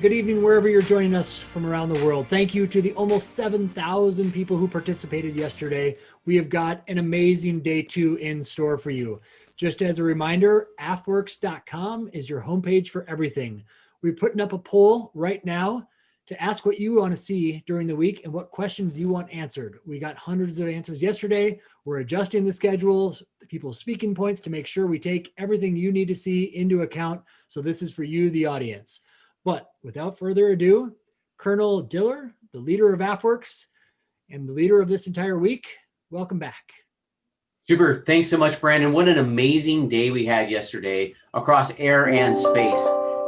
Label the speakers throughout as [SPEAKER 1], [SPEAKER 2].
[SPEAKER 1] Good evening, wherever you're joining us from around the world. Thank you to the almost 7,000 people who participated yesterday. We have got an amazing day 2 in store for you. Just as a reminder, AFWERX.com is your homepage for everything. We're putting up a poll right now to ask what you want to see during the week and what questions you want answered. We got hundreds of answers yesterday. We're adjusting the schedule, people's speaking points to make sure we take everything you need to see into account. So this is for you, the audience. But without further ado, Colonel Diller, the leader of AFWERX and the leader of this entire week, welcome back.
[SPEAKER 2] Super. Thanks so much, Brandon. What an amazing day we had yesterday across air and space.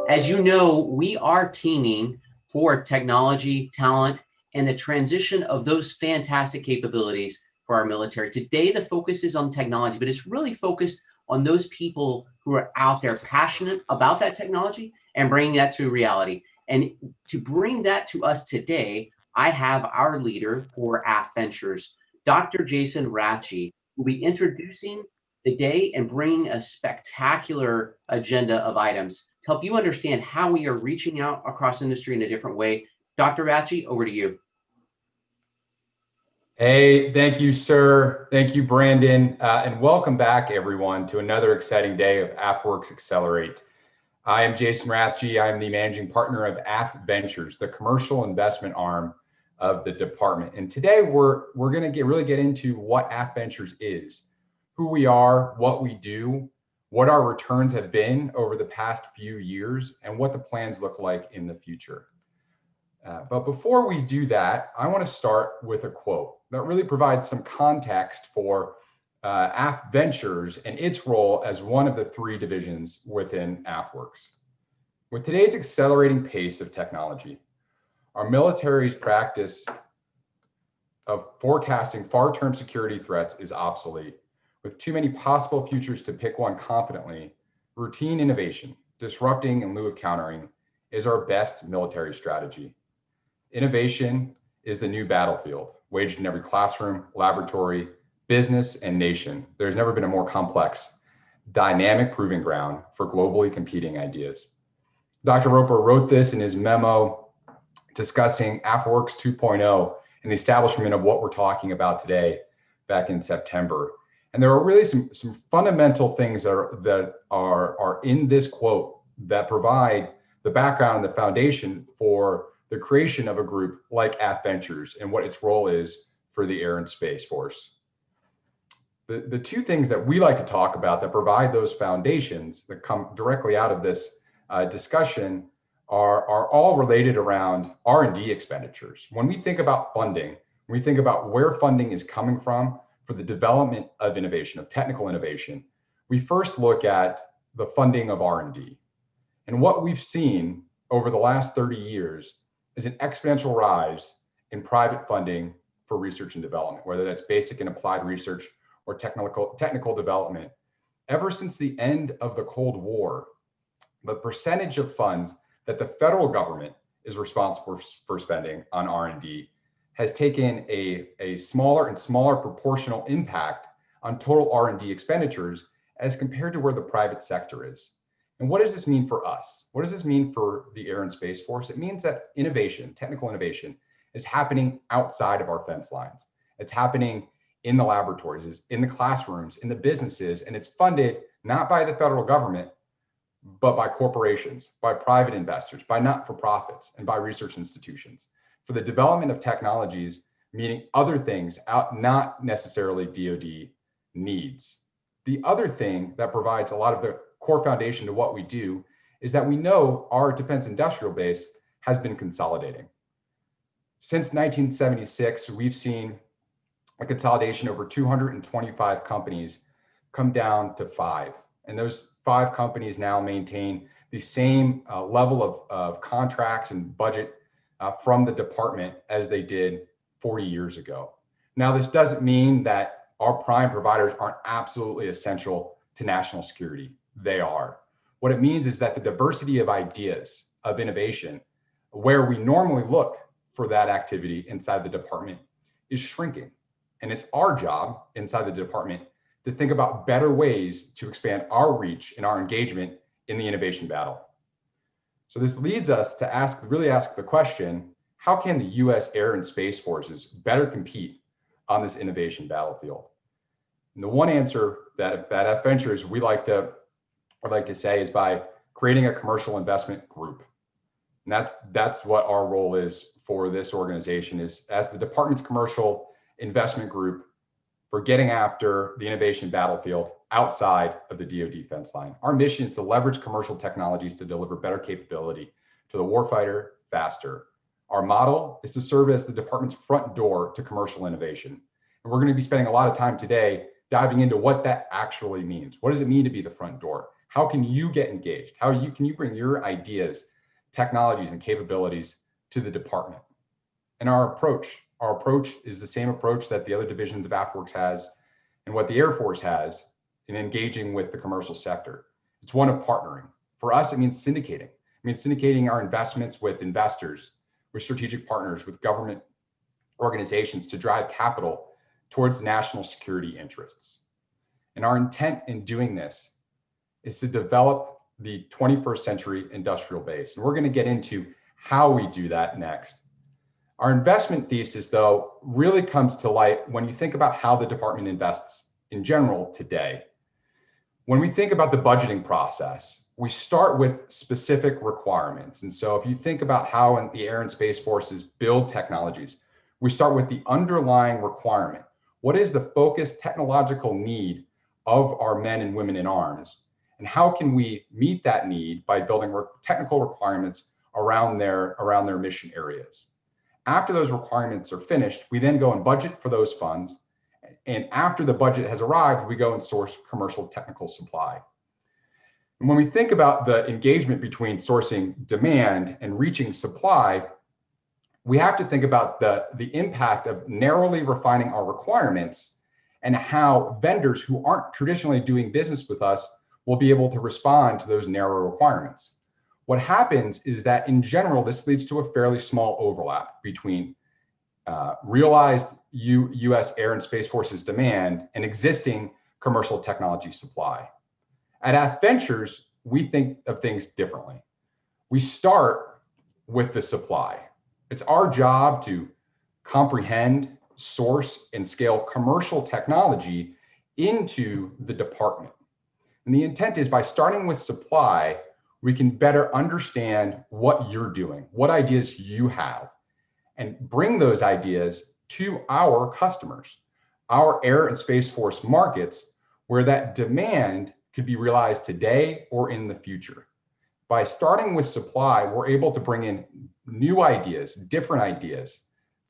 [SPEAKER 2] As you know, we are teaming for technology, talent, and the transition of those fantastic capabilities for our military. Today, the focus is on technology, but it's really focused on those people who are out there passionate about that technology and bringing that to reality. And to bring that to us today, I have our leader for AFVentures, Dr. Jason Rathje, who will be introducing the day and bringing a spectacular agenda of items to help you understand how we are reaching out across industry in a different way. Dr. Rathje, over to you.
[SPEAKER 3] Hey, thank you, sir. Thank you, Brandon. And welcome back, everyone, to another exciting day of AFWERX Accelerate. I am Jason Rathje. I'm the managing partner of AFVentures, the commercial investment arm of the department. And today we're going to really get into what AFVentures is, who we are, what we do, what our returns have been over the past few years, and what the plans look like in the future. But before we do that, I want to start with a quote that really provides some context for AFVentures and its role as one of the 3 divisions within AFWERX. With today's accelerating pace of technology, our military's practice of forecasting far-term security threats is obsolete. With too many possible futures to pick one confidently, routine innovation, disrupting in lieu of countering, is our best military strategy. Innovation is the new battlefield, waged in every classroom, laboratory, business, and nation. There's never been a more complex, dynamic proving ground for globally competing ideas. Dr. Roper wrote this in his memo discussing AFWERX 2.0 and the establishment of what we're talking about today back in September. And there are really some fundamental things that are in this quote that provide the background and the foundation for the creation of a group like AFVentures and what its role is for the Air and Space Force. The 2 things that we like to talk about that provide those foundations that come directly out of this discussion are all related around R&D expenditures. When we think about funding, when we think about where funding is coming from for the development of innovation, of technical innovation, we first look at the funding of R&D. And what we've seen over the last 30 years is an exponential rise in private funding for research and development, whether that's basic and applied research or technical development. Ever since the end of the Cold War, the percentage of funds that the federal government is responsible for spending on R&D has taken a smaller and smaller proportional impact on total R&D expenditures as compared to where the private sector is. And what does this mean for us? What does this mean for the Air and Space Force? It means that innovation, technical innovation, is happening outside of our fence lines. It's happening in the laboratories, it's in the classrooms, in the businesses, and it's funded not by the federal government, but by corporations, by private investors, by not-for-profits, and by research institutions for the development of technologies, meaning other things not necessarily DoD needs. The other thing that provides a lot of the core foundation to what we do is that we know our defense industrial base has been consolidating. Since 1976, we've seen a consolidation over 225 companies come down to 5. And those 5 companies now maintain the same level of contracts and budget from the department as they did 40 years ago. Now, this doesn't mean that our prime providers aren't absolutely essential to national security. They are. What it means is that the diversity of ideas, of innovation, where we normally look for that activity inside the department is shrinking. And it's our job inside the department to think about better ways to expand our reach and our engagement in the innovation battle. So this leads us to really ask the question, how can the US Air and Space Forces better compete on this innovation battlefield? And the one answer that at AFVentures I'd like to say is by creating a commercial investment group. And that's what our role is for this organization, is as the department's commercial investment group for getting after the innovation battlefield outside of the DoD fence line. Our mission is to leverage commercial technologies to deliver better capability to the warfighter faster. Our model is to serve as the department's front door to commercial innovation. And we're going to be spending a lot of time today diving into what that actually means. What does it mean to be the front door? How can you get engaged? Can you bring your ideas, technologies, and capabilities to the department? And our approach is the same approach that the other divisions of AFWERX has and what the Air Force has in engaging with the commercial sector. It's one of partnering. For us, it means syndicating. It means syndicating our investments with investors, with strategic partners, with government organizations to drive capital towards national security interests. And our intent in doing this is to develop the 21st century industrial base. And we're going to get into how we do that next. Our investment thesis, though, really comes to light when you think about how the department invests in general today. When we think about the budgeting process, we start with specific requirements. And so if you think about how the Air and Space Forces build technologies, we start with the underlying requirement. What is the focused technological need of our men and women in arms? And how can we meet that need by building technical requirements around their mission areas? After those requirements are finished, we then go and budget for those funds. And after the budget has arrived, we go and source commercial technical supply. And when we think about the engagement between sourcing demand and reaching supply, we have to think about the impact of narrowly refining our requirements and how vendors who aren't traditionally doing business with us will be able to respond to those narrow requirements. What happens is that in general, this leads to a fairly small overlap between realized US Air and Space Forces demand and existing commercial technology supply. At AFVentures, we think of things differently. We start with the supply. It's our job to comprehend, source, and scale commercial technology into the department. And the intent is by starting with supply, we can better understand what you're doing, what ideas you have, and bring those ideas to our customers, our Air and Space Force markets, where that demand could be realized today or in the future. By starting with supply, we're able to bring in new ideas, different ideas,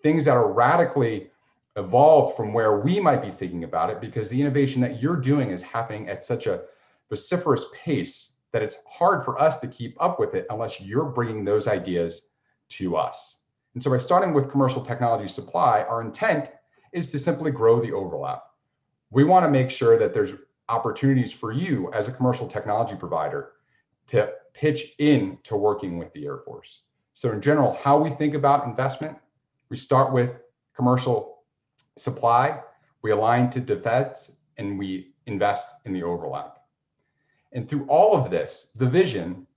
[SPEAKER 3] things that are radically evolved from where we might be thinking about it, because the innovation that you're doing is happening at such a vociferous pace that it's hard for us to keep up with it unless you're bringing those ideas to us. And so by starting with commercial technology supply, our intent is to simply grow the overlap. We want to make sure that there's opportunities for you as a commercial technology provider to pitch in to working with the Air Force. So in general, how we think about investment, we start with commercial supply, we align to defense, and we invest in the overlap. And through all of this, the vision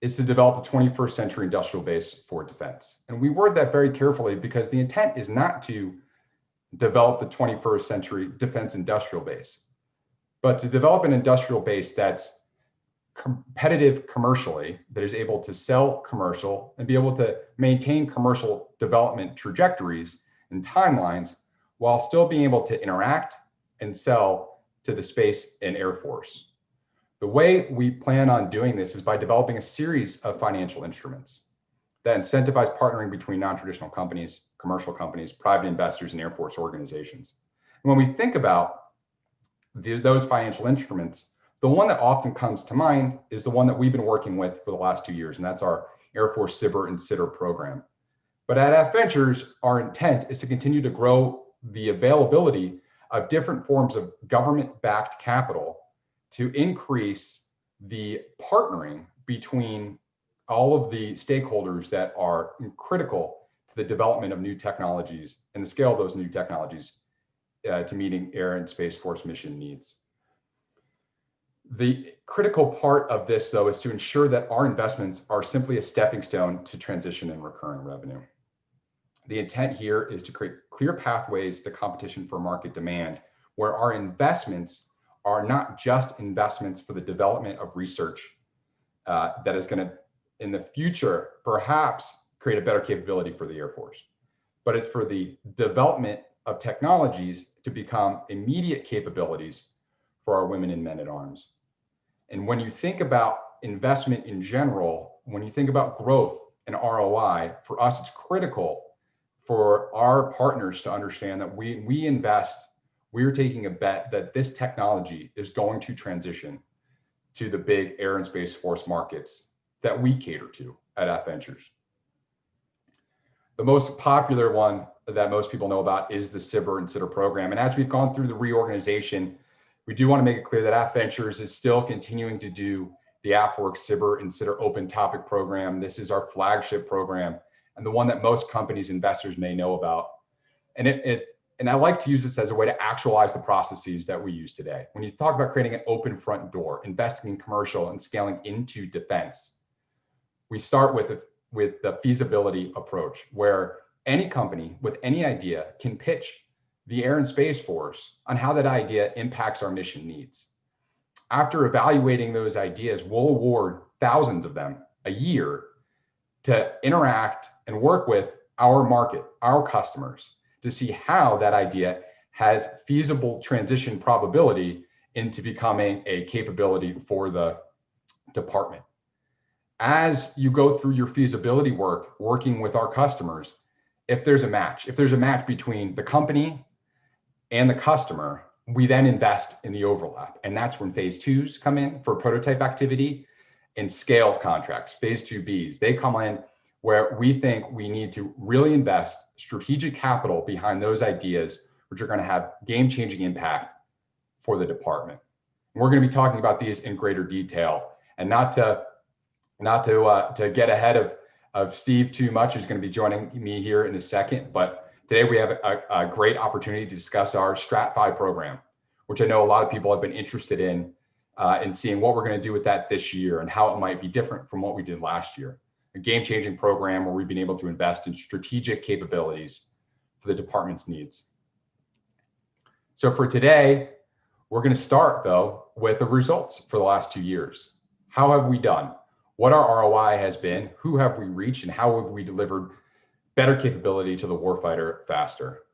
[SPEAKER 3] is to develop the 21st century industrial base for defense. And we word that very carefully because the intent is not to develop the 21st century defense industrial base, but to develop an industrial base that's competitive commercially, that is able to sell commercial and be able to maintain commercial development trajectories and timelines while still being able to interact and sell to the Space and Air Force. The way we plan on doing this is by developing a series of financial instruments that incentivize partnering between non-traditional companies, commercial companies, private investors, and Air Force organizations. And when we think about those financial instruments, the one that often comes to mind is the one that we've been working with for the last 2 years, and that's our Air Force SBIR and STTR program. But at AFVentures, our intent is to continue to grow the availability of different forms of government-backed capital to increase the partnering between all of the stakeholders that are critical to the development of new technologies and the scale of those new technologies to meeting Air and Space Force mission needs. The critical part of this, though, is to ensure that our investments are simply a stepping stone to transition and recurring revenue. The intent here is to create clear pathways to competition for market demand, where our investments are not just investments for the development of research that is going to, in the future, perhaps create a better capability for the Air Force, but it's for the development of technologies to become immediate capabilities for our women and men at arms. And when you think about investment in general, when you think about growth and ROI, for us, it's critical for our partners to understand that we invest, we're taking a bet that this technology is going to transition to the big air and space force markets that we cater to at AFVentures. The most popular one that most people know about is the SBIR and STTR program. And as we've gone through the reorganization, we do want to make it clear that AFVentures is still continuing to do the AFWERX SBIR and STTR open topic program. This is our flagship program and the one that most companies, investors may know about. And I like to use this as a way to actualize the processes that we use today. When you talk about creating an open front door, investing in commercial and scaling into defense, we start with the feasibility approach, where any company with any idea can pitch the Air and Space Force on how that idea impacts our mission needs. After evaluating those ideas, we'll award thousands of them a year to interact and work with our market, our customers, to see how that idea has feasible transition probability into becoming a capability for the department. As you go through your feasibility work, working with our customers, if there's a match between the company and the customer, we then invest in the overlap. And that's when phase twos come in for prototype activity and scale contracts, phase 2Bs. They come in where we think we need to really invest strategic capital behind those ideas, which are going to have game-changing impact for the department. And we're going to be talking about these in greater detail, and not to get ahead of Steve too much, who's going to be joining me here in a second. But today we have a great opportunity to discuss our STRATFI program, which I know a lot of people have been interested in seeing what we're going to do with that this year and how it might be different from what we did last year. A game-changing program where we've been able to invest in strategic capabilities for the department's needs. So for today, we're going to start, though, with the results for the last 2 years. How have we done? What our ROI has been, who have we reached, and how have we delivered better capability to the warfighter faster?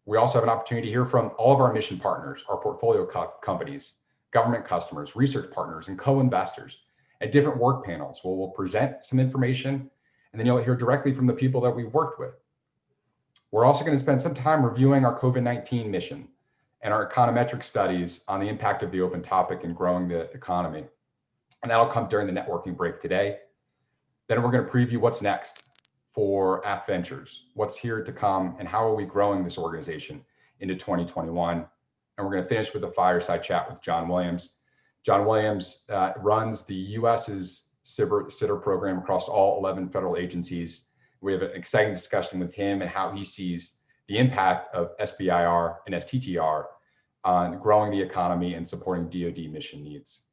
[SPEAKER 3] We also have an opportunity to hear from all of our mission partners, our portfolio companies, government customers, research partners, and co-investors at different work panels where we'll present some information, and then you'll hear directly from the people that we've worked with. We're also going to spend some time reviewing our COVID-19 mission and our econometric studies on the impact of the open topic and growing the economy. And that'll come during the networking break today. Then we're going to preview what's next for AFVentures, what's here to come, and how are we growing this organization into 2021. And we're going to finish with a fireside chat with John Williams. John Williams runs the US's SBIR program across all 11 federal agencies. We have an exciting discussion with him and how he sees the impact of SBIR and STTR on growing the economy and supporting DoD mission needs.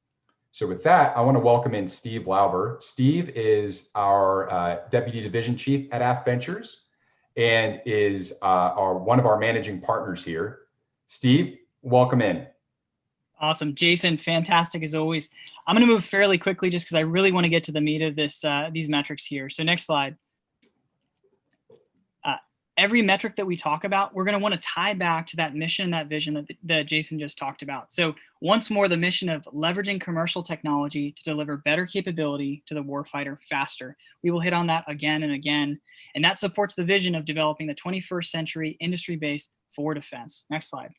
[SPEAKER 3] So with that, I want to welcome in Steve Lauber. Steve is our Deputy Division Chief at AFVentures and is one of our managing partners here. Steve, welcome in.
[SPEAKER 4] Awesome. Jason, fantastic as always. I'm going to move fairly quickly just because I really want to get to the meat of this, these metrics here. So next slide. Every metric that we talk about, we're going to want to tie back to that mission and that vision that Jason just talked about. So once more, the mission of leveraging commercial technology to deliver better capability to the warfighter faster. We will hit on that again and again. And that supports the vision of developing the 21st century industry base for defense. Next slide.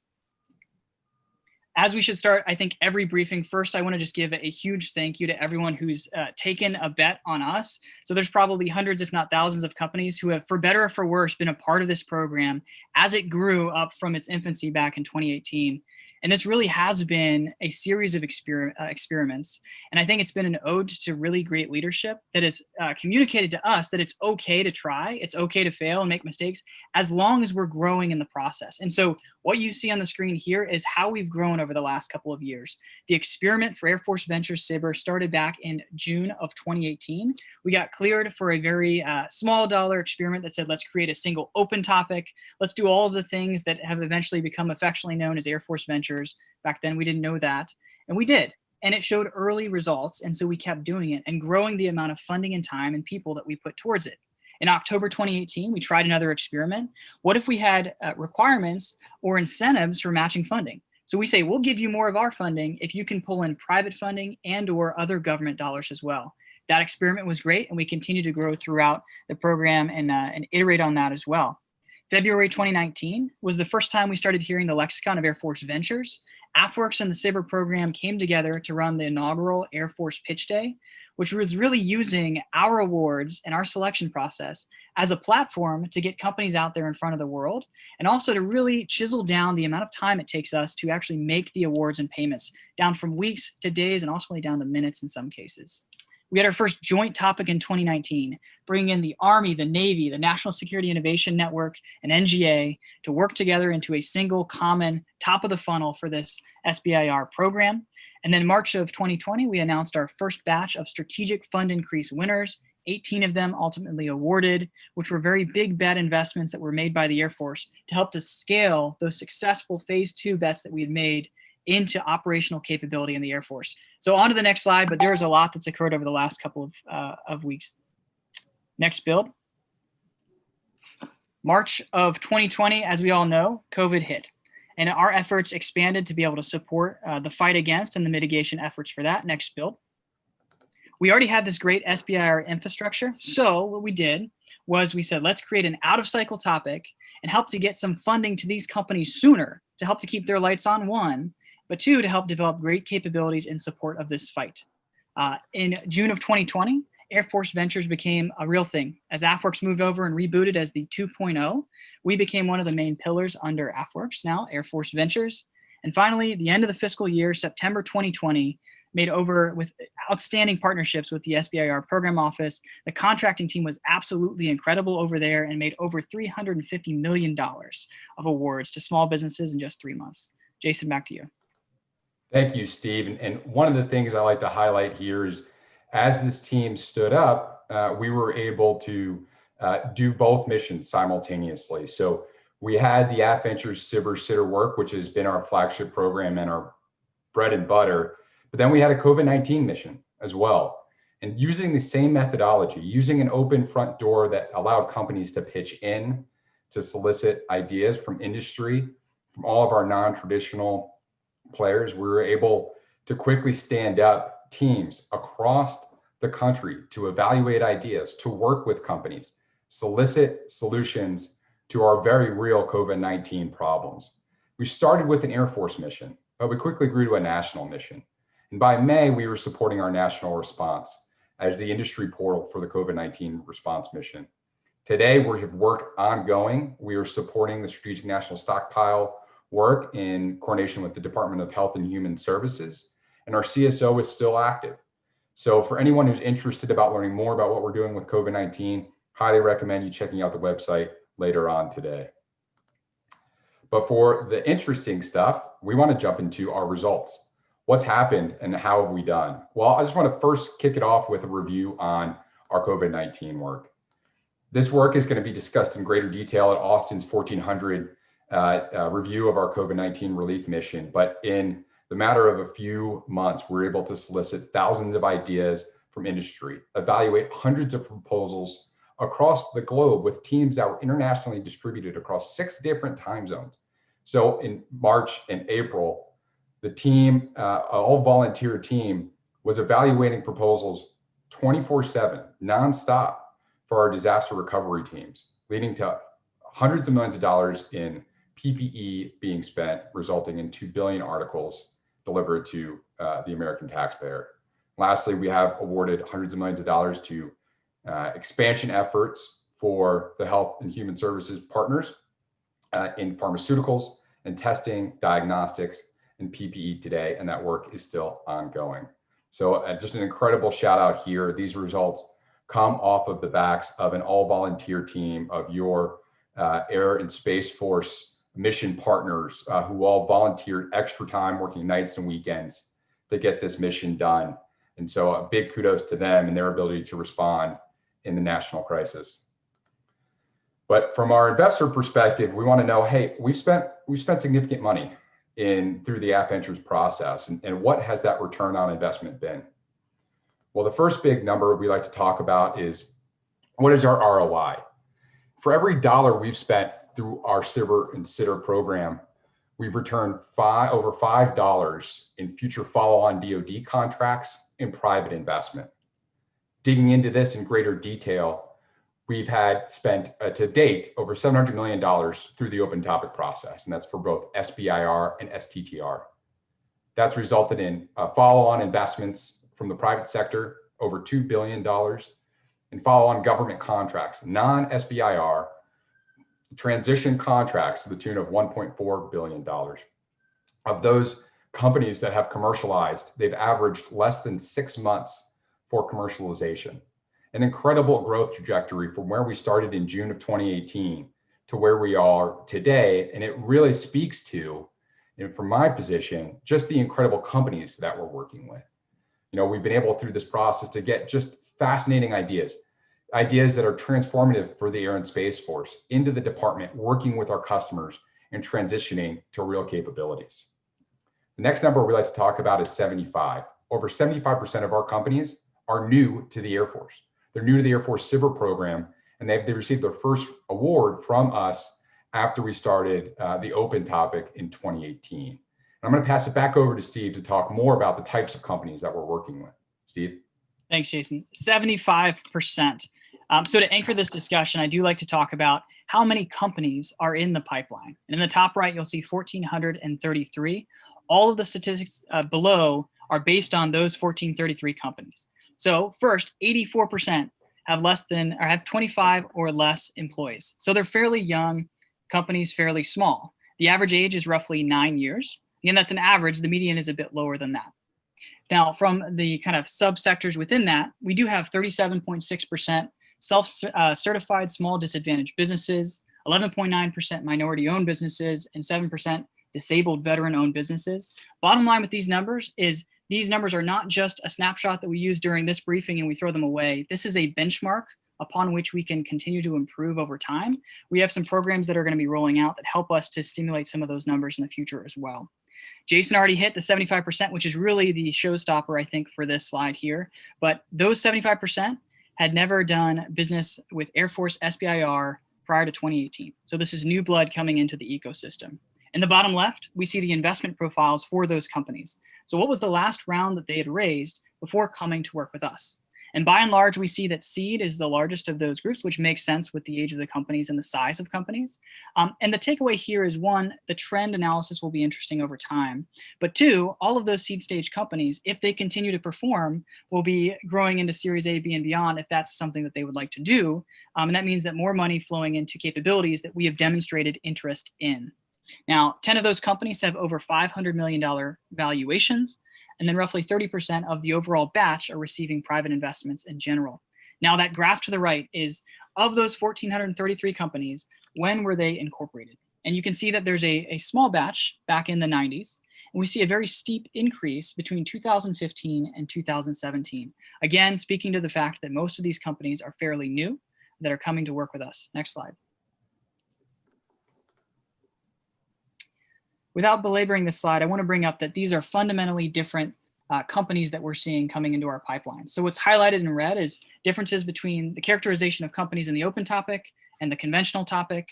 [SPEAKER 4] As we should start, I think every briefing, first, I want to just give a huge thank you to everyone who's taken a bet on us. So there's probably hundreds, if not thousands of companies who have, for better or for worse, been a part of this program as it grew up from its infancy back in 2018. And this really has been a series of experiments. And I think it's been an ode to really great leadership that has communicated to us that it's okay to try, it's okay to fail and make mistakes as long as we're growing in the process. And so What you see on the screen here is how we've grown over the last couple of years. The experiment for AFWERX SBIR started back in June of 2018. We got cleared for a very small dollar experiment that said, let's create a single open topic. Let's do all of the things that have eventually become affectionately known as AFWERX. Back then, we didn't know that, and we did. And it showed early results, and so we kept doing it and growing the amount of funding and time and people that we put towards it. In October 2018, we tried another experiment. What if we had requirements or incentives for matching funding? So we say, we'll give you more of our funding if you can pull in private funding and or other government dollars as well. That experiment was great, and we continue to grow throughout the program and iterate on that as well. February 2019 was the first time we started hearing the lexicon of AFWERX. AFWERX and the SBIR program came together to run the inaugural Air Force Pitch Day, which was really using our awards and our selection process as a platform to get companies out there in front of the world, and also to really chisel down the amount of time it takes us to actually make the awards and payments, down from weeks to days and ultimately down to minutes in some cases. We had our first joint topic in 2019, bringing in the Army, the Navy, the National Security Innovation Network, and NGA to work together into a single common top of the funnel for this SBIR program. And then March of 2020, we announced our first batch of strategic fund increase winners, 18 of them ultimately awarded, which were very big bet investments that were made by the Air Force to help to scale those successful phase 2 bets that we had made into operational capability in the Air Force. So on to the next slide, but there's a lot that's occurred over the last couple of weeks. Next build. March of 2020, as we all know, COVID hit. And our efforts expanded to be able to support the fight against and the mitigation efforts for that. Next build. We already had this great SBIR infrastructure. So what we did was we said, let's create an out-of-cycle topic and help to get some funding to these companies sooner to help to keep their lights on, one, but two, to help develop great capabilities in support of this fight. In June of 2020, AFWERX became a real thing. As AFWERX moved over and rebooted as the 2.0, we became one of the main pillars under AFWERX now, AFWERX. And finally, the end of the fiscal year, September 2020, made over with outstanding partnerships with the SBIR program office. The contracting team was absolutely incredible over there and made over $350 million of awards to small businesses in just 3 months. Jason, back to you.
[SPEAKER 3] Thank you, Steve. And one of the things I like to highlight here is as this team stood up, we were able to do both missions simultaneously. So we had the AFVentures SBIR work, which has been our flagship program and our bread and butter. But then we had a COVID-19 mission as well. And using the same methodology, using an open front door that allowed companies to pitch in, to solicit ideas from industry, from all of our non-traditional players, we were able to quickly stand up teams across the country to evaluate ideas, to work with companies, solicit solutions to our very real COVID-19 problems. We started with an Air Force mission, but we quickly grew to a national mission. And by May, we were supporting our national response as the industry portal for the COVID-19 response mission. Today, we have work ongoing. We are supporting the Strategic National Stockpile work in coordination with the Department of Health and Human Services, and our CSO is still active. So for anyone who's interested about learning more about what we're doing with COVID-19, highly recommend you checking out the website later on today. But for the interesting stuff, we want to jump into our results. What's happened and how have we done? Well, I just want to first kick it off with a review on our COVID-19 work. This work is going to be discussed in greater detail at Austin's 1400 review of our COVID-19 relief mission. But in the matter of a few months, we're able to solicit thousands of ideas from industry, evaluate hundreds of proposals across the globe with teams that were internationally distributed across 6 different time zones. So in March and April, the team, all volunteer team, was evaluating proposals 24/7, nonstop for our disaster recovery teams, leading to hundreds of millions of dollars in PPE being spent, resulting in 2 billion articles delivered to the American taxpayer. Lastly, we have awarded hundreds of millions of dollars to expansion efforts for the health and human services partners in pharmaceuticals and testing, diagnostics, and PPE today, and that work is still ongoing. So just an incredible shout out here. These results come off of the backs of an all volunteer team of your Air and Space Force mission partners who all volunteered extra time working nights and weekends to get this mission done. And so a big kudos to them and their ability to respond in the national crisis. But from our investor perspective, we want to know, hey, we've spent significant money through the AFVentures process, and what has that return on investment been? Well, the first big number we like to talk about is, what is our ROI? For every dollar we've spent through our SBIR and STTR program, we've returned over $5 in future follow-on DoD contracts and private investment. Digging into this in greater detail, we've had spent to date over $700 million through the open topic process, and that's for both SBIR and STTR. That's resulted in follow-on investments from the private sector, over $2 billion, and follow-on government contracts, non-SBIR, transition contracts to the tune of $1.4 billion. Of those companies that have commercialized, they've averaged less than 6 months for commercialization. An incredible growth trajectory from where we started in June of 2018 to where we are today. And it really speaks to, and from my position, just the incredible companies that we're working with. You know, we've been able through this process to get just fascinating ideas that are transformative for the Air and Space Force into the department, working with our customers and transitioning to real capabilities. The next number we like to talk about is 75. Over 75% of our companies are new to the Air Force. They're new to the Air Force SBIR program, and they received their first award from us after we started the open topic in 2018. I'm going to pass it back over to Steve to talk more about the types of companies that we're working with. Steve?
[SPEAKER 4] Thanks, Jason. 75%. So to anchor this discussion, I do like to talk about how many companies are in the pipeline. And in the top right, you'll see 1,433. All of the statistics below are based on those 1,433 companies. So first, 84% have less than or have 25 or less employees. So they're fairly young companies, fairly small. The average age is roughly 9 years. Again, that's an average. The median is a bit lower than that. Now, from the kind of subsectors within that, we do have 37.6% self-certified small disadvantaged businesses, 11.9% minority-owned businesses, and 7% disabled veteran-owned businesses. Bottom line with these numbers is these numbers are not just a snapshot that we use during this briefing and we throw them away. This is a benchmark upon which we can continue to improve over time. We have some programs that are going to be rolling out that help us to stimulate some of those numbers in the future as well. Jason already hit the 75%, which is really the showstopper, I think, for this slide here. But those 75% had never done business with Air Force SBIR prior to 2018. So this is new blood coming into the ecosystem. In the bottom left, we see the investment profiles for those companies. So what was the last round that they had raised before coming to work with us? And by and large, we see that seed is the largest of those groups, which makes sense with the age of the companies and the size of companies. And the takeaway here is, one, the trend analysis will be interesting over time. But two, all of those seed stage companies, if they continue to perform, will be growing into Series A, B, and beyond if that's something that they would like to do. And that means that more money flowing into capabilities that we have demonstrated interest in. Now, 10 of those companies have over $500 million valuations. And then roughly 30% of the overall batch are receiving private investments in general. Now that graph to the right is of those 1,433 companies, when were they incorporated? And you can see that there's a small batch back in the 90s. And we see a very steep increase between 2015 and 2017. Again, speaking to the fact that most of these companies are fairly new that are coming to work with us. Next slide. Without belaboring this slide, I want to bring up that these are fundamentally different companies that we're seeing coming into our pipeline. So what's highlighted in red is differences between the characterization of companies in the open topic and the conventional topic.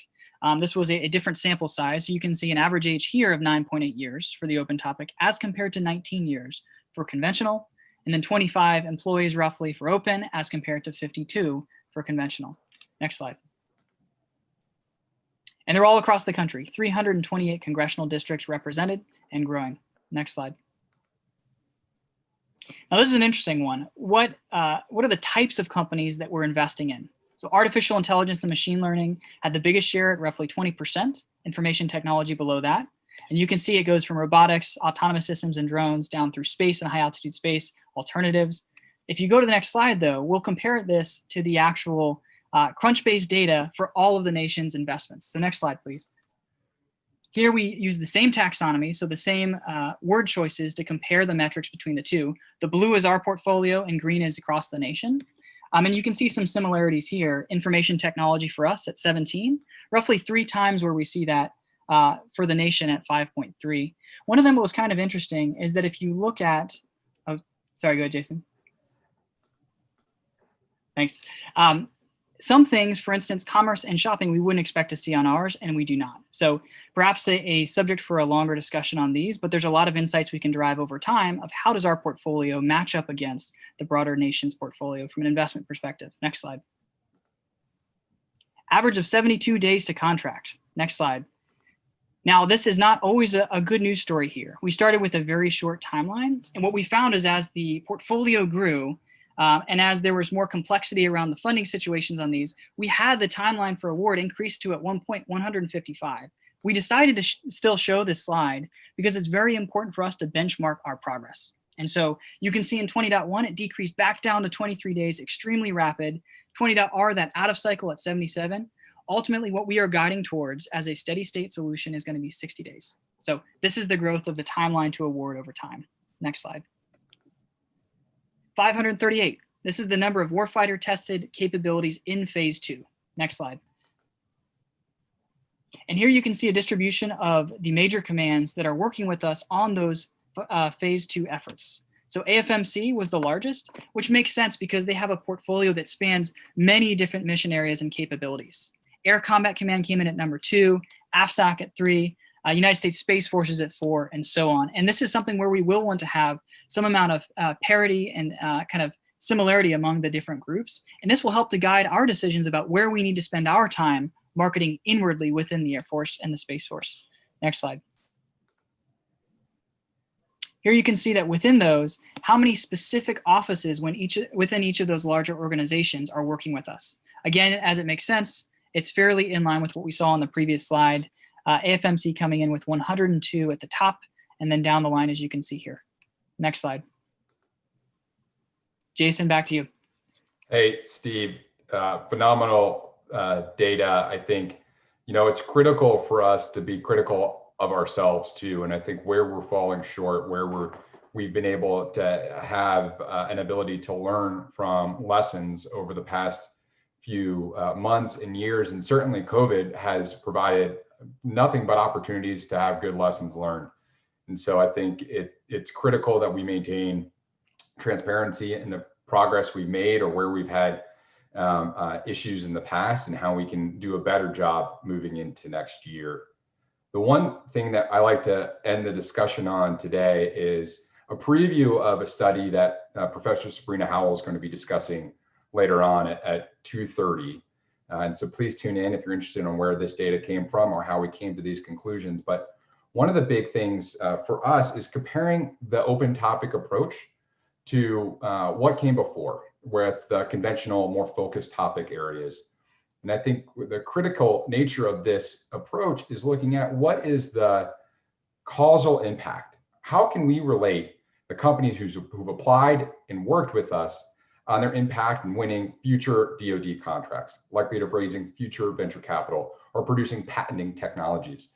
[SPEAKER 4] This was a different sample size. So you can see an average age here of 9.8 years for the open topic as compared to 19 years for conventional, and then 25 employees roughly for open as compared to 52 for conventional. Next slide. And they're all across the country, 328 congressional districts represented and growing. Next slide. Now this is an interesting one. What are the types of companies that we're investing in? So artificial intelligence and machine learning had the biggest share at roughly 20%, information technology below that. And you can see it goes from robotics, autonomous systems and drones down through space and high altitude space, alternatives. If you go to the next slide though, we'll compare this to the actual Crunchbase data for all of the nation's investments. So next slide, please. Here we use the same taxonomy, so the same word choices to compare the metrics between the two. The blue is our portfolio and green is across the nation. And you can see some similarities here. Information technology for us at 17, roughly 3 times where we see that for the nation at 5.3. One of them, what was kind of interesting is that if you look at, oh, sorry, go ahead, Jason. Thanks. Some things, for instance, commerce and shopping, we wouldn't expect to see on ours, and we do not. So perhaps a subject for a longer discussion on these, but there's a lot of insights we can derive over time of how does our portfolio match up against the broader nation's portfolio from an investment perspective. Next slide. Average of 72 days to contract. Next slide. Now, this is not always a good news story here. We started with a very short timeline, and what we found is as the portfolio grew, and as there was more complexity around the funding situations on these, we had the timeline for award increased to at one point 155. We decided to still show this slide because it's very important for us to benchmark our progress. And so you can see in 20.1, it decreased back down to 23 days, extremely rapid. 20.R, that out of cycle at 77. Ultimately, what we are guiding towards as a steady state solution is going to be 60 days. So this is the growth of the timeline to award over time. Next slide. 538. This is the number of warfighter tested capabilities in phase 2. Next slide. And here you can see a distribution of the major commands that are working with us on those phase 2 efforts. So AFMC was the largest, which makes sense because they have a portfolio that spans many different mission areas and capabilities. Air Combat Command came in at number 2, AFSAC at 3, United States Space Forces at 4, and so on. And this is something where we will want to have some amount of parity and kind of similarity among the different groups. And this will help to guide our decisions about where we need to spend our time marketing inwardly within the Air Force and the Space Force. Next slide. Here you can see that within those, how many specific offices within each of those larger organizations are working with us. Again, as it makes sense, it's fairly in line with what we saw on the previous slide. AFMC coming in with 102 at the top, and then down the line, as you can see here. Next slide. Jason, back to you.
[SPEAKER 3] Hey, Steve, phenomenal data. I think, it's critical for us to be critical of ourselves too. And I think where we're falling short, where we've been able to have an ability to learn from lessons over the past few months and years, and certainly COVID has provided nothing but opportunities to have good lessons learned. And so I think it's critical that we maintain transparency in the progress we've made or where we've had issues in the past and how we can do a better job moving into next year. The one thing that I like to end the discussion on today is a preview of a study that Professor Sabrina Howell is going to be discussing later on at 2:30. And so please tune in if you're interested in where this data came from or how we came to these conclusions. But one of the big things for us is comparing the open topic approach to what came before with the conventional, more focused topic areas. And I think the critical nature of this approach is looking at what is the causal impact. How can we relate the companies who've applied and worked with us on their impact in winning future DoD contracts, likely to raising future venture capital or producing patenting technologies.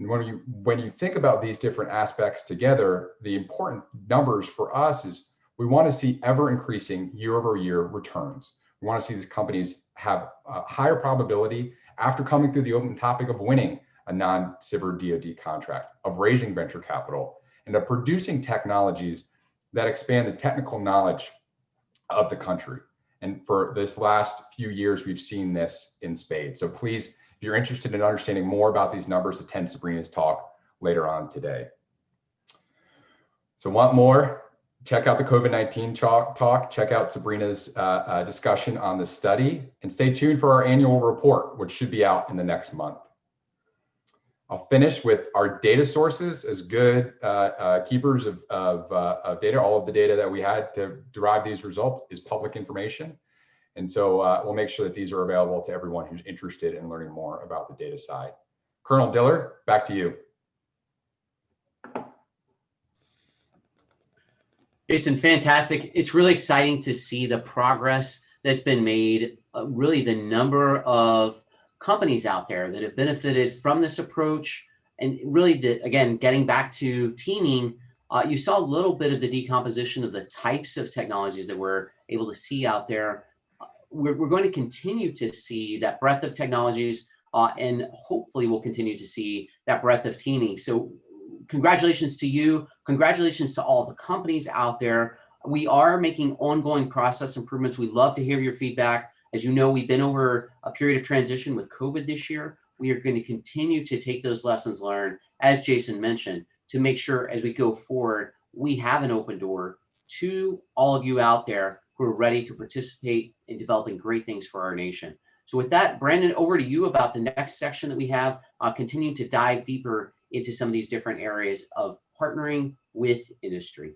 [SPEAKER 3] And when you think about these different aspects together, the important numbers for us is we want to see ever increasing year-over-year returns. We want to see these companies have a higher probability after coming through the open topic of winning a non-SBIR DoD contract, of raising venture capital, and of producing technologies that expand the technical knowledge of the country. And for this last few years, we've seen this in spades. So please, if you're interested in understanding more about these numbers, attend Sabrina's talk later on today. So want more? Check out the COVID-19 talk, check out Sabrina's discussion on the study, and stay tuned for our annual report, which should be out in the next month. I'll finish with our data sources as good keepers of data. All of the data that we had to derive these results is public information. And so we'll make sure that these are available to everyone who's interested in learning more about the data side. Colonel Dillard, back to you.
[SPEAKER 2] Jason, fantastic. It's really exciting to see the progress that's been made, really the number of companies out there that have benefited from this approach And really, again, getting back to teaming, you saw a little bit of the decomposition of the types of technologies that we're able to see out there. We're going to continue to see that breadth of technologies, and hopefully we'll continue to see that breadth of teaming. So congratulations to you. Congratulations to all the companies out there. We are making ongoing process improvements. We love to hear your feedback. As you know, we've been over a period of transition with COVID this year. We are going to continue to take those lessons learned, as Jason mentioned, to make sure as we go forward, we have an open door to all of you out there who are ready to participate in developing great things for our nation. So with that, Brandon, over to you about the next section that we have, continuing to dive deeper into some of these different areas of partnering with industry.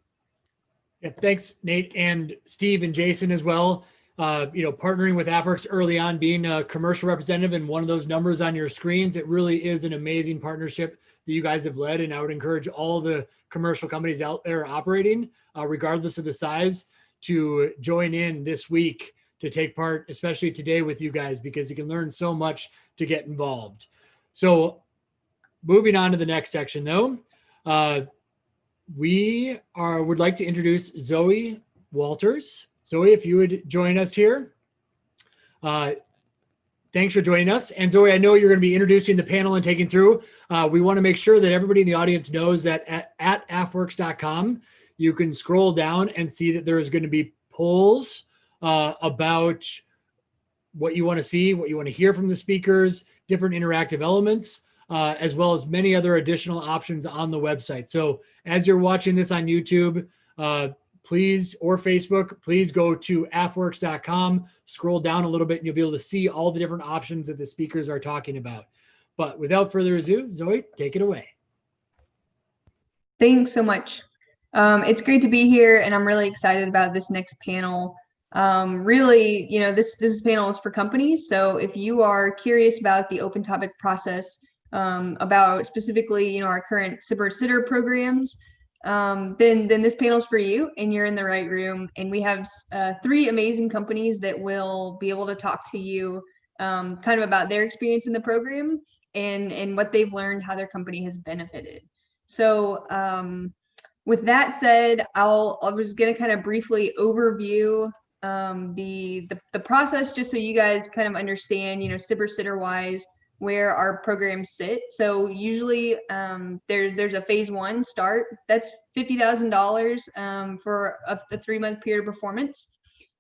[SPEAKER 1] Yeah, thanks, Nate, and Steve and Jason as well. Partnering with AFWERX early on, being a commercial representative, and one of those numbers on your screens, it really is an amazing partnership that you guys have led. And I would encourage all the commercial companies out there operating, regardless of the size, to join in this week to take part, especially today with you guys, because you can learn so much to get involved. So moving on to the next section though, would like to introduce Zoe Walters. Zoe, if you would join us here. Thanks for joining us. And Zoe, I know you're going to be introducing the panel and taking through. We want to make sure that everybody in the audience knows that at AFWERX.com, you can scroll down and see that there is going to be polls about what you want to see, what you want to hear from the speakers, different interactive elements, as well as many other additional options on the website. So as you're watching this on YouTube, please, or Facebook, please go to AFWERX.com, scroll down a little bit, and you'll be able to see all the different options that the speakers are talking about. But without further ado, Zoe, take it away.
[SPEAKER 5] Thanks so much. It's great to be here, and I'm really excited about this next panel. Really, this panel is for companies. So if you are curious about the open topic process, about specifically, our current SBIR sitter programs, then this panel is for you, and you're in the right room. And we have 3 amazing companies that will be able to talk to you kind of about their experience in the program and what they've learned, how their company has benefited. So with that said, I was going to kind of briefly overview the process, just so you guys kind of understand, SBIR sitter wise, where our programs sit. So usually there's a phase 1 start. That's $50,000 for a 3-month period of performance.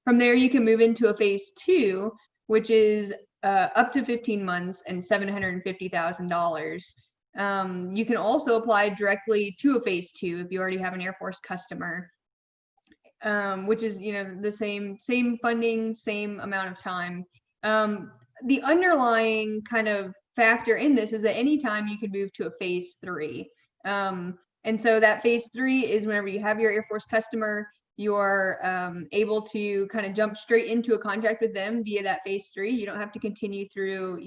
[SPEAKER 5] From there, you can move into a phase 2, which is up to 15 months and $750,000. You can also apply directly to a phase 2 if you already have an Air Force customer, which is the same funding, same amount of time. The underlying kind of factor in this is that anytime you could move to a phase 3. And so that phase 3 is whenever you have your Air Force customer, you're able to kind of jump straight into a contract with them via that phase 3. You don't have to continue through,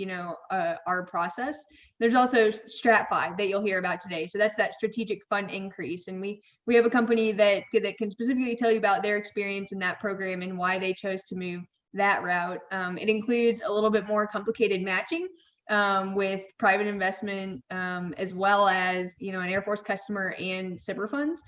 [SPEAKER 5] our process. There's also STRATFI that you'll hear about today. So that's that strategic fund increase. And we have a company that can specifically tell you about their experience in that program and why they chose to move that route. It includes a little bit more complicated matching with private investment, as well as an Air Force customer and SBIR funds.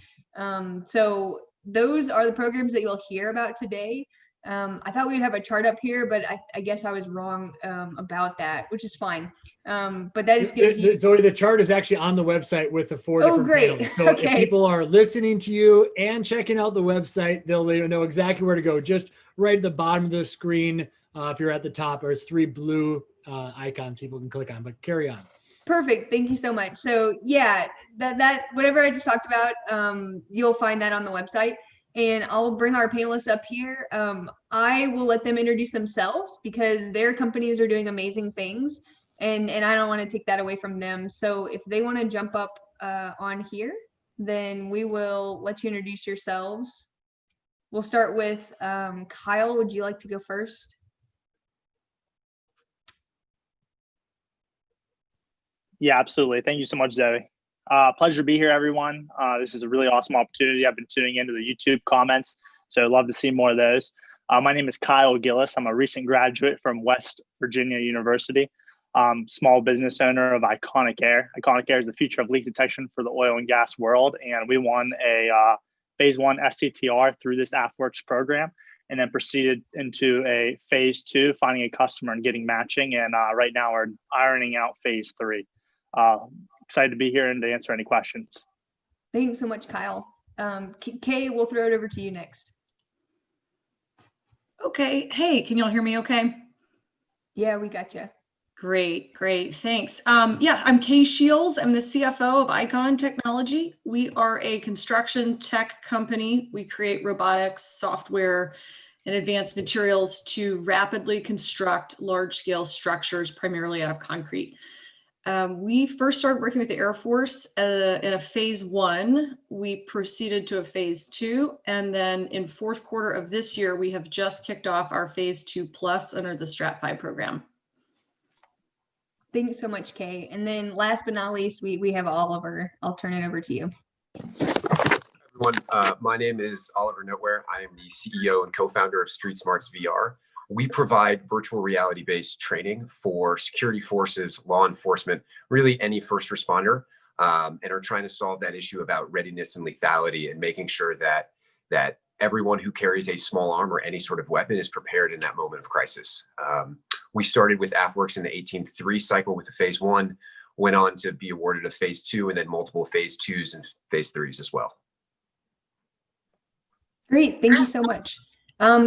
[SPEAKER 5] So those are the programs that you'll hear about today. I thought we'd have a chart up here, but I guess I was wrong about that, which is fine. But that just gives you.
[SPEAKER 1] Zoe, the chart is actually on the website with the 4 different panels. So
[SPEAKER 5] okay.
[SPEAKER 1] If people are listening to you and checking out the website, they'll know exactly where to go. Just right at the bottom of the screen, if you're at the top, there's 3 blue icons people can click on, but carry on.
[SPEAKER 5] Perfect. Thank you so much. So yeah, that whatever I just talked about, you'll find that on the website. And I'll bring our panelists up here. I will let them introduce themselves because their companies are doing amazing things, and I don't want to take that away from them. So if they want to jump up on here, then we will let you introduce yourselves. We'll start with Kyle. Would you like to go first?
[SPEAKER 6] Yeah, absolutely. Thank you so much, Zoe. Pleasure to be here, everyone. This is a really awesome opportunity. I've been tuning into the YouTube comments, so I'd love to see more of those. My name is Kyle Gillis. I'm a recent graduate from West Virginia University. small business owner of Iconic Air. Iconic Air is the future of leak detection for the oil and gas world. And we won a phase 1 STTR through this AFWERX program, and then proceeded into a phase 2, finding a customer and getting matching. And right now we're ironing out phase 3. Excited to be here and to answer any questions.
[SPEAKER 5] Thanks so much, Kyle. Kay, we'll throw it over to you next.
[SPEAKER 7] Okay. Hey, can y'all hear me okay?
[SPEAKER 5] Yeah, we got you.
[SPEAKER 7] Great, thanks. Yeah, I'm Kay Shields. I'm the CFO of Icon Technology. We are a construction tech company. We create robotics, software, and advanced materials to rapidly construct large-scale structures, primarily out of concrete. We first started working with the Air Force in a phase 1. We proceeded to a phase 2, and then in fourth quarter of this year, we have just kicked off our phase 2+ under the STRATFI program.
[SPEAKER 5] Thanks so much, Kay. And then last but not least, we have Oliver. I'll turn it over to you.
[SPEAKER 8] Everyone, my name is Oliver Noteware. I am the CEO and co-founder of Street Smarts VR. We provide virtual reality-based training for security forces, law enforcement, really any first responder, and are trying to solve that issue about readiness and lethality, and making sure that everyone who carries a small arm or any sort of weapon is prepared in that moment of crisis. We started with AFWERX in the 18.3 cycle with a phase 1, went on to be awarded a phase 2, and then multiple phase 2s and phase 3s as well.
[SPEAKER 5] Great, thank you so much.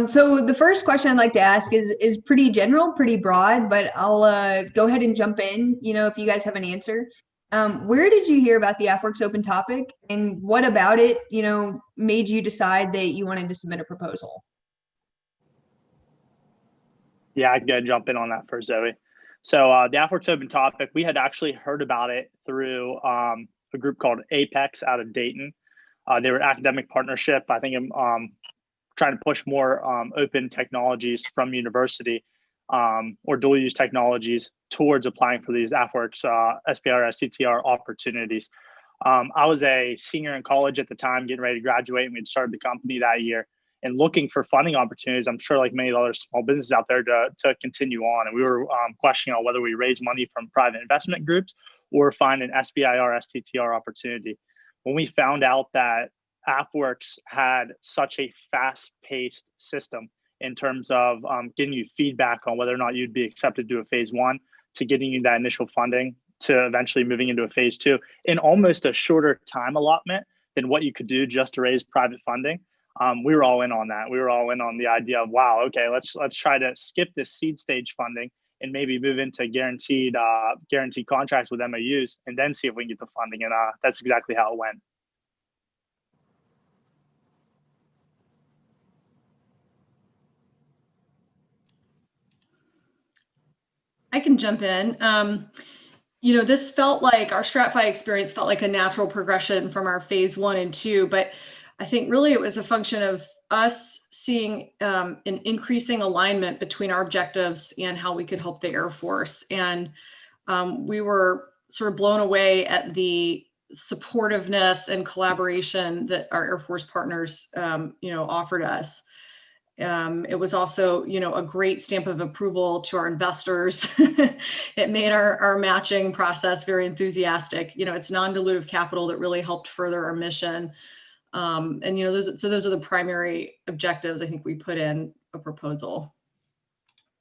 [SPEAKER 5] So the first question I'd like to ask is pretty general, pretty broad, but I'll go ahead and jump in, if you guys have an answer. Where did you hear about the AFWERX open topic, and what about it, made you decide that you wanted to submit a proposal?
[SPEAKER 6] Yeah, I can go ahead and jump in on that first, Zoe. So the AFWERX open topic, we had actually heard about it through a group called APEX out of Dayton. They were an academic partnership. I think trying to push more open technologies from university or dual use technologies towards applying for these AFWERX SBIR STTR opportunities. I was a senior in college at the time, getting ready to graduate, and we'd started the company that year and looking for funding opportunities. I'm sure like many other small businesses out there to continue on. And we were questioning on whether we raise money from private investment groups or find an SBIR STTR opportunity. When we found out that AFWERX had such a fast-paced system in terms of getting you feedback on whether or not you'd be accepted to a phase 1, to getting you that initial funding, to eventually moving into a phase 2 in almost a shorter time allotment than what you could do just to raise private funding. We were all in on that. We were all in on the idea of, wow, okay, let's try to skip this seed stage funding and maybe move into guaranteed contracts with MOUs, and then see if we can get the funding. And that's exactly how it went.
[SPEAKER 7] I can jump in. This felt like our STRATFI experience felt like a natural progression from our phase 1 and 2, but I think really it was a function of us seeing an increasing alignment between our objectives and how we could help the Air Force. And we were sort of blown away at the supportiveness and collaboration that our Air Force partners, offered us. It was also, a great stamp of approval to our investors. It made our matching process very enthusiastic. It's non-dilutive capital that really helped further our mission. Those are the primary objectives I think we put in a proposal.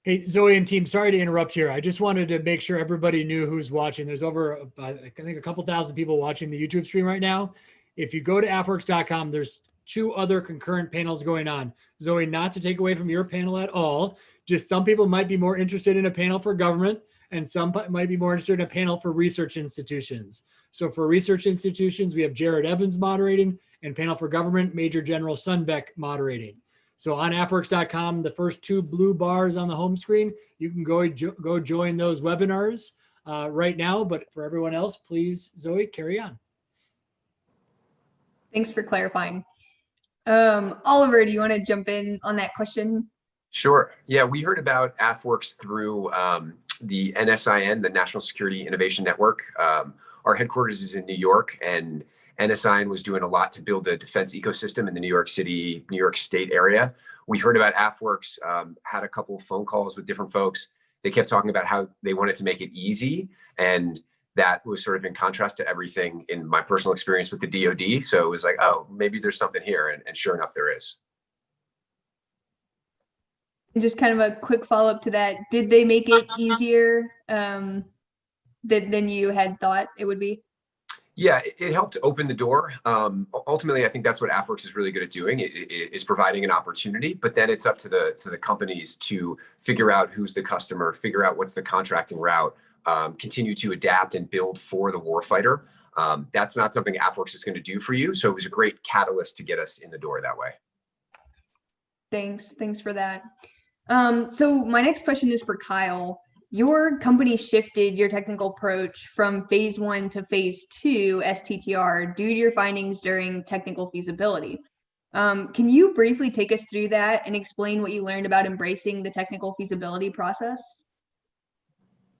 [SPEAKER 1] Hey, Zoe and team, sorry to interrupt here. I just wanted to make sure everybody knew who's watching. There's over, I think, a couple thousand people watching the YouTube stream right now. If you go to AFWERX.com, there's 2 other concurrent panels going on. Zoe, not to take away from your panel at all, just some people might be more interested in a panel for government, and some might be more interested in a panel for research institutions. So for research institutions, we have Jared Evans moderating, and panel for government, Major General Sunbeck moderating. So on AFWERX.com, the first 2 blue bars on the home screen, you can go join those webinars right now. But for everyone else, please, Zoe, carry on.
[SPEAKER 5] Thanks for clarifying. Oliver, do you want to jump in on that question?
[SPEAKER 8] Sure. Yeah, we heard about AFWERX through the NSIN, the National Security Innovation Network. Our headquarters is in New York, and NSIN was doing a lot to build the defense ecosystem in the New York City, New York State area. We heard about AFWERX, had a couple of phone calls with different folks. they kept talking about how they wanted to make it easy. And that was sort of in contrast to everything in my personal experience with the DoD. So it was like, oh, maybe there's something here. And sure enough, there is.
[SPEAKER 5] And just kind of a quick follow-up to that, did they make it easier than you had thought it would be?
[SPEAKER 8] Yeah, it helped open the door. Ultimately, I think that's what AFWERX is really good at doing, is providing an opportunity, but then it's up to the companies to figure out who's the customer, figure out what's the contracting route, continue to adapt and build for the warfighter. That's not something AFWERX is going to do for you. So it was a great catalyst to get us in the door that way.
[SPEAKER 5] Thanks for that. So my next question is for Kyle. Your company shifted your technical approach from phase 1 to phase 2 STTR due to your findings during technical feasibility. Can you briefly take us through that and explain what you learned about embracing the technical feasibility process?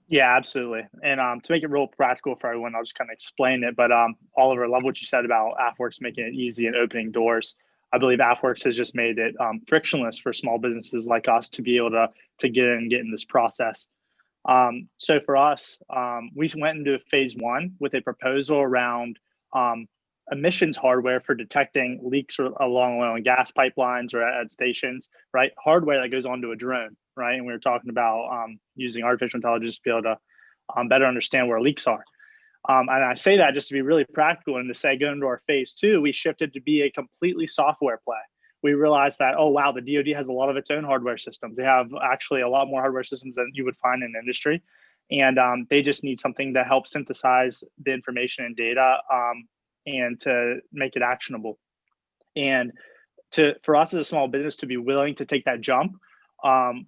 [SPEAKER 6] Yeah, absolutely. And to make it real practical for everyone, I'll just kind of explain it. But Oliver, I love what you said about AFWERX making it easy and opening doors. I believe AFWERX has just made it frictionless for small businesses like us to be able to get in this process. So for us, we went into phase 1 with a proposal around emissions hardware for detecting leaks along oil and gas pipelines or at stations, right? Hardware that goes onto a drone, right? And we were talking about using artificial intelligence to be able to better understand where leaks are. And I say that just to be really practical and to say, going into our phase 2, we shifted to be a completely software play. We realized that, oh, wow, the DoD has a lot of its own hardware systems. They have actually a lot more hardware systems than you would find in industry. And they just need something to help synthesize the information and data and to make it actionable. And for us as a small business to be willing to take that jump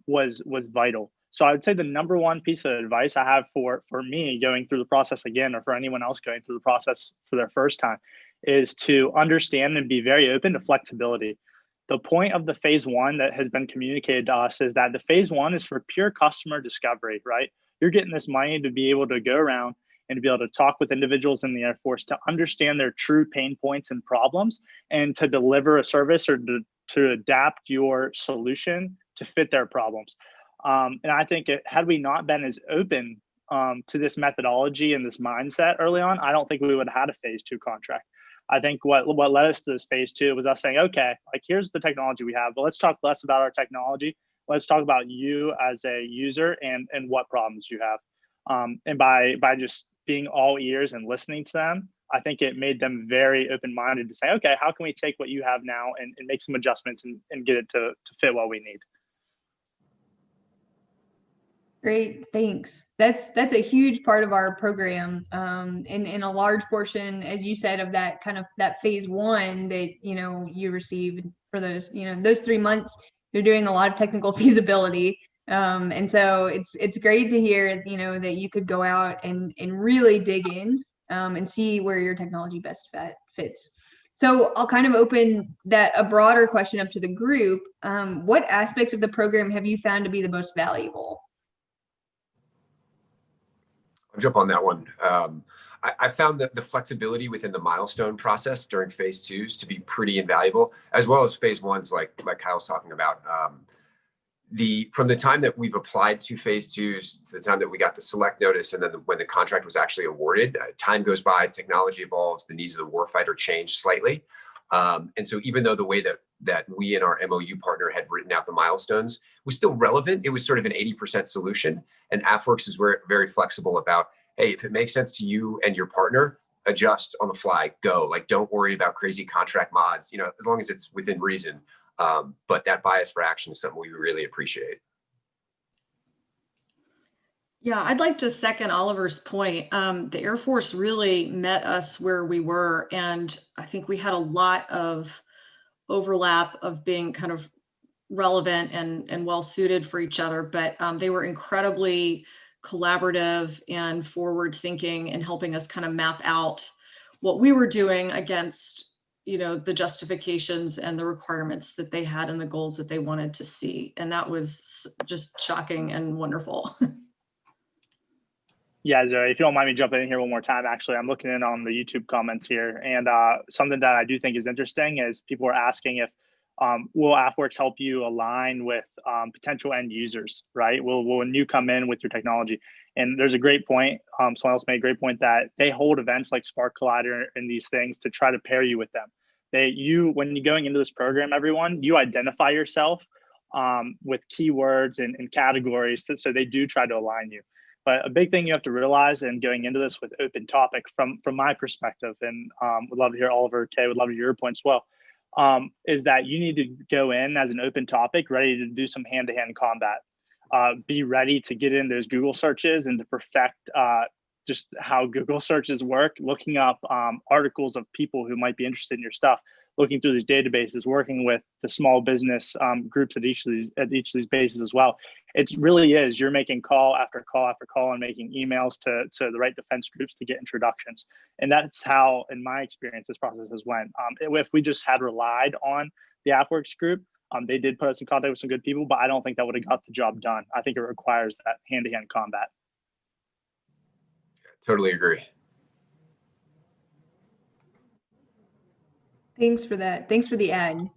[SPEAKER 6] was vital. So I would say the number one piece of advice I have for me going through the process again, or for anyone else going through the process for their first time, is to understand and be very open to flexibility. The point of the phase 1 that has been communicated to us is that the phase 1 is for pure customer discovery, right? You're getting this money to be able to go around and to be able to talk with individuals in the Air Force to understand their true pain points and problems and to deliver a service or to adapt your solution to fit their problems. And I think had we not been as open to this methodology and this mindset early on, I don't think we would have had a phase 2 contract. I think what led us to this phase 2 was us saying, okay, like here's the technology we have, but let's talk less about our technology. Let's talk about you as a user and what problems you have. And by just being all ears and listening to them, I think it made them very open-minded to say, okay, how can we take what you have now and make some adjustments and get it to fit what we need?
[SPEAKER 5] Great, thanks. That's a huge part of our program, and a large portion, as you said, of that kind of that phase 1 that you received for those those 3 months. You're doing a lot of technical feasibility, and so it's great to hear that you could go out and really dig in and see where your technology best fits. So I'll kind of open a broader question up to the group. What aspects of the program have you found to be the most valuable?
[SPEAKER 8] I'll jump on that one. I found that the flexibility within the milestone process during phase 2s to be pretty invaluable, as well as phase 1s, like Kyle's talking about. From the time that we've applied to phase 2s to the time that we got the select notice, and then when the contract was actually awarded, time goes by, technology evolves, the needs of the warfighter change slightly. And so even though the way that we and our MOU partner had written out the milestones was still relevant, it was sort of an 80% solution. And AFWERX is very flexible about, hey, if it makes sense to you and your partner, adjust on the fly, go. Like, don't worry about crazy contract mods, as long as it's within reason. But that bias for action is something we really appreciate.
[SPEAKER 7] Yeah, I'd like to second Oliver's point. The Air Force really met us where we were, and I think we had a lot of overlap of being kind of relevant and well suited for each other, but they were incredibly collaborative and forward thinking and helping us kind of map out what we were doing against the justifications and the requirements that they had and the goals that they wanted to see. And that was just shocking and wonderful.
[SPEAKER 6] Yeah, Zoe, if you don't mind me jumping in here one more time, actually, I'm looking in on the YouTube comments here. And something that I do think is interesting is people are asking if will AFWERX help you align with potential end users, right? When you come in with your technology, and there's a great point, someone else made a great point that they hold events like Spark Collider and these things to try to pair you with them. When you're going into this program, everyone, you identify yourself with keywords and categories, so they do try to align you. But a big thing you have to realize, and going into this with open topic from my perspective, and would love to hear Oliver, Kay, would love to hear your points as well, is that you need to go in as an open topic, ready to do some hand-to-hand combat. Be ready to get in those Google searches and to perfect just how Google searches work, looking up articles of people who might be interested in your stuff, looking through these databases, working with the small business groups at each of these bases as well. It really is, you're making call after call after call and making emails to the right defense groups to get introductions. And that's how, in my experience, this process has went. If we just had relied on the AFWERX group, they did put us in contact with some good people, but I don't think that would have got the job done. I think it requires that hand-to-hand combat.
[SPEAKER 8] Totally agree.
[SPEAKER 5] Thanks for that. Thanks for the ad.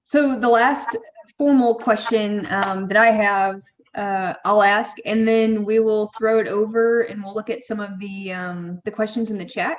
[SPEAKER 5] So the last formal question that I have, I'll ask, and then we will throw it over and we'll look at some of the questions in the chat.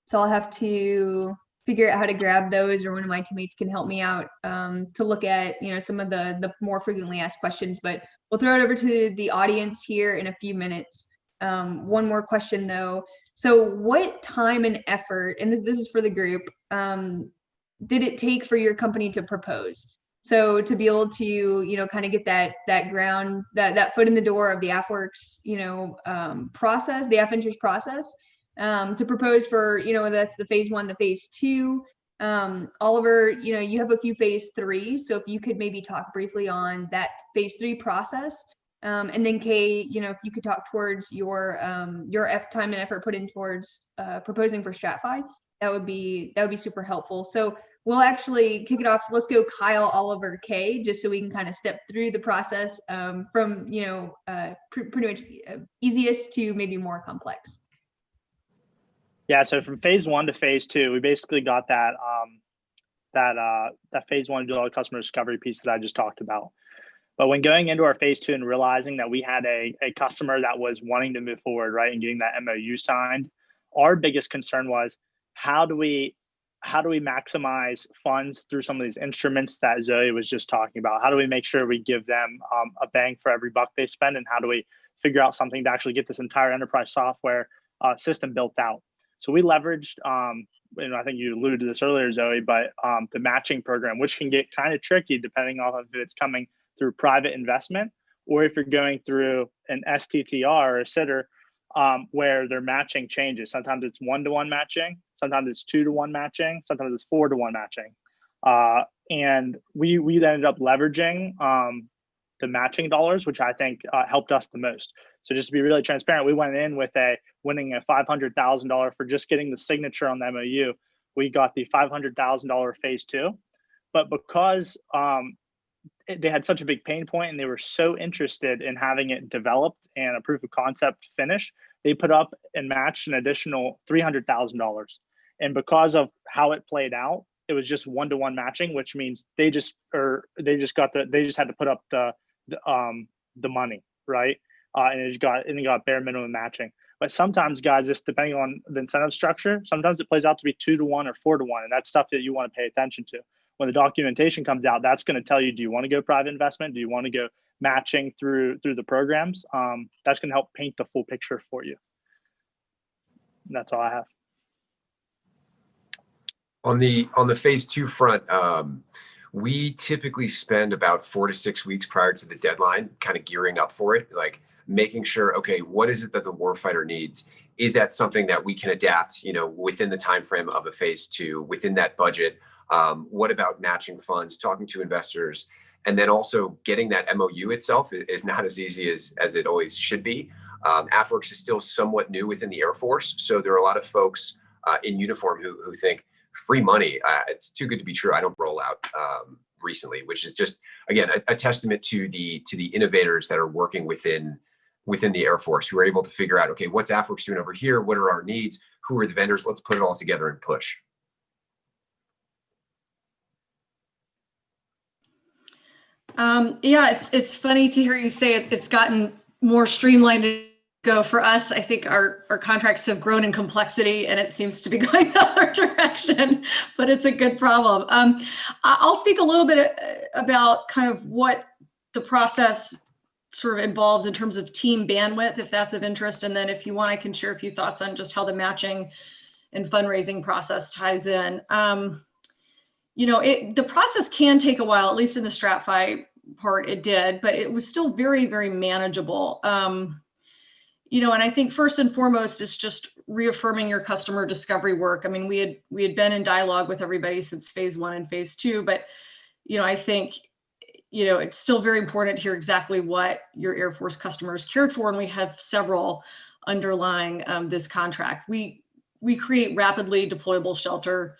[SPEAKER 5] So I'll have to figure out how to grab those, or one of my teammates can help me out to look at, some of the more frequently asked questions, but we'll throw it over to the audience here in a few minutes. One more question though. So what time and effort, and this is for the group, did it take for your company to propose? So to be able to, kind of get that ground, that foot in the door of the AFWERX, process, the AFVentures process, to propose for, whether that's the phase 1, the phase 2. Oliver, you have a few phase 3. So if you could maybe talk briefly on that phase 3 process. And then Kay, if you could talk towards your time and effort put in towards proposing for STRATFI, that would be super helpful. So we'll actually kick it off. Let's go Kyle, Oliver, Kay, just so we can kind of step through the process from pretty much easiest to maybe more complex.
[SPEAKER 6] Yeah. So from phase 1 to phase 2, we basically got that phase 1 to do all the customer discovery piece that I just talked about. But when going into our phase 2 and realizing that we had a customer that was wanting to move forward, right, and getting that MOU signed, our biggest concern was how do we maximize funds through some of these instruments that Zoe was just talking about? How do we make sure we give them a bang for every buck they spend, and how do we figure out something to actually get this entire enterprise software system built out? So we leveraged, and I think you alluded to this earlier, Zoe, but the matching program, which can get kind of tricky depending on if it's coming through private investment, or if you're going through an STTR or a sitter, where their matching changes. Sometimes it's 1-to-1 matching, sometimes it's 2-to-1 matching, sometimes it's 4-to-1 matching. And we ended up leveraging the matching dollars, which I think helped us the most. So just to be really transparent, we went in with winning a $500,000 for just getting the signature on the MOU. We got the $500,000 phase 2, but because they had such a big pain point and they were so interested in having it developed and a proof of concept finished, they put up and matched an additional $300,000. And because of how it played out, it was just 1-to-1 matching, which means they just had to put up the money, right? And it got bare minimum matching. But sometimes, guys, just depending on the incentive structure, sometimes it plays out to be 2-to-1 or 4-to-1, and that's stuff that you want to pay attention to. When the documentation comes out, that's going to tell you, do you want to go private investment? Do you want to go matching through the programs? That's going to help paint the full picture for you. And that's all I have.
[SPEAKER 8] On the phase 2 front, we typically spend about 4 to 6 weeks prior to the deadline, kind of gearing up for it, like making sure, okay, what is it that the warfighter needs? Is that something that we can adapt, within the time frame of a phase 2, within that budget? What about matching funds, talking to investors, and then also getting that MOU itself is not as easy as it always should be. AFWERX is still somewhat new within the Air Force, so there are a lot of folks in uniform who think free money, it's too good to be true. I don't roll out recently, which is just, again, a testament to the innovators that are working within the Air Force, who are able to figure out, okay, what's AFWERX doing over here? What are our needs? Who are the vendors? Let's put it all together and push.
[SPEAKER 7] Yeah, it's funny to hear you say it's gotten more streamlined to go for us. I think our contracts have grown in complexity and it seems to be going the other direction, but it's a good problem. I'll speak a little bit about kind of what the process sort of involves in terms of team bandwidth, if that's of interest. And then if you want, I can share a few thoughts on just how the matching and fundraising process ties in. The process can take a while, at least in the STRATFI part it did, but it was still very, very manageable. And I think first and foremost, it's just reaffirming your customer discovery work. I mean, we had been in dialogue with everybody since phase 1 and phase 2, but, I think, it's still very important to hear exactly what your Air Force customers cared for. And we have several underlying this contract. We create rapidly deployable shelter,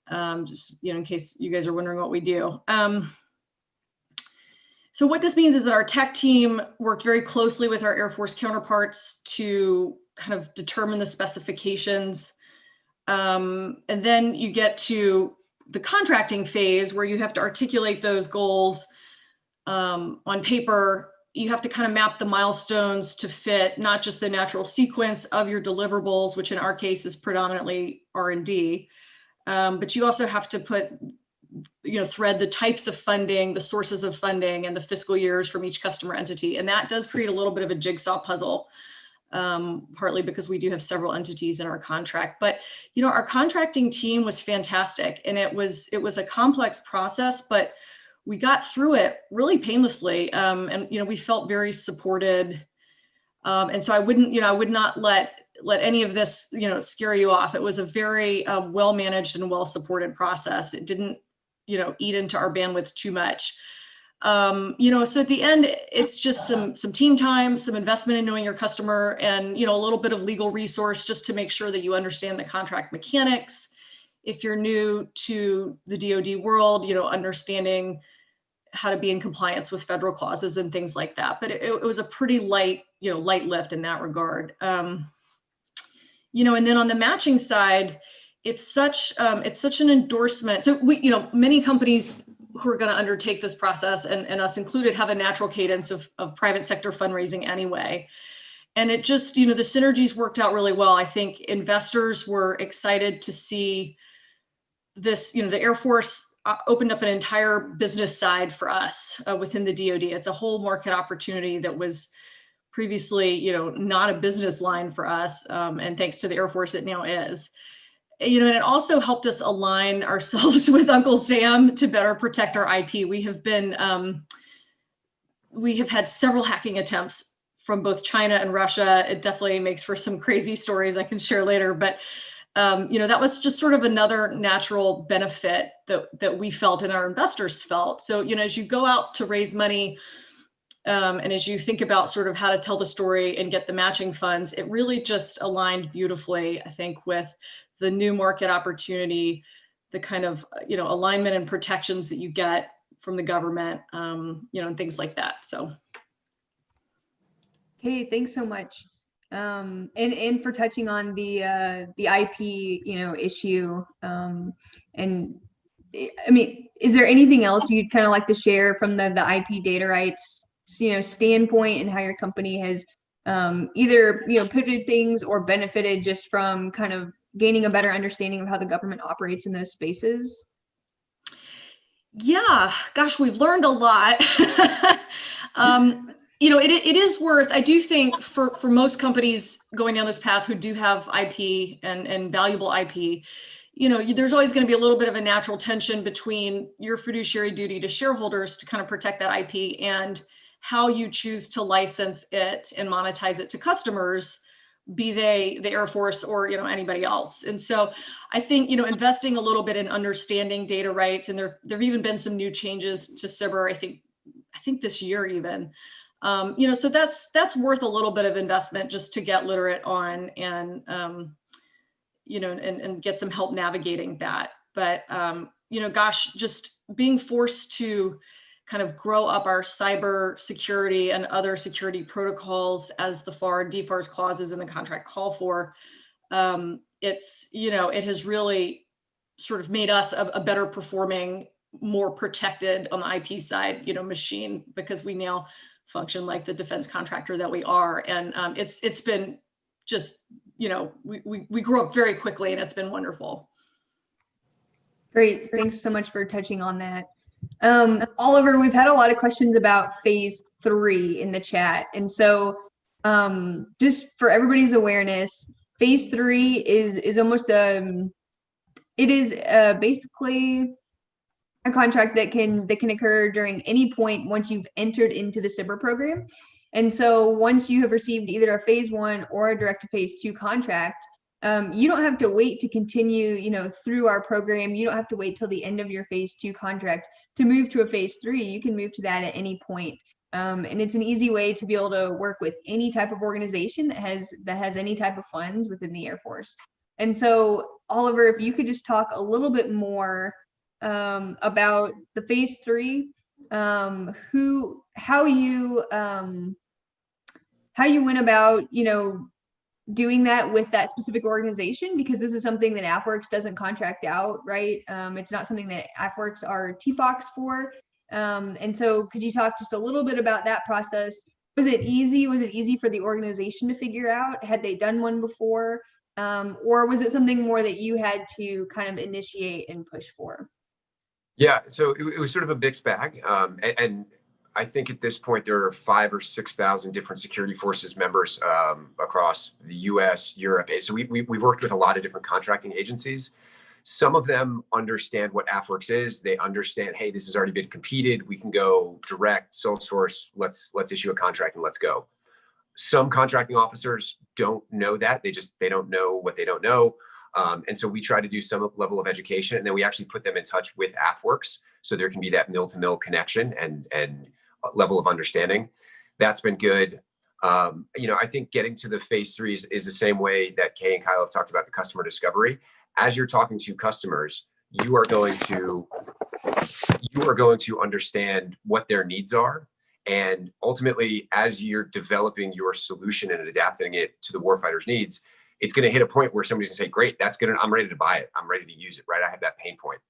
[SPEAKER 7] just, in case you guys are wondering what we do. So what this means is that our tech team worked very closely with our Air Force counterparts to kind of determine the specifications. And then you get to the contracting phase where you have to articulate those goals on paper. You have to kind of map the milestones to fit not just the natural sequence of your deliverables, which in our case is predominantly R&D, but you also have to put, thread the types of funding, the sources of funding, and the fiscal years from each customer entity. And that does create a little bit of a jigsaw puzzle, partly because we do have several entities in our contract. But, our contracting team was fantastic, and it was a complex process, but we got through it really painlessly. And, we felt very supported. And so I would not let any of this, scare you off. It was a very well-managed and well-supported process. It didn't, eat into our bandwidth too much. So at the end, it's just some team time, some investment in knowing your customer, and, a little bit of legal resource just to make sure that you understand the contract mechanics. If you're new to the DoD world, understanding how to be in compliance with federal clauses and things like that. But it was a pretty light lift in that regard. And then on the matching side, it's such an endorsement. So many companies who are going to undertake this process, and us included, have a natural cadence of private sector fundraising anyway. And it just, the synergies worked out really well. I think investors were excited to see this, the Air Force opened up an entire business side for us within the DoD. It's a whole market opportunity that was previously, not a business line for us. And thanks to the Air Force, it now is. And it also helped us align ourselves with Uncle Sam to better protect our IP. We have had several hacking attempts from both China and Russia. It definitely makes for some crazy stories I can share later, but that was just sort of another natural benefit that we felt and our investors felt. So, as you go out to raise money, and as you think about sort of how to tell the story and get the matching funds, it really just aligned beautifully, I think, with the new market opportunity, the kind of, alignment and protections that you get from the government, and things like that. So.
[SPEAKER 5] Hey, thanks so much. And for touching on the IP, issue. And I mean, is there anything else you'd kind of like to share from the IP data rights, standpoint, and how your company has either, pivoted things or benefited just from kind of gaining a better understanding of how the government operates in those spaces?
[SPEAKER 7] Yeah, gosh, we've learned a lot. It is worth, I do think for most companies going down this path who do have IP and valuable IP, there's always going to be a little bit of a natural tension between your fiduciary duty to shareholders to kind of protect that IP and how you choose to license it and monetize it to customers, be they the Air Force or, anybody else. And so I think, investing a little bit in understanding data rights, and there've even been some new changes to SBIR, I think this year even. So that's worth a little bit of investment just to get literate on and, and get some help navigating that. But, gosh, just being forced to kind of grow up our cyber security and other security protocols as the FAR and DFARS clauses in the contract call for, it has really sort of made us a better performing more protected on the IP side, machine, because we now function like the defense contractor that we are. And it's been just, we grew up very quickly, and it's been wonderful.
[SPEAKER 5] Great. Thanks so much for touching on that. Oliver, we've had a lot of questions about phase 3 in the chat. And so just for everybody's awareness, phase 3 is almost basically a contract that can occur during any point once you've entered into the SBIR program. And so once you have received either a phase 1 or a direct to phase 2 contract, you don't have to wait to continue, through our program. You don't have to wait till the end of your phase 2 contract to move to a phase 3. You can move to that at any point. And it's an easy way to be able to work with any type of organization that has any type of funds within the Air Force. And so, Oliver, if you could just talk a little bit more about the phase 3, how you went about, doing that with that specific organization, because this is something that AFWERX doesn't contract out, right? It's not something that AFWERX are TPOCs for. And so could you talk just a little bit about that process? Was it easy? Was it easy for the organization to figure out? Had they done one before? Or was it something more that you had to kind of initiate and push for?
[SPEAKER 8] Yeah, so it was sort of a mixed bag. And I think at this point, there are 5,000 or 6,000 different security forces members across the US, Europe. So we've worked with a lot of different contracting agencies. Some of them understand what AFWERX is. They understand, hey, this has already been competed. We can go direct, sole source. Let's issue a contract and let's go. Some contracting officers don't know that. They don't know what they don't know. And so we try to do some level of education, and then we actually put them in touch with AFWERX, so there can be that mill-to-mill connection and level of understanding. That's been good. I think getting to the phase 3 is the same way that Kay and Kyle have talked about the customer discovery. As you're talking to customers, you are going to understand what their needs are. And ultimately, as you're developing your solution and adapting it to the warfighter's needs, it's going to hit a point where somebody's going to say, great, that's good. I'm ready to buy it. I'm ready to use it, right? I have that pain point.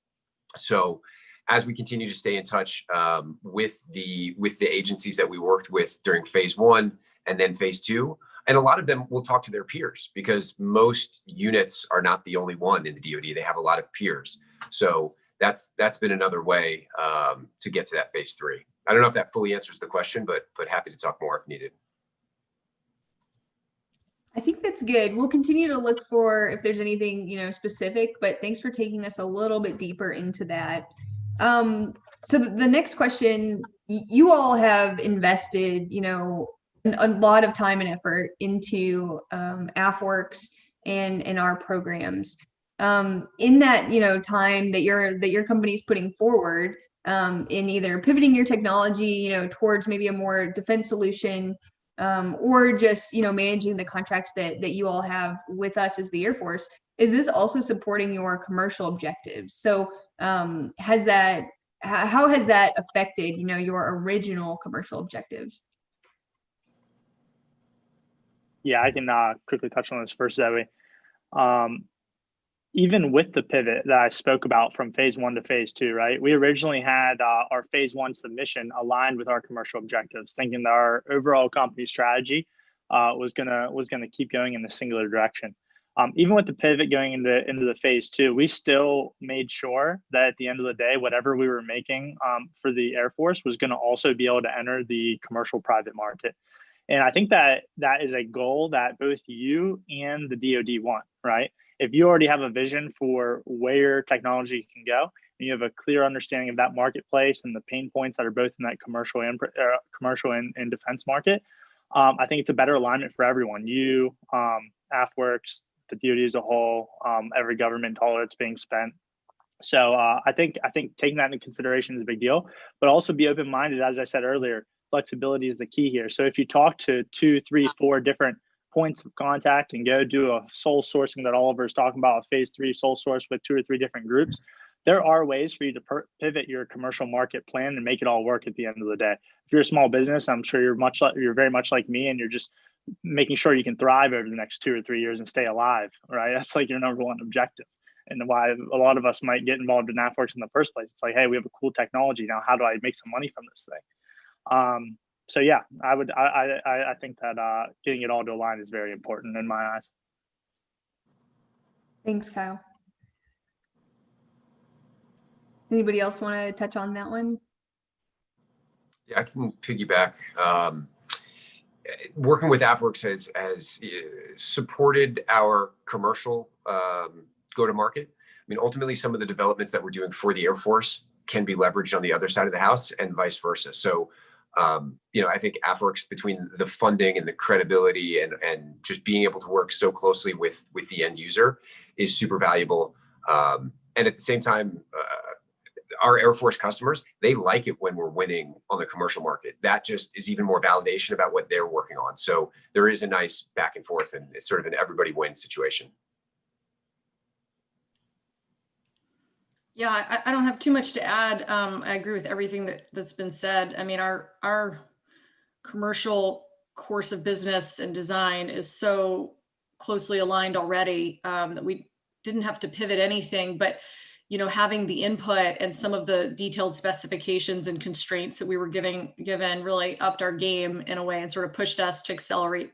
[SPEAKER 8] So as we continue to stay in touch with the agencies that we worked with during phase 1 and then phase 2, and a lot of them will talk to their peers, because most units are not the only one in the DoD. They have a lot of peers. So that's been another way to get to that phase 3. I don't know if that fully answers the question, but happy to talk more if needed.
[SPEAKER 5] I think that's good. We'll continue to look for if there's anything, specific, but thanks for taking us a little bit deeper into that. So the next question, you all have invested, a lot of time and effort into AFWERX and our programs. In that, time that your company is putting forward, in either pivoting your technology, towards maybe a more defense solution, or just, managing the contracts that you all have with us as the Air Force, is this also supporting your commercial objectives? So how has that affected, your original commercial objectives?
[SPEAKER 6] Yeah, I can quickly touch on this first, Zoe. Even with the pivot that I spoke about from phase 1 to phase 2, right? We originally had our phase 1 submission aligned with our commercial objectives, thinking that our overall company strategy was gonna keep going in a singular direction. Even with the pivot going into the phase 2, we still made sure that at the end of the day, whatever we were making for the Air Force was going to also be able to enter the commercial private market. And I think that is a goal that both you and the DoD want, right? If you already have a vision for where technology can go, and you have a clear understanding of that marketplace and the pain points that are both in that commercial and defense market, I think it's a better alignment for everyone. You, AFWERX, the DoD as a whole, every government dollar that's being spent. So I think taking that into consideration is a big deal, but also be open-minded. As I said earlier, flexibility is the key here. So if you talk to 2, 3, 4 different points of contact and go do a sole sourcing that Oliver is talking about, a phase 3 sole source with 2 or 3 different groups, there are ways for you to pivot your commercial market plan and make it all work at the end of the day. If you're a small business, I'm sure you're very much like me, and you're just making sure you can thrive over the next 2 or 3 years and stay alive, right? That's like your number one objective. and why a lot of us might get involved in AFWERX in the first place. It's like, hey, we have a cool technology now. How do I make some money from this thing? So yeah, I think that getting it all to align is very important in my eyes.
[SPEAKER 5] Thanks, Kyle. Anybody else want to touch on that one?
[SPEAKER 8] Yeah, I can piggyback. Working with AFWERX has supported our commercial go-to-market. I mean, ultimately, some of the developments that we're doing for the Air Force can be leveraged on the other side of the house and vice versa. So, I think AFWERX, between the funding and the credibility and just being able to work so closely with the end user, is super valuable. And at the same time, our Air Force customers, they like it when we're winning on the commercial market. That just is even more validation about what they're working on. So there is a nice back and forth, and it's sort of an everybody wins situation.
[SPEAKER 7] Yeah, I don't have too much to add. I agree with everything that's been said. I mean, our commercial course of business and design is so closely aligned already that we didn't have to pivot anything. But having the input and some of the detailed specifications and constraints that we were given really upped our game in a way and sort of pushed us to accelerate,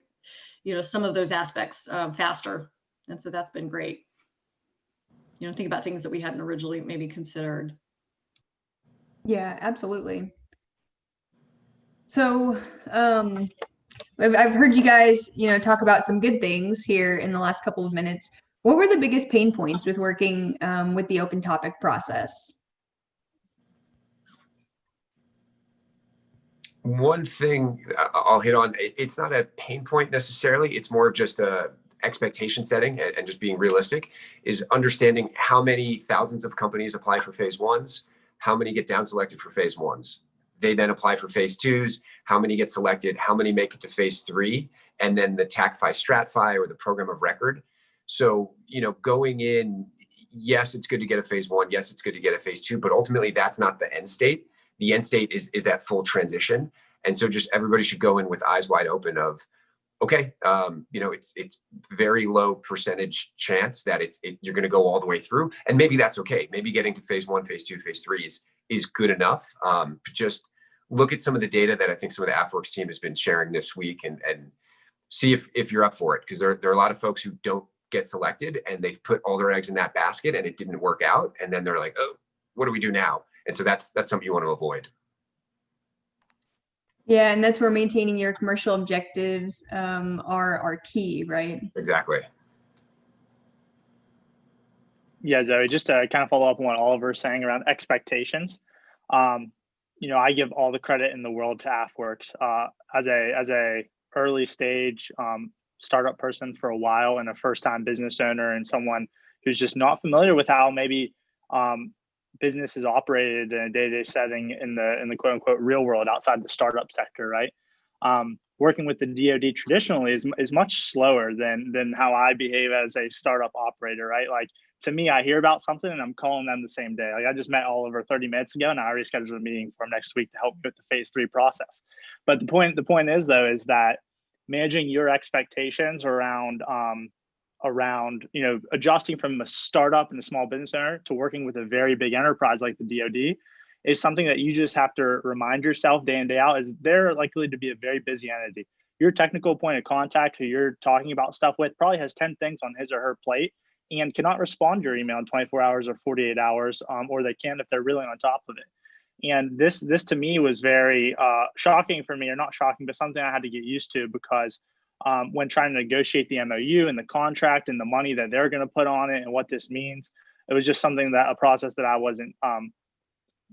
[SPEAKER 7] some of those aspects faster. And so that's been great. Think about things that we hadn't originally maybe considered.
[SPEAKER 5] Yeah, absolutely. So I've heard you guys, talk about some good things here in the last couple of minutes. What were the biggest pain points with working with the open topic process?
[SPEAKER 8] One thing I'll hit on, it's not a pain point necessarily. It's more of just a expectation setting and just being realistic, is understanding how many thousands of companies apply for phase ones, how many get down selected for phase ones. They then apply for phase twos, how many get selected, how many make it to phase three, and then the TACFI, STRATFI, or the program of record. So, going in, yes, it's good to get a phase one. Yes, it's good to get a phase two, but ultimately that's not the end state. The end state is that full transition. And so just everybody should go in with eyes wide open of, okay, it's very low percentage chance that you're going to go all the way through. And maybe that's okay. Maybe getting to phase one, phase two, phase three is good enough. Just look at some of the data that I think some of the AFWERX team has been sharing this week and see if you're up for it. Because there are a lot of folks who don't get selected and they've put all their eggs in that basket and it didn't work out. And then they're like, oh, what do we do now? And so that's something you want to avoid.
[SPEAKER 5] Yeah, and that's where maintaining your commercial objectives are key, right?
[SPEAKER 8] Exactly.
[SPEAKER 6] Yeah, Zoe, just to kind of follow up on what Oliver's saying around expectations. I give all the credit in the world to AFWERX as a early stage startup person for a while, and a first-time business owner, and someone who's just not familiar with how maybe business is operated in a day-to-day setting in the quote-unquote real world outside the startup sector, right? Working with the DoD traditionally is much slower than how I behave as a startup operator, right? Like, to me, I hear about something and I'm calling them the same day. Like, I just met Oliver 30 minutes ago and I already scheduled a meeting for him next week to help with the phase 3 process. But the point is, though, is that managing your expectations around adjusting from a startup and a small business owner to working with a very big enterprise like the DoD is something that you just have to remind yourself day in, day out, is they're likely to be a very busy entity. Your technical point of contact who you're talking about stuff with probably has 10 things on his or her plate and cannot respond to your email in 24 hours or 48 hours, or they can if they're really on top of it. And this to me was very shocking for me, or not shocking, but something I had to get used to, because when trying to negotiate the MOU and the contract and the money that they're going to put on it and what this means, it was just a process that I wasn't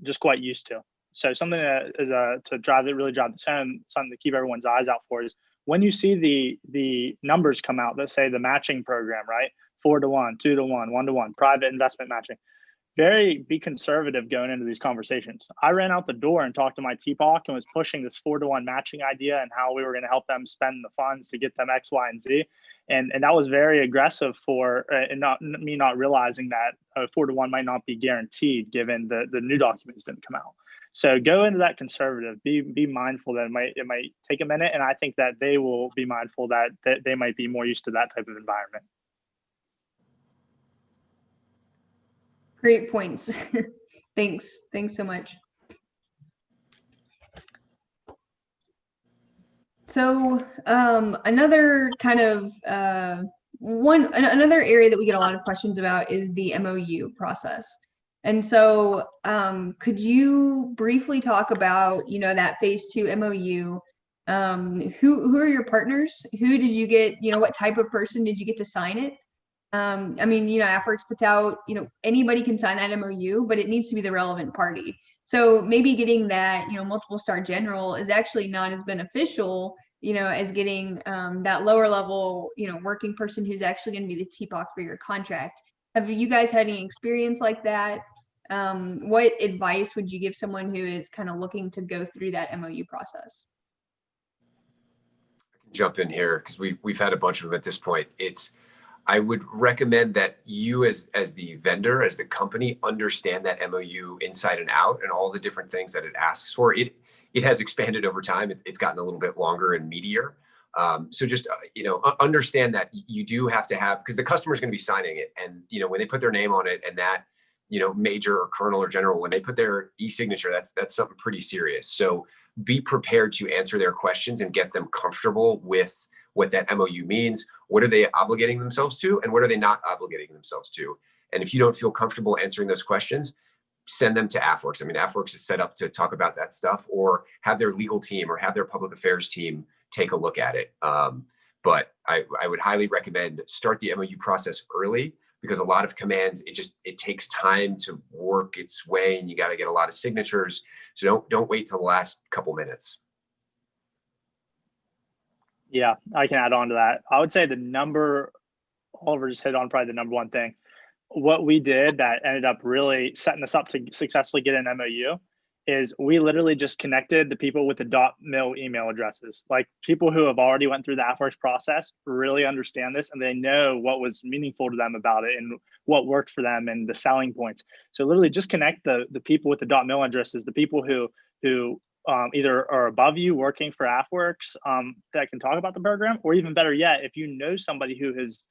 [SPEAKER 6] just quite used to. So something that is to really drive this home, something to keep everyone's eyes out for, is when you see the numbers come out that say the matching program, right? 4-to-1, 2-to-1, 1-to-1, private investment matching. Be conservative going into these conversations. I ran out the door and talked to my TPOC and was pushing this 4-to-1 matching idea and how we were going to help them spend the funds to get them X, Y, and Z. And that was very aggressive and not realizing that 4-to-1 might not be guaranteed given the new documents didn't come out. So go into that conservative. Be mindful that it might take a minute, and I think that they will be mindful that they might be more used to that type of environment.
[SPEAKER 5] Great points. Thanks so much. So another kind of another area that we get a lot of questions about is the MOU process. And so could you briefly talk about, that phase 2 MOU? Who are your partners? Who did you get, what type of person did you get to sign it? I mean, AFWERX puts out, anybody can sign that MOU, but it needs to be the relevant party. So maybe getting that, multiple star general is actually not as beneficial, as getting that lower level, working person who's actually going to be the TPOC for your contract. Have you guys had any experience like that? What advice would you give someone who is kind of looking to go through that MOU process?
[SPEAKER 8] I can jump in here because we've had a bunch of them at this point. I would recommend that you as the vendor, as the company, understand that MOU inside and out and all the different things that it asks for. It has expanded over time. It's gotten a little bit longer and meatier. So just, understand that you do have to have, because the customer is going to be signing it. And, when they put their name on it and that, major or colonel or general, when they put their e-signature, that's something pretty serious. So be prepared to answer their questions and get them comfortable with what that MOU means. What are they obligating themselves to, and what are they not obligating themselves to? And if you don't feel comfortable answering those questions, send them to AFWERX. I mean, AFWERX is set up to talk about that stuff, or have their legal team or have their public affairs team take a look at it. But I would highly recommend start the MOU process early, because a lot of commands, it takes time to work its way, and you got to get a lot of signatures. So don't wait till the last couple minutes.
[SPEAKER 6] Yeah, I can add on to that. I would say Oliver just hit on probably the number one thing. What we did that ended up really setting us up to successfully get an MOU is we literally just connected the people with the .mil email addresses. Like, people who have already went through the AFWERX process really understand this, and they know what was meaningful to them about it and what worked for them and the selling points. So literally just connect the people with the .mil addresses, the people who either are above you working for AFWERX that can talk about the program, or even better yet, if you know somebody who has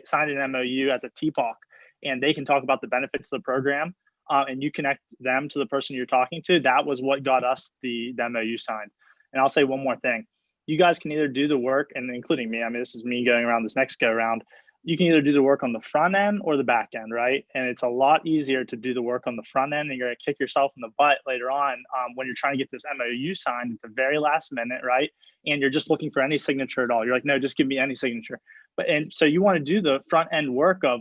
[SPEAKER 6] signed an MOU as a TPOC and they can talk about the benefits of the program, and you connect them to the person you're talking to, that was what got us the MOU signed. And I'll say one more thing. You guys can either do the work, and including me, I mean, this is me going around this next go around, you can either do the work on the front end or the back end, right? And it's a lot easier to do the work on the front end, and you're gonna kick yourself in the butt later on when you're trying to get this MOU signed at the very last minute, right? And you're just looking for any signature at all. You're like, no, just give me any signature. And so you wanna do the front end work of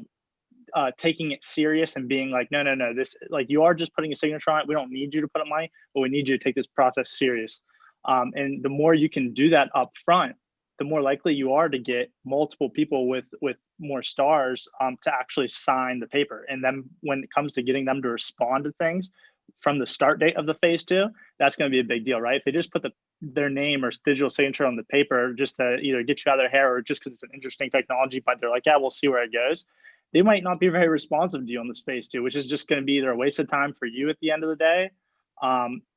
[SPEAKER 6] taking it serious and being like, no, this, like, you are just putting a signature on it. We don't need you to put up money, but we need you to take this process serious. And the more you can do that up front, the more likely you are to get multiple people with more stars to actually sign the paper. And then when it comes to getting them to respond to things from the start date of the phase 2, that's going to be a big deal, right? If they just put their name or digital signature on the paper just to either get you out of their hair or just because it's an interesting technology, but they're like, yeah, we'll see where it goes, they might not be very responsive to you on this phase 2, which is just going to be either a waste of time for you at the end of the day,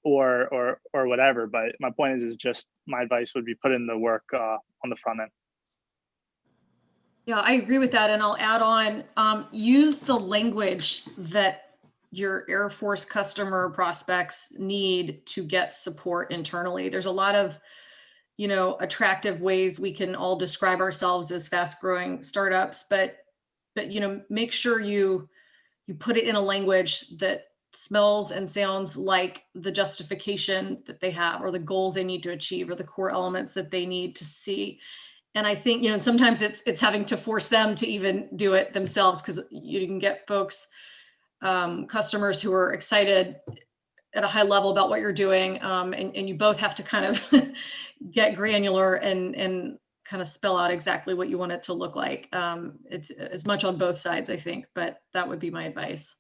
[SPEAKER 6] or whatever. But my point is just, my advice would be put in the work on the front end.
[SPEAKER 7] Yeah, I agree with that. And I'll add on, use the language that your Air Force customer prospects need to get support internally. There's a lot of, attractive ways we can all describe ourselves as fast growing startups, but make sure you put it in a language that smells and sounds like the justification that they have, or the goals they need to achieve, or the core elements that they need to see. And I think, sometimes it's having to force them to even do it themselves, because you can get folks, customers who are excited at a high level about what you're doing, and you both have to kind of get granular and kind of spell out exactly what you want it to look like. It's as much on both sides, I think, but that would be my advice.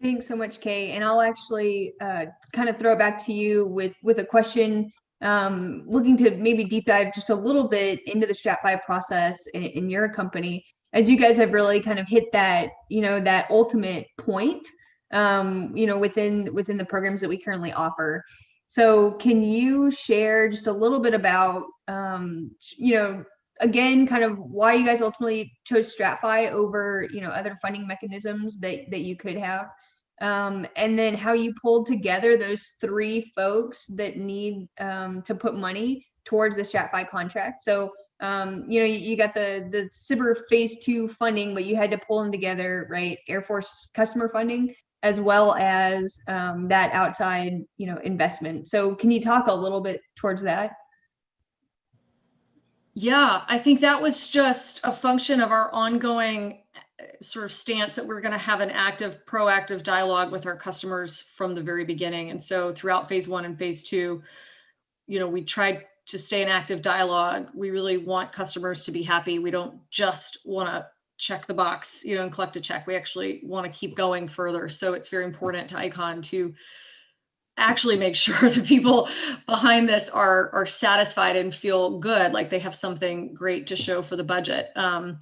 [SPEAKER 5] Thanks so much, Kay. And I'll actually kind of throw it back to you with a question, looking to maybe deep dive just a little bit into the STRATFI process in your company, as you guys have really kind of hit that, that ultimate point, within the programs that we currently offer. So can you share just a little bit about, again, kind of why you guys ultimately chose STRATFI over, other funding mechanisms that you could have. And then how you pulled together those 3 folks that need to put money towards the STRATFI contract. So, you got the SBIR phase 2 funding, but you had to pull them together, right? Air Force customer funding, as well as that outside, investment. So can you talk a little bit towards that?
[SPEAKER 7] Yeah, I think that was just a function of our ongoing sort of stance that we're going to have an active, proactive dialogue with our customers from the very beginning. And so throughout phase 1 and phase 2, we tried to stay in active dialogue. We really want customers to be happy. We don't just want to check the box, and collect a check. We actually want to keep going further. So it's very important to ICON to actually make sure the people behind this are satisfied and feel good, like they have something great to show for the budget. And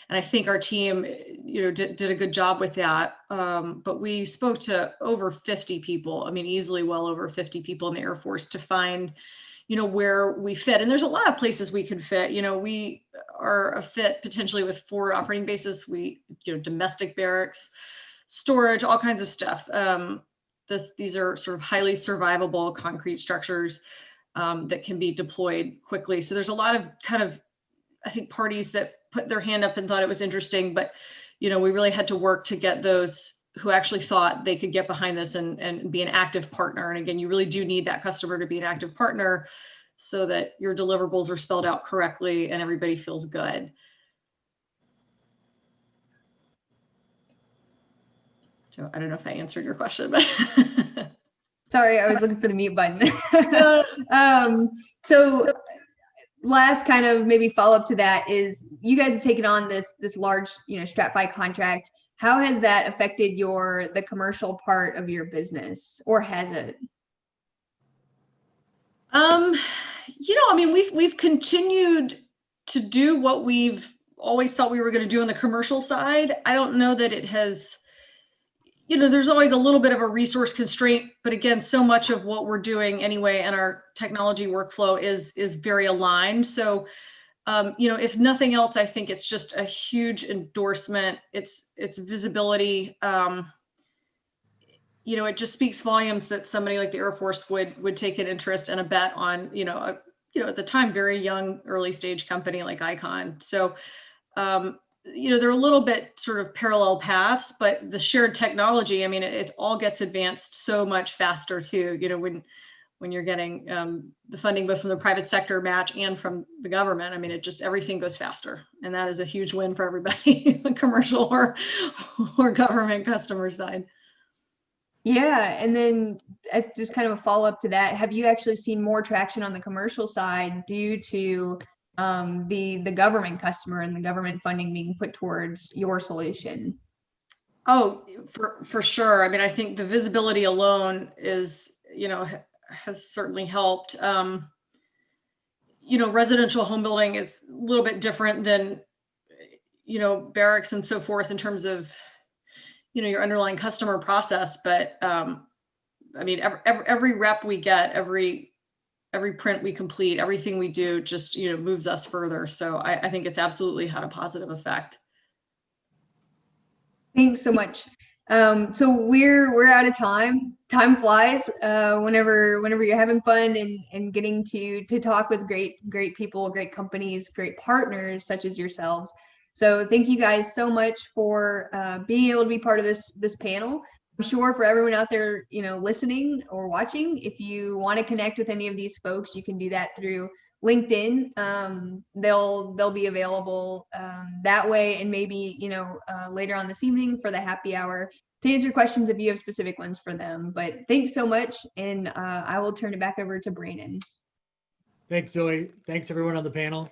[SPEAKER 7] I think our team, did a good job with that. But we spoke to over 50 people. I mean, easily well over 50 people in the Air Force to find, where we fit. And there's a lot of places we can fit. We are a fit potentially with forward operating bases. We, domestic barracks, storage, all kinds of stuff. These are sort of highly survivable concrete structures that can be deployed quickly. So there's a lot of I think, parties that put their hand up and thought it was interesting, but, we really had to work to get those who actually thought they could get behind this and be an active partner. And again, you really do need that customer to be an active partner so that your deliverables are spelled out correctly and everybody feels good. So I don't know if I answered your question, but
[SPEAKER 5] sorry, I was looking for the mute button. So last kind of maybe follow up to that is you guys have taken on this large, STRATFI contract. How has that affected the commercial part of your business, or has it?
[SPEAKER 7] I mean, we've continued to do what we've always thought we were going to do on the commercial side. I don't know that it has, there's always a little bit of a resource constraint, but again, so much of what we're doing anyway and our technology workflow is very aligned. So, if nothing else, I think it's just a huge endorsement. It's visibility. It just speaks volumes that somebody like the Air Force would take an interest and a bet on, at the time, very young, early stage company like ICON. So, they're a little bit sort of parallel paths, but the shared technology, I mean, it all gets advanced so much faster too, when you're getting the funding both from the private sector match and from the government. I mean, everything goes faster, and that is a huge win for everybody, commercial or government customer side.
[SPEAKER 5] Yeah, and then as just kind of a follow up to that, have you actually seen more traction on the commercial side due to the government customer and the government funding being put towards your solution?
[SPEAKER 7] Oh, for sure. I mean, I think the visibility alone is, has certainly helped. Residential home building is a little bit different than, barracks and so forth in terms of, your underlying customer process. But I mean, every rep we get, every print we complete, everything we do just, moves us further. So I think it's absolutely had a positive effect.
[SPEAKER 5] Thanks so much. So we're out of time. Time flies whenever you're having fun and getting to talk with great people, great companies, great partners such as yourselves. So thank you guys so much for being able to be part of this panel. I'm sure for everyone out there, listening or watching, if you want to connect with any of these folks, you can do that through LinkedIn. They'll be available that way, and maybe later on this evening for the happy hour to answer questions if you have specific ones for them. But thanks so much, and I will turn it back over to Brandon.
[SPEAKER 1] Thanks, Zoe. Thanks everyone on the panel.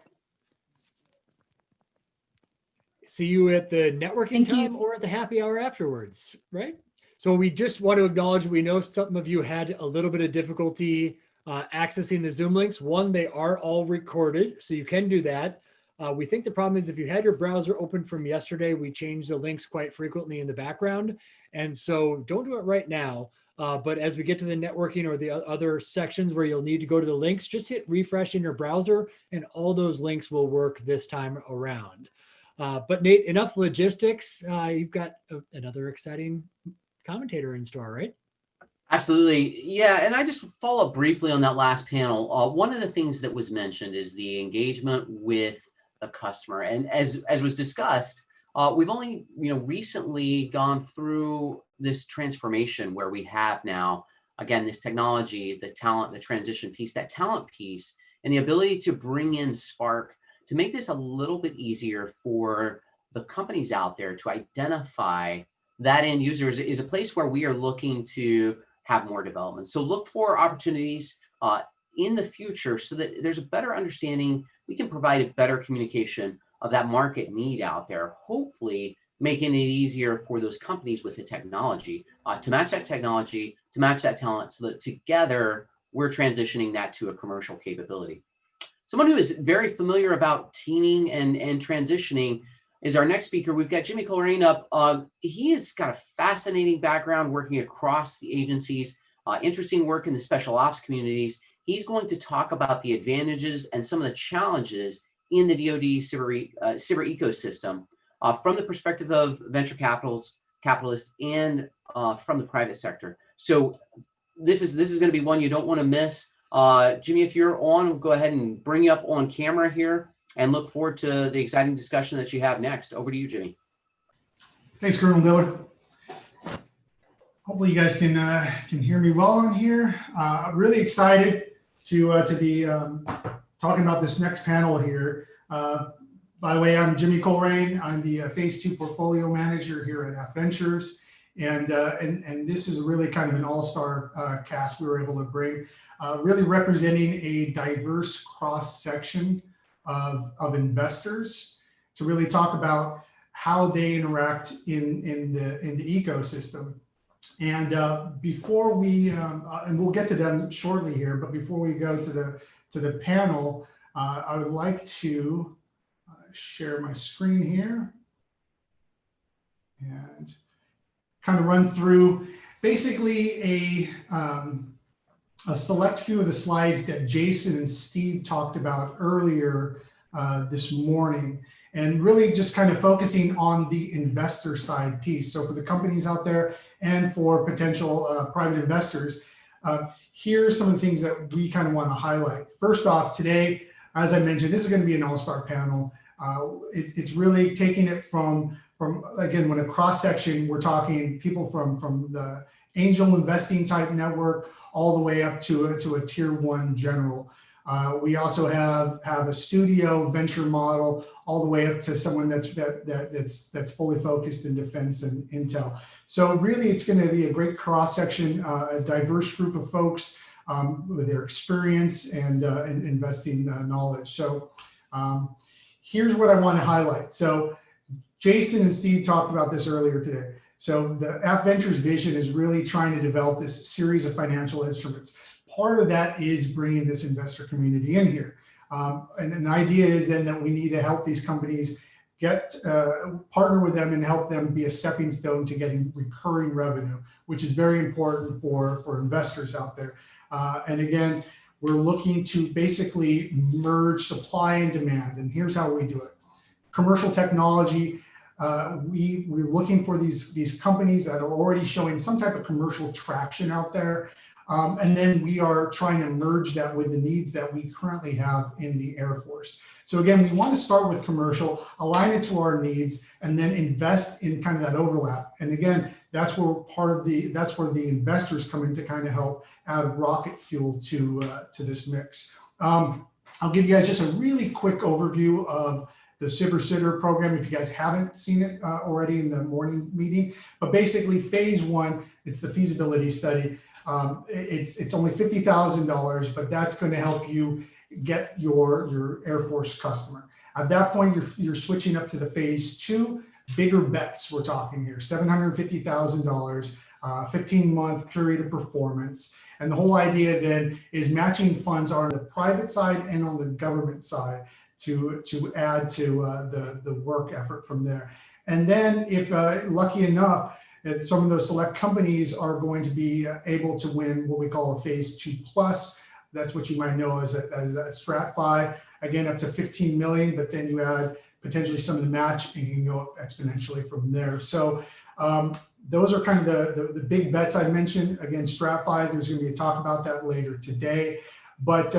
[SPEAKER 1] See you at the networking time or at the happy hour afterwards, right? So we just want to acknowledge, we know some of you had a little bit of difficulty accessing the Zoom links. One, they are all recorded, so you can do that. We think the problem is if you had your browser open from yesterday, we change the links quite frequently in the background. And so don't do it right now. But as we get to the networking or the other sections where you'll need to go to the links, just hit refresh in your browser and all those links will work this time around. But Nate, enough logistics. You've got another exciting commentator in store, right?
[SPEAKER 2] Absolutely. Yeah. And I just follow up briefly on that last panel. One of the things that was mentioned is the engagement with the customer. And as was discussed, we've only recently gone through this transformation where we have now, again, this technology, the talent, the transition piece, that talent piece, and the ability to bring in Spark to make this a little bit easier for the companies out there to identify that end users is a place where we are looking to have more development. So look for opportunities in the future so that there's a better understanding. We can provide a better communication of that market need out there, hopefully making it easier for those companies with the technology to match that technology, to match that talent, so that together we're transitioning that to a commercial capability. Someone who is very familiar about teaming and transitioning is our next speaker. We've got Jimmy Coleraine up. He has got a fascinating background working across the agencies, interesting work in the special ops communities. He's going to talk about the advantages and some of the challenges in the DoD cyber ecosystem from the perspective of venture capitalists and from the private sector. So this is going to be one you don't want to miss. Jimmy, if you're on, we'll go ahead and bring you up on camera here and look forward to the exciting discussion that you have next. Over to you, Jimmy.
[SPEAKER 9] Thanks, Colonel Dillard. Hopefully you guys can hear me well on here. Really excited to be talking about this next panel here. By the way, I'm Jimmy Coleraine. I'm the Phase 2 Portfolio Manager here at AFVentures. And this is really kind of an all-star cast we were able to bring, really representing a diverse cross-section of investors to really talk about how they interact in the ecosystem. And before we, and we'll get to them shortly here, but before we go to the panel, I would like to share my screen here and kind of run through basically a select few of the slides that Jason and Steve talked about earlier this morning, and really just kind of focusing on the investor side piece. So for the companies out there and for potential private investors, here are some of the things that we kind of want to highlight. First off, today, as I mentioned, this is going to be an all-star panel. It's really taking it from again, when a cross-section, we're talking people from the angel investing type network all the way up to a tier 1 general. We also have a studio venture model all the way up to someone that's fully focused in defense and intel. So really, it's going to be a great cross-section, a diverse group of folks with their experience and investing knowledge. So here's what I want to highlight. So Jason and Steve talked about this earlier today. So the AFVentures vision is really trying to develop this series of financial instruments. Part of that is bringing this investor community in here. And an idea is then that we need to help these companies partner with them and help them be a stepping stone to getting recurring revenue, which is very important for investors out there. And again, we're looking to basically merge supply and demand. And here's how we do it. Commercial technology, we're looking for these companies that are already showing some type of commercial traction out there. And then we are trying to merge that with the needs that we currently have in the Air Force. So again, we want to start with commercial, align it to our needs, and then invest in kind of that overlap. And again, that's where that's where the investors come in to kind of help add rocket fuel to this mix. I'll give you guys just a really quick overview of the SBIR program if you guys haven't seen it already in the morning meeting. But basically, phase 1, it's the feasibility study. It's only $50,000, but that's going to help you get your Air Force customer. At that point, you're switching up to the phase 2, bigger bets we're talking here, $750,000, 15-month period of performance. And the whole idea then is matching funds are on the private side and on the government side to add to the work effort from there. And then if lucky enough, And some of those select companies are going to be able to win what we call a phase 2+. That's what you might know as a STRATFI. Again, up to 15 million, but then you add potentially some of the match and you can go up exponentially from there. So those are kind of the big bets I mentioned. Again, STRATFI, there's going to be a talk about that later today. But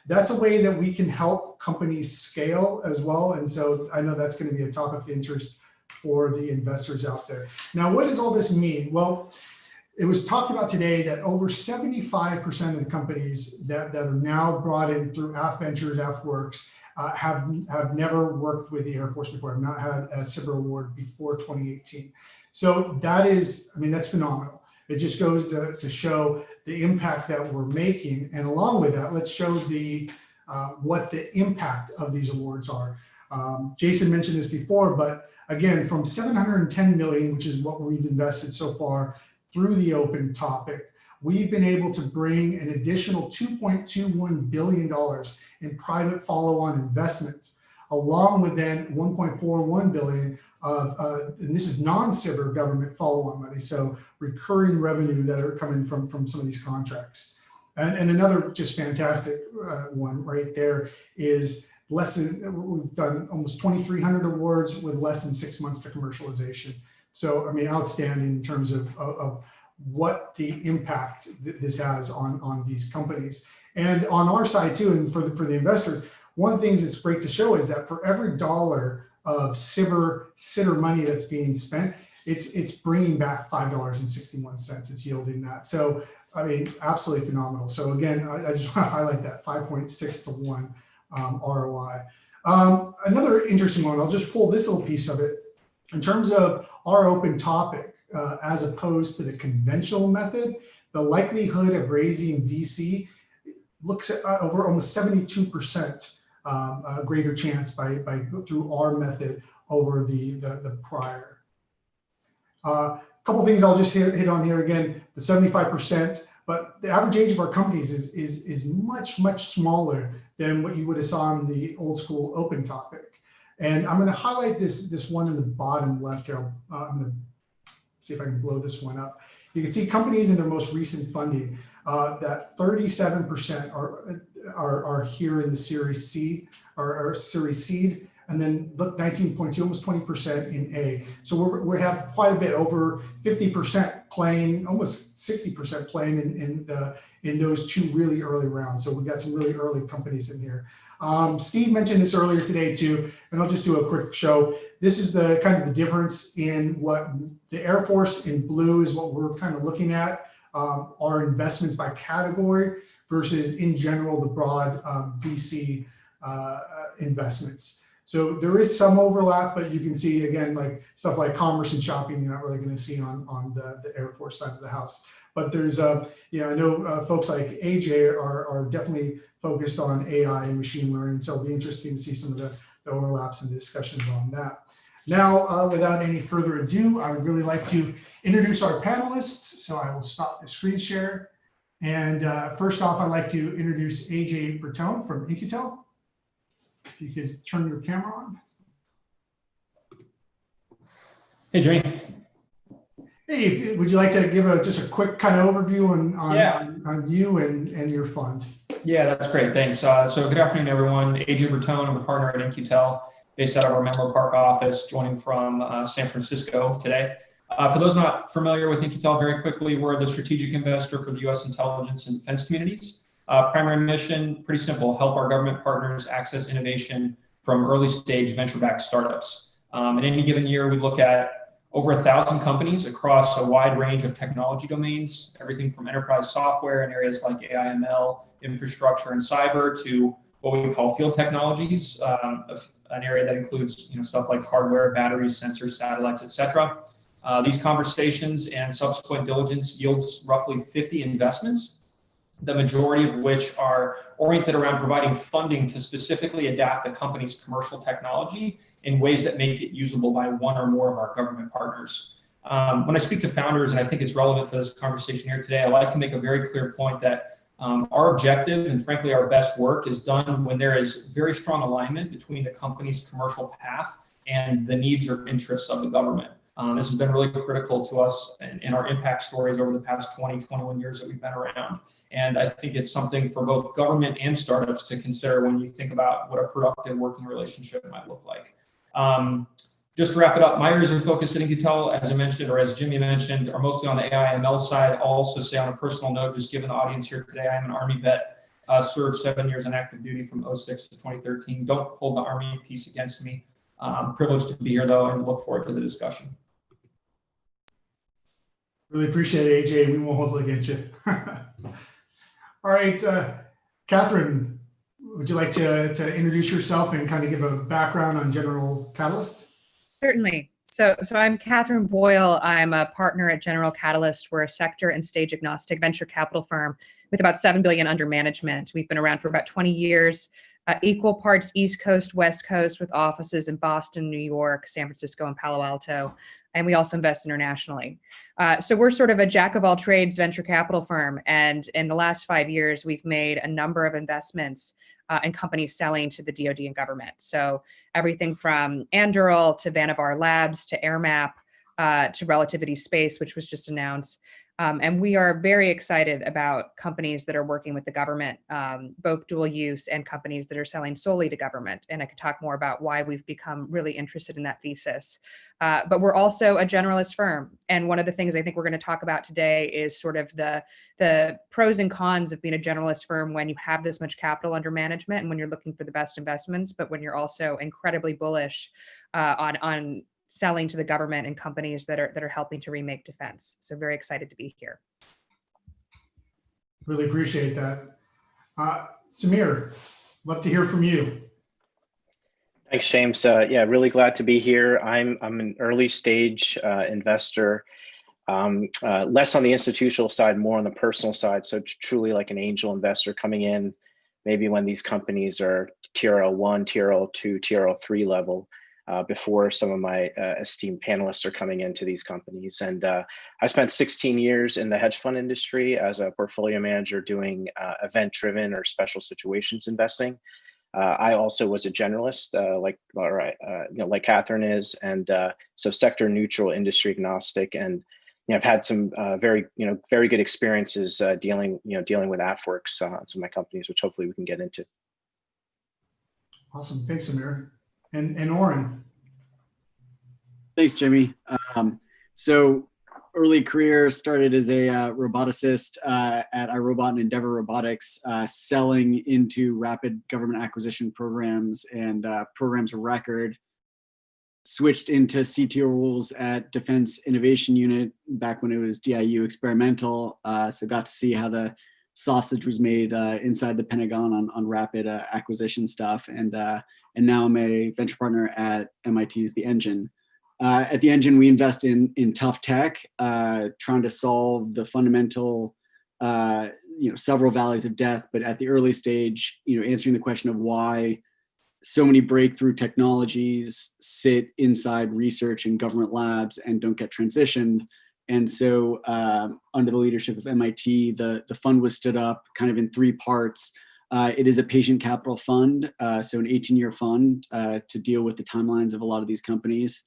[SPEAKER 9] that's a way that we can help companies scale as well. And so I know that's going to be a topic of interest for the investors out there. Now, what does all this mean? Well, it was talked about today that over 75% of the companies that are now brought in through AFVentures, AFWERX, have never worked with the Air Force before, have not had a SBIR award before 2018. So that is, I mean, that's phenomenal. It just goes to show the impact that we're making. And along with that, let's show the what the impact of these awards are. Jason mentioned this before, but again, from 710 million, which is what we've invested so far through the open topic, we've been able to bring an additional $2.21 billion in private follow-on investments, along with then 1.41 billion of, and this is non-SBIR government follow-on money, so recurring revenue that are coming from some of these contracts. And another just fantastic one right there is we've done almost 2,300 awards with less than 6 months to commercialization. So, I mean, outstanding in terms of what the impact this has on these companies. And on our side too, and for the investors, one of the things that's great to show is that for every dollar of STTR money that's being spent, it's bringing back $5.61. It's yielding that. So, I mean, absolutely phenomenal. So again, I just want to highlight that 5.6 to 1 ROI. Another interesting one, I'll just pull this little piece of it. In terms of our open topic, as opposed to the conventional method, the likelihood of raising VC looks at over almost 72% greater chance through our method over the prior. A couple things I'll just hit on here again, the 75%, but the average age of our companies is much, much smaller than what you would have saw in the old school open topic. And I'm going to highlight this one in the bottom left here. I'm going to see if I can blow this one up. You can see companies in their most recent funding, that 37% are here in the Series C or Series Seed, and then look 19.2, almost 20% in A. So we have quite a bit, over 50% playing, almost 60% playing in those two really early rounds. So we've got some really early companies in here. Steve mentioned this earlier today too, and I'll just do a quick show. This is the kind of the difference in what the Air Force in blue is what we're kind of looking at, our investments by category versus in general, the broad VC investments. So there is some overlap, but you can see again, like stuff like commerce and shopping, you're not really going to see on the Air Force side of the house. But there's, I know folks like AJ are definitely focused on AI and machine learning. So it'll be interesting to see some of the overlaps and discussions on that. Now, without any further ado, I would really like to introduce our panelists. So I will stop the screen share. And first off, I'd like to introduce AJ Bertone from In-Q-Tel. If you could turn your camera on.
[SPEAKER 10] Hey, Jay.
[SPEAKER 9] Hey, would you like to give just a quick kind of overview on you and your fund?
[SPEAKER 10] Yeah, that's great. Thanks. So good afternoon, everyone. AJ Bertone, I'm a partner at In-Q-Tel, based out of our Menlo Park office, joining from San Francisco today. For those not familiar with In-Q-Tel, very quickly, we're the strategic investor for the U.S. intelligence and defense communities. Primary mission, pretty simple, help our government partners access innovation from early stage venture-backed startups. In any given year, we look at over 1,000 companies across a wide range of technology domains, everything from enterprise software in areas like AI, ML, infrastructure, and cyber, to what we call field technologies, an area that includes stuff like hardware, batteries, sensors, satellites, etc. These conversations and subsequent diligence yields roughly 50 investments, the majority of which are oriented around providing funding to specifically adapt the company's commercial technology in ways that make it usable by one or more of our government partners. When I speak to founders, and I think it's relevant for this conversation here today, I like to make a very clear point that our objective and frankly our best work is done when there is very strong alignment between the company's commercial path and the needs or interests of the government. This has been really critical to us in our impact stories over the past 21 years that we've been around. And I think it's something for both government and startups to consider when you think about what a productive working relationship might look like. Just to wrap it up, my areas of focus at InQtel, as I mentioned, or as Jimmy mentioned, are mostly on the AI ML side. I'll also say on a personal note, just given the audience here today, I'm an Army vet, served 7 years on active duty from 06 to 2013. Don't hold the Army piece against me. I'm privileged to be here though, and look forward to the discussion.
[SPEAKER 9] Really appreciate it, AJ. We won't hold it against you. All right, Catherine, would you like to introduce yourself and kind of give a background on General Catalyst?
[SPEAKER 11] Certainly. So I'm Catherine Boyle. I'm a partner at General Catalyst. We're a sector and stage agnostic venture capital firm with about $7 billion under management. We've been around for about 20 years, equal parts East Coast, West Coast, with offices in Boston, New York, San Francisco, and Palo Alto. And we also invest internationally. So we're sort of a jack of all trades venture capital firm. And in the last 5 years, we've made a number of investments in companies selling to the DoD and government. So everything from Anduril to Vannevar Labs to AirMap to Relativity Space, which was just announced. And we are very excited about companies that are working with the government, both dual use and companies that are selling solely to government. And I could talk more about why we've become really interested in that thesis. But we're also a generalist firm. And one of the things I think we're going to talk about today is sort of the pros and cons of being a generalist firm when you have this much capital under management and when you're looking for the best investments, but when you're also incredibly bullish on selling to the government and companies that are helping to remake defense. So very excited to be here.
[SPEAKER 9] Really appreciate that. Samir, love to hear from you.
[SPEAKER 12] Thanks, James. Yeah, really glad to be here. I'm an early stage investor, less on the institutional side, more on the personal side. So truly like an angel investor coming in, maybe when these companies are TRL1, TRL2, TRL3 level. Before some of my esteemed panelists are coming into these companies. And I spent 16 years in the hedge fund industry as a portfolio manager doing event-driven or special situations investing. I also was a generalist, like Catherine is, and so sector neutral, industry agnostic, and I've had some very good experiences dealing with AFWERX on some of my companies, which hopefully we can get into.
[SPEAKER 9] Awesome, thanks, Samir. And Oren.
[SPEAKER 13] Thanks, Jimmy. So early career started as a roboticist at iRobot and Endeavor Robotics, selling into rapid government acquisition programs and programs of record. Switched into CTO roles at Defense Innovation Unit back when it was DIU experimental. So got to see how the sausage was made inside the Pentagon on rapid acquisition stuff. And now I'm a venture partner at MIT's The Engine. At The Engine, we invest in tough tech, trying to solve the fundamental, several valleys of death. But at the early stage, answering the question of why so many breakthrough technologies sit inside research and government labs and don't get transitioned. And so under the leadership of MIT, the fund was stood up kind of in 3 parts. It is a patient capital fund, so an 18-year fund to deal with the timelines of a lot of these companies.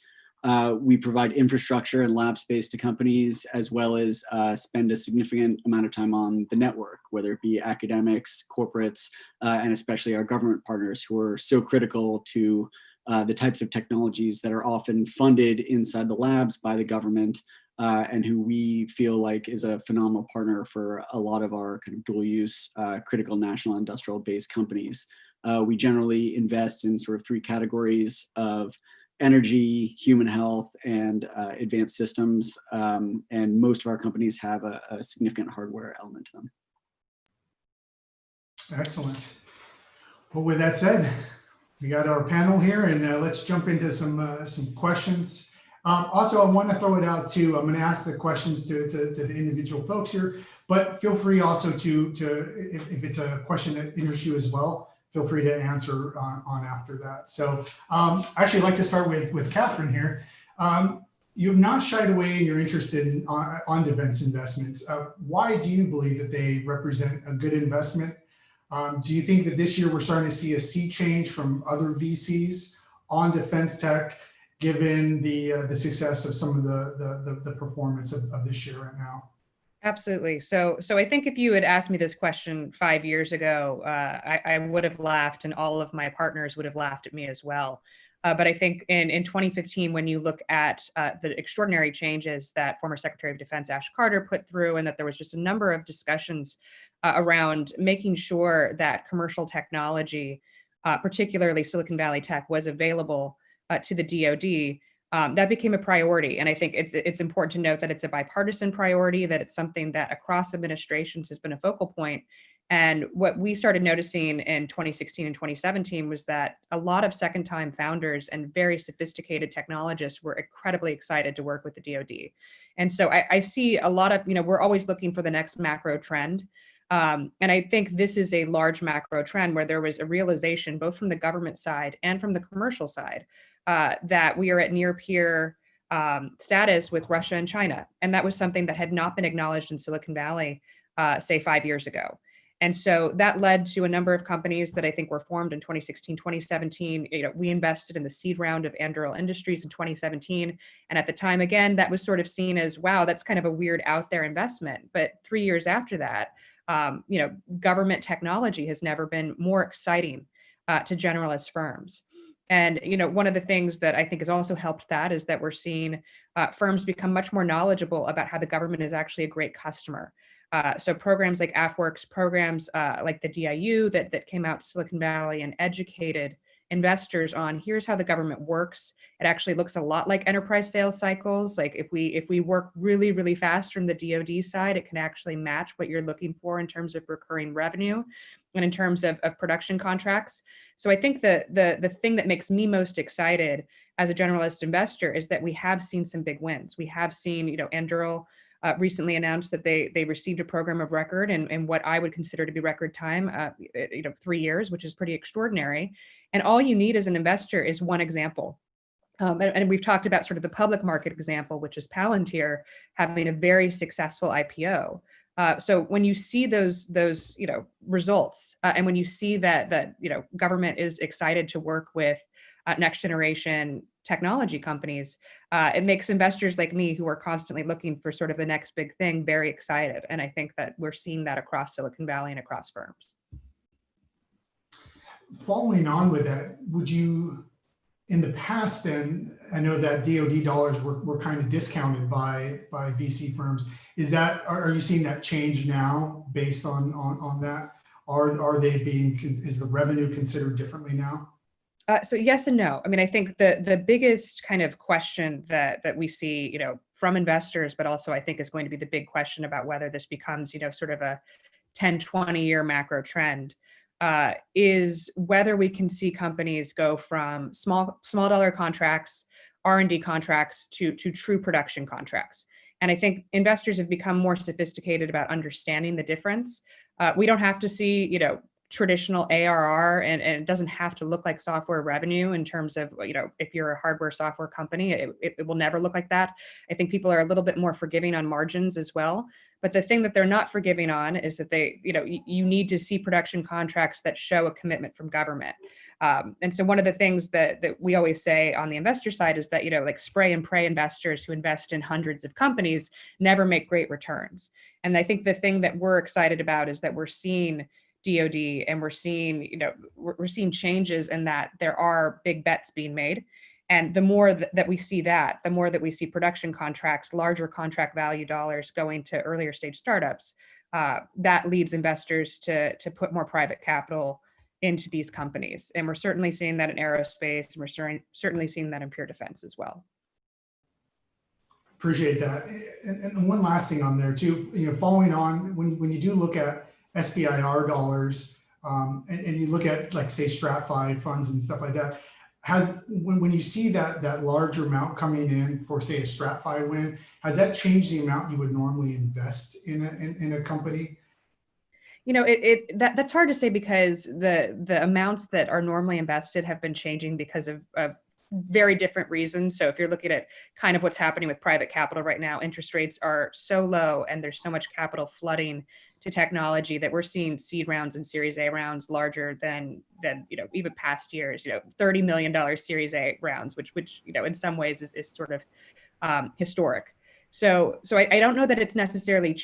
[SPEAKER 13] We provide infrastructure and lab space to companies, as well as spend a significant amount of time on the network, whether it be academics, corporates, and especially our government partners who are so critical to the types of technologies that are often funded inside the labs by the government, and who we feel like is a phenomenal partner for a lot of our kind of dual use critical national industrial based companies. We generally invest in sort of 3 categories of energy, human health, and advanced systems. And most of our companies have a significant hardware element to them.
[SPEAKER 9] Excellent. Well, with that said, we got our panel here, and let's jump into some questions. Also, I want to throw it out too. I'm going to ask the questions to the individual folks here, but feel free also to if it's a question that interests you as well, feel free to answer on after that. So actually, I'd like to start with Catherine here. You have not shied away in your interest on defense investments. Why do you believe that they represent a good investment? Do you think that this year we're starting to see a sea change from other VCs on defense tech? given the success of some of the performance of this year right now?
[SPEAKER 11] Absolutely. So I think if you had asked me this question 5 years ago, I would have laughed, and all of my partners would have laughed at me as well. But I think in 2015, when you look at the extraordinary changes that former Secretary of Defense Ash Carter put through, and that there was just a number of discussions around making sure that commercial technology, particularly Silicon Valley tech, was available to the DoD, that became a priority. And I think it's important to note that it's a bipartisan priority, that it's something that across administrations has been a focal point. And what we started noticing in 2016 and 2017 was that a lot of second-time founders and very sophisticated technologists were incredibly excited to work with the DoD. And so I see a lot of, we're always looking for the next macro trend. And I think this is a large macro trend where there was a realization, both from the government side and from the commercial side, that we are at near peer status with Russia and China. And that was something that had not been acknowledged in Silicon Valley, say 5 years ago. And so that led to a number of companies that I think were formed in 2016, 2017. We invested in the seed round of Anduril Industries in 2017. And at the time, again, that was sort of seen as, wow, that's kind of a weird out there investment. But 3 years after that, government technology has never been more exciting to generalist firms. And one of the things that I think has also helped that is that we're seeing firms become much more knowledgeable about how the government is actually a great customer. So programs like AFWERX, programs like the DIU that came out to Silicon Valley and educated investors on here's how the government works. It actually looks a lot like enterprise sales cycles. Like if we work really, really fast from the DoD side, it can actually match what you're looking for in terms of recurring revenue and in terms of production contracts. So I think the thing that makes me most excited as a generalist investor is that we have seen some big wins. We have seen, Anduril recently announced that they received a program of record in what I would consider to be record time, 3 years, which is pretty extraordinary. And all you need as an investor is one example. And we've talked about sort of the public market example, which is Palantir having a very successful IPO. So when you see those results, and when you see that government is excited to work with next generation technology companies, it makes investors like me, who are constantly looking for sort of the next big thing, very excited. And I think that we're seeing that across Silicon Valley and across firms.
[SPEAKER 9] Following on with that, would you, in the past then, I know that DoD dollars were kind of discounted by VC firms. Are you seeing that change now based on that? Are they is the revenue considered differently now?
[SPEAKER 11] So yes and no. I mean, I think the biggest kind of question that we see, from investors, but also I think is going to be the big question about whether this becomes, sort of a 10, 20-year macro trend, is whether we can see companies go from small dollar contracts, R&D contracts to true production contracts. And I think investors have become more sophisticated about understanding the difference. We don't have to see, traditional ARR, and it doesn't have to look like software revenue in terms of, if you're a hardware software company, it will never look like that. I think people are a little bit more forgiving on margins as well. But the thing that they're not forgiving on is that you need to see production contracts that show a commitment from government. And so one of the things that we always say on the investor side is that, like spray and pray investors who invest in hundreds of companies never make great returns. And I think the thing that we're excited about is that we're seeing DoD, and we're seeing changes in that there are big bets being made. And the more that we see that, the more that we see production contracts, larger contract value dollars going to earlier stage startups, that leads investors to put more private capital into these companies. And we're certainly seeing that in aerospace, and we're certainly seeing that in pure defense as well.
[SPEAKER 9] Appreciate that. And one last thing on there too, following on, when you do look at SBIR dollars, and you look at, like, say, STRATFI funds and stuff like that, when you see that larger amount coming in for, say, a STRATFI win, has that changed the amount you would normally invest in a company?
[SPEAKER 11] That's hard to say, because the amounts that are normally invested have been changing because of very different reasons. So if you're looking at kind of what's happening with private capital right now, interest rates are so low and there's so much capital flooding to technology that we're seeing seed rounds and Series A rounds larger than even past years. $30 million Series A rounds, which in some ways is sort of historic. So I don't know that it's necessarily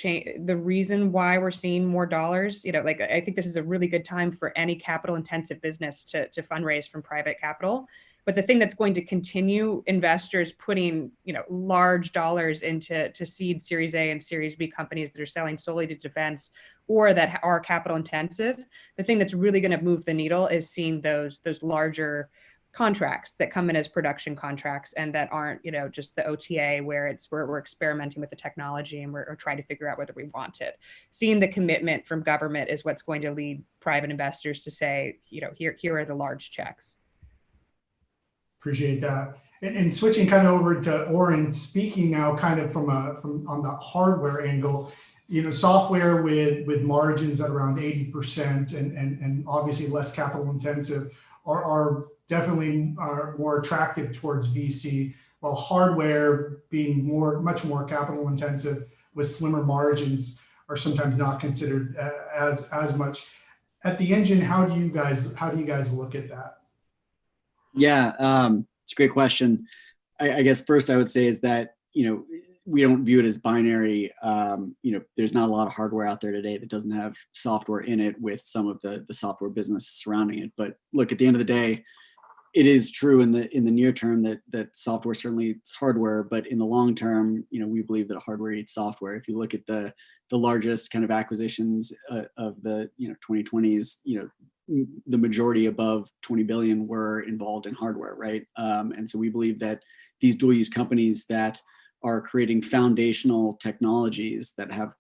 [SPEAKER 11] the reason why we're seeing more dollars. I think this is a really good time for any capital intensive business to fundraise from private capital. But the thing that's going to continue investors putting, large dollars into seed Series A and Series B companies that are selling solely to defense or that are capital intensive, the thing that's really going to move the needle is seeing those larger contracts that come in as production contracts and that aren't, just the OTA where we're experimenting with the technology and we're trying to figure out whether we want it. Seeing the commitment from government is what's going to lead private investors to say, here are the large checks.
[SPEAKER 9] Appreciate that. And switching kind of over to Oren, speaking now kind of from on the hardware angle, software with margins at around 80% and obviously less capital intensive are definitely more attractive towards VC, while hardware being much more capital intensive with slimmer margins are sometimes not considered as much. At the engine, how do you guys look at that?
[SPEAKER 13] Yeah, it's a great question. I guess first I would say is that, we don't view it as binary. There's not a lot of hardware out there today that doesn't have software in it with some of the software business surrounding it. But look, at the end of the day, it is true in the near term that software certainly eats hardware, but in the long term, we believe that hardware eats software. If you look at the largest kind of acquisitions of the 2020s, the majority above 20 billion were involved in hardware, right? And so we believe that these dual use companies that are creating foundational technologies that have,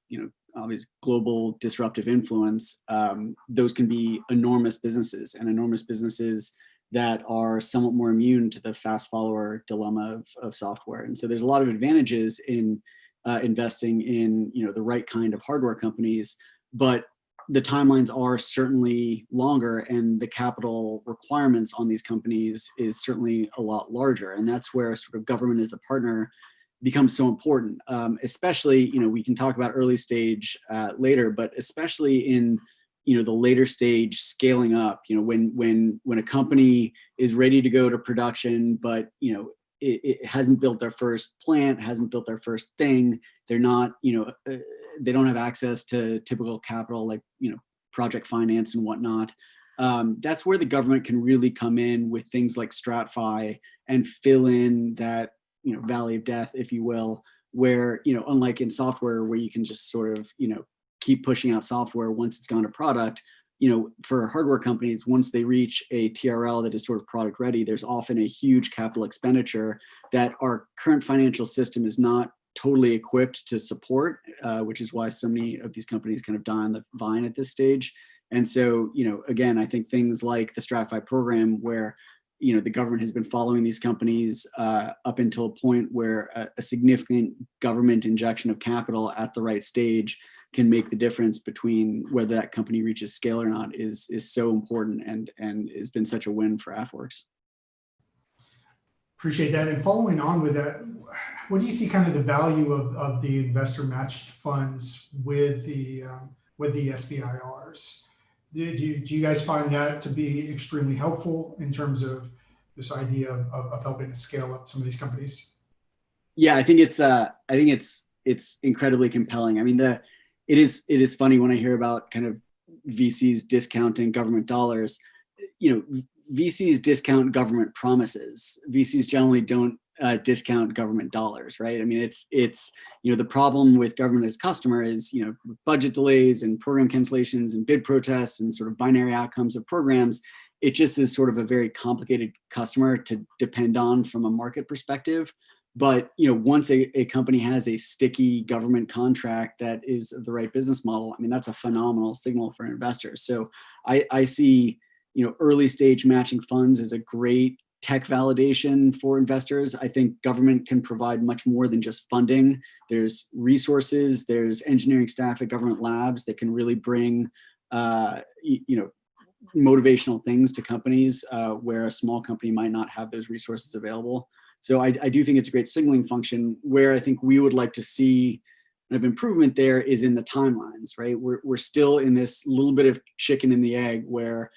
[SPEAKER 13] obvious global disruptive influence, those can be enormous businesses that are somewhat more immune to the fast follower dilemma of software. And so there's a lot of advantages in investing in, the right kind of hardware companies, but the timelines are certainly longer and the capital requirements on these companies is certainly a lot larger. And that's where sort of government as a partner becomes so important, especially, we can talk about early stage later, but especially in, the later stage scaling up, when a company is ready to go to production, but, it hasn't built their first plant, hasn't built their first thing. They're not, they don't have access to typical capital like, project finance and whatnot. That's where the government can really come in with things like STRATFI and fill in that, valley of death, if you will, where, unlike in software where you can just sort of, keep pushing out software once it's gone to product, for hardware companies, once they reach a TRL that is sort of product ready, there's often a huge capital expenditure that our current financial system is not totally equipped to support, which is why so many of these companies kind of die on the vine at this stage. And so, again, I think things like the STRATFI program where, the government has been following these companies up until a point where a significant government injection of capital at the right stage can make the difference between whether that company reaches scale or not is so important and has been such a win for AFWERX.
[SPEAKER 9] Appreciate that. And following on with that, what do you see kind of the value of the investor matched funds with the SBIRs? Do you guys find that to be extremely helpful in terms of this idea of helping to scale up some of these companies?
[SPEAKER 13] Yeah, I think it's incredibly compelling. I mean, it is funny when I hear about kind of VCs discounting government dollars. VCs discount government promises. VCs generally don't discount government dollars, right? I mean, it's the problem with government as customer is, budget delays and program cancellations and bid protests and sort of binary outcomes of programs. It just is sort of a very complicated customer to depend on from a market perspective. But, once a company has a sticky government contract that is the right business model, I mean, that's a phenomenal signal for investors. So I see, early stage matching funds as a great tech validation for investors. I think government can provide much more than just funding. There's resources, there's engineering staff at government labs that can really bring, motivational things to companies where a small company might not have those resources available. So I do think it's a great signaling function. Where I think we would like to see kind of improvement there is in the timelines, right? We're still in this little bit of chicken and the egg where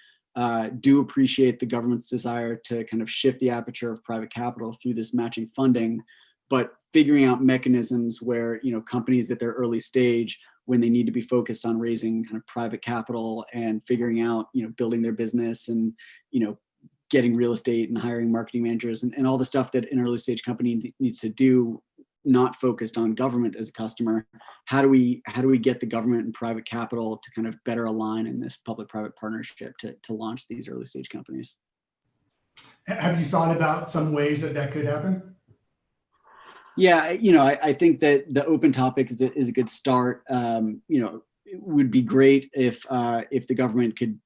[SPEAKER 13] do appreciate the government's desire to kind of shift the aperture of private capital through this matching funding, but figuring out mechanisms where, you know, companies at their early stage, when they need to be focused on raising kind of private capital and figuring out, you know, building their business and, you know, getting real estate and hiring marketing managers and all the stuff that an early stage company needs to do, not focused on government as a customer. How do we get the government and private capital to kind of better align in this public-private partnership to launch these early stage companies?
[SPEAKER 9] Have you thought about some ways that could happen?
[SPEAKER 13] Yeah, you know, I think that the open topic is a good start. You know, it would be great if the government could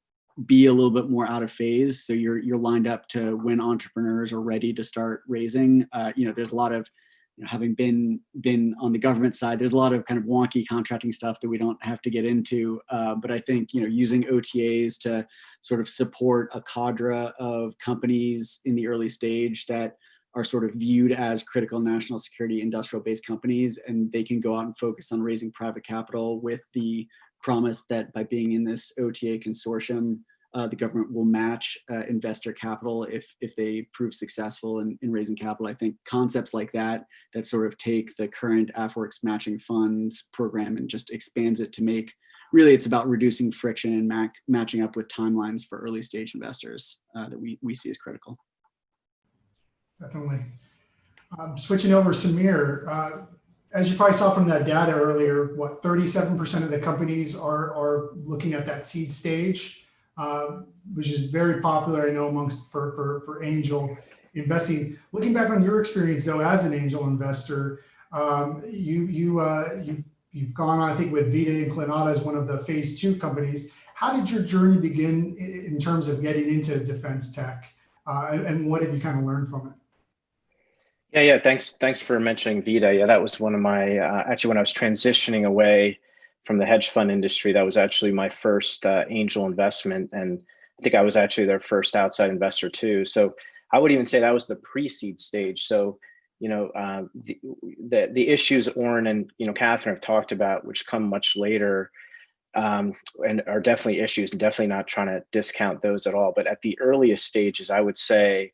[SPEAKER 13] be a little bit more out of phase. So you're lined up to when entrepreneurs are ready to start raising. You know, there's a lot of, you know, having been on the government side, there's a lot of kind of wonky contracting stuff that we don't have to get into. But I think, you know, using OTAs to sort of support a cadre of companies in the early stage that are sort of viewed as critical national security industrial based companies, and they can go out and focus on raising private capital with the promise that by being in this OTA consortium, the government will match investor capital if they prove successful in raising capital. I think concepts like that sort of take the current AFWERX matching funds program and just expands it to make, really it's about reducing friction and matching up with timelines for early stage investors that we see as critical.
[SPEAKER 9] Definitely. Switching over, Samir, as you probably saw from that data earlier, what 37% of the companies are looking at that seed stage, which is very popular, I know, amongst for angel investing. Looking back on your experience though, as an angel investor, you've gone on, I think, with Vita and Clinata as one of the phase 2 companies. How did your journey begin in terms of getting into defense tech, and what have you kind of learned from it?
[SPEAKER 12] Yeah. Thanks for mentioning Vita. Yeah, that was one of my actually when I was transitioning away from the hedge fund industry, that was actually my first angel investment, and I think I was actually their first outside investor too. So I would even say that was the pre-seed stage. So, you know, the issues Oren and, you know, Catherine have talked about, which come much later, and are definitely issues, and definitely not trying to discount those at all. But at the earliest stages, I would say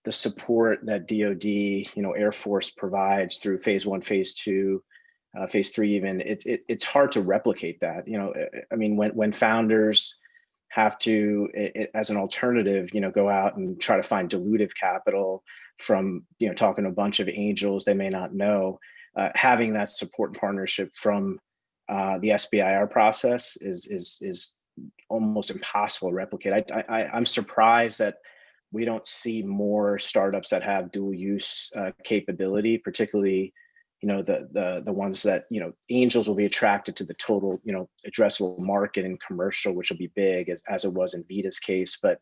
[SPEAKER 12] the support that DoD, you know, Air Force provides through phase 1, phase 2, phase 3, even it's hard to replicate that. You know, I mean, when founders have to, as an alternative, you know, go out and try to find dilutive capital from, you know, talking to a bunch of angels they may not know, having that support and partnership from the SBIR process is almost impossible to replicate. I'm surprised that we don't see more startups that have dual use capability, particularly, you know, the ones that, you know, angels will be attracted to the total, you know, addressable market and commercial, which will be big as it was in Vita's case. But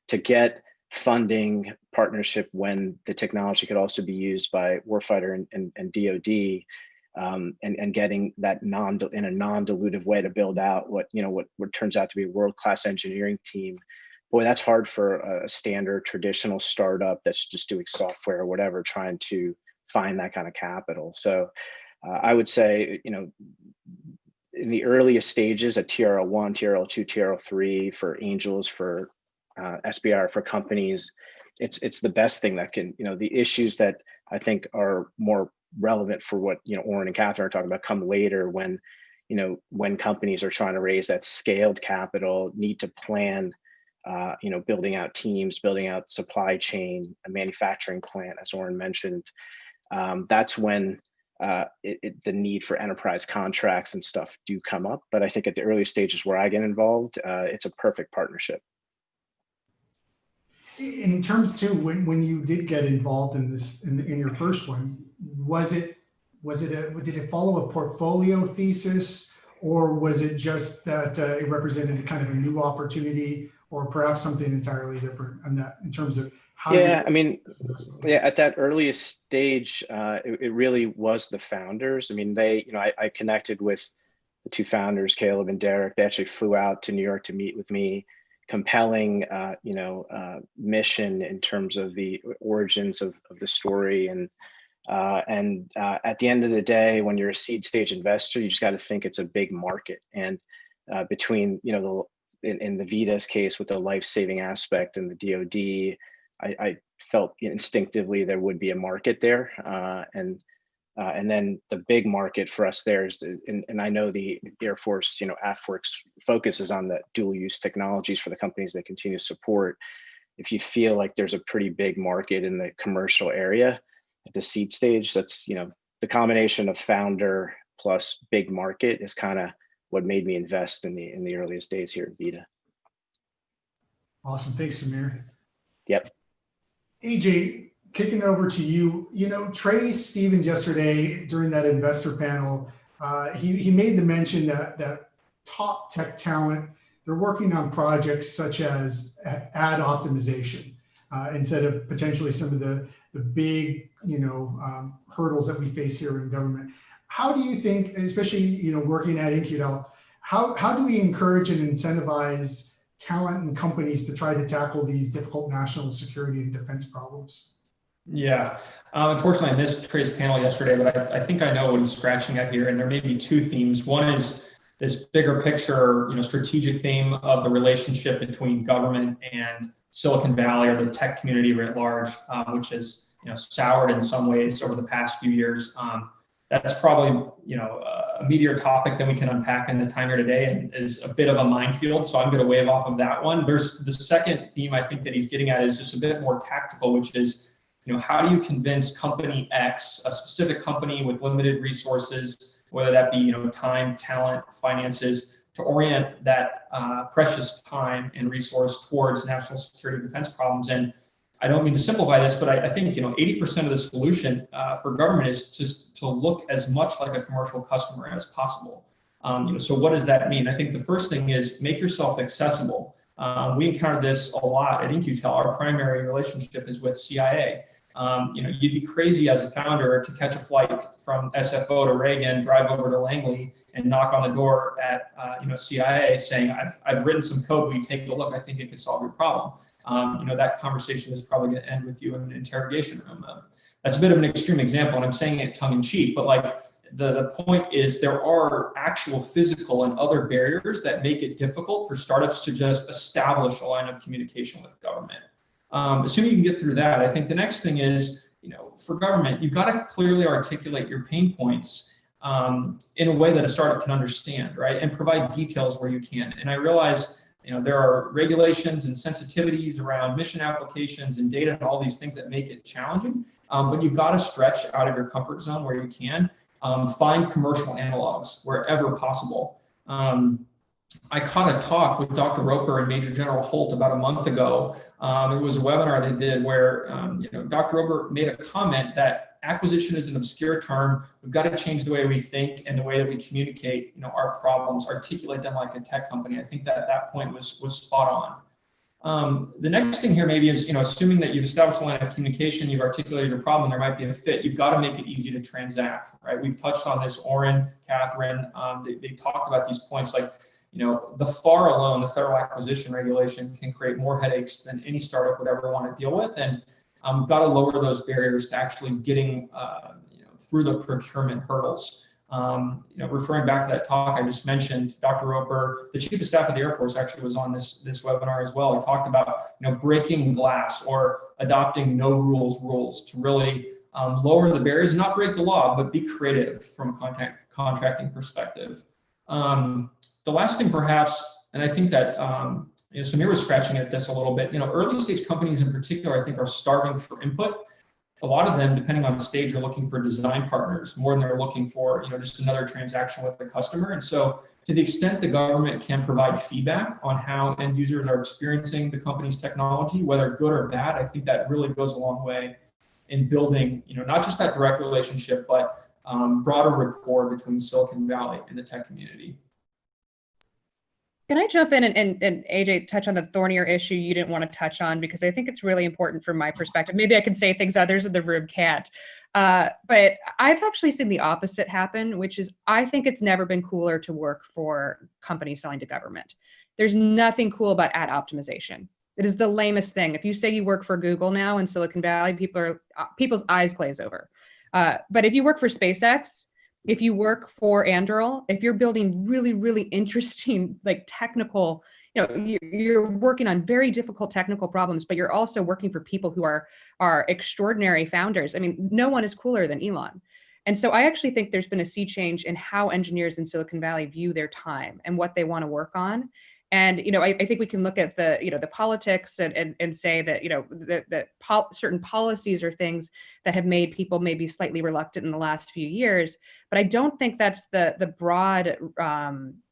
[SPEAKER 12] to get funding partnership when the technology could also be used by warfighter and DoD, and getting that in a non-dilutive way to build out what turns out to be a world-class engineering team. Boy, that's hard for a standard traditional startup that's just doing software or whatever, trying to find that kind of capital. So I would say, you know, in the earliest stages at TRL1, TRL2, TRL3 for angels, for SBIR, for companies, it's the best thing that can, you know, the issues that I think are more relevant for what, you know, Oren and Catherine are talking about come later when, you know, when companies are trying to raise that scaled capital, need to plan, you know, building out teams, building out supply chain, a manufacturing plant, as Oren mentioned. That's when the need for enterprise contracts and stuff do come up. But I think at the early stages where I get involved, it's a perfect partnership.
[SPEAKER 9] In terms too, when you did get involved in this, in your first one, did it follow a portfolio thesis, or was it just that it represented kind of a new opportunity, or perhaps something entirely different on that in terms of how?
[SPEAKER 12] Yeah, I mean, yeah, at that earliest stage, it really was the founders. I mean, they, you know, I connected with the two founders, Caleb and Derek. They actually flew out to New York to meet with me, compelling, mission in terms of the origins of the story. And at the end of the day, when you're a seed stage investor, you just got to think it's a big market. And between, in the Vita's case with the life-saving aspect and the DoD, I felt instinctively there would be a market there. And then the big market for us there is, and I know the Air Force, AFWERX focuses on the dual use technologies for the companies they continue to support. If you feel like there's a pretty big market in the commercial area at the seed stage, that's, the combination of founder plus big market is kind of what made me invest in the earliest days here at Vita.
[SPEAKER 9] Awesome. Thanks, Samir.
[SPEAKER 12] Yep.
[SPEAKER 9] AJ, kicking it over to you. Trey Stevens yesterday during that investor panel, he made the mention that top tech talent, they're working on projects such as ad optimization instead of potentially some of the big, hurdles that we face here in government. How do you think, especially, working at InQtel, how do we encourage and incentivize talent and companies to try to tackle these difficult national security and defense problems?
[SPEAKER 10] Yeah, unfortunately I missed Trey's panel yesterday, but I think I know what he's scratching at here. And there may be two themes. One is this bigger picture, strategic theme of the relationship between government and Silicon Valley or the tech community writ large, which has soured in some ways over the past few years. That's probably a meatier topic than we can unpack in the time here today, and is a bit of a minefield. So I'm going to wave off of that one. There's the second theme I think that he's getting at is just a bit more tactical, which is how do you convince company X, a specific company with limited resources, whether that be time, talent, finances, to orient that precious time and resource towards national security and defense problems. And I don't mean to simplify this, but I think 80% of the solution for government is just to look as much like a commercial customer as possible. So what does that mean? I think the first thing is make yourself accessible. We encountered this a lot at InQtel. Our primary relationship is with CIA. You'd be crazy as a founder to catch a flight from SFO to Reagan, drive over to Langley, and knock on the door at CIA saying, I've written some code, will you take a look? I think it could solve your problem. That conversation is probably going to end with you in an interrogation room. That's a bit of an extreme example, and I'm saying it tongue in cheek, but like the point is there are actual physical and other barriers that make it difficult for startups to just establish a line of communication with government. Assuming you can get through that, I think the next thing is, for government, you've got to clearly articulate your pain points in a way that a startup can understand, right? And provide details where you can. And I realize, there are regulations and sensitivities around mission applications and data and all these things that make it challenging. But you've got to stretch out of your comfort zone where you can. Find commercial analogs wherever possible. I caught a talk with Dr. Roper and Major General Holt about a month ago. It was a webinar they did where Dr. Roper made a comment that acquisition is an obscure term. We've got to change the way we think and the way that we communicate our problems, articulate them like a tech company. I think that point was spot on. The next thing here maybe is, assuming that you've established a line of communication, you've articulated your problem, there might be a fit, you've got to make it easy to transact, right? We've touched on this, Oren, Catherine, they talked about these points like, the FAR alone, the Federal Acquisition Regulation, can create more headaches than any startup would ever want to deal with. And we've got to lower those barriers to actually getting through the procurement hurdles. Referring back to that talk I just mentioned, Dr. Roper, the Chief of Staff of the Air Force, actually was on this webinar as well. He talked about breaking glass or adopting no rules to really lower the barriers, not break the law, but be creative from a contracting perspective. The last thing perhaps, and I think that Samir was scratching at this a little bit, early stage companies in particular, I think, are starving for input. A lot of them, depending on stage, are looking for design partners more than they're looking for, just another transaction with the customer. And so to the extent the government can provide feedback on how end users are experiencing the company's technology, whether good or bad, I think that really goes a long way in building, not just that direct relationship, but broader rapport between Silicon Valley and the tech community.
[SPEAKER 11] Can I jump in and AJ touch on the thornier issue you didn't want to touch on, because I think it's really important from my perspective. Maybe I can say things others in the room can't. But I've actually seen the opposite happen, which is I think it's never been cooler to work for companies selling to government. There's nothing cool about ad optimization. It is the lamest thing. If you say you work for Google now in Silicon Valley, people's eyes glaze over. But if you work for SpaceX, if you work for Anduril, if you're building really, really interesting, like technical, you're working on very difficult technical problems, but you're also working for people who are extraordinary founders. I mean, no one is cooler than Elon. And so I actually think there's been a sea change in how engineers in Silicon Valley view their time and what they want to work on. And, I think we can look at the politics and say that, certain policies are things that have made people maybe slightly reluctant in the last few years. But I don't think that's the broad,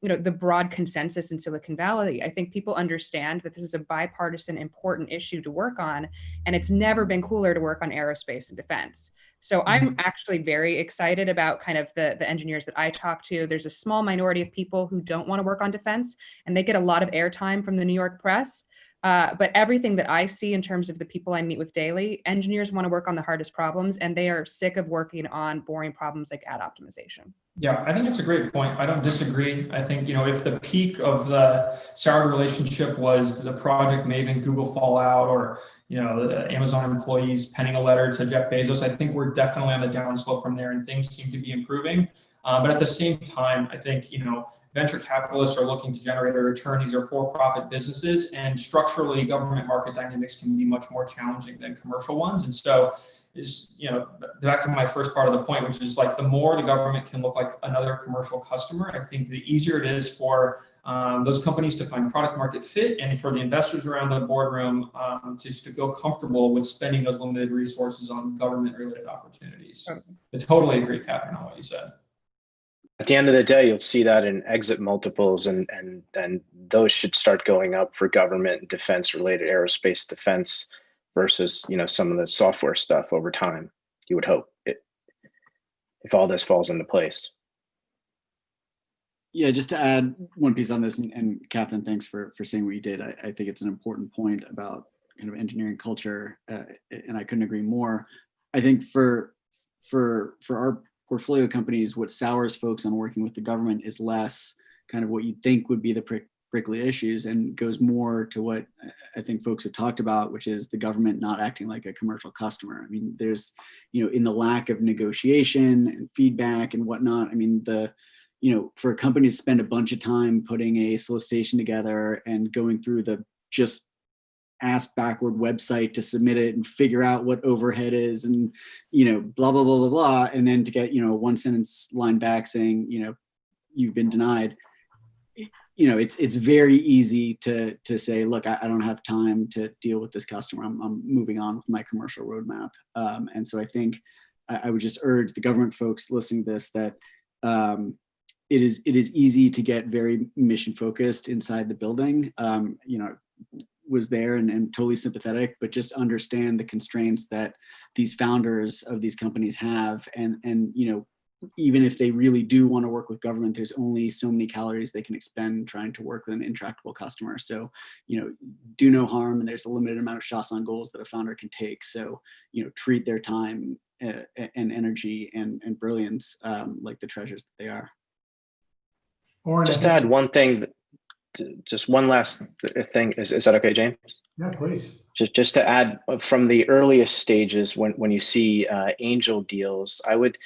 [SPEAKER 11] the broad consensus in Silicon Valley. I think people understand that this is a bipartisan, important issue to work on, and it's never been cooler to work on aerospace and defense. So I'm actually very excited about kind of the engineers that I talk to. There's a small minority of people who don't want to work on defense, and they get a lot of airtime from the New York press. But everything that I see in terms of the people I meet with daily, engineers want to work on the hardest problems, and they are sick of working on boring problems like ad optimization.
[SPEAKER 10] Yeah, I think it's a great point. I don't disagree. I think, if the peak of the sour relationship was the Project Maven Google fallout, or, the Amazon employees penning a letter to Jeff Bezos, I think we're definitely on the downslope from there, and things seem to be improving. But at the same time, I think, venture capitalists are looking to generate a return. These are for-profit businesses, and structurally, government market dynamics can be much more challenging than commercial ones. And so, back to my first part of the point, which is like the more the government can look like another commercial customer, I think the easier it is for those companies to find product market fit, and for the investors around the boardroom to feel comfortable with spending those limited resources on government-related opportunities. I totally agree, Catherine, on what you said.
[SPEAKER 12] At the end of the day, you'll see that in exit multiples, and those should start going up for government and defense-related aerospace defense versus some of the software stuff over time. You would hope if all this falls into place.
[SPEAKER 13] Yeah, just to add one piece on this, and Catherine, thanks for saying what you did. I think it's an important point about kind of engineering culture, and I couldn't agree more. I think for our portfolio companies, what sours folks on working with the government is less kind of what you think would be the prickly issues, and goes more to what I think folks have talked about, which is the government not acting like a commercial customer. I mean, there's, in the lack of negotiation and feedback and whatnot, I mean, for a company to spend a bunch of time putting a solicitation together and going through the just ass backward website to submit it and figure out what overhead is and, blah, blah, blah, blah, blah. And then to get, a one sentence line back saying, you've been denied. It's very easy to say, look, I don't have time to deal with this customer. I'm moving on with my commercial roadmap. And so I think I would just urge the government folks listening to this that it is easy to get very mission focused inside the building. Was there and totally sympathetic, but just understand the constraints that these founders of these companies have. And even if they really do want to work with government, there's only so many calories they can expend trying to work with an intractable customer. So, do no harm, and there's a limited amount of shots on goals that a founder can take. So, treat their time and energy and brilliance like the treasures that they are.
[SPEAKER 12] Just to add one thing, just one last thing. Is that okay, James?
[SPEAKER 9] Yeah, please.
[SPEAKER 12] Just to add, from the earliest stages, when you see angel deals, I would,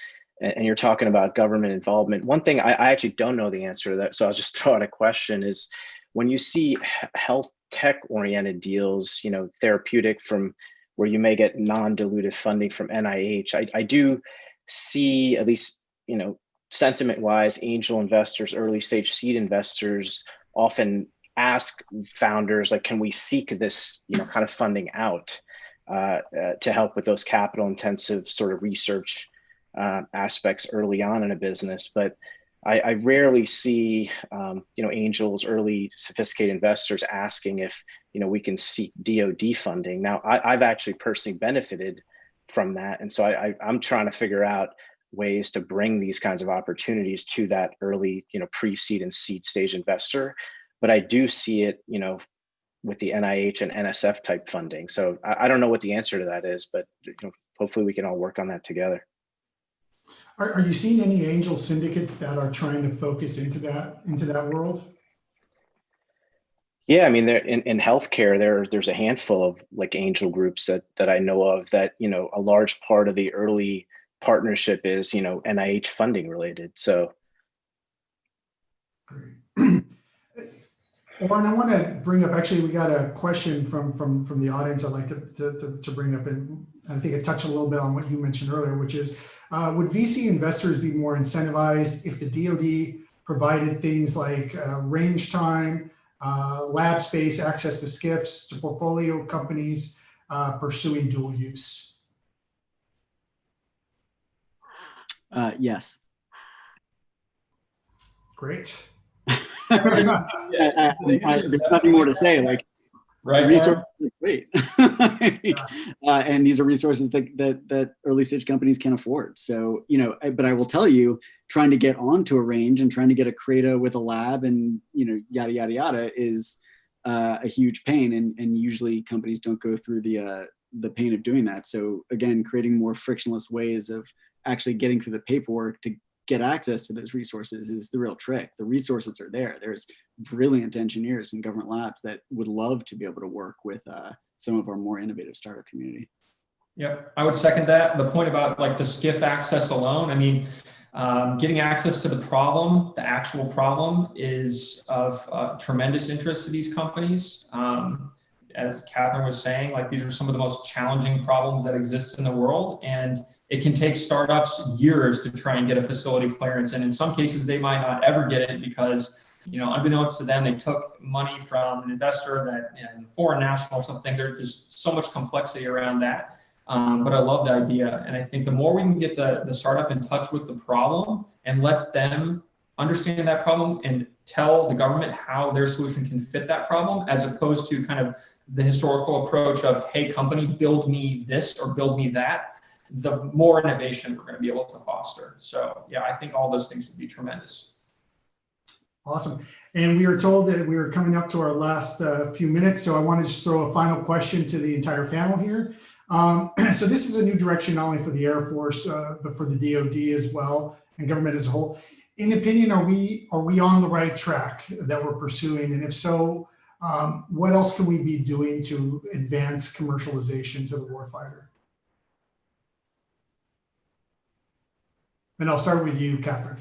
[SPEAKER 12] and you're talking about government involvement, one thing I actually don't know the answer to that, so I'll just throw out a question, is when you see health tech oriented deals, therapeutic, from where you may get non-dilutive funding from NIH, I do see, at least, sentiment wise, angel investors, early stage seed investors often ask founders, like, can we seek this, kind of funding out to help with those capital intensive sort of research aspects early on in a business. But I rarely see, angels, early sophisticated investors asking if, we can seek DoD funding. Now, I've actually personally benefited from that. And so I'm trying to figure out ways to bring these kinds of opportunities to that early, pre-seed and seed stage investor. But I do see it, with the NIH and NSF type funding. So I don't know what the answer to that is, but hopefully we can all work on that together.
[SPEAKER 9] Are you seeing any angel syndicates that are trying to focus into that world?
[SPEAKER 12] Yeah, I mean, there in healthcare, there's a handful of like angel groups that I know of that, you know, a large part of the early partnership is, you know, NIH funding related. So
[SPEAKER 9] Great. Oren, I want to bring up, actually, we got a question from the audience I'd like to bring up, and I think it touched a little bit on what you mentioned earlier, which is, would VC investors be more incentivized if the DoD provided things like range time, lab space, access to SCIFs to portfolio companies pursuing dual use?
[SPEAKER 13] Yes.
[SPEAKER 9] Great.
[SPEAKER 13] There's nothing more to say. Like,
[SPEAKER 10] right,
[SPEAKER 13] resources are great, and these are resources that early stage companies can afford. So, you know, but I will tell you, trying to get onto a range and trying to get a CRADA with a lab and, you know, yada yada yada is a huge pain, and usually companies don't go through the pain of doing that. So again, creating more frictionless ways of actually getting through the paperwork to get access to those resources is the real trick. The resources are there. There's brilliant engineers in government labs that would love to be able to work with some of our more innovative startup community.
[SPEAKER 10] Yep, I would second that. The point about like the SCIF access alone, I mean, getting access to the problem, the actual problem, is of tremendous interest to these companies. As Catherine was saying, like these are some of the most challenging problems that exist in the world, and it can take startups years to try and get a facility clearance. And in some cases, they might not ever get it because, you know, unbeknownst to them, they took money from an investor that, you know, foreign national or something. There's just so much complexity around that. But I love the idea. And I think the more we can get the startup in touch with the problem and let them understand that problem and tell the government how their solution can fit that problem, as opposed to kind of the historical approach of, hey, company, build me this or build me that, the more innovation we're going to be able to foster. So yeah, I think all those things would be tremendous.
[SPEAKER 9] Awesome. And we are told that we are coming up to our last few minutes. So I want to just throw a final question to the entire panel here. So this is a new direction, not only for the Air Force, but for the DoD as well, and government as a whole. In opinion, are we on the right track that we're pursuing? And if so, what else can we be doing to advance commercialization to the warfighter? And I'll start with you, Catherine.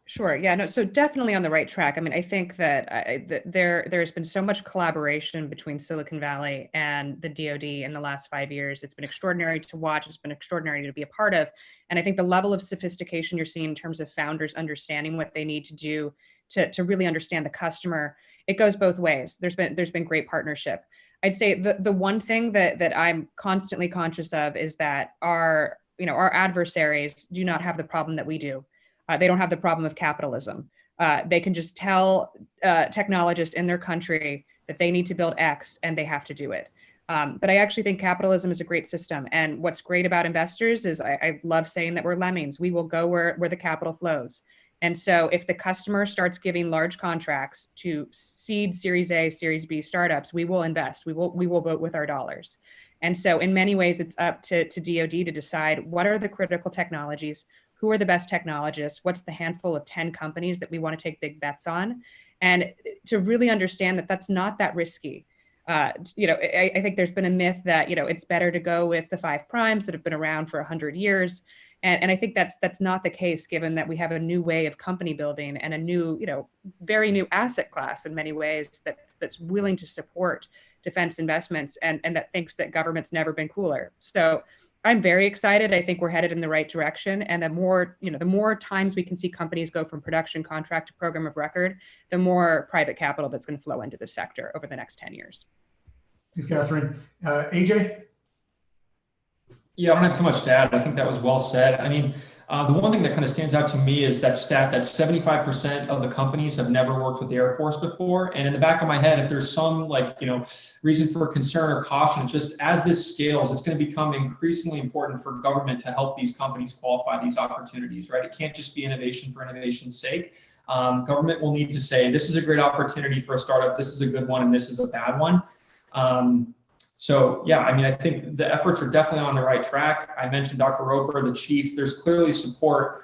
[SPEAKER 11] Sure. Yeah, no, so definitely on the right track. I mean, I think that there's been so much collaboration between Silicon Valley and the DoD in the last 5 years. It's been extraordinary to watch. It's been extraordinary to be a part of. And I think the level of sophistication you're seeing in terms of founders understanding what they need to do to really understand the customer, it goes both ways. There's been great partnership. I'd say the one thing that I'm constantly conscious of is that our adversaries do not have the problem that we do. They don't have the problem of capitalism. They can just tell technologists in their country that they need to build X and they have to do it. But I actually think capitalism is a great system. And what's great about investors is I love saying that we're lemmings. We will go where the capital flows. And so if the customer starts giving large contracts to seed Series A, Series B startups, we will invest. We will vote with our dollars. And so in many ways, it's up to DoD to decide what are the critical technologies, who are the best technologists, what's the handful of 10 companies that we want to take big bets on, and to really understand that that's not that risky. I think there's been a myth that, it's better to go with the 5 primes that have been around for 100 years. And I think that's not the case, given that we have a new way of company building and a new, very new asset class in many ways that's willing to support defense investments and that thinks that government's never been cooler. So I'm very excited. I think we're headed in the right direction. And the more times we can see companies go from production contract to program of record, the more private capital that's going to flow into the sector over the next 10 years.
[SPEAKER 9] Thanks, Catherine. AJ?
[SPEAKER 10] Yeah, I don't have too much to add. I think that was well said. I mean, the one thing that kind of stands out to me is that stat that 75% of the companies have never worked with the Air Force before. And in the back of my head, if there's some reason for concern or caution, just as this scales, it's going to become increasingly important for government to help these companies qualify these opportunities, right? It can't just be innovation for innovation's sake. Government will need to say, this is a great opportunity for a startup, this is a good one, and this is a bad one. So yeah, I mean, I think the efforts are definitely on the right track. I mentioned Dr. Roper, the chief. There's clearly support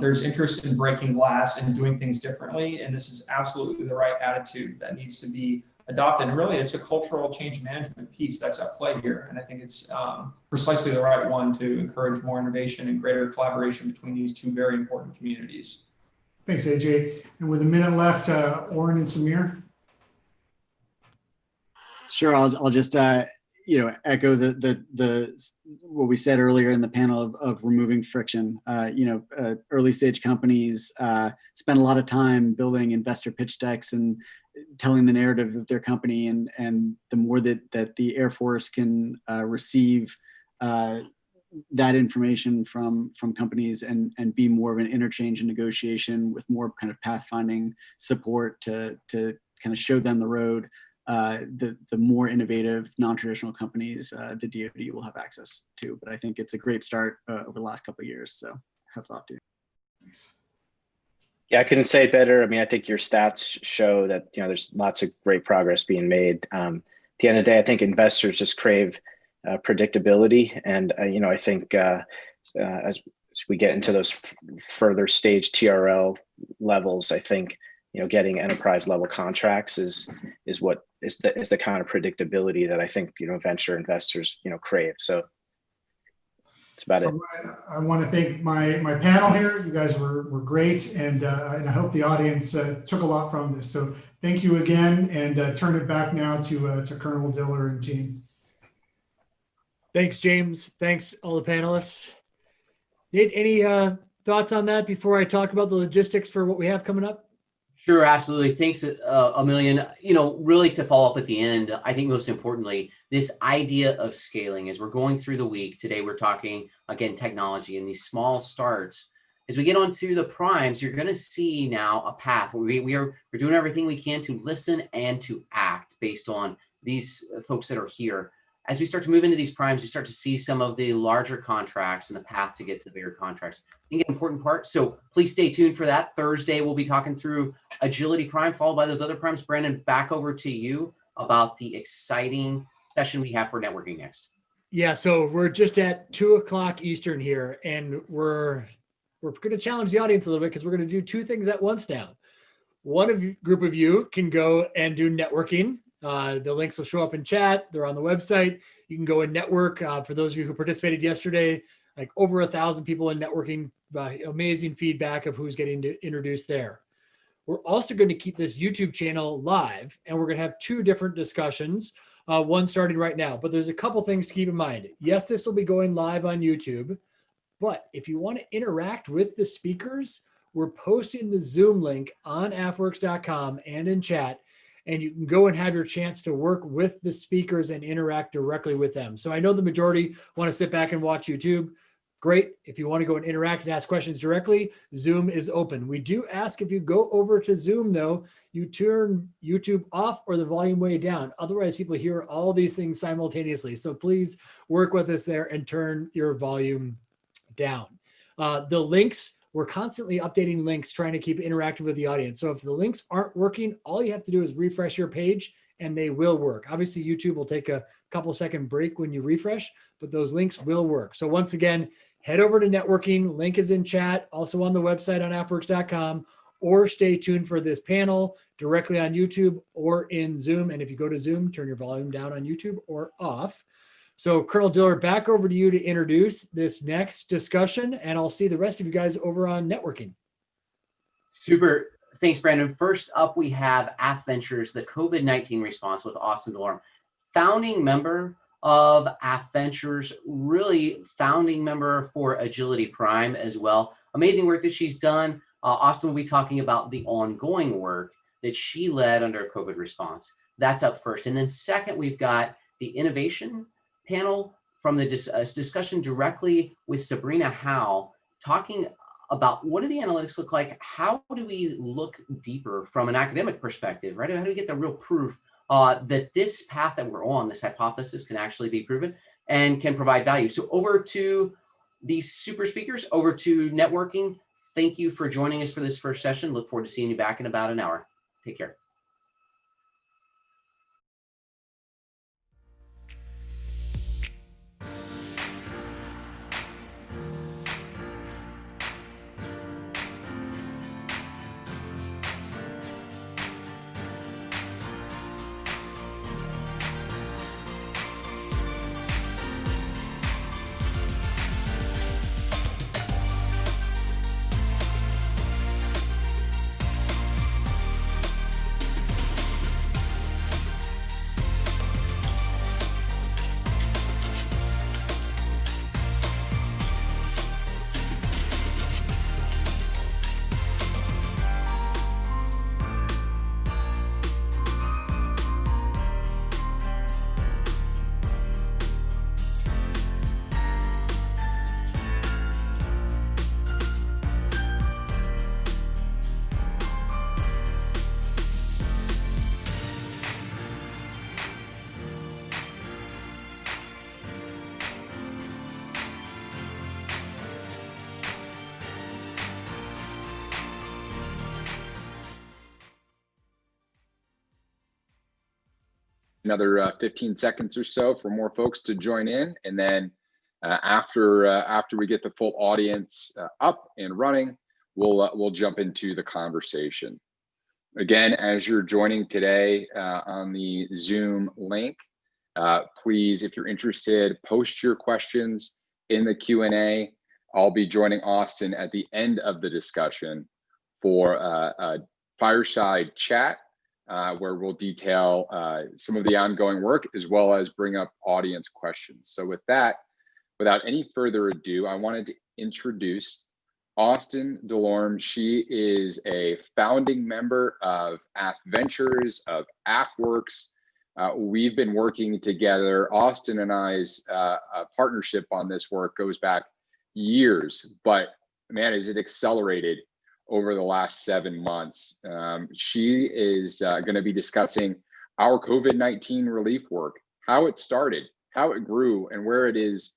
[SPEAKER 10] There's interest in breaking glass and doing things differently, and this is absolutely the right attitude that needs to be adopted. And really, it's a cultural change management piece that's at play here, and I think it's precisely the right one to encourage more innovation and greater collaboration between these two very important communities.
[SPEAKER 9] Thanks, AJ. And with a minute left, Oren and Samir.
[SPEAKER 13] Sure, I'll just echo the what we said earlier in the panel of removing friction. Early stage companies spend a lot of time building investor pitch decks and telling the narrative of their company, and the more that the Air Force can receive that information from companies and be more of an interchange and negotiation with more kind of pathfinding support to kind of show them the road, the more innovative, non-traditional companies the DoD will have access to. But I think it's a great start over the last couple of years. So hats off to you.
[SPEAKER 9] Thanks.
[SPEAKER 12] Yeah, I couldn't say it better. I mean, I think your stats show that there's lots of great progress being made. At the end of the day, I think investors just crave predictability, and I think as we get into those further stage TRL levels, I think getting enterprise level contracts is the kind of predictability that I think venture investors crave. So that's about it.
[SPEAKER 9] I want to thank my panel here. You guys were great, and I hope the audience took a lot from this. So thank you again, and turn it back now to Colonel Diller and team.
[SPEAKER 1] Thanks, James. Thanks, all the panelists. Nate, any thoughts on that before I talk about the logistics for what we have coming up?
[SPEAKER 2] Sure, absolutely. Thanks a million. Really to follow up at the end, I think most importantly, this idea of scaling as we're going through the week. Today, we're talking, again, technology and these small starts. As we get onto the primes, you're going to see now a path where we're doing everything we can to listen and to act based on these folks that are here. As we start to move into these primes, you start to see some of the larger contracts and the path to get to the bigger contracts. I think an important part. So please stay tuned for that. Thursday, we'll be talking through Agility Prime, followed by those other primes. Brandon, back over to you about the exciting session we have for networking next.
[SPEAKER 1] Yeah, so we're just at 2:00 Eastern here, and we're going to challenge the audience a little bit because we're going to do two things at once now. One group of you can go and do networking. The links will show up in chat. They're on the website. You can go and network. For those of you who participated yesterday, like over 1,000 people in networking, amazing feedback of who's getting introduced there. We're also going to keep this YouTube channel live, and we're going to have two different discussions, one starting right now. But there's a couple things to keep in mind. Yes, this will be going live on YouTube, but if you want to interact with the speakers, we're posting the Zoom link on AFWERX.com and in chat, and you can go and have your chance to work with the speakers and interact directly with them. So I know the majority want to sit back and watch YouTube. Great. If you want to go and interact and ask questions directly, Zoom is open. We do ask if you go over to Zoom, though, you turn YouTube off or the volume way down. Otherwise, people hear all these things simultaneously. So please work with us there and turn your volume down. The links, we're constantly updating links, trying to keep interactive with the audience. So if the links aren't working, all you have to do is refresh your page and they will work. Obviously, YouTube will take a couple second break when you refresh, but those links will work. So once again, head over to networking. Link is in chat, also on the website on AFWERX.com, or stay tuned for this panel directly on YouTube or in Zoom. And if you go to Zoom, turn your volume down on YouTube or off. So Colonel Diller, back over to you to introduce this next discussion, and I'll see the rest of you guys over on networking.
[SPEAKER 2] Super. Thanks, Brandon. First up, we have AFVentures, the COVID-19 response with Austin Delorme, founding member of AFVentures, really founding member for Agility Prime as well. Amazing work that she's done. Austin will be talking about the ongoing work that she led under COVID response. That's up first. And then second, we've got the innovation panel from the discussion directly with Sabrina Howell, talking about what do the analytics look like? How do we look deeper from an academic perspective, right? How do we get the real proof that this path that we're on, this hypothesis, can actually be proven and can provide value? So over to these super speakers, over to networking. Thank you for joining us for this first session. Look forward to seeing you back in about an hour. Take care.
[SPEAKER 3] another 15 seconds or so for more folks to join in. And then after we get the full audience up and running, we'll jump into the conversation. Again, as you're joining today on the Zoom link, please, if you're interested, post your questions in the Q&A. I'll be joining Austin at the end of the discussion for a fireside chat where we'll detail some of the ongoing work as well as bring up audience questions. So with that, without any further ado, I wanted to introduce Austin Delorme. She is a founding member of AFVentures, of AFWERX. We've been working together. Austin and I's partnership on this work goes back years, but man, has it accelerated over the last 7 months. She is going to be discussing our COVID-19 relief work, how it started, how it grew, and where it is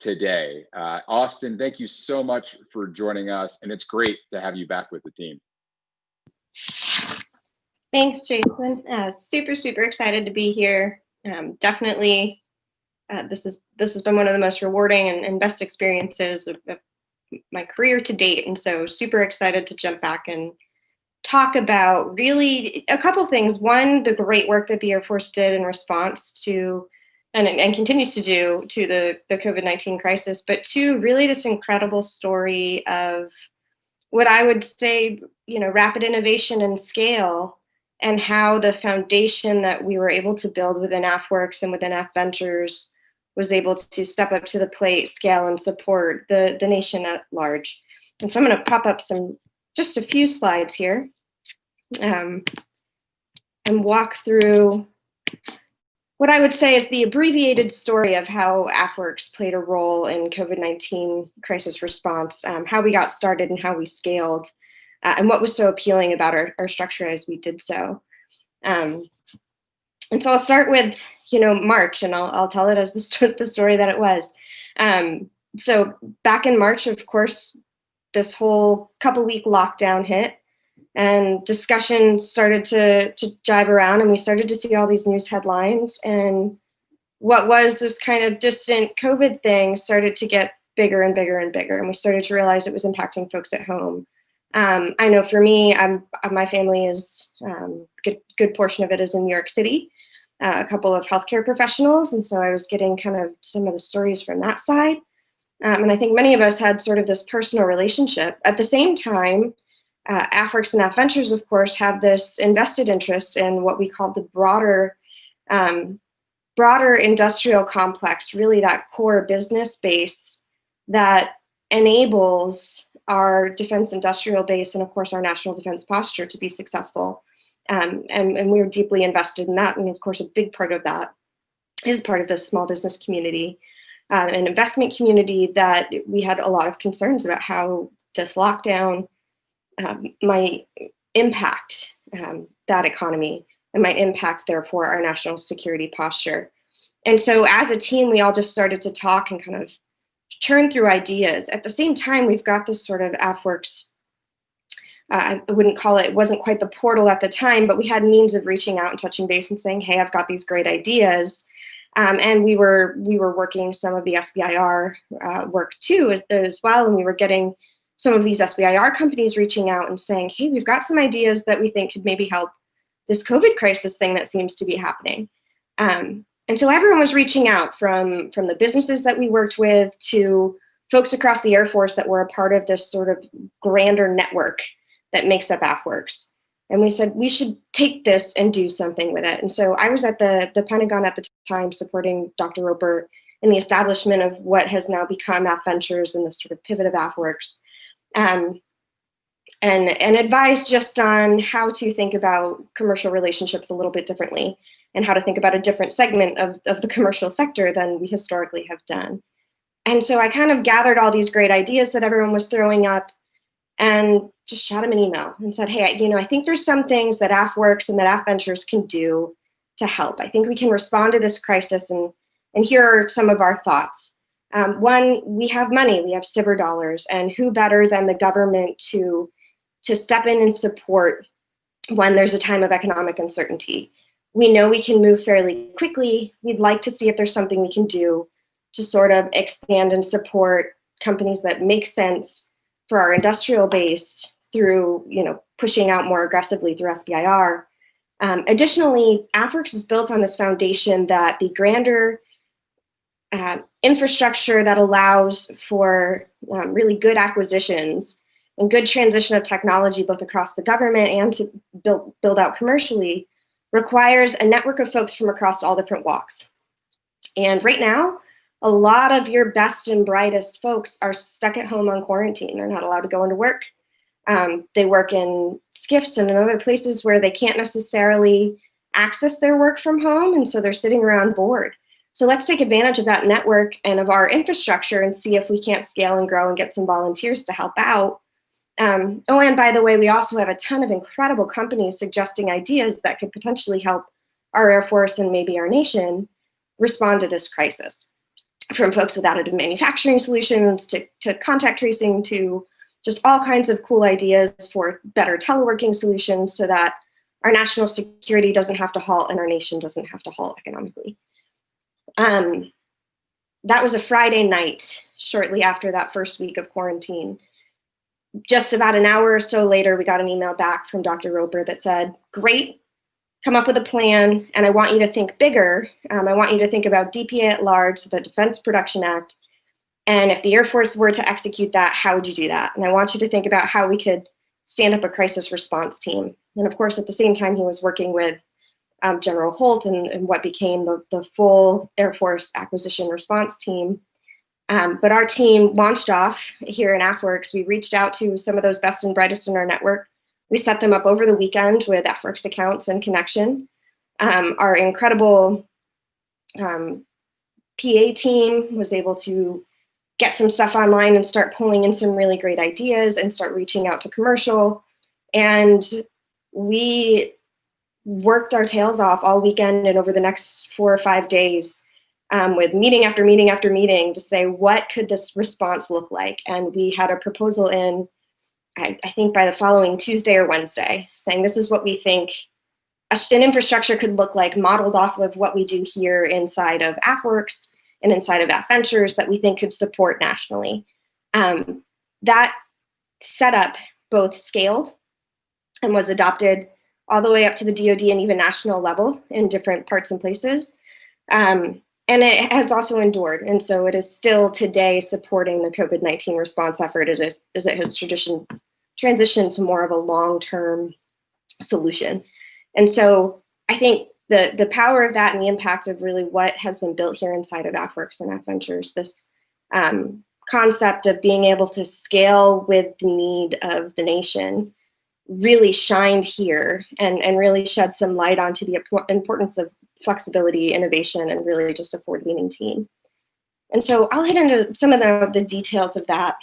[SPEAKER 3] today. Austin, thank you so much for joining us, and it's great to have you back with the team.
[SPEAKER 14] Thanks, Jason. Super excited to be here. Definitely, this has been one of the most rewarding and best experiences of my career to date, and so super excited to jump back and talk about really a couple things. One, the great work that the Air Force did in response to and continues to do to the COVID-19 crisis, but two, really this incredible story of what I would say, rapid innovation and scale, and how the foundation that we were able to build within AFWERX and within AFVentures was able to step up to the plate, scale, and support the nation at large. And so I'm going to pop up just a few slides here and walk through what I would say is the abbreviated story of how AFWERX played a role in COVID-19 crisis response, how we got started and how we scaled, and what was so appealing about our structure as we did so. And so I'll start with, March, and I'll tell it as the story that it was. So back in March, of course, this whole couple-week lockdown hit, and discussion started to jive around, and we started to see all these news headlines, and what was this kind of distant COVID thing started to get bigger and bigger and bigger, and we started to realize it was impacting folks at home. I know for me, my family is good portion of it is in New York City, a couple of healthcare professionals, and so I was getting kind of some of the stories from that side, and I think many of us had sort of this personal relationship. At the same time, AFWERX and AFVentures, of course, have this invested interest in what we call the broader industrial complex, really that core business base that enables our defense industrial base and, of course, our national defense posture to be successful. And we're deeply invested in that. And, of course, a big part of that is part of the small business community, an investment community that we had a lot of concerns about how this lockdown might impact that economy and might impact, therefore, our national security posture. And so as a team, we all just started to talk and kind of churn through ideas. At the same time, we've got this sort of AFWERX, I wouldn't call it wasn't quite the portal at the time, but we had means of reaching out and touching base and saying, hey, I've got these great ideas. And we were working some of the SBIR work too as well, and we were getting some of these SBIR companies reaching out and saying, hey, we've got some ideas that we think could maybe help this COVID crisis thing that seems to be happening. And so everyone was reaching out from the businesses that we worked with to folks across the Air Force that were a part of this sort of grander network that makes up AFWERX. And we said, we should take this and do something with it. And so I was at the Pentagon at the time supporting Dr. Roper in the establishment of what has now become AFVentures and the sort of pivot of AFWERX. And advise just on how to think about commercial relationships a little bit differently and how to think about a different segment of the commercial sector than we historically have done. And so I kind of gathered all these great ideas that everyone was throwing up and just shot him an email and said, hey, I think there's some things that AFWERX and that AFVentures can do to help. I think we can respond to this crisis, and here are some of our thoughts. One, we have money, we have SBIR dollars, and who better than the government to step in and support when there's a time of economic uncertainty. We know we can move fairly quickly. We'd like to see if there's something we can do to sort of expand and support companies that make sense for our industrial base through, pushing out more aggressively through SBIR. Additionally, AFWERX is built on this foundation that the grander infrastructure that allows for really good acquisitions and good transition of technology both across the government and to build out commercially requires a network of folks from across all different walks. And right now, a lot of your best and brightest folks are stuck at home on quarantine. They're not allowed to go into work. They work in SCIFs and in other places where they can't necessarily access their work from home, and so they're sitting around bored. So let's take advantage of that network and of our infrastructure and see if we can't scale and grow and get some volunteers to help out. And by the way, we also have a ton of incredible companies suggesting ideas that could potentially help our Air Force and maybe our nation respond to this crisis. From folks with additive manufacturing solutions to contact tracing to just all kinds of cool ideas for better teleworking solutions so that our national security doesn't have to halt and our nation doesn't have to halt economically. That was a Friday night, shortly after that first week of quarantine. Just about an hour or so later, we got an email back from Dr. Roper that said, great, come up with a plan, and I want you to think bigger. I want you to think about DPA at large, the Defense Production Act, and if the Air Force were to execute that, how would you do that? And I want you to think about how we could stand up a crisis response team. And of course, at the same time, he was working with General Holt and what became the full Air Force acquisition response team. But our team launched off here in AFWERX. We reached out to some of those best and brightest in our network. We set them up over the weekend with AFWERX accounts and connection. Our incredible PA team was able to get some stuff online and start pulling in some really great ideas and start reaching out to commercial. And we worked our tails off all weekend and over the next 4 or 5 days with meeting after meeting after meeting to say, what could this response look like? And we had a proposal in, I think by the following Tuesday or Wednesday, saying this is what we think an infrastructure could look like, modeled off of what we do here inside of AFWERX and inside of AFVentures that we think could support nationally. That setup both scaled and was adopted all the way up to the DoD and even national level in different parts and places. And it has also endured. And so it is still today supporting the COVID-19 response effort as it has transitioned to more of a long-term solution. And so I think the power of that and the impact of really what has been built here inside of AFWERX and AFVentures, this concept of being able to scale with the need of the nation really shined here and really shed some light onto the importance of flexibility, innovation, and really just a forward-leaning team. And so I'll hit into some of the details of that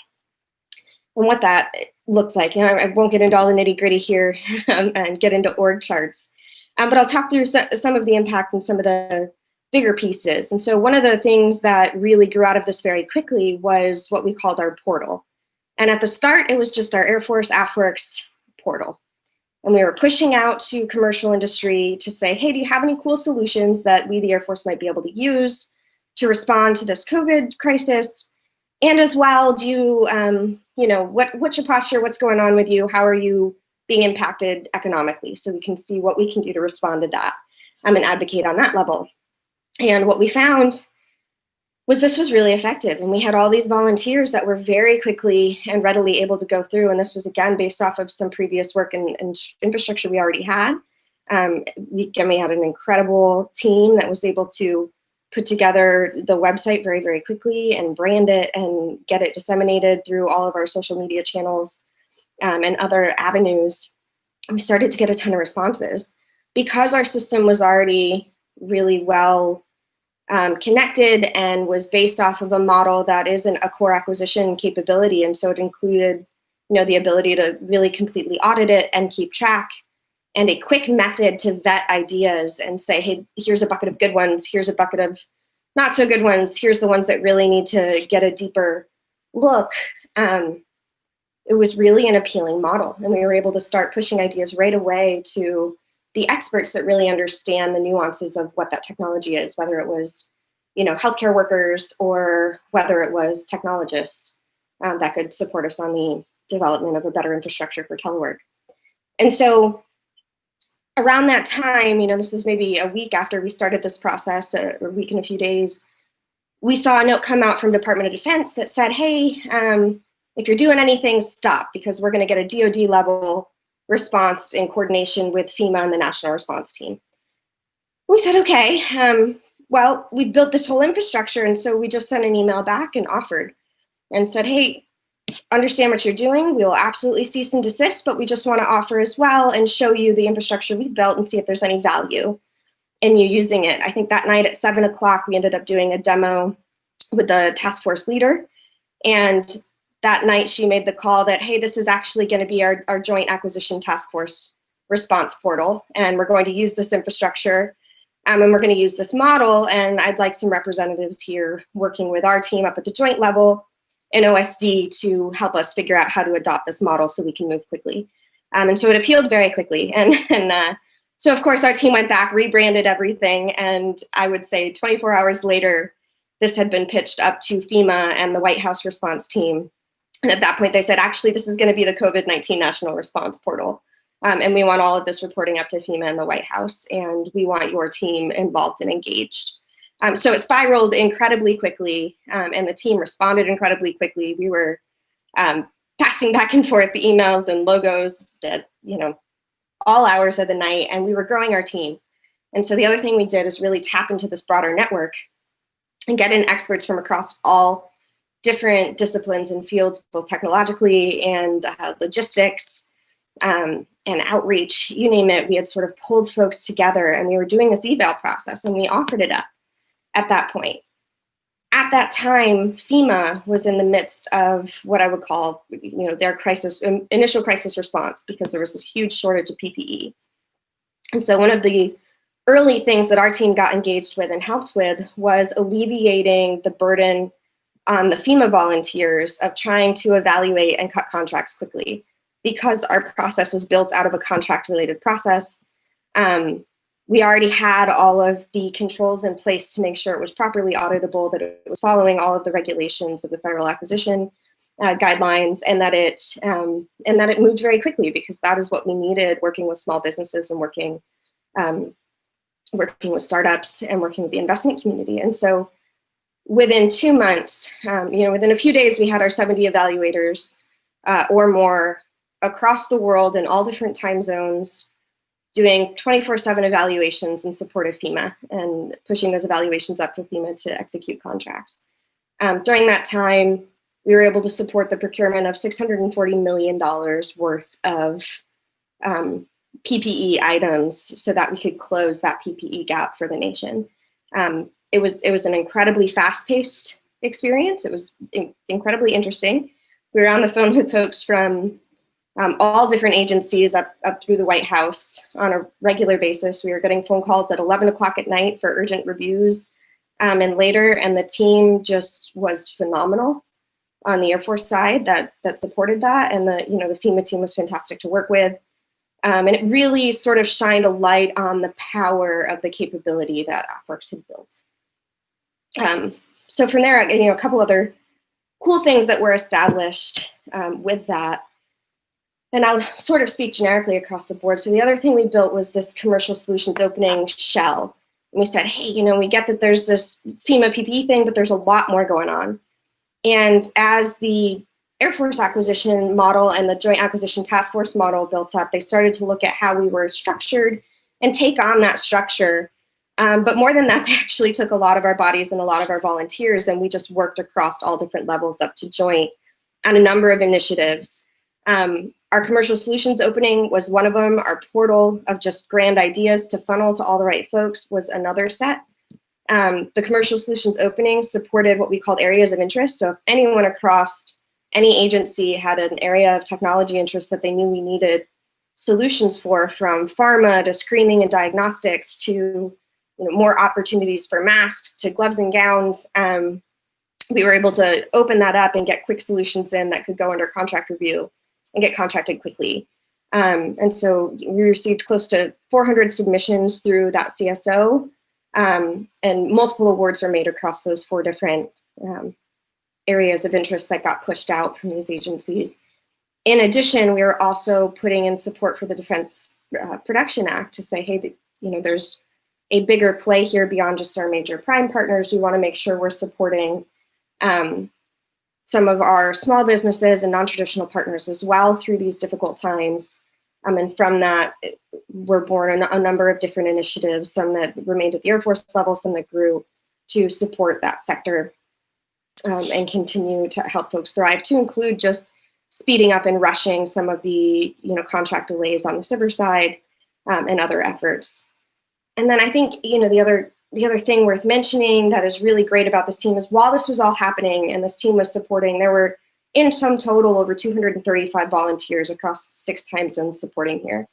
[SPEAKER 14] and what that looks like. I won't get into all the nitty-gritty here and get into org charts, but I'll talk through some of the impact and some of the bigger pieces. And so one of the things that really grew out of this very quickly was what we called our portal. And at the start, it was just our Air Force AFWERX portal. And we were pushing out to commercial industry to say, hey, do you have any cool solutions that we, the Air Force, might be able to use to respond to this COVID crisis? And as well, do you, what's your posture? What's going on with you? How are you being impacted economically? So we can see what we can do to respond to that and advocate on that level. And what we found was this was really effective. And we had all these volunteers that were very quickly and readily able to go through. And this was, again, based off of some previous work and infrastructure we already had. We had an incredible team that was able to put together the website very, very quickly and brand it and get it disseminated through all of our social media channels and other avenues. We started to get a ton of responses because our system was already really well connected and was based off of a model that isn't a core acquisition capability. And so it included, the ability to really completely audit it and keep track, and a quick method to vet ideas and say, hey, here's a bucket of good ones, here's a bucket of not so good ones, here's the ones that really need to get a deeper look. It was really an appealing model. And we were able to start pushing ideas right away to the the experts that really understand the nuances of what that technology is, whether it was, you know, healthcare workers or whether it was technologists that could support us on the development of a better infrastructure for telework. And so around that time, you know, this is maybe a week after we started this process, a week and a few days, we saw a note come out from Department of Defense that said, hey, if you're doing anything, stop, because we're going to get a DoD level response in coordination with FEMA and the National Response Team. We said, okay, well, we built this whole infrastructure, and so we just sent an email back and offered and said, hey, understand what you're doing. We will absolutely cease and desist, but we just want to offer as well and show you the infrastructure we've built and see if there's any value in you using it. I think that night at 7 o'clock, we ended up doing a demo with the task force leader. And that night she made the call that, hey, this is actually going to be our joint acquisition task force response portal. And we're going to use this infrastructure and we're going to use this model. And I'd like some representatives here working with our team up at the joint level in OSD to help us figure out how to adopt this model so we can move quickly. And so it appealed very quickly. And so of course our team went back, rebranded everything. And I would say 24 hours later, this had been pitched up to FEMA and the White House response team. And at that point they said, actually, this is going to be the COVID-19 National Response Portal. And we want all of this reporting up to FEMA and the White House. And we want your team involved and engaged. So it spiraled incredibly quickly, and the team responded incredibly quickly. We were passing back and forth the emails and logos at, you know, all hours of the night, and we were growing our team. And so the other thing we did is really tap into this broader network and get in experts from across all different disciplines and fields, both technologically and logistics and outreach, you name it. We had sort of pulled folks together, and we were doing this eval process, and we offered it up. At that point, at that time, FEMA was in the midst of what I would call, you know, their initial crisis response, because there was this huge shortage of PPE. And so one of the early things that our team got engaged with and helped with was alleviating the burden on the FEMA volunteers of trying to evaluate and cut contracts quickly, because our process was built out of a contract-related process. We already had all of the controls in place to make sure it was properly auditable, that it was following all of the regulations of the federal acquisition guidelines, and that it moved very quickly, because that is what we needed, working with small businesses and working with startups and working with the investment community. And so within 2 months, you know, within a few days, we had our 70 evaluators or more across the world in all different time zones, doing 24/7 evaluations in support of FEMA and pushing those evaluations up for FEMA to execute contracts. During that time, we were able to support the procurement of $640 million worth of PPE items so that we could close that PPE gap for the nation. It was an incredibly fast-paced experience. It was incredibly interesting. We were on the phone with folks from all different agencies up through the White House on a regular basis. We were getting phone calls at 11 o'clock at night for urgent reviews and later, and the team just was phenomenal on the Air Force side that supported that, and the FEMA team was fantastic to work with. And it really sort of shined a light on the power of the capability that AFWERX had built. So from there, a couple other cool things that were established with that. And I'll sort of speak generically across the board. So the other thing we built was this commercial solutions opening shell. And we said, hey, we get that there's this FEMA PPE thing, but there's a lot more going on. And as the Air Force acquisition model and the Joint Acquisition Task Force model built up, they started to look at how we were structured and take on that structure. But more than that, they actually took a lot of our bodies and a lot of our volunteers, and we just worked across all different levels up to joint on a number of initiatives. Our commercial solutions opening was one of them. Our portal of just grand ideas to funnel to all the right folks was another set. The commercial solutions opening supported what we called areas of interest. So if anyone across any agency had an area of technology interest that they knew we needed solutions for, from pharma to screening and diagnostics to more opportunities for masks to gloves and gowns, we were able to open that up and get quick solutions in that could go under contract review and get contracted quickly. And so we received close to 400 submissions through that CSO, and multiple awards were made across those 4 different areas of interest that got pushed out from these agencies. In addition, we are also putting in support for the Defense Production Act to say, hey, there's a bigger play here beyond just our major prime partners. We want to make sure we're supporting some of our small businesses and non-traditional partners as well through these difficult times. And from that, were born a number of different initiatives, some that remained at the Air Force level, some that grew to support that sector and continue to help folks thrive, to include just speeding up and rushing some of the contract delays on the cyber side and other efforts. And then I think the other thing worth mentioning that is really great about this team is, while this was all happening and this team was supporting, there were in sum total over 235 volunteers across 6 time zones supporting here.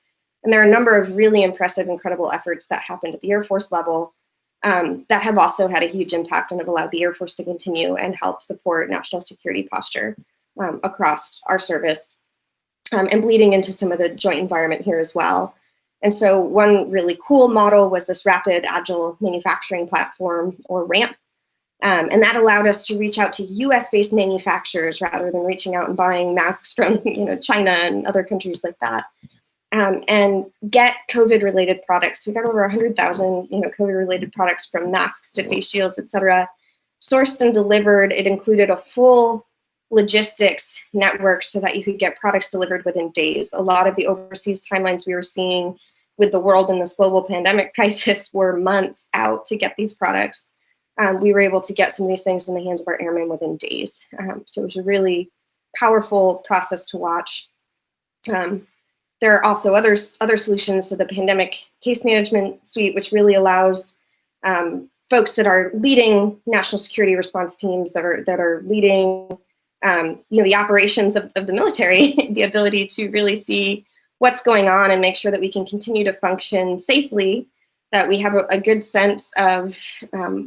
[SPEAKER 14] And there are a number of really impressive, incredible efforts that happened at the Air Force level that have also had a huge impact and have allowed the Air Force to continue and help support national security posture across our service, and bleeding into some of the joint environment here as well. And so one really cool model was this Rapid Agile Manufacturing Platform, or RAMP. And that allowed us to reach out to US-based manufacturers rather than reaching out and buying masks from China and other countries like that, and get COVID-related products. We got over 100,000 COVID-related products, from masks to face shields, et cetera, sourced and delivered. It included a full logistics network so that you could get products delivered within days. A lot of the overseas timelines we were seeing with the world in this global pandemic crisis were months out to get these products. We were able to get some of these things in the hands of our airmen within days. So it was a really powerful process to watch. There are also other solutions. So the pandemic case management suite, which really allows folks that are leading national security response teams, that are leading the operations of the military, the ability to really see what's going on and make sure that we can continue to function safely, that we have a good sense of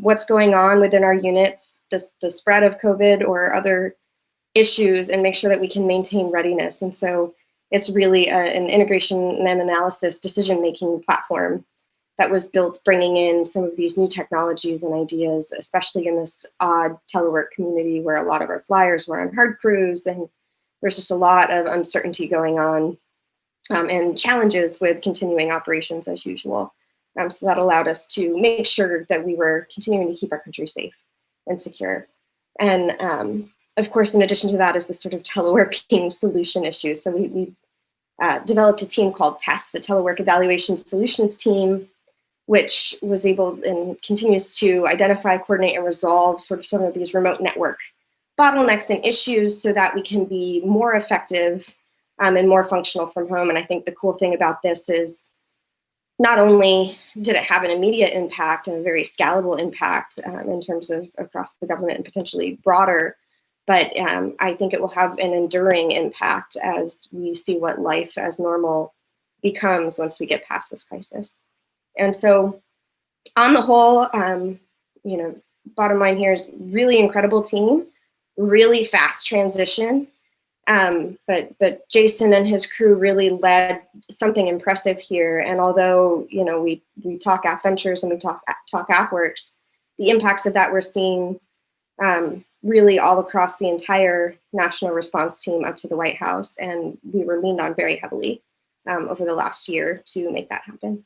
[SPEAKER 14] what's going on within our units, the spread of COVID or other issues, and make sure that we can maintain readiness. And so it's really an integration and analysis decision-making platform that was built bringing in some of these new technologies and ideas, especially in this odd telework community where a lot of our flyers were on hard crews, and there's just a lot of uncertainty going on and challenges with continuing operations as usual. So that allowed us to make sure that we were continuing to keep our country safe and secure. And of course, in addition to that is the sort of teleworking solution issue. So we developed a team called TEST, the Telework Evaluation Solutions Team, which was able and continues to identify, coordinate, and resolve sort of some of these remote network bottlenecks and issues so that we can be more effective and more functional from home. And I think the cool thing about this is, not only did it have an immediate impact and a very scalable impact in terms of across the government and potentially broader, but I think it will have an enduring impact as we see what life as normal becomes once we get past this crisis. And so on the whole, bottom line here is really incredible team, really fast transition. But Jason and his crew really led something impressive here. And although we talk AFVentures and we talk AFWERX, the impacts of that we're seeing really all across the entire national response team up to the White House, and we were leaned on very heavily over the last year to make that happen.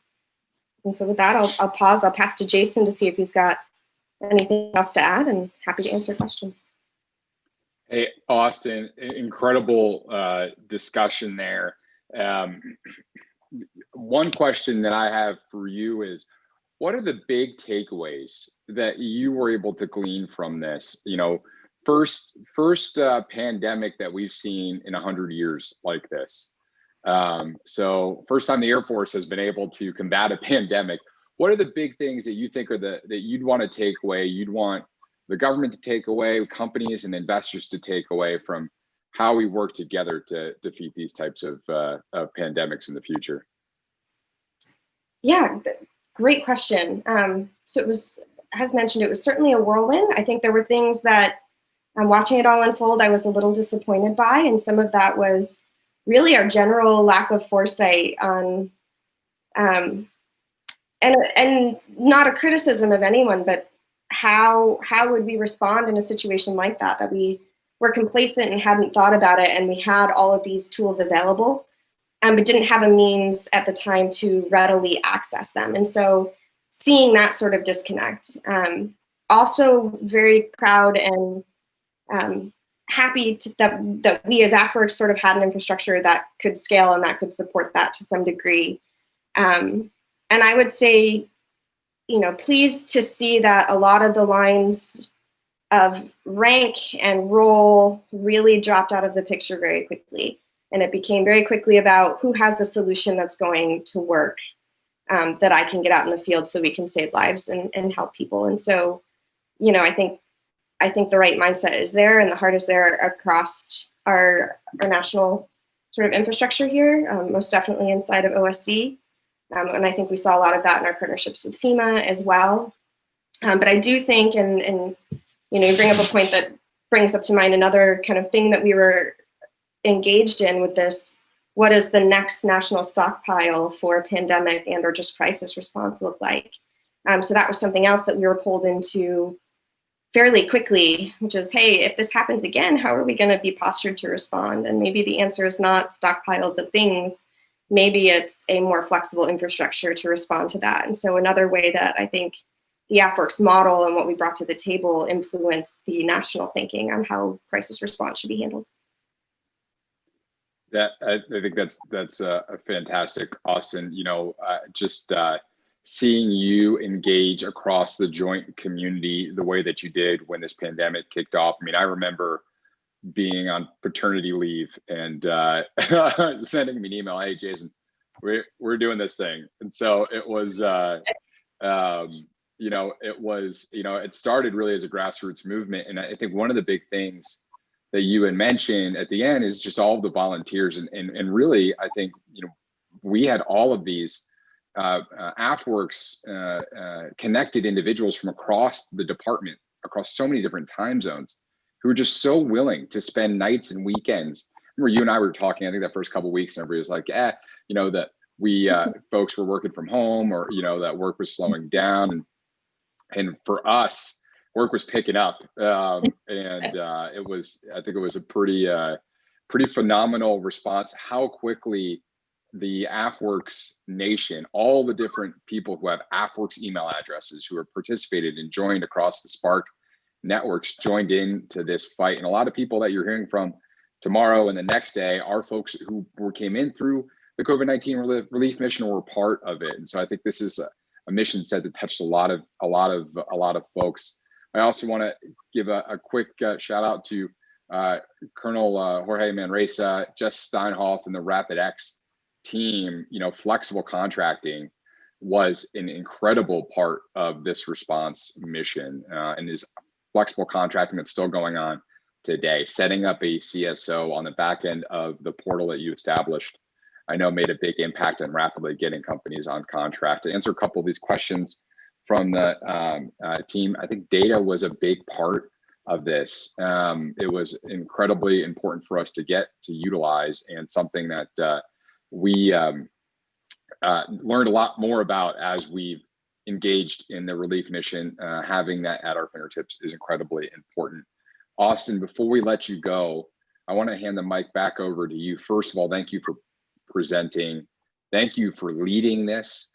[SPEAKER 14] And so with that, I'll pause. I'll pass to Jason to see if he's got anything else to add, and happy to answer questions.
[SPEAKER 15] Hey, Austin, incredible discussion there. One question that I have for you is, what are the big takeaways that you were able to glean from this? First pandemic that we've seen in 100 years like this. So first time the Air Force has been able to combat a pandemic. What are the big things that you think are that you'd want to take away, you'd want the government to take away, companies and investors to take away from how we work together to defeat these types of pandemics in the future?
[SPEAKER 14] Yeah, great question. So it was, as mentioned, it was certainly a whirlwind. I think there were things that, watching it all unfold, I was a little disappointed by, and some of that was really our general lack of foresight on, and not a criticism of anyone, but how would we respond in a situation like that, that we were complacent and hadn't thought about it, and we had all of these tools available, but didn't have a means at the time to readily access them. And so seeing that sort of disconnect, also very proud and happy that we as AFWERX sort of had an infrastructure that could scale and that could support that to some degree. And I would say, you know, pleased to see that a lot of the lines of rank and role really dropped out of the picture very quickly. And it became very quickly about who has the solution that's going to work, that I can get out in the field so we can save lives and help people. And so, you know, I think the right mindset is there and the heart is there across our national sort of infrastructure here, most definitely inside of OSC. And I think we saw a lot of that in our partnerships with FEMA as well. But I do think, and you know, you bring up a point that brings up to mind another kind of thing that we were engaged in with this, what does the next national stockpile for pandemic and or just crisis response look like? So that was something else that we were pulled into fairly quickly, which is, hey, if this happens again, how are we going to be postured to respond? And maybe the answer is not stockpiles of things. Maybe it's a more flexible infrastructure to respond to that. And so another way that I think the AFWERX model and what we brought to the table influenced the national thinking on how crisis response should be handled.
[SPEAKER 15] That I think that's a fantastic, Austin. You know, just seeing you engage across the joint community the way that you did when this pandemic kicked off. I mean, I remember being on paternity leave and sending me an email, hey, Jason, we're doing this thing. And so it was, you know, it started really as a grassroots movement. And I think one of the big things that you had mentioned at the end is just all of the volunteers. And really, I think, you know, we had all of these AFWERX connected individuals from across the department, across so many different time zones, who were just so willing to spend nights and weekends. I remember you and I were talking, I think that first couple of weeks, and everybody was like, you know, that we folks were working from home, or, you know, that work was slowing down. And for us, work was picking up. It was, I think it was a pretty phenomenal response, how quickly the AFWERX nation, all the different people who have AFWERX email addresses, who have participated and joined across the Spark networks, joined into this fight. And a lot of people that you're hearing from tomorrow and the next day are folks who came in through the COVID-19 relief mission or were part of it. And so I think this is a mission set that touched a lot of folks. I also want to give a quick shout out to Colonel Jorge Manresa, Jess Steinhoff, and the RapidX team. You know, flexible contracting was an incredible part of this response mission, and is flexible contracting that's still going on today. Setting up a CSO on the back end of the portal that you established, I know made a big impact on rapidly getting companies on contract. To answer a couple of these questions from the team, I think data was a big part of this. It was incredibly important for us to get to utilize, and something that we learned a lot more about as we've engaged in the relief mission. Having that at our fingertips is incredibly important. Austin, before we let you go, I want to hand the mic back over to you. First of all, thank you for presenting. Thank you for leading this,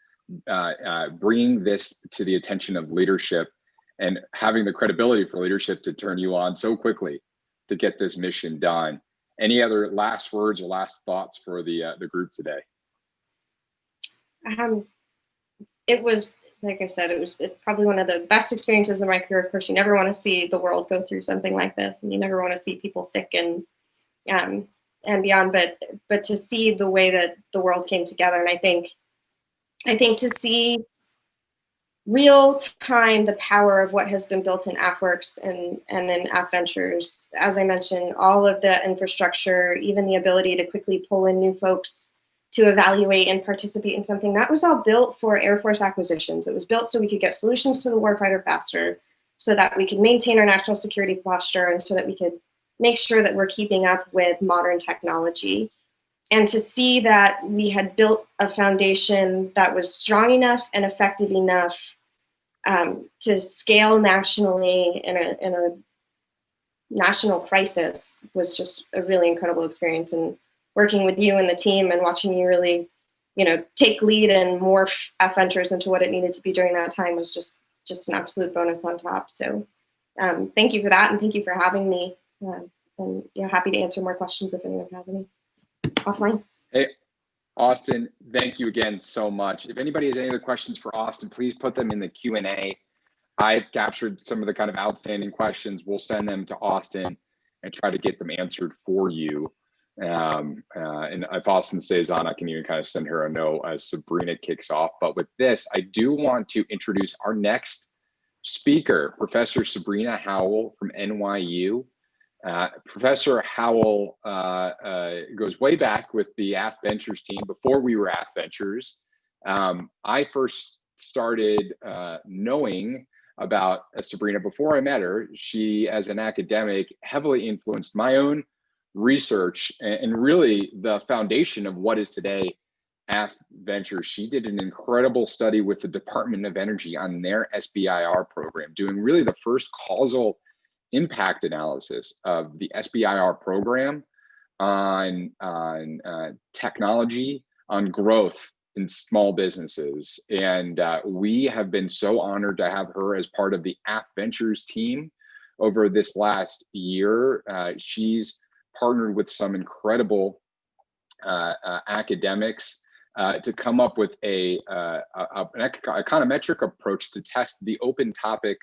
[SPEAKER 15] bringing this to the attention of leadership, and having the credibility for leadership to turn you on so quickly to get this mission done. Any other last words or last thoughts for the group today?
[SPEAKER 14] It was, like I said, it was probably one of the best experiences in my career. Of course, you never want to see the world go through something like this, and you never want to see people sick and beyond. But to see the way that the world came together, and I think to see real time the power of what has been built in AFWERX and in AFVentures. As I mentioned, all of the infrastructure, even the ability to quickly pull in new folks to evaluate and participate in something, that was all built for Air Force acquisitions. It was built so we could get solutions to the warfighter faster, so that we could maintain our national security posture, and so that we could make sure that we're keeping up with modern technology. and to see that we had built a foundation that was strong enough and effective enough to scale nationally in a national crisis was just a really incredible experience. And working with you and the team and watching you really, take lead and morph AFVentures into what it needed to be during that time was just an absolute bonus on top. So thank you for that, and thank you for having me. And happy to answer more questions if anyone has any offline.
[SPEAKER 15] Hey, Austin, thank you again so much. If anybody has any other questions for Austin, please put them in the Q&A. I've captured some of the kind of outstanding questions. We'll send them to Austin and try to get them answered for you. And if Austin stays on, I can even kind of send her a note as Sabrina kicks off. But with this, I do want to introduce our next speaker, Professor Sabrina Howell from NYU. Professor Howell goes way back with the AFVentures team before we were AFVentures. I first started knowing about Sabrina before I met her. She, as an academic, heavily influenced my own research and really the foundation of what is today AFVentures. She did an incredible study with the Department of Energy on their SBIR program, doing really the first causal impact analysis of the SBIR program on technology, on growth in small businesses. And we have been so honored to have her as part of the AFVentures team over this last year. She's partnered with some incredible academics to come up with an econometric approach to test the open topic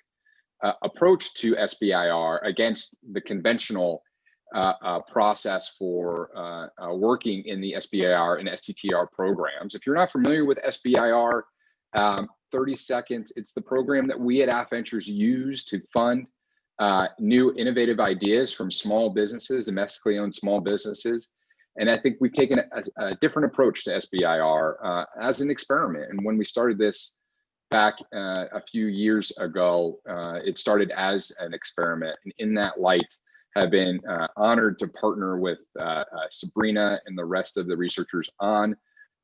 [SPEAKER 15] approach to SBIR against the conventional process for working in the SBIR and STTR programs. If you're not familiar with SBIR, 30 seconds, it's the program that we at AFVentures use to fund new innovative ideas from small businesses, domestically owned small businesses. And I think we've taken a different approach to SBIR as an experiment. And when we started this back a few years ago, it started as an experiment. And in that light, have been honored to partner with Sabrina and the rest of the researchers on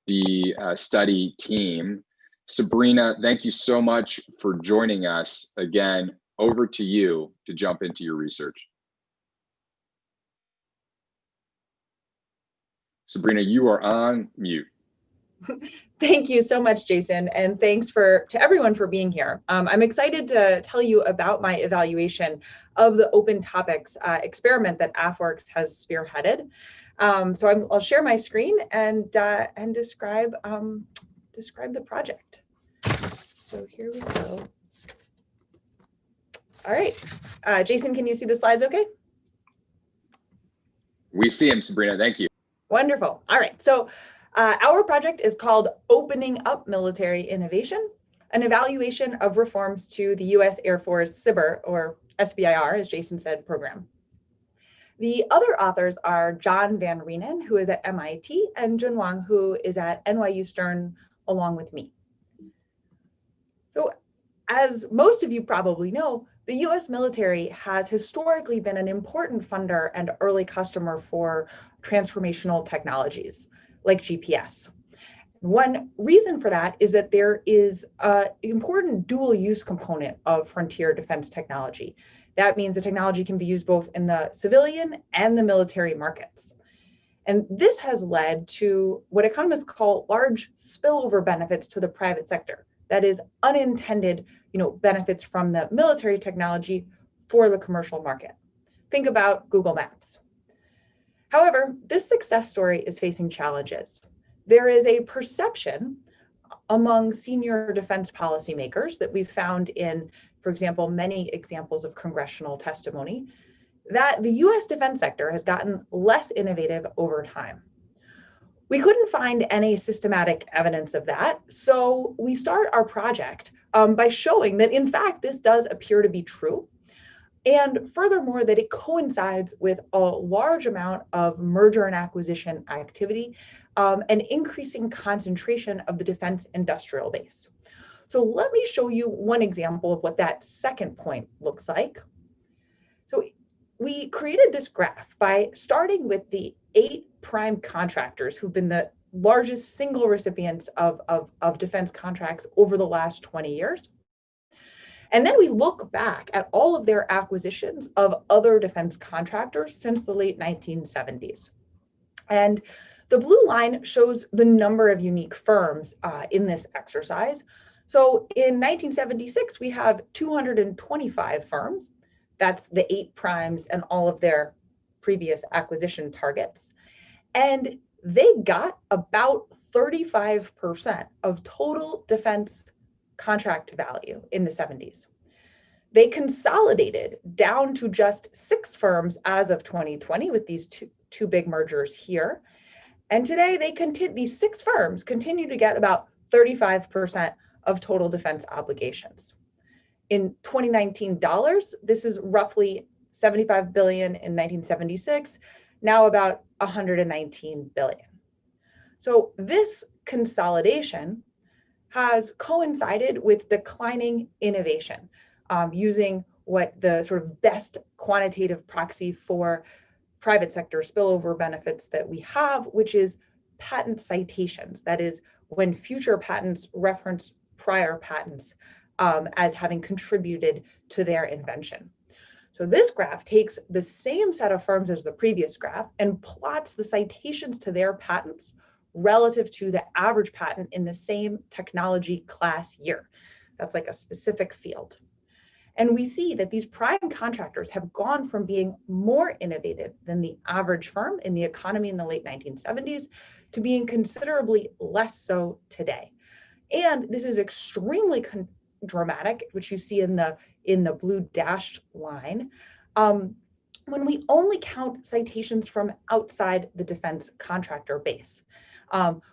[SPEAKER 15] the study team. Sabrina, thank you so much for joining us. Again, over to you to jump into your research. Sabrina, you are on mute.
[SPEAKER 16] Thank you so much, Jason, and thanks to everyone for being here. I'm excited to tell you about my evaluation of the open topics experiment that AFWERX has spearheaded. So I'll share my screen and describe the project. So here we go. All right, Jason, can you see the slides okay?
[SPEAKER 15] We see him, Sabrina, thank you.
[SPEAKER 16] Wonderful. All right, so our project is called Opening Up Military Innovation, an evaluation of reforms to the U.S. Air Force SBIR, or SBIR, as Jason said, program. The other authors are John Van Reenen, who is at MIT, and Jun Wang, who is at NYU Stern, along with me. So, as most of you probably know, the U.S. military has historically been an important funder and early customer for transformational technologies like GPS. One reason for that is that there is an important dual use component of frontier defense technology. That means the technology can be used both in the civilian and the military markets. And this has led to what economists call large spillover benefits to the private sector. That is unintended, benefits from the military technology for the commercial market. Think about Google Maps. However, this success story is facing challenges. There is a perception among senior defense policymakers that we've found in, for example, many examples of congressional testimony, that the US defense sector has gotten less innovative over time. We couldn't find any systematic evidence of that, so we start our project by showing that, in fact, this does appear to be true. And furthermore, that it coincides with a large amount of merger and acquisition activity and increasing concentration of the defense industrial base. So let me show you one example of what that second point looks like. So we created this graph by starting with the 8 prime contractors who've been the largest single recipients of defense contracts over the last 20 years. And then we look back at all of their acquisitions of other defense contractors since the late 1970s. And the blue line shows the number of unique firms in this exercise. So in 1976, we have 225 firms. That's the 8 primes and all of their previous acquisition targets. And they got about 35% of total defense contract value in the 70s. They consolidated down to just 6 firms as of 2020 with these two big mergers here. And today these 6 firms continue to get about 35% of total defense obligations. In 2019 dollars, this is roughly $75 billion in 1976, now about $119 billion. So this consolidation has coincided with declining innovation, using what the sort of best quantitative proxy for private sector spillover benefits that we have, which is patent citations. That is, when future patents reference prior patents as having contributed to their invention. So this graph takes the same set of firms as the previous graph and plots the citations to their patents relative to the average patent in the same technology class year. That's like a specific field. And we see that these prime contractors have gone from being more innovative than the average firm in the economy in the late 1970s to being considerably less so today. And this is extremely dramatic, which you see in the blue dashed line, when we only count citations from outside the defense contractor base,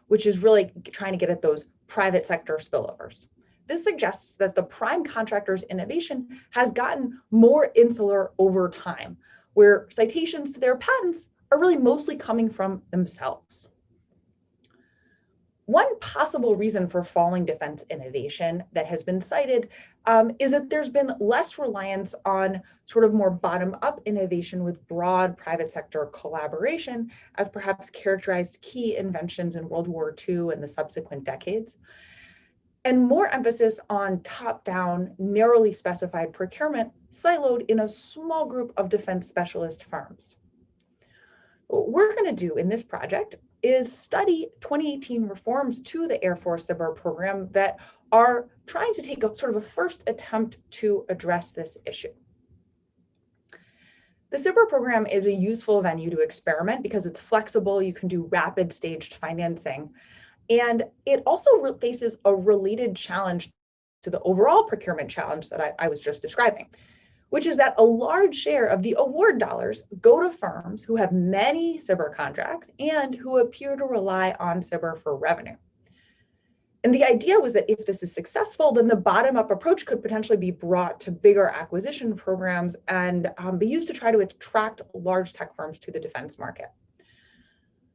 [SPEAKER 16] which is really trying to get at those private sector spillovers. This suggests that the prime contractor's innovation has gotten more insular over time, where citations to their patents are really mostly coming from themselves. One possible reason for falling defense innovation that has been cited is that there's been less reliance on sort of more bottom-up innovation with broad private sector collaboration, as perhaps characterized key inventions in World War II and the subsequent decades, and more emphasis on top-down, narrowly specified procurement siloed in a small group of defense specialist firms. What we're going to do in this project is study 2018 reforms to the Air Force SBIR program that are trying to take a sort of a first attempt to address this issue. The SBIR program is a useful venue to experiment because it's flexible, you can do rapid staged financing, and it also faces a related challenge to the overall procurement challenge that I was just describing, which is that a large share of the award dollars go to firms who have many SBIR contracts and who appear to rely on SBIR for revenue. And the idea was that if this is successful, then the bottom-up approach could potentially be brought to bigger acquisition programs and be used to try to attract large tech firms to the defense market.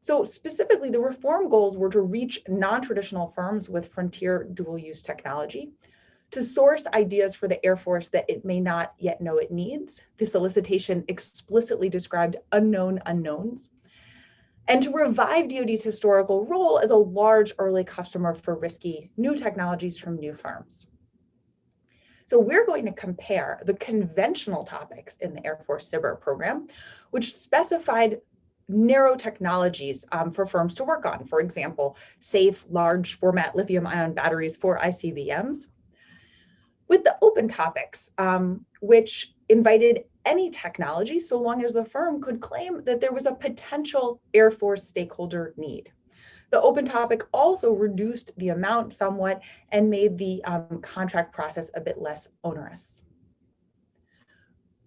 [SPEAKER 16] So specifically, the reform goals were to reach non-traditional firms with frontier dual-use technology, to source ideas for the Air Force that it may not yet know it needs. The solicitation explicitly described unknown unknowns, and to revive DoD's historical role as a large early customer for risky new technologies from new firms. So we're going to compare the conventional topics in the Air Force SBIR program, which specified narrow technologies for firms to work on. For example, safe, large format lithium-ion batteries for ICBMs, with the open topics, which invited any technology so long as the firm could claim that there was a potential Air Force stakeholder need. The open topic also reduced the amount somewhat and made the contract process a bit less onerous.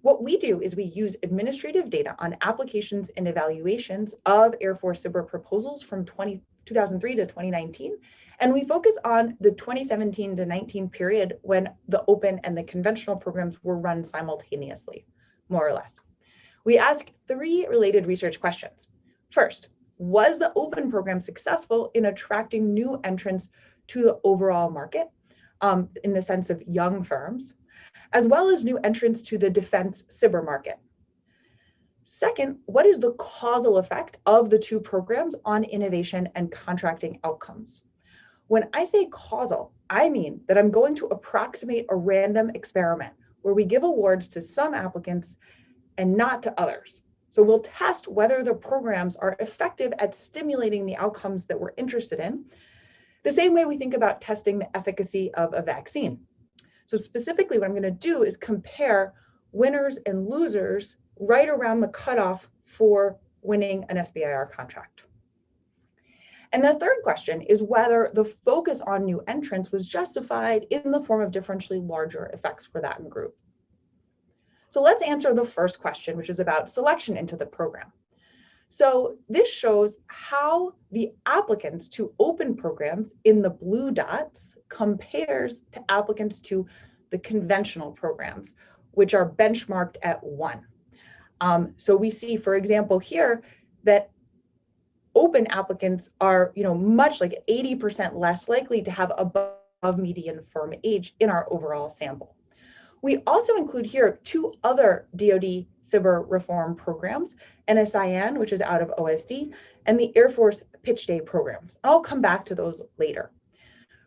[SPEAKER 16] What we do is we use administrative data on applications and evaluations of Air Force SBIR proposals from 2003 to 2019, and we focus on the 2017 to 19 period when the open and the conventional programs were run simultaneously, more or less. We ask 3 related research questions. First, was the open program successful in attracting new entrants to the overall market in the sense of young firms, as well as new entrants to the defense SBIR market? Second, what is the causal effect of the two programs on innovation and contracting outcomes? When I say causal, I mean that I'm going to approximate a random experiment where we give awards to some applicants and not to others. So we'll test whether the programs are effective at stimulating the outcomes that we're interested in, the same way we think about testing the efficacy of a vaccine. So specifically, what I'm going to do is compare winners and losers right around the cutoff for winning an SBIR contract. And the third question is whether the focus on new entrants was justified in the form of differentially larger effects for that group. So let's answer the first question, which is about selection into the program. So this shows how the applicants to open programs in the blue dots compares to applicants to the conventional programs, which are benchmarked at 1. So we see, for example, here that open applicants are, much like 80% less likely to have above median firm age in our overall sample. We also include here 2 other DoD SBIR reform programs, NSIN, which is out of OSD, and the Air Force Pitch Day programs. I'll come back to those later.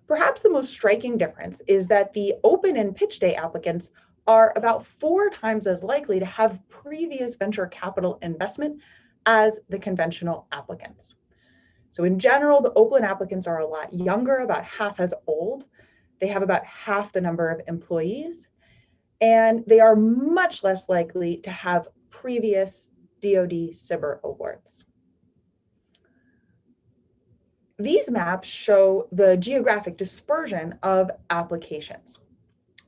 [SPEAKER 16] Perhaps the most striking difference is that the open and pitch day applicants are about 4 times as likely to have previous venture capital investment as the conventional applicants. So in general, the open applicants are a lot younger, about half as old. They have about half the number of employees, and they are much less likely to have previous DoD SBIR awards. These maps show the geographic dispersion of applications.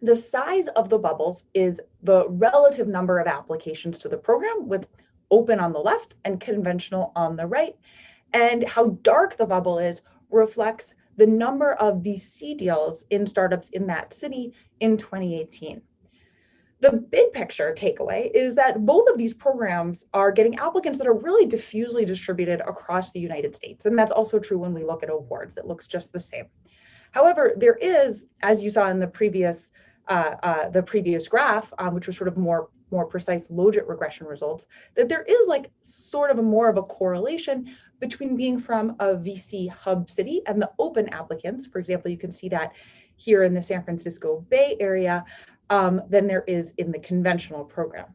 [SPEAKER 16] The size of the bubbles is the relative number of applications to the program, with open on the left and conventional on the right. And how dark the bubble is reflects the number of VC deals in startups in that city in 2018. The big picture takeaway is that both of these programs are getting applicants that are really diffusely distributed across the United States. And that's also true when we look at awards. It looks just the same. However, there is, as you saw in the previous graph, which was sort of more precise logit regression results, that there is like sort of more of a correlation between being from a VC hub city and the open applicants. For example, you can see that here in the San Francisco Bay Area than there is in the conventional program.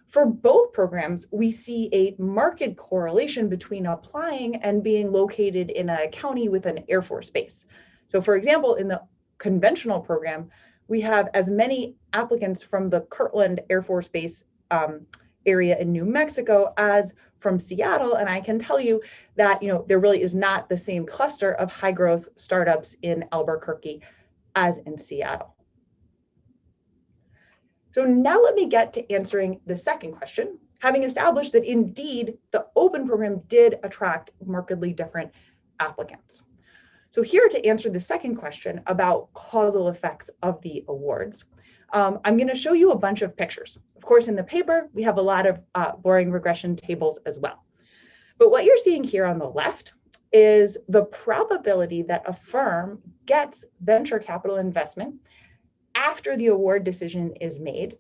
[SPEAKER 16] For both programs, we see a marked correlation between applying and being located in a county with an Air Force base. So for example, in the conventional program, we have as many applicants from the Kirtland Air Force Base area in New Mexico as from Seattle. And I can tell you that, there really is not the same cluster of high growth startups in Albuquerque as in Seattle. So now let me get to answering the second question, having established that indeed the open program did attract markedly different applicants. So here to answer the second question about causal effects of the awards, I'm going to show you a bunch of pictures. Of course, in the paper, we have a lot of boring regression tables as well. But what you're seeing here on the left is the probability that a firm gets venture capital investment after the award decision is made.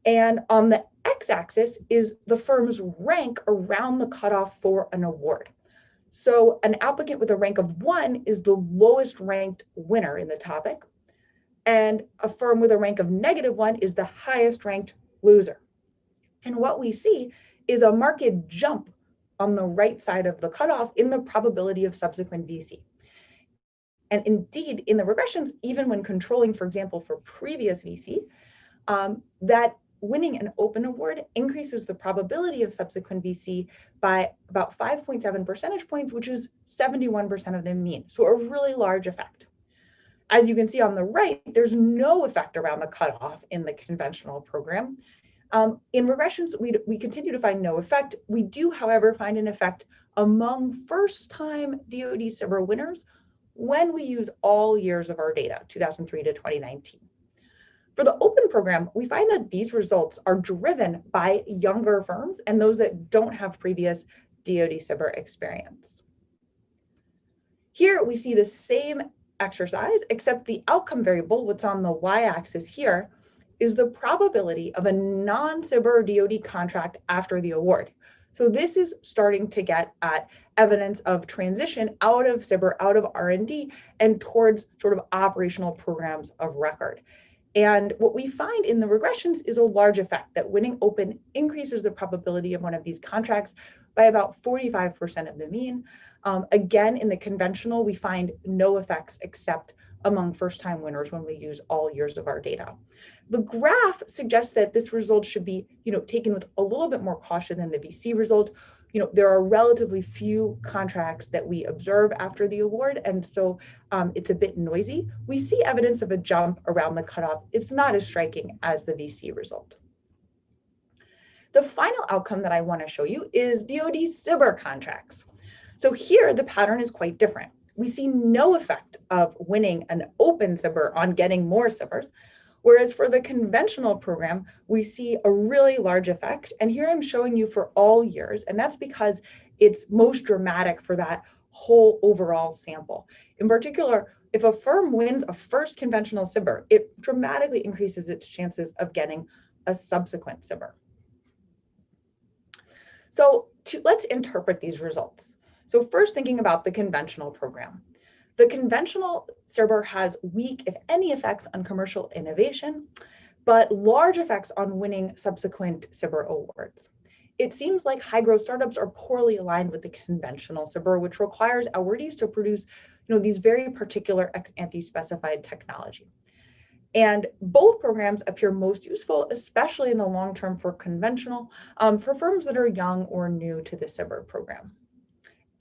[SPEAKER 16] And on the x-axis is the firm's rank around the cutoff for an award. So an applicant with a rank of 1 is the lowest ranked winner in the topic, and a firm with a rank of -1 is the highest ranked loser. And what we see is a marked jump on the right side of the cutoff in the probability of subsequent VC. And indeed, in the regressions, even when controlling, for example, for previous VC, that winning an open award increases the probability of subsequent VC by about 5.7 percentage points, which is 71% of the mean. So a really large effect. As you can see on the right, there's no effect around the cutoff in the conventional program. In regressions, we continue to find no effect. We do, however, find an effect among first-time DoD SBIR winners when we use all years of our data, 2003 to 2019. For the open program, we find that these results are driven by younger firms and those that don't have previous DoD SBIR experience. Here we see the same exercise, except the outcome variable, what's on the y-axis here, is the probability of a non-SBIR DoD contract after the award. So this is starting to get at evidence of transition out of SBIR, out of R&D, and towards sort of operational programs of record. And what we find in the regressions is a large effect that winning open increases the probability of one of these contracts by about 45% of the mean. Again, in the conventional, we find no effects except among first-time winners when we use all years of our data. The graph suggests that this result should be, taken with a little bit more caution than the VC result. There are relatively few contracts that we observe after the award, and so it's a bit noisy. We see evidence of a jump around the cutoff. It's not as striking as the VC result. The final outcome that I want to show you is DoD SBIR contracts. So here, the pattern is quite different. We see no effect of winning an open SBIR on getting more SBIRs, whereas for the conventional program, we see a really large effect. And here I'm showing you for all years, and that's because it's most dramatic for that whole overall sample. In particular, if a firm wins a first conventional SBIR, it dramatically increases its chances of getting a subsequent SBIR. So let's interpret these results. So first, thinking about the conventional program. The conventional SBIR has weak, if any, effects on commercial innovation, but large effects on winning subsequent SBIR awards. It seems like high-growth startups are poorly aligned with the conventional SBIR, which requires awardees to produce, these very particular ex-ante specified technology. And both programs appear most useful, especially in the long term for conventional, for firms that are young or new to the SBIR program.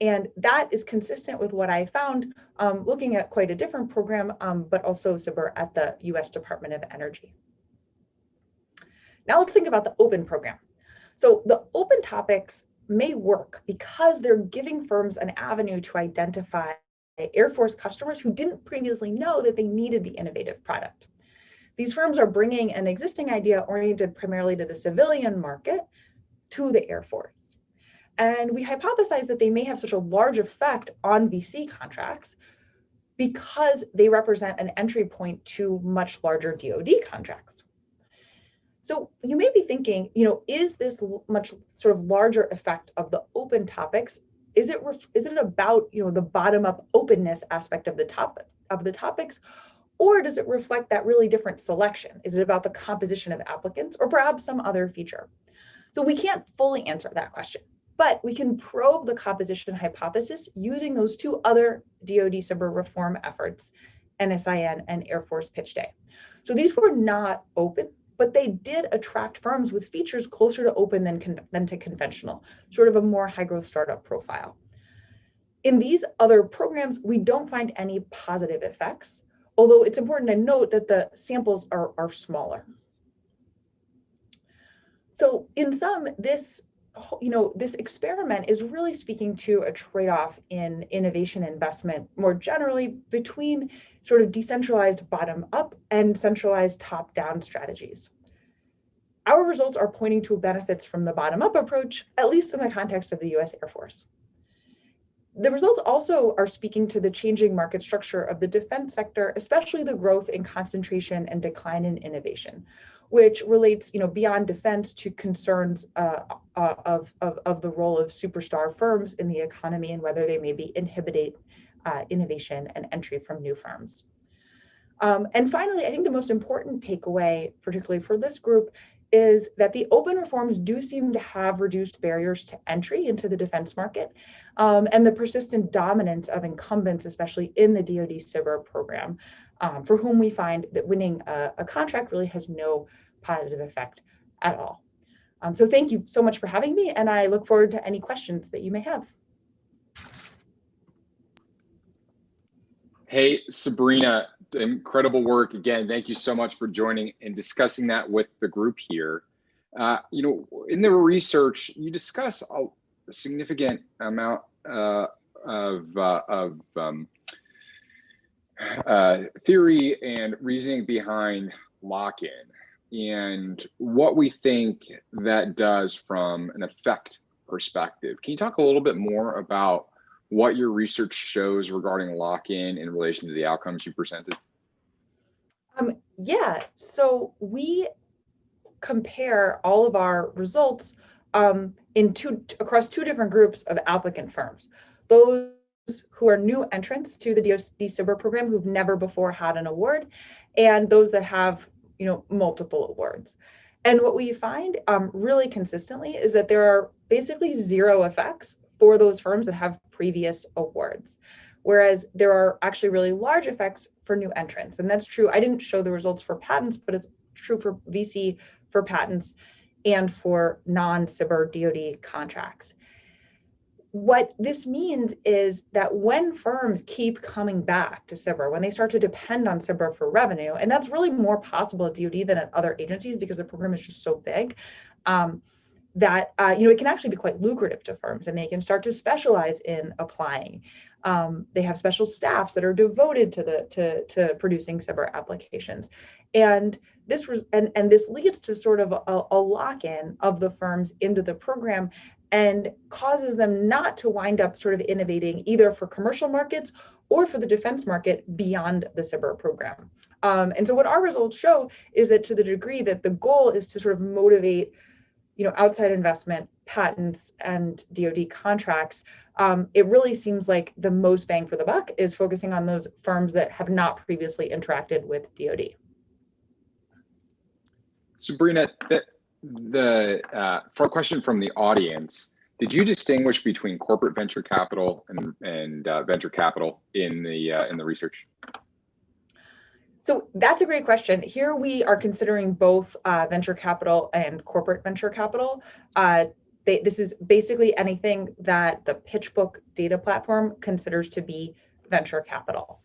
[SPEAKER 16] And that is consistent with what I found looking at quite a different program, but also SBIR at the US Department of Energy. Now let's think about the open program. So the open topics may work because they're giving firms an avenue to identify Air Force customers who didn't previously know that they needed the innovative product. These firms are bringing an existing idea oriented primarily to the civilian market to the Air Force. And we hypothesize that they may have such a large effect on VC contracts because they represent an entry point to much larger DoD contracts. So you may be thinking, is this much sort of larger effect of the open topics? Is it about the bottom-up openness aspect of the topics, or does it reflect that really different selection? Is it about the composition of applicants, or perhaps some other feature? So we can't fully answer that question, but we can probe the composition hypothesis using those two other DoD SBIR reform efforts, NSIN and Air Force Pitch Day. So these were not open, but they did attract firms with features closer to open than to conventional, sort of a more high-growth startup profile. In these other programs, we don't find any positive effects, although it's important to note that the samples are smaller. So in sum, this experiment is really speaking to a trade-off in innovation investment more generally between sort of decentralized bottom-up and centralized top-down strategies. Our results are pointing to benefits from the bottom-up approach, at least in the context of the US Air Force. The results also are speaking to the changing market structure of the defense sector, especially the growth in concentration and decline in innovation, which relates, beyond defense to concerns of the role of superstar firms in the economy and whether they may be inhibiting innovation and entry from new firms. And finally, I think the most important takeaway, particularly for this group, is that the open reforms do seem to have reduced barriers to entry into the defense market, and the persistent dominance of incumbents, especially in the DoD SBIR program, for whom we find that winning a contract really has no positive effect at all. So thank you so much for having me, and I look forward to any questions that you may have.
[SPEAKER 15] Hey, Sabrina, incredible work. Again, thank you so much for joining and discussing that with the group here. In the research, you discuss a significant amount of theory and reasoning behind lock-in and what we think that does from an effect perspective. Can you talk a little bit more about what your research shows regarding lock-in in relation to the outcomes you presented?
[SPEAKER 16] Yeah, so we compare all of our results across two different groups of applicant firms. Those who are new entrants to the DoD SBIR program who've never before had an award, and those that have multiple awards. And what we find really consistently is that there are basically zero effects for those firms that have previous awards, whereas there are actually really large effects for new entrants. And that's true. I didn't show the results for patents, but it's true for VC, for patents, and for non-SBIR DoD contracts. What this means is that when firms keep coming back to SBIR, when they start to depend on SBIR for revenue, and that's really more possible at DoD than at other agencies because the program is just so big, that it can actually be quite lucrative to firms, and they can start to specialize in applying. They have special staffs that are devoted to producing SBIR applications, and this leads to sort of a lock-in of the firms into the program, and causes them not to wind up sort of innovating either for commercial markets or for the defense market beyond the SBIR program. And so what our results show is that to the degree that the goal is to sort of motivate outside investment, patents, and DoD contracts, it really seems like the most bang for the buck is focusing on those firms that have not previously interacted with DoD.
[SPEAKER 15] Sabrina, for a question from the audience, did you distinguish between corporate venture capital and venture capital in the research?
[SPEAKER 16] So that's a great question. Here we are considering both venture capital and corporate venture capital. This is basically anything that the PitchBook data platform considers to be venture capital.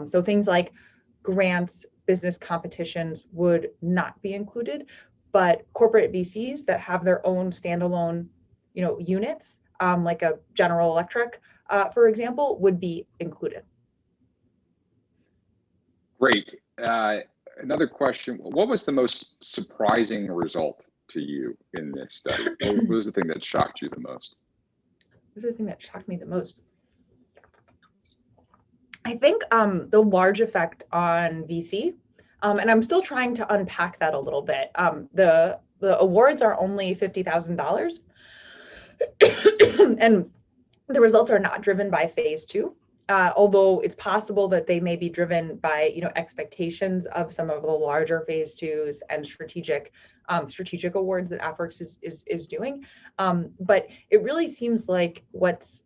[SPEAKER 16] So things like grants, business competitions would not be included, but corporate VCs that have their own standalone, units, like a General Electric, for example, would be included.
[SPEAKER 15] Great. Another question, what was the most surprising result to you in this study? What was the thing that shocked you the most?
[SPEAKER 16] What was the thing that shocked me the most? I think the large effect on VC, and I'm still trying to unpack that a little bit. The awards are only $50,000, and the results are not driven by phase 2. Although it's possible that they may be driven by expectations of some of the larger phase 2s and strategic awards that AFWERX is doing. But it really seems like what's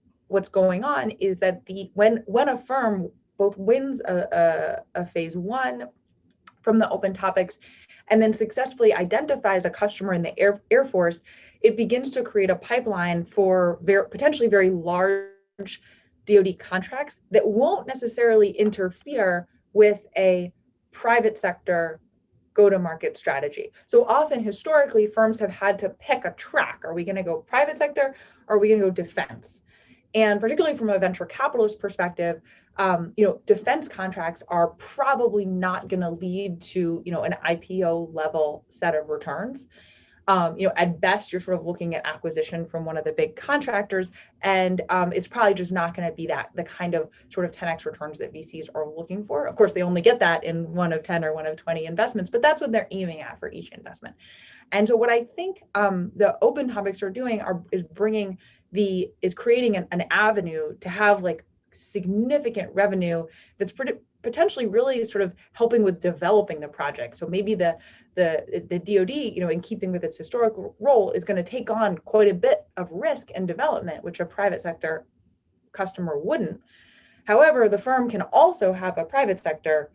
[SPEAKER 16] going on is that when a firm both wins a phase 1 from the open topics and then successfully identifies a customer in the Air Force, it begins to create a pipeline for potentially very large DoD contracts that won't necessarily interfere with a private sector go-to-market strategy. So often, historically, firms have had to pick a track. Are we going to go private sector, or are we going to go defense? And particularly from a venture capitalist perspective, defense contracts are probably not going to lead to an IPO level set of returns. At best, you're sort of looking at acquisition from one of the big contractors, and it's probably just not going to be the kind of sort of 10x returns that VCs are looking for. Of course, they only get that in 1 of 10 or 1 of 20 investments, but that's what they're aiming at for each investment. And so what I think the open topics are doing is creating an avenue to have significant revenue that's potentially really sort of helping with developing the project. So maybe the DoD, in keeping with its historical role, is going to take on quite a bit of risk and development, which a private sector customer wouldn't. However, the firm can also have a private sector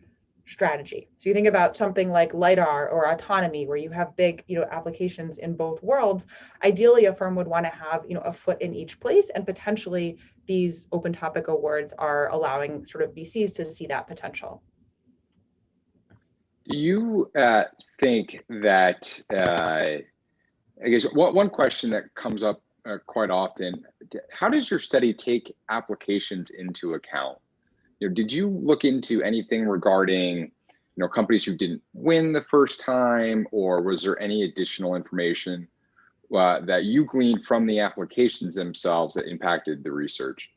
[SPEAKER 16] strategy. So you think about something like LiDAR or autonomy, where you have big, applications in both worlds. Ideally, a firm would want to have, a foot in each place, and potentially these open topic awards are allowing sort of VCs to see that potential.
[SPEAKER 15] Do you think that, I guess one question that comes up quite often, how does your study take applications into account? Did you look into anything regarding, companies who didn't win the first time, or was there any additional information that you gleaned from the applications themselves that impacted the research?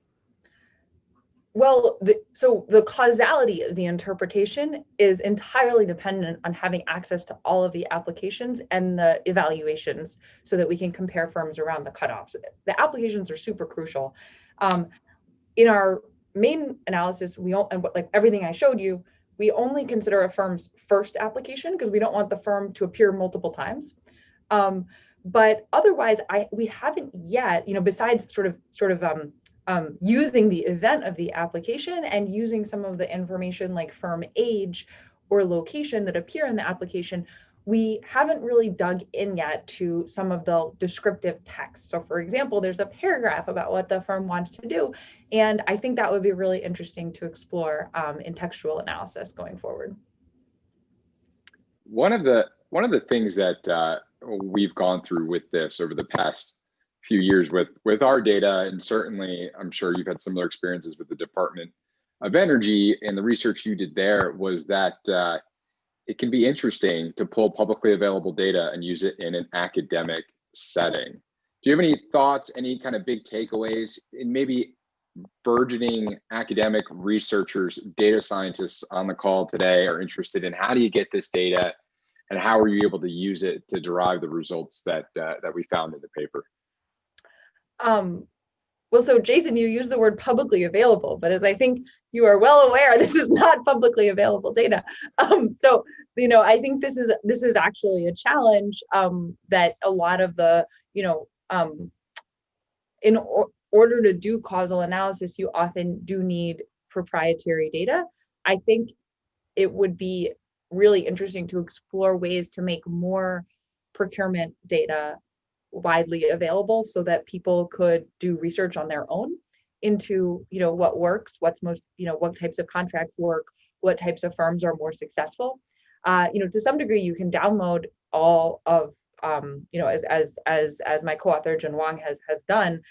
[SPEAKER 16] Well, so the causality of the interpretation is entirely dependent on having access to all of the applications and the evaluations so that we can compare firms around the cutoffs. The applications are super crucial. In our main analysis, and like everything I showed you, we only consider a firm's first application because we don't want the firm to appear multiple times. But otherwise, we haven't yet, besides sort of using the event of the application and using some of the information like firm age or location that appear in the application, we haven't really dug in yet to some of the descriptive text. So for example, there's a paragraph about what the firm wants to do. And I think that would be really interesting to explore in textual analysis going forward.
[SPEAKER 15] One of the things that we've gone through with this over the past few years with our data, and certainly I'm sure you've had similar experiences with the Department of Energy and the research you did there, was that it can be interesting to pull publicly available data and use it in an academic setting. Do you have any thoughts, any kind of big takeaways in maybe burgeoning academic researchers, data scientists on the call today are interested in? How do you get this data and how are you able to use it to derive the results that we found in the paper?
[SPEAKER 16] Well, so Jason, you use the word publicly available, but as I think you are well aware, this is not publicly available data. So, I think this is actually a challenge that a lot of the, in order to do causal analysis, you often do need proprietary data. I think it would be really interesting to explore ways to make more procurement data widely available so that people could do research on their own into what works, what's most, what types of contracts work, what types of firms are more successful. To some degree you can download all of as my co-author Jun Wang has done,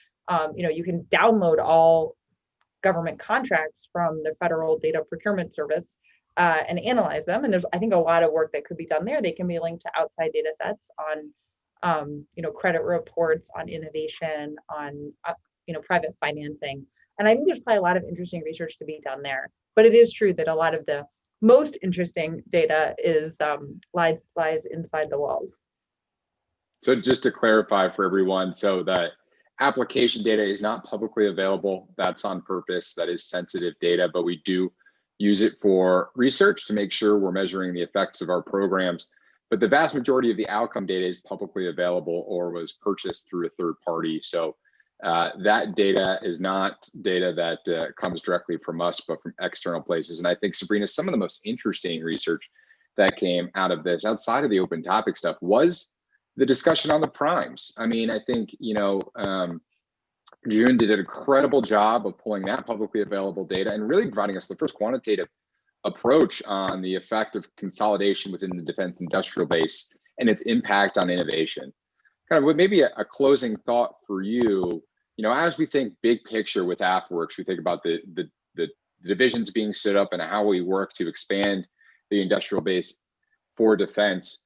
[SPEAKER 16] you can download all government contracts from the Federal Data Procurement Service and analyze them, and there's I think a lot of work that could be done there. They can be linked to outside data sets on credit reports, on innovation, on private financing. And I think there's probably a lot of interesting research to be done there. But it is true that a lot of the most interesting data is lies inside the walls.
[SPEAKER 15] So just to clarify for everyone, so that application data is not publicly available. That's on purpose. That is sensitive data, but we do use it for research to make sure we're measuring the effects of our programs. But the vast majority of the outcome data is publicly available or was purchased through a third party. So that data is not data that comes directly from us, but from external places. And I think, Sabrina, some of the most interesting research that came out of this, outside of the open topic stuff, was the discussion on the primes. I mean, I think, June did an incredible job of pulling that publicly available data and really providing us the first quantitative approach on the effect of consolidation within the defense industrial base and its impact on innovation. Kind of with maybe a closing thought for you, as we think big picture with AFWERX, we think about the divisions being stood up and how we work to expand the industrial base for defense.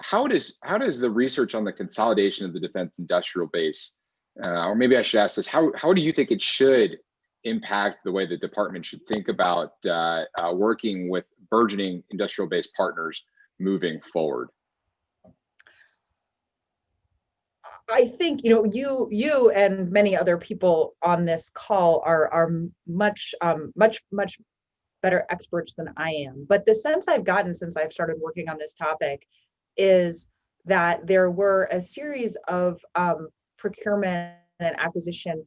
[SPEAKER 15] How does the research on the consolidation of the defense industrial base, or maybe I should ask this, how do you think it should impact the way the department should think about working with burgeoning industrial-based partners moving forward?
[SPEAKER 16] I think you and many other people on this call are much better experts than I am. But the sense I've gotten since I've started working on this topic is that there were a series of procurement and acquisition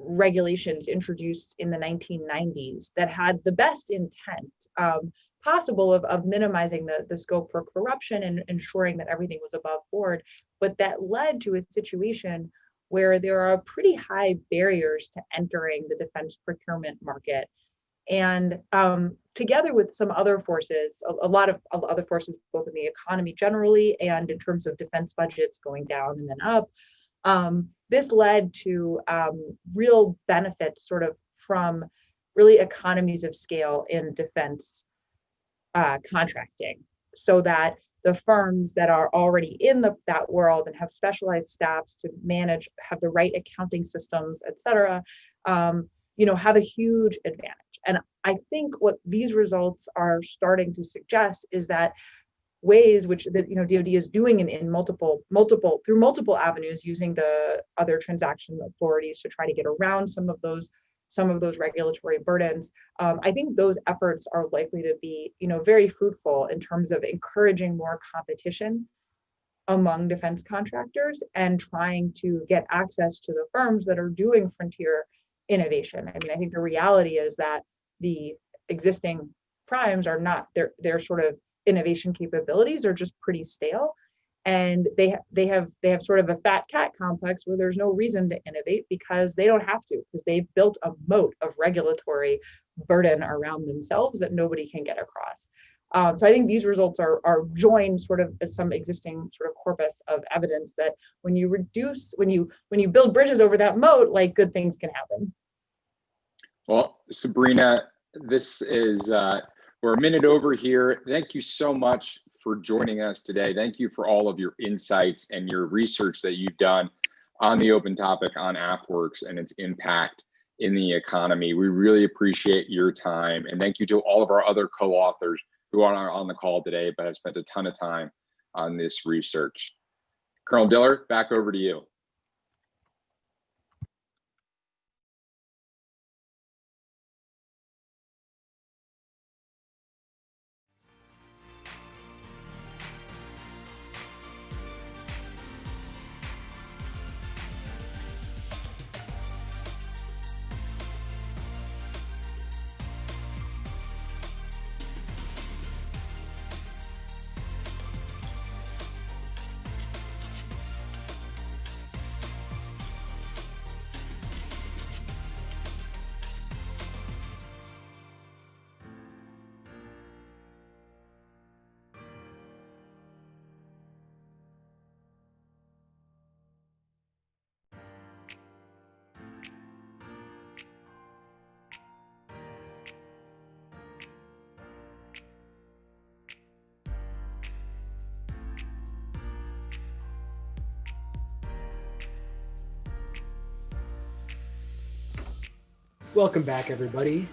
[SPEAKER 16] regulations introduced in the 1990s that had the best intent possible of minimizing the scope for corruption and ensuring that everything was above board, but that led to a situation where there are pretty high barriers to entering the defense procurement market. And together with some other forces, a lot of other forces, both in the economy generally and in terms of defense budgets going down and then up, this led to real benefits sort of from really economies of scale in defense contracting, so that the firms that are already in that world and have specialized staffs to manage, have the right accounting systems, et cetera, have a huge advantage. And I think what these results are starting to suggest is that ways which DoD is doing in multiple avenues, using the other transaction authorities to try to get around some of those regulatory burdens. I think those efforts are likely to be very fruitful in terms of encouraging more competition among defense contractors and trying to get access to the firms that are doing frontier innovation. I mean, I think the reality is that the existing primes are not, their sort of innovation capabilities are just pretty stale, and they have sort of a fat cat complex where there's no reason to innovate because they don't have to, because they've built a moat of regulatory burden around themselves that nobody can get across. So I think these results are joined sort of as some existing sort of corpus of evidence that when you build bridges over that moat, like, good things can happen.
[SPEAKER 15] Well, Sabrina, this is we're a minute over here. Thank you so much for joining us today. Thank you for all of your insights and your research that you've done on the open topic on AFWERX and its impact in the economy. We really appreciate your time, and thank you to all of our other co-authors who are on the call today but have spent a ton of time on this research. Colonel Diller, back over to you.
[SPEAKER 1] Welcome back, everybody.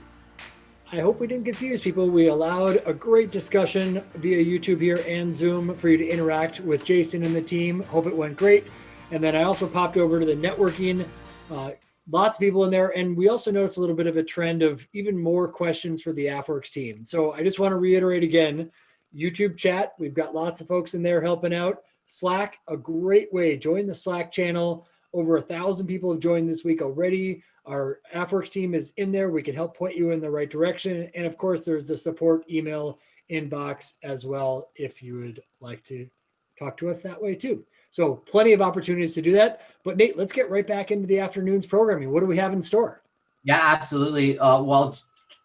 [SPEAKER 1] I hope we didn't confuse people. We allowed a great discussion via YouTube here and Zoom for you to interact with Jason and the team. Hope it went great. And then I also popped over to the networking. Lots of people in there. And we also noticed a little bit of a trend of even more questions for the AFWERX team. So I just want to reiterate again, YouTube chat, we've got lots of folks in there helping out. Slack, a great way. Join the Slack channel. Over 1,000 people have joined this week already. Our AFWERX team is in there. We can help point you in the right direction. And of course, there's the support email inbox as well if you would like to talk to us that way too. So plenty of opportunities to do that. But Nate, let's get right back into the afternoon's programming. What do we have in store?
[SPEAKER 2] Yeah, absolutely. While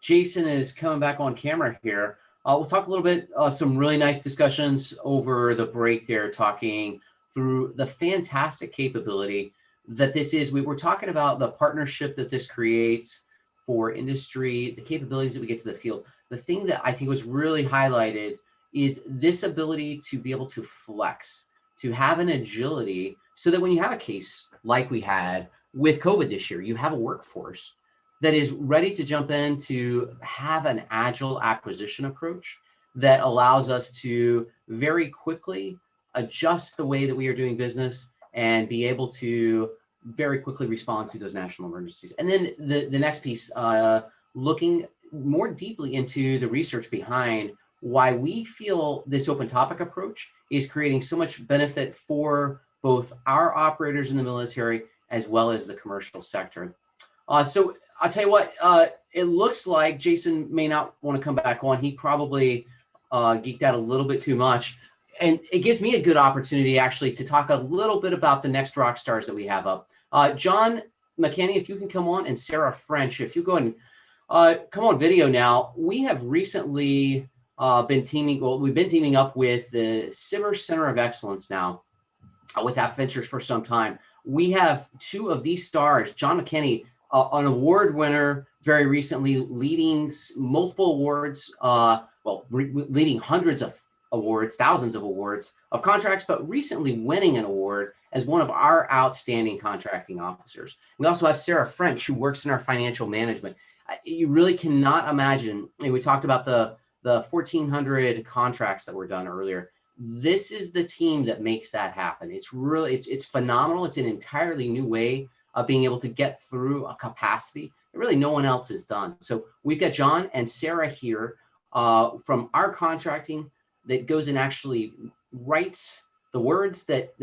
[SPEAKER 2] Jason is coming back on camera here, we'll talk a little bit, some really nice discussions over the break there, talking through the fantastic capability that this is. We were talking about the partnership that this creates for industry, the capabilities that we get to the field. The thing that I think was really highlighted is this ability to be able to flex, to have an agility, so that when you have a case like we had with COVID this year, you have a workforce that is ready to jump in, to have an agile acquisition approach that allows us to very quickly adjust the way that we are doing business and be able to very quickly respond to those national emergencies. And then the next piece, looking more deeply into the research behind why we feel this open topic approach is creating so much benefit for both our operators in the military as well as the commercial sector. So I'll tell you what, it looks like Jason may not want to come back on. He probably geeked out a little bit too much. And it gives me a good opportunity actually to talk a little bit about the next rock stars that we have up. John McKinney, if you can come on, and Sarah French, if you go and come on video now. We have recently been teaming up with the SBIR Center of Excellence now with AFVentures for some time. We have two of these stars, John McKinney, an award winner very recently, leading multiple awards, leading hundreds of awards, thousands of awards of contracts, but recently winning an award as one of our outstanding contracting officers. We also have Sarah French, who works in our financial management. You really cannot imagine, and we talked about the 1,400 contracts that were done earlier. This is the team that makes that happen. It's really, it's phenomenal. It's an entirely new way of being able to get through a capacity that really no one else has done. So we've got John and Sarah here from our contracting that goes and actually writes the words that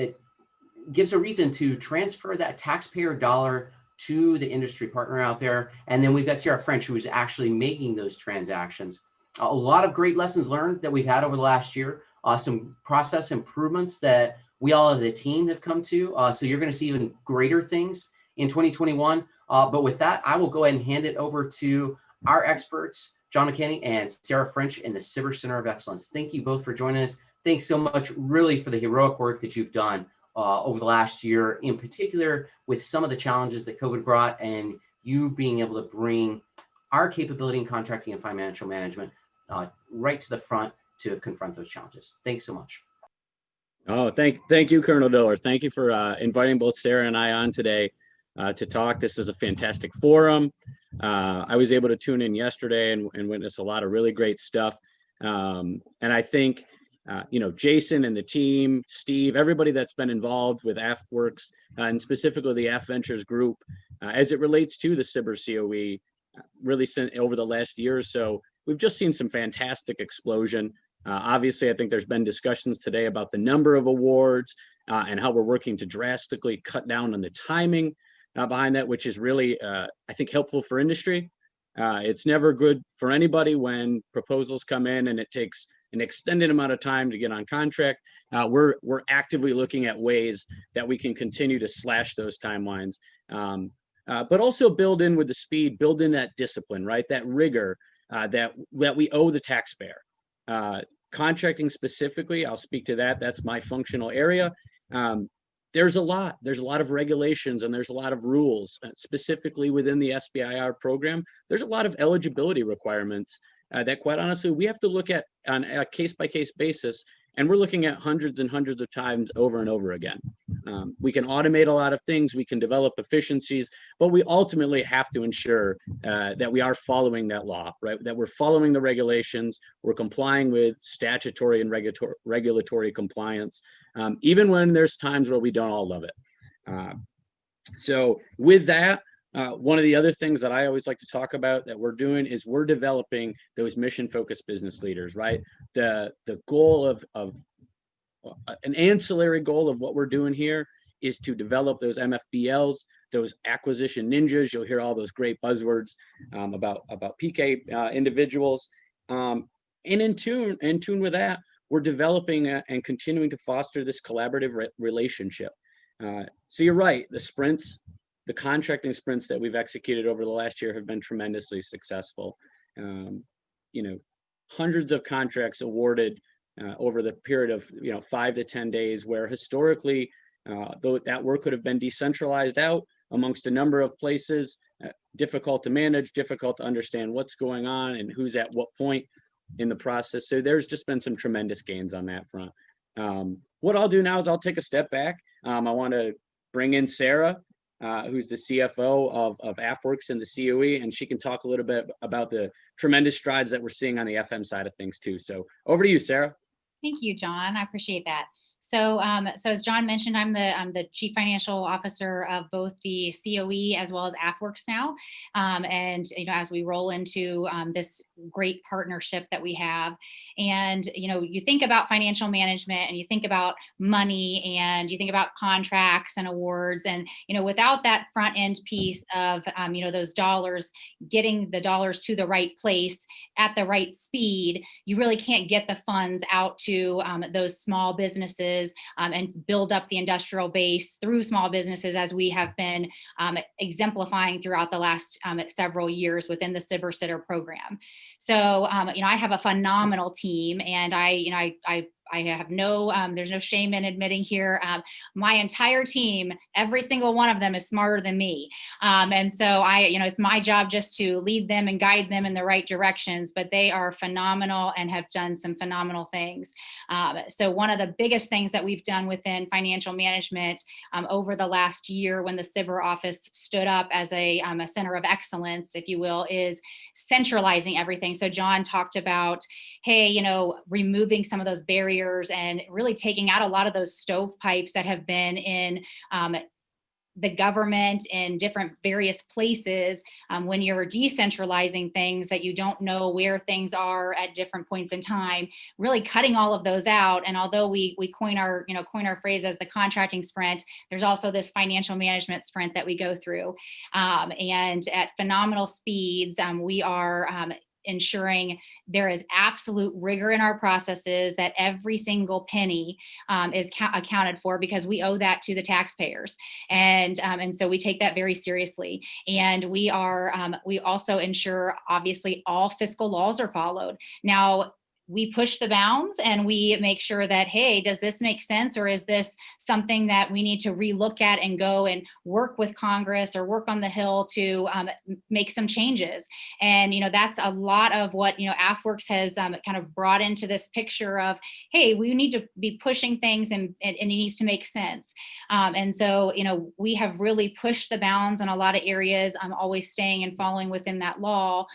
[SPEAKER 2] gives a reason to transfer that taxpayer dollar to the industry partner out there. And then we've got Sarah French, who is actually making those transactions. A lot of great lessons learned that we've had over the last year, some process improvements that we all as a team have come to. So you're going to see even greater things in 2021. But with that, I will go ahead and hand it over to our experts, John McKinney and Sarah French in the SBIR Center of Excellence. Thank you both for joining us. Thanks so much, really, for the heroic work that you've done over the last year, in particular with some of the challenges that COVID brought, and you being able to bring our capability in contracting and financial management right to the front to confront those challenges. Thanks so much.
[SPEAKER 17] Oh, thank you, Colonel Diller. Thank you for inviting both Sarah and I on today to talk. This is a fantastic forum. I was able to tune in yesterday and witness a lot of really great stuff. And I think Jason and the team, Steve, everybody that's been involved with AFWERX and specifically the AFVentures group, as it relates to the SBIR COE, really over the last year or so, we've just seen some fantastic explosion. Obviously, I think there's been discussions today about the number of awards and how we're working to drastically cut down on the timing behind that, which is really, I think, helpful for industry. It's never good for anybody when proposals come in and it takes an extended amount of time to get on contract. We're actively looking at ways that we can continue to slash those timelines, but also build in with the speed, build in that discipline, right? That rigor that we owe the taxpayer. Contracting specifically, I'll speak to that. That's my functional area. There's a lot of regulations and there's a lot of rules, specifically within the SBIR program. There's a lot of eligibility requirements that, quite honestly, we have to look at on a case-by-case basis, and we're looking at hundreds and hundreds of times over and over again. We can automate a lot of things, we can develop efficiencies, but we ultimately have to ensure that we are following that law, right? That we're following the regulations, we're complying with statutory and regulatory compliance, even when there's times where we don't all love it. So with that, one of the other things that I always like to talk about that we're doing is we're developing those mission-focused business leaders, right? The goal of an ancillary goal of what we're doing here is to develop those MFBLs, those acquisition ninjas. You'll hear all those great buzzwords about PK individuals. And in tune with that, we're developing and continuing to foster this collaborative relationship. So you're right, the contracting sprints that we've executed over the last year have been tremendously successful. Hundreds of contracts awarded over the period of 5 to 10 days, where historically, though that work could have been decentralized out amongst a number of places, difficult to manage, difficult to understand what's going on and who's at what point in the process. So there's just been some tremendous gains on that front. What I'll do now is I'll take a step back. I want to bring in Sarah, who's the CFO of AFWERX and the COE, and she can talk a little bit about the tremendous strides that we're seeing on the FM side of things too. So over to you, Sarah.
[SPEAKER 18] Thank you, John. I appreciate that. So as John mentioned, I'm the Chief Financial Officer of both the COE as well as AFWERX now. And as we roll into this great partnership that we have, and you think about financial management and you think about money and you think about contracts and awards, and without that front end piece of those dollars, getting the dollars to the right place at the right speed, you really can't get the funds out to those small businesses and build up the industrial base through small businesses, as we have been exemplifying throughout the last several years within the SBIR program. So I have a phenomenal team, and I have no, there's no shame in admitting here, my entire team, every single one of them is smarter than me. And so it's my job just to lead them and guide them in the right directions, but they are phenomenal and have done some phenomenal things. So one of the biggest things that we've done within financial management over the last year, when the SBIR office stood up as a center of excellence, if you will, is centralizing everything. So John talked about, hey, removing some of those barriers and really taking out a lot of those stovepipes that have been in the government in different various places. When you're decentralizing things, that you don't know where things are at different points in time, really cutting all of those out. And although we coin our phrase as the contracting sprint, there's also this financial management sprint that we go through. And at phenomenal speeds, we are ensuring there is absolute rigor in our processes, that every single penny is accounted for, because we owe that to the taxpayers. And so we take that very seriously. And we also ensure, obviously, all fiscal laws are followed. Now, we push the bounds and we make sure that, hey, does this make sense? Or is this something that we need to relook at and go and work with Congress or work on the Hill to make some changes? And, that's a lot of what, AFWERX has kind of brought into this picture of, hey, we need to be pushing things and it needs to make sense. And so, we have really pushed the bounds in a lot of areas. I'm always staying and following within that law.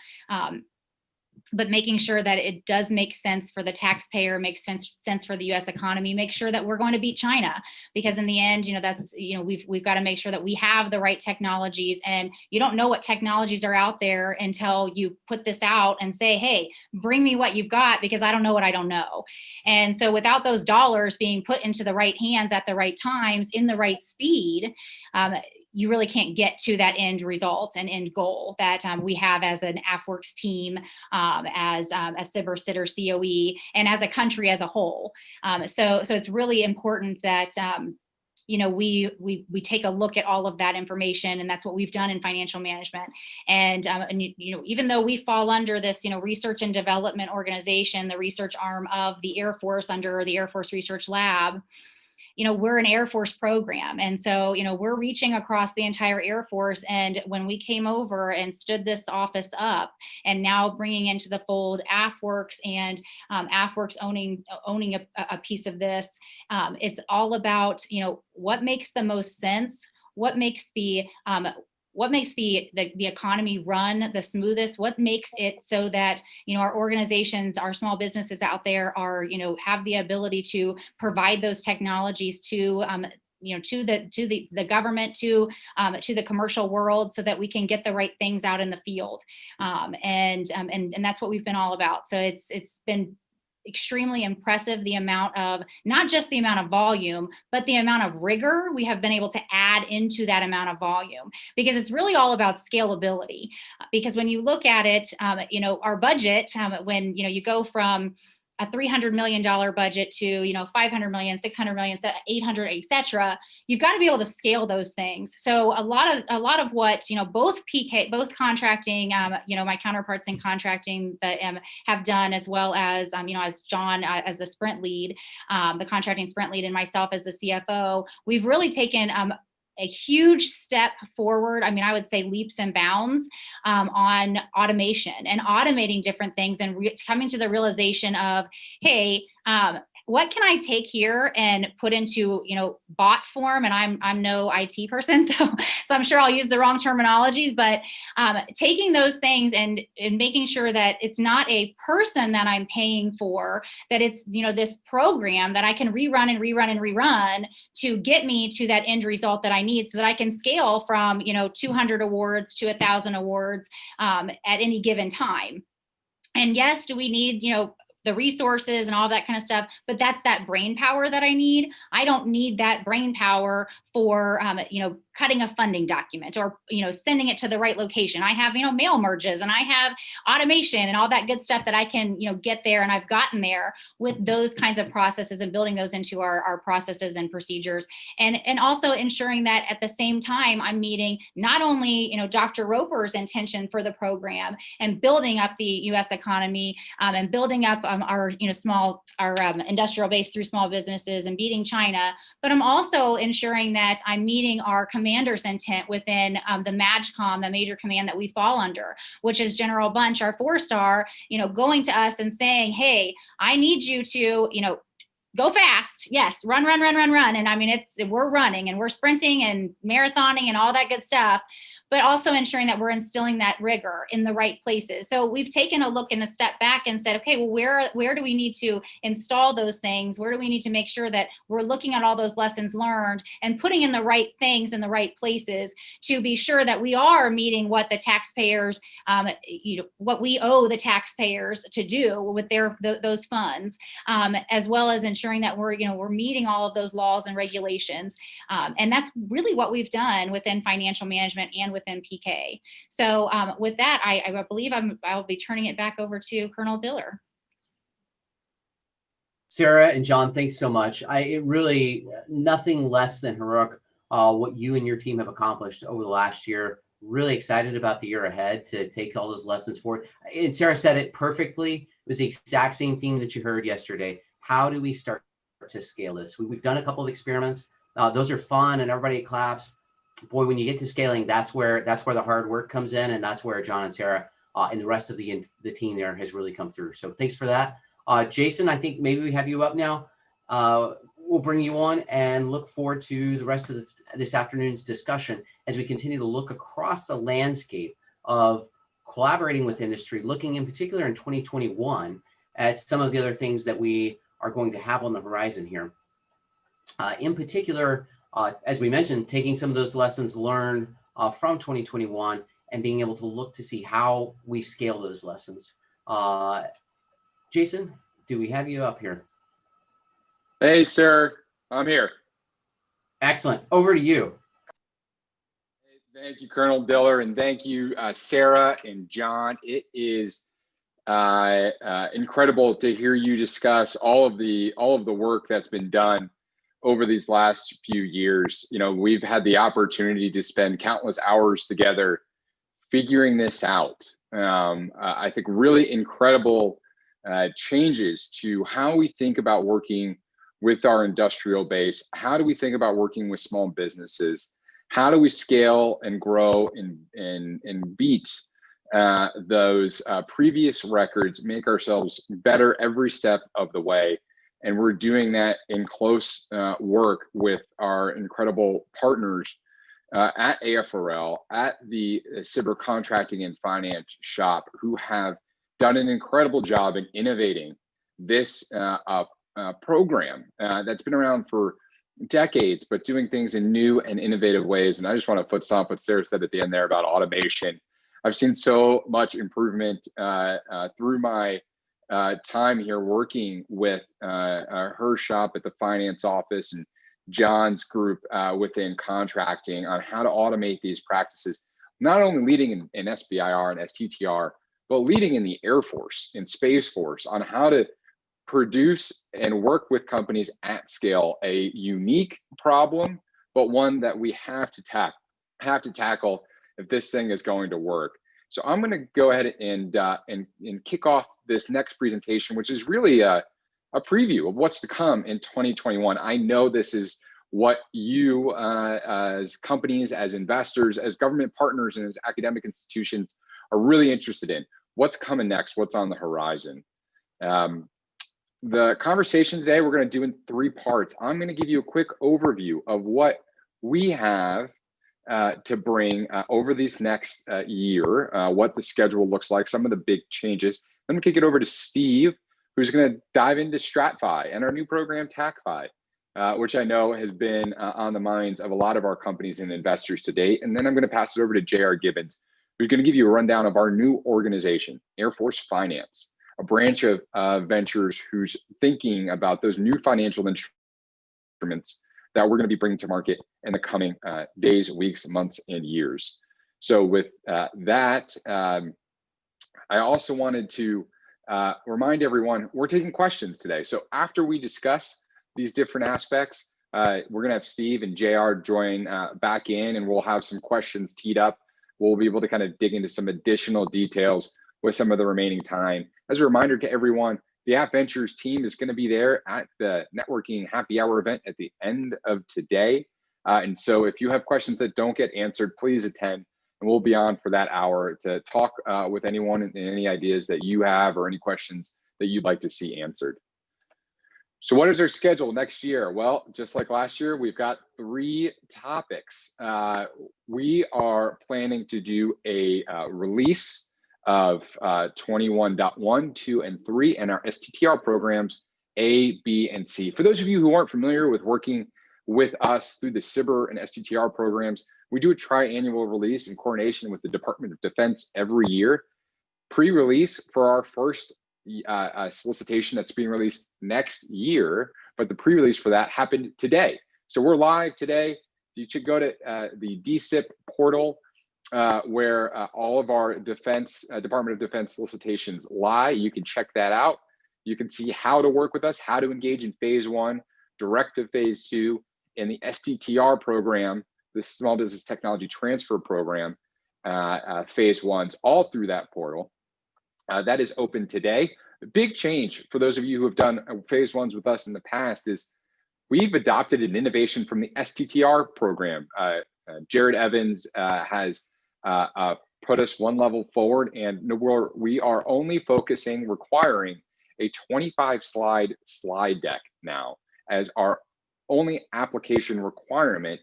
[SPEAKER 18] But making sure that it does make sense for the taxpayer, makes sense for the U.S. economy, make sure that we're going to beat China, because in the end, that's, we've got to make sure that we have the right technologies, and you don't know what technologies are out there until you put this out and say, hey, bring me what you've got, because I don't know what I don't know. And so without those dollars being put into the right hands at the right times in the right speed, you really can't get to that end result and end goal that we have as an AFWERX team, as SBIR, STTR, COE, and as a country as a whole. So it's really important that we take a look at all of that information, and that's what we've done in financial management. And even though we fall under this research and development organization, the research arm of the Air Force under the Air Force Research Lab, we're an Air Force program. And so, we're reaching across the entire Air Force. And when we came over and stood this office up, and now bringing into the fold AFWERX and AFWERX owning a piece of this, it's all about, what makes the most sense, what makes the economy run the smoothest, what makes it so that, our organizations, our small businesses out there are, have the ability to provide those technologies to, to the government, to the commercial world, so that we can get the right things out in the field. And that's what we've been all about. So it's been extremely impressive, the amount of, not just the amount of volume, but the amount of rigor we have been able to add into that amount of volume, because it's really all about scalability. Because when you look at it, our budget, when, you go from a $300 million budget to, 500 million, 600 million, 800, et cetera, you've got to be able to scale those things. So a lot of what, both contracting, my counterparts in contracting that have done, as well as, as John, as the sprint lead, the contracting sprint lead, and myself as the CFO, we've really taken, a huge step forward. I mean, I would say leaps and bounds on automation and automating different things, and coming to the realization of, hey, what can I take here and put into, bot form? And I'm no IT person, so I'm sure I'll use the wrong terminologies, but taking those things and making sure that it's not a person that I'm paying for, that it's, this program that I can rerun and rerun and rerun to get me to that end result that I need, so that I can scale from, 200 awards to 1,000 awards at any given time. And yes, do we need, the resources and all that kind of stuff, but that's that brain power that I need. I don't need that brain power for, cutting a funding document or, sending it to the right location. I have, mail merges, and I have automation and all that good stuff that I can, get there. And I've gotten there with those kinds of processes and building those into our processes and procedures. And also ensuring that at the same time, I'm meeting not only, Dr. Roper's intention for the program and building up the U.S. economy and building up our, industrial base through small businesses and beating China, but I'm also ensuring that I'm meeting our commander's intent within the MAGCOM, the major command that we fall under, which is General Bunch, our 4-star, going to us and saying, hey, I need you to, go fast. Yes. Run. And I mean, we're running and we're sprinting and marathoning and all that good stuff, but also ensuring that we're instilling that rigor in the right places. So we've taken a look and a step back and said, okay, well, where do we need to install those things? Where do we need to make sure that we're looking at all those lessons learned and putting in the right things in the right places to be sure that we are meeting what the taxpayers, what we owe the taxpayers to do with those funds, as well as ensuring that we're meeting all of those laws and regulations. And that's really what we've done within financial management and within PK. So with that, I believe I'll be turning it back over to Colonel Diller.
[SPEAKER 2] Sarah and John, thanks so much. It really, nothing less than heroic what you and your team have accomplished over the last year. Really excited about the year ahead to take all those lessons forward. And Sarah said it perfectly. It was the exact same theme that you heard yesterday. How do we start to scale this? We've done a couple of experiments. Those are fun and everybody claps. Boy, when you get to scaling, that's where the hard work comes in, and that's where John and Sarah and the rest of the team there has really come through. So thanks for that. Jason, I think maybe we have you up now. We'll bring you on and look forward to the rest of this afternoon's discussion as we continue to look across the landscape of collaborating with industry, looking in particular in 2021 at some of the other things that we are going to have on the horizon here. In particular, as we mentioned, taking some of those lessons learned from 2021 and being able to look to see how we scale those lessons. Jason, do we have you up here?
[SPEAKER 15] Hey, sir, I'm here.
[SPEAKER 2] Excellent. Over to you.
[SPEAKER 15] Thank you, Colonel Diller, and thank you, Sarah and John. It is incredible to hear you discuss all of the work that's been done over these last few years. We've had the opportunity to spend countless hours together figuring this out. I think really incredible changes to how we think about working with our industrial base. How do we think about working with small businesses? How do we scale and grow and beat those previous records, make ourselves better every step of the way? And we're doing that in close work with our incredible partners at AFRL, at the SBIR Contracting and Finance Shop, who have done an incredible job in innovating this program that's been around for decades, but doing things in new and innovative ways. And I just want to foot stomp what Sarah said at the end there about automation. I've seen so much improvement through my time here working with her shop at the finance office and John's group within contracting on how to automate these practices, not only leading in SBIR and STTR, but leading in the Air Force, in Space Force, on how to produce and work with companies at scale, a unique problem, but one that we have to tackle if this thing is going to work. So I'm going to go ahead and kick off this next presentation, which is really a preview of what's to come in 2021. I know this is what you as companies, as investors, as government partners, and as academic institutions are really interested in. What's coming next? What's on the horizon? The conversation today we're going to do in 3 parts. I'm going to give you a quick overview of what we have to bring over this next year, what the schedule looks like, some of the big changes. Let me kick it over to Steve, who's going to dive into STRATFI and our new program TACFI, which I know has been on the minds of a lot of our companies and investors to date. And then I'm going to pass it over to J.R. Gibbons, who's going to give you a rundown of our new organization, Air Force Finance, a branch of Ventures who's thinking about those new financial instruments that we're going to be bringing to market in the coming days, weeks, months, and years. So with that, I also wanted to remind everyone, we're taking questions today. So after we discuss these different aspects, we're going to have Steve and JR join back in, and we'll have some questions teed up. We'll be able to kind of dig into some additional details with some of the remaining time. As a reminder to everyone, the AFVentures team is going to be there at the networking happy hour event at the end of today. And so if you have questions that don't get answered, please attend, and we'll be on for that hour to talk with anyone and any ideas that you have or any questions that you'd like to see answered. So what is our schedule next year? Well, just like last year, we've got 3 topics. We are planning to do a release of 21.1, 2, and 3, and our STTR programs A, B, and C. For those of you who aren't familiar with working with us through the SBIR and STTR programs, we do a tri-annual release in coordination with the Department of Defense every year. Pre-release for our first solicitation that's being released next year, but the pre-release for that happened today. So we're live today. You should go to the DSIP portal where all of our Department of Defense solicitations lie. You can check that out. You can see how to work with us, how to engage in phase 1, direct to phase 2, and the STTR program, the Small Business Technology Transfer Program, phase 1s, all through that portal. That is open today. The big change for those of you who have done phase 1s with us in the past is we've adopted an innovation from the STTR program. Jared Evans has put us one level forward, and we are only requiring a 25-slide slide deck now as our only application requirement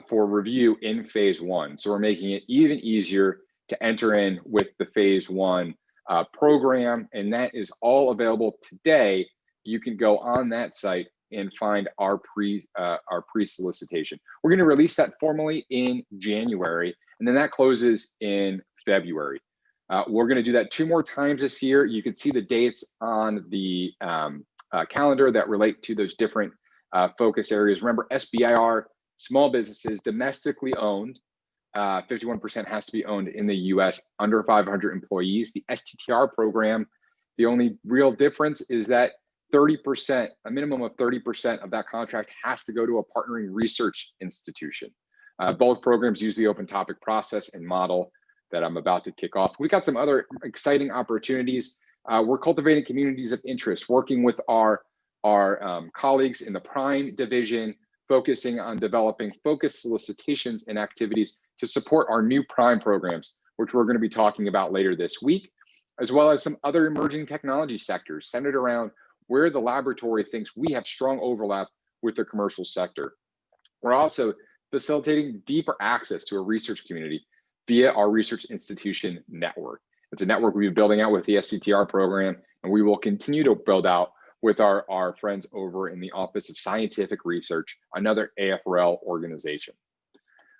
[SPEAKER 15] for review in phase 1. So we're making it even easier to enter in with the phase 1 program, and that is all available today. You can go on that site and find our pre-solicitation. We're going to release that formally in January, and then that closes in February. We're going to do that 2 more times this year. You can see the dates on the calendar that relate to those different focus areas. Remember, SBIR, small businesses, domestically owned, 51% has to be owned in the US, under 500 employees. The STTR program, the only real difference is that 30%, a minimum of 30% of that contract has to go to a partnering research institution. Both programs use the open topic process and model that I'm about to kick off. We got some other exciting opportunities. We're cultivating communities of interest, working with our colleagues in the Prime division, focusing on developing focused solicitations and activities to support our new Prime programs, which we're going to be talking about later this week, as well as some other emerging technology sectors centered around where the laboratory thinks we have strong overlap with the commercial sector. We're also facilitating deeper access to a research community via our research institution network. It's a network we've been building out with the STTR program, and we will continue to build out with our friends over in the Office of Scientific Research, another AFRL organization.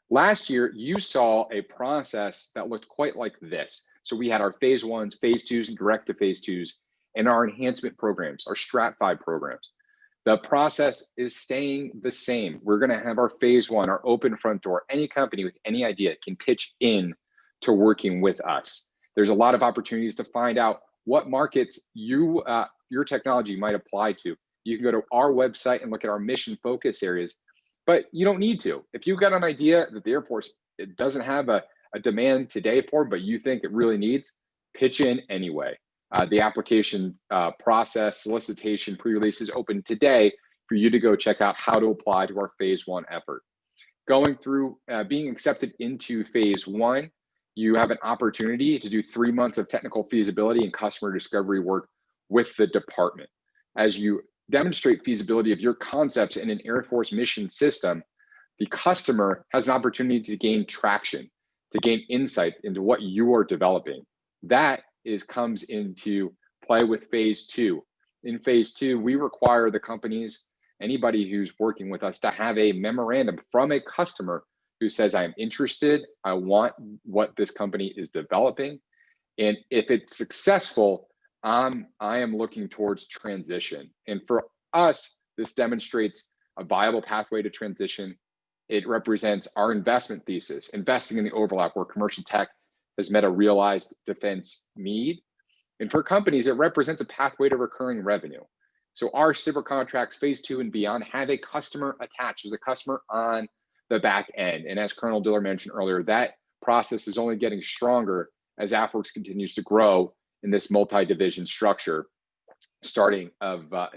[SPEAKER 15] Last year, you saw a process that looked quite like this. So we had our phase 1s, phase 2s, and direct to phase 2s, and our enhancement programs, our STRATFI programs. The process is staying the same. We're going to have our phase 1, our open front door. Any company with any idea can pitch in to working with us. There's a lot of opportunities to find out what markets your technology might apply to. You can go to our website and look at our mission focus areas, but you don't need to. If you've got an idea that the Air Force it doesn't have a demand today for, but you think it really needs, pitch in anyway. The application process, solicitation, pre-release is open today for you to go check out how to apply to our phase 1 effort. Going through being accepted into phase 1, you have an opportunity to do 3 months of technical feasibility and customer discovery work with the department. As you demonstrate feasibility of your concepts in an Air Force mission system, the customer has an opportunity to gain traction, to gain insight into what you are developing. That comes into play with phase 2. In phase 2, we require the companies, anybody who's working with us, to have a memorandum from a customer who says, I'm interested, I want what this company is developing. And if it's successful, I am looking towards transition. And for us, this demonstrates a viable pathway to transition. It represents our investment thesis, investing in the overlap where commercial tech has met a realized defense need. And for companies, it represents a pathway to recurring revenue. So our SBIR contracts, phase 2 and beyond, have a customer attached. There's a customer on the back end. And as Colonel Diller mentioned earlier, that process is only getting stronger as AFWERX continues to grow in this multi-division structure, starting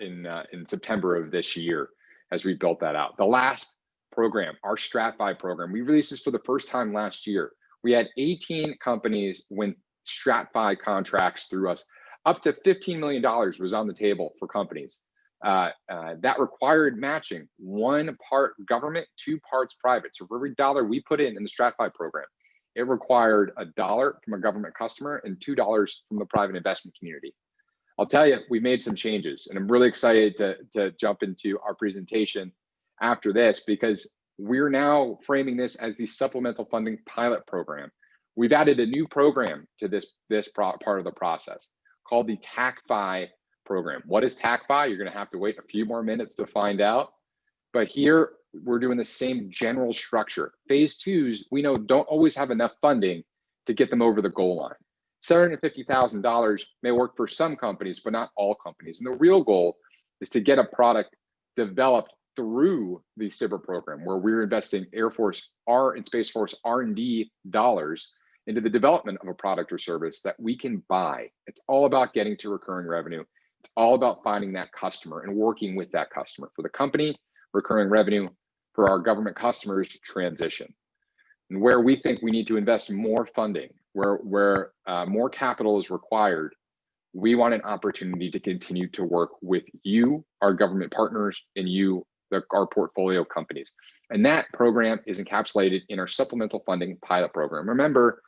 [SPEAKER 15] in September of this year as we built that out. The last program, our STRATFI program, we released this for the first time last year. We had 18 companies win STRATFI contracts through us. Up to $15 million was on the table for companies. That required matching, 1 part government, 2 parts private. So for every dollar we put in the STRATFI program, it required $1 from a government customer and $2 from the private investment community. I'll tell you, we made some changes, and I'm really excited to jump into our presentation after this, because we're now framing this as the supplemental funding pilot program. We've added a new program to this part of the process called the TACFI program. What is TACFI? You're going to have to wait a few more minutes to find out. But here we're doing the same general structure. Phase 2s, we know, don't always have enough funding to get them over the goal line. $750,000 may work for some companies, but not all companies. And the real goal is to get a product developed through the SBIR program, where we're investing Air Force and Space Force R&D dollars into the development of a product or service that we can buy. It's all about getting to recurring revenue. It's all about finding that customer and working with that customer. For the company, recurring revenue; for our government customers, transition. And where we think we need to invest more funding, where more capital is required, we want an opportunity to continue to work with you, our government partners, and you, our portfolio companies. And that program is encapsulated in our supplemental funding pilot program. Remember,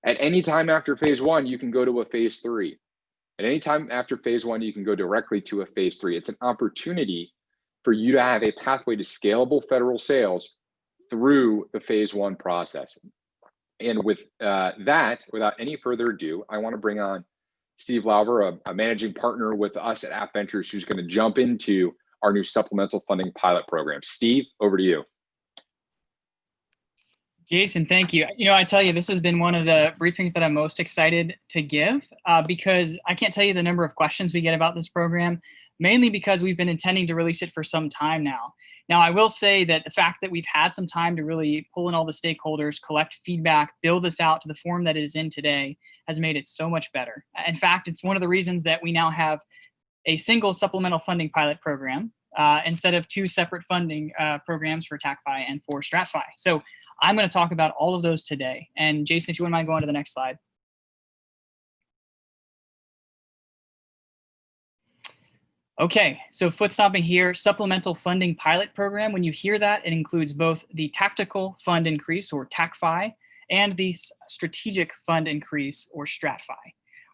[SPEAKER 15] at any time after phase 1, you can go to a phase 3. At any time after phase 1, you can go directly to a phase 3. It's an opportunity for you to have a pathway to scalable federal sales through the phase 1 process. And with that, without any further ado, I want to bring on Steve Lauber, a managing partner with us at AFVentures, who's going to jump into our new supplemental funding pilot program. Steve, over to you.
[SPEAKER 4] Jason, thank you. You know, I tell you, this has been one of the briefings that I'm most excited to give because I can't tell you the number of questions we get about this program, mainly because we've been intending to release it for some time now. Now, I will say that the fact that we've had some time to really pull in all the stakeholders, collect feedback, build this out to the form that it is in today has made it so much better. In fact, it's one of the reasons that we now have a single supplemental funding pilot program instead of 2 separate funding programs for TACFI and for STRATFI. So I'm going to talk about all of those today. And Jason, if you wouldn't mind going to the next slide. Okay, so foot stomping here, supplemental funding pilot program. When you hear that, it includes both the tactical fund increase, or TACFI, and the strategic fund increase, or STRATFI.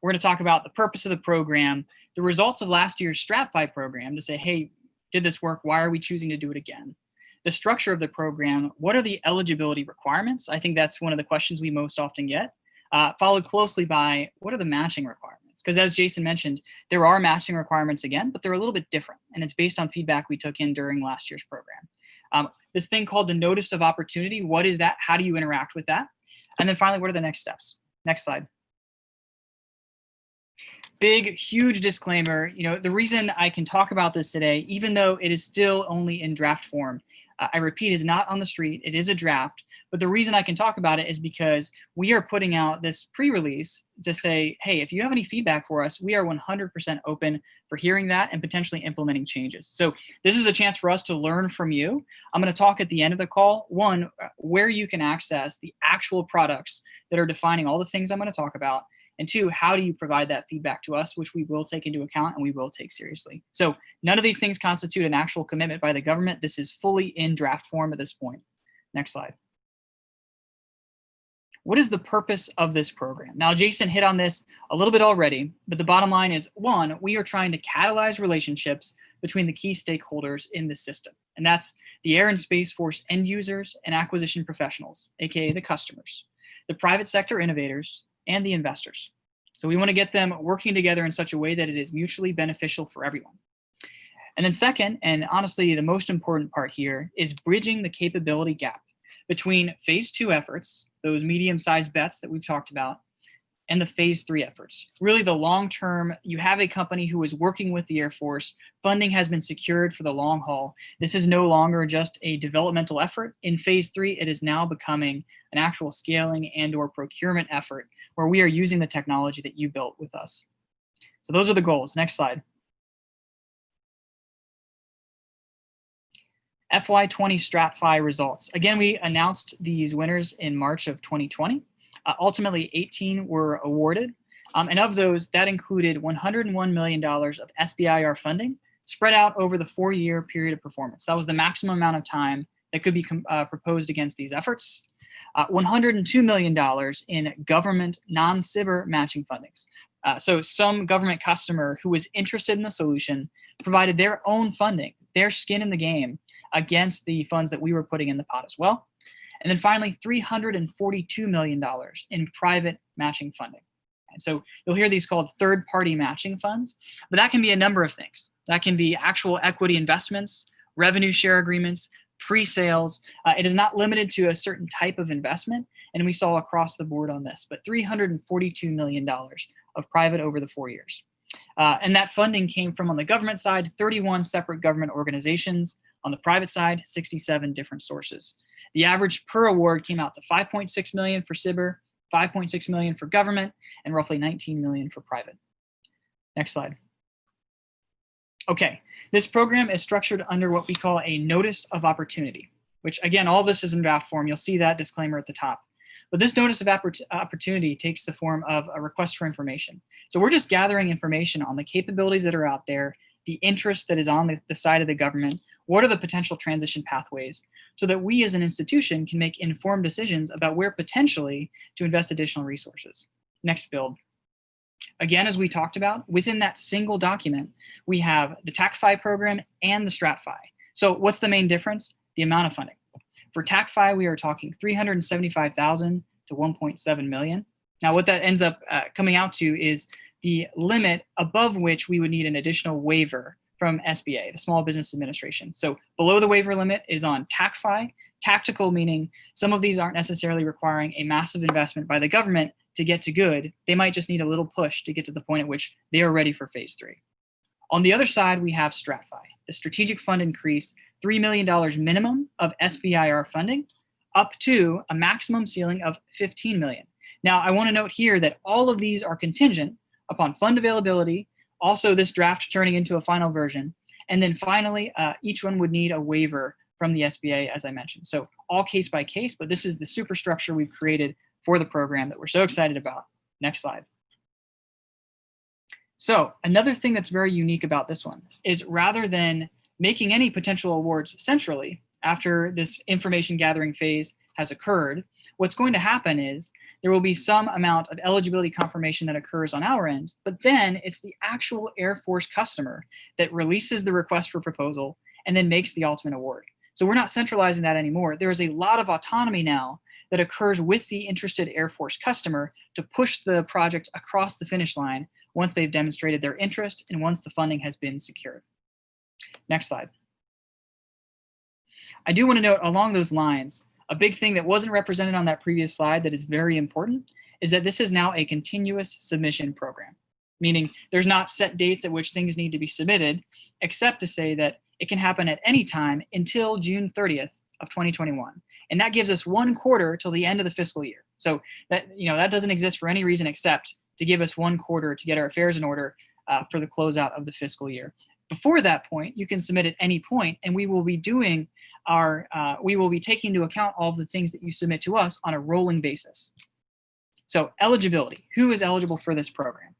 [SPEAKER 4] We're going to talk about the purpose of the program, the results of last year's STRATFI program to say, hey, did this work? Why are we choosing to do it again? The structure of the program, what are the eligibility requirements? I think that's one of the questions we most often get, followed closely by what are the matching requirements? Because as Jason mentioned, there are matching requirements again, but they're a little bit different. And it's based on feedback we took in during last year's program. This thing called the notice of opportunity, what is that? How do you interact with that? And then finally, what are the next steps? Next slide. Big, huge disclaimer, you know, the reason I can talk about this today, even though it is still only in draft form, I repeat, is not on the street, it is a draft, but the reason I can talk about it is because we are putting out this pre-release to say, hey, if you have any feedback for us, we are 100% open for hearing that and potentially implementing changes. So this is a chance for us to learn from you. I'm going to talk at the end of the call, one, where you can access the actual products that are defining all the things I'm going to talk about. And 2, how do you provide that feedback to us, which we will take into account and we will take seriously. So none of these things constitute an actual commitment by the government. This is fully in draft form at this point. Next slide. What is the purpose of this program? Now, Jason hit on this a little bit already, but the bottom line is, 1, we are trying to catalyze relationships between the key stakeholders in the system. And that's the Air and Space Force end users and acquisition professionals, aka the customers, the private sector innovators, and the investors. So we want to get them working together in such a way that it is mutually beneficial for everyone. And then second, and honestly the most important part here, is bridging the capability gap between phase 2 efforts, those medium-sized bets that we've talked about, and the phase 3 efforts. Really the long-term, you have a company who is working with the Air Force, funding has been secured for the long haul. This is no longer just a developmental effort. In phase 3, it is now becoming an actual scaling and or procurement effort where we are using the technology that you built with us. So those are the goals. Next slide. FY20 STRATFI results. Again, we announced these winners in March of 2020. Ultimately, 18 were awarded. And of those, that included $101 million of SBIR funding spread out over the 4-year period of performance. That was the maximum amount of time that could be proposed against these efforts. $102 million in government non-SBIR matching fundings. So some government customer who was interested in the solution provided their own funding, their skin in the game, against the funds that we were putting in the pot as well. And then finally, $342 million in private matching funding. And so you'll hear these called third-party matching funds, but that can be a number of things. That can be actual equity investments, revenue share agreements, pre-sales. It is not limited to a certain type of investment, and we saw across the board on this, but $342 million of private over the 4 years. And that funding came from, on the government side, 31 separate government organizations. On the private side, 67 different sources. The average per award came out to $5.6 million for SBIR, $5.6 million for government, and roughly $19 million for private. Next slide. Okay, this program is structured under what we call a notice of opportunity, which again, all of this is in draft form. You'll see that disclaimer at the top. But this notice of opportunity takes the form of a request for information. So we're just gathering information on the capabilities that are out there, the interest that is on the side of the government, what are the potential transition pathways, so that we as an institution can make informed decisions about where potentially to invest additional resources. Next build. Again, as we talked about, within that single document, we have the TACFI program and the STRATFI. So what's the main difference? The amount of funding. For TACFI, we are talking $375,000 to $1.7 million. Now, what that ends up coming out to is the limit above which we would need an additional waiver from SBA, the Small Business Administration. So below the waiver limit is on TACFI, tactical meaning some of these aren't necessarily requiring a massive investment by the government to get to good. They might just need a little push to get to the point at which they are ready for phase 3. On the other side, we have STRATFI, the strategic fund increase, $3 million minimum of SBIR funding, up to a maximum ceiling of $15 million. Now, I want to note here that all of these are contingent upon fund availability, also this draft turning into a final version, and then finally, each one would need a waiver from the SBA, as I mentioned. So all case by case, but this is the superstructure we've created for the program that we're so excited about. Next slide. So another thing that's very unique about this one is rather than making any potential awards centrally after this information gathering phase has occurred, what's going to happen is there will be some amount of eligibility confirmation that occurs on our end, but then it's the actual Air Force customer that releases the request for proposal and then makes the ultimate award. So we're not centralizing that anymore. There is a lot of autonomy now that occurs with the interested Air Force customer to push the project across the finish line once they've demonstrated their interest and once the funding has been secured. Next slide. I do want to note along those lines, a big thing that wasn't represented on that previous slide that is very important is that this is now a continuous submission program, meaning there's not set dates at which things need to be submitted, except to say that it can happen at any time until June 30th of 2021. And that gives us 1 quarter till the end of the fiscal year. So that, that doesn't exist for any reason except to give us 1 quarter to get our affairs in order for the closeout of the fiscal year. Before that point, you can submit at any point, and we will be doing we will be taking into account all of the things that you submit to us on a rolling basis. So eligibility, who is eligible for this program?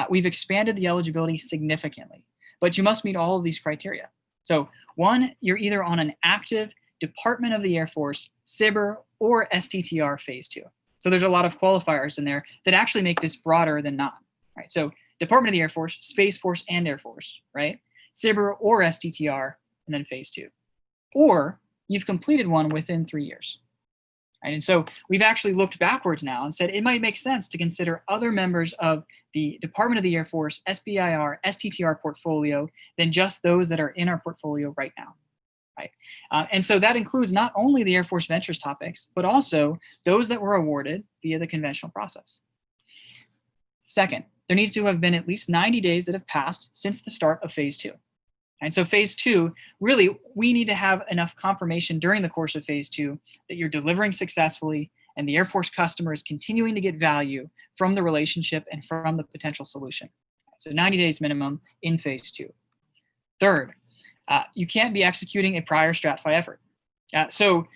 [SPEAKER 4] We've expanded the eligibility significantly, but you must meet all of these criteria. So 1, you're either on an active Department of the Air Force, SBIR, or STTR phase 2. So there's a lot of qualifiers in there that actually make this broader than not, right? So Department of the Air Force, Space Force, and Air Force, right? SBIR or STTR, and then phase 2. Or you've completed one within 3 years. right? And so we've actually looked backwards now and said it might make sense to consider other members of the Department of the Air Force, SBIR, STTR portfolio than just those that are in our portfolio right now. Right. And so that includes not only the Air Force Ventures topics, but also those that were awarded via the conventional process. Second, there needs to have been at least 90 days that have passed since the start of phase 2. And so phase 2, really, we need to have enough confirmation during the course of phase 2 that you're delivering successfully and the Air Force customer is continuing to get value from the relationship and from the potential solution. So 90 days minimum in phase 2. Third, you can't be executing a prior STRATFI effort. So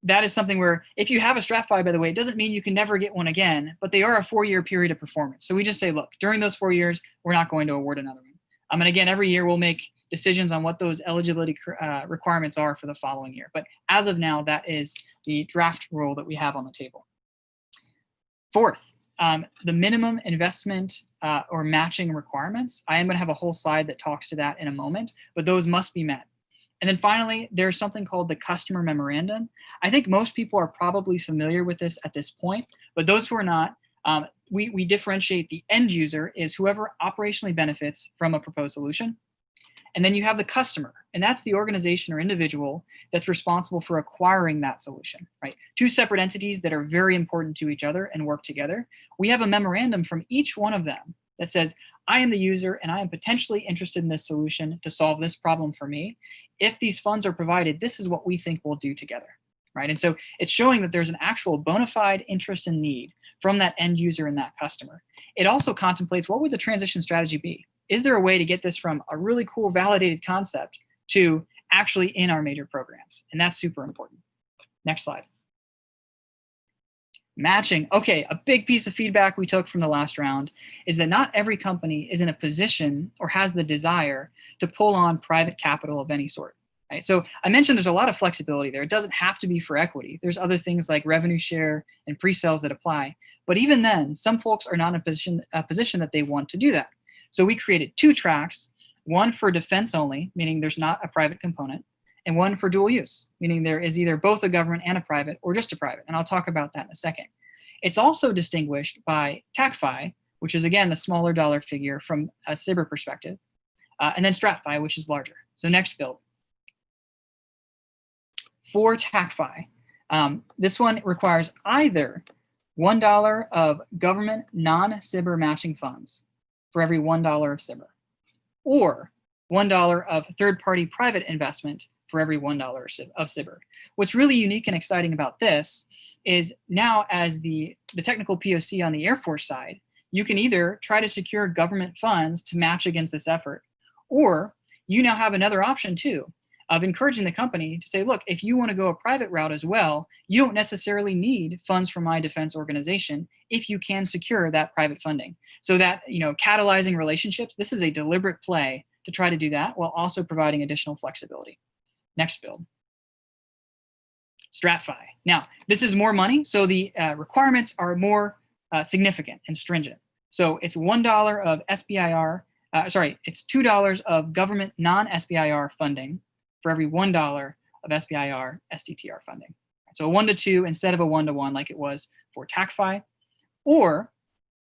[SPEAKER 4] that is something where if you have a STRATFI, by the way, it doesn't mean you can never get one again, but they are a 4-year period of performance. So we just say, look, during those 4 years, we're not going to award another one. And again, every year we'll make decisions on what those eligibility requirements are for the following year. But as of now, that is the draft rule that we have on the table. Fourth, the minimum investment or matching requirements. I am going to have a whole slide that talks to that in a moment, but those must be met. And then finally, there's something called the customer memorandum. I think most people are probably familiar with this at this point, but those who are not, we differentiate the end user is whoever operationally benefits from a proposed solution. And then you have the customer, and that's the organization or individual that's responsible for acquiring that solution, right? Two separate entities that are very important to each other and work together. We have a memorandum from each one of them that says, I am the user and I am potentially interested in this solution to solve this problem for me. If these funds are provided, this is what we think we'll do together, right? And so it's showing that there's an actual bona fide interest and need from that end user and that customer. It also contemplates what would the transition strategy be? Is there a way to get this from a really cool validated concept to actually in our major programs? And that's super important. Next slide. Matching. Okay, a big piece of feedback we took from the last round is that not every company is in a position or has the desire to pull on private capital of any sort. Right? So I mentioned there's a lot of flexibility there. It doesn't have to be for equity. There's other things like revenue share and pre-sales that apply. But even then, some folks are not in a position that they want to do that. So we created 2 tracks, one for defense only, meaning there's not a private component, and one for dual use, meaning there is either both a government and a private or just a private. And I'll talk about that in a second. It's also distinguished by TACFI, which is again the smaller dollar figure from a SBIR perspective, and then STRATFI, which is larger. So next build. For TACFI, this one requires either $1 of government non-SBIR matching funds for every $1 of SBIR, or $1 of third-party private investment for every $1 of SBIR. What's really unique and exciting about this is now as the technical POC on the Air Force side, you can either try to secure government funds to match against this effort, or you now have another option too, of encouraging the company to say, look, if you want to go a private route as well, you don't necessarily need funds from my defense organization if you can secure that private funding. So that, catalyzing relationships, this is a deliberate play to try to do that while also providing additional flexibility. Next build. STRATFI. Now, this is more money, so the requirements are more significant and stringent. So it's $1 of SBIR, it's $2 of government non-SBIR funding for every $1 of SBIR STTR funding. So a 1-to-2 instead of a 1-to-1 like it was for TACFI, or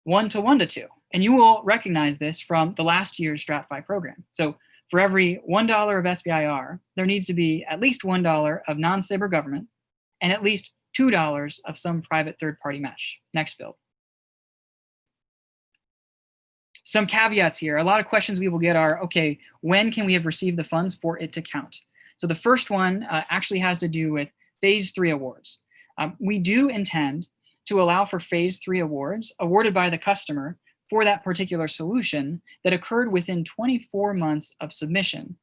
[SPEAKER 4] 1-to-1-to-2. And you will recognize this from the last year's STRATFI program. So for every $1 of SBIR, there needs to be at least $1 of non-SBIR government and at least $2 of some private third-party match. Next build. Some caveats here. A lot of questions we will get are, okay, when can we have received the funds for it to count? So the first one actually has to do with phase 3 awards. We do intend to allow for phase 3 awards awarded by the customer for that particular solution that occurred within 24 months of submission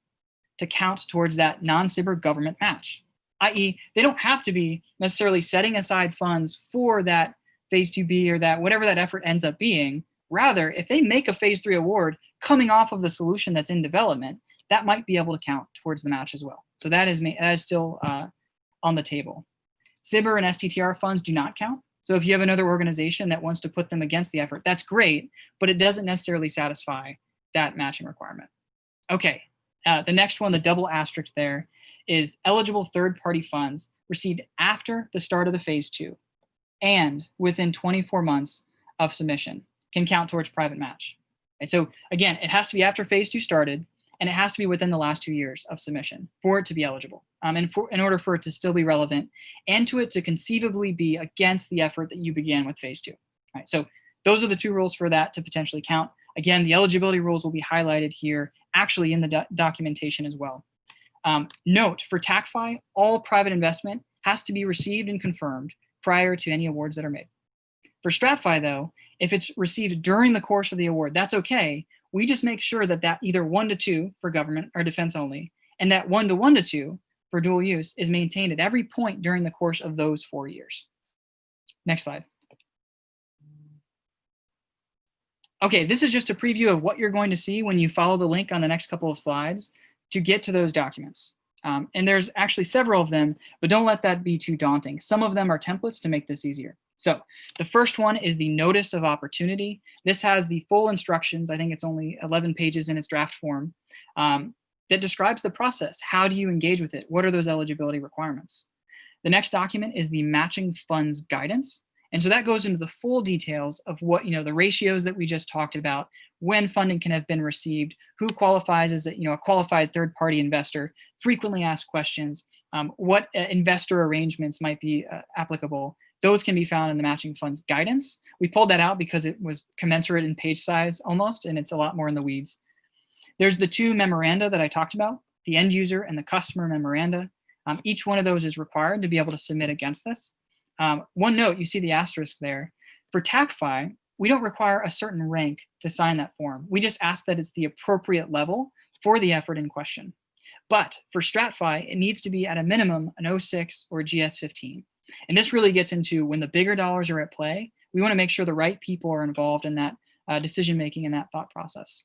[SPEAKER 4] to count towards that non-SBIR government match, i.e. they don't have to be necessarily setting aside funds for that phase 2B or that whatever that effort ends up being. Rather, if they make a phase 3 award coming off of the solution that's in development, that might be able to count towards the match as well. So that is still on the table. SBIR and STTR funds do not count. So if you have another organization that wants to put them against the effort, that's great, but it doesn't necessarily satisfy that matching requirement. Okay, the next one, the double asterisk there, is eligible third-party funds received after the start of the phase 2 and within 24 months of submission can count towards private match. And so again, it has to be after phase 2 started, and it has to be within the last 2 years of submission for it to be eligible, and in order for it to still be relevant, and to it to conceivably be against the effort that you began with phase 2. All right, so those are the 2 rules for that to potentially count. Again, the eligibility rules will be highlighted here, actually in the documentation as well. Note, for TACFI, all private investment has to be received and confirmed prior to any awards that are made. For STRATFI, though, if it's received during the course of the award, that's okay. We just make sure that that either 1 to 2 for government or defense only, and that 1 to 1 to 2 for dual use is maintained at every point during the course of those 4 years. Next slide. Okay, this is just a preview of what you're going to see when you follow the link on the next couple of slides to get to those documents. And there's actually several of them, but don't let that be too daunting. Some of them are templates to make this easier. So the first one is the notice of opportunity. This has the full instructions. I think it's only 11 pages in its draft form that describes the process. How do you engage with it? What are those eligibility requirements? The next document is the matching funds guidance. And so that goes into the full details of what, the ratios that we just talked about, when funding can have been received, who qualifies as a qualified third-party investor, frequently asked questions, what investor arrangements might be applicable. Those can be found in the matching funds guidance. We pulled that out because it was commensurate in page size almost, and it's a lot more in the weeds. There's the 2 memoranda that I talked about, the end user and the customer memoranda. Each one of those is required to be able to submit against this. One note, you see the asterisk there. For TACFI, we don't require a certain rank to sign that form. We just ask that it's the appropriate level for the effort in question. But for STRATFI, it needs to be at a minimum an 06 or GS15. And this really gets into when the bigger dollars are at play, we want to make sure the right people are involved in that decision-making and that thought process.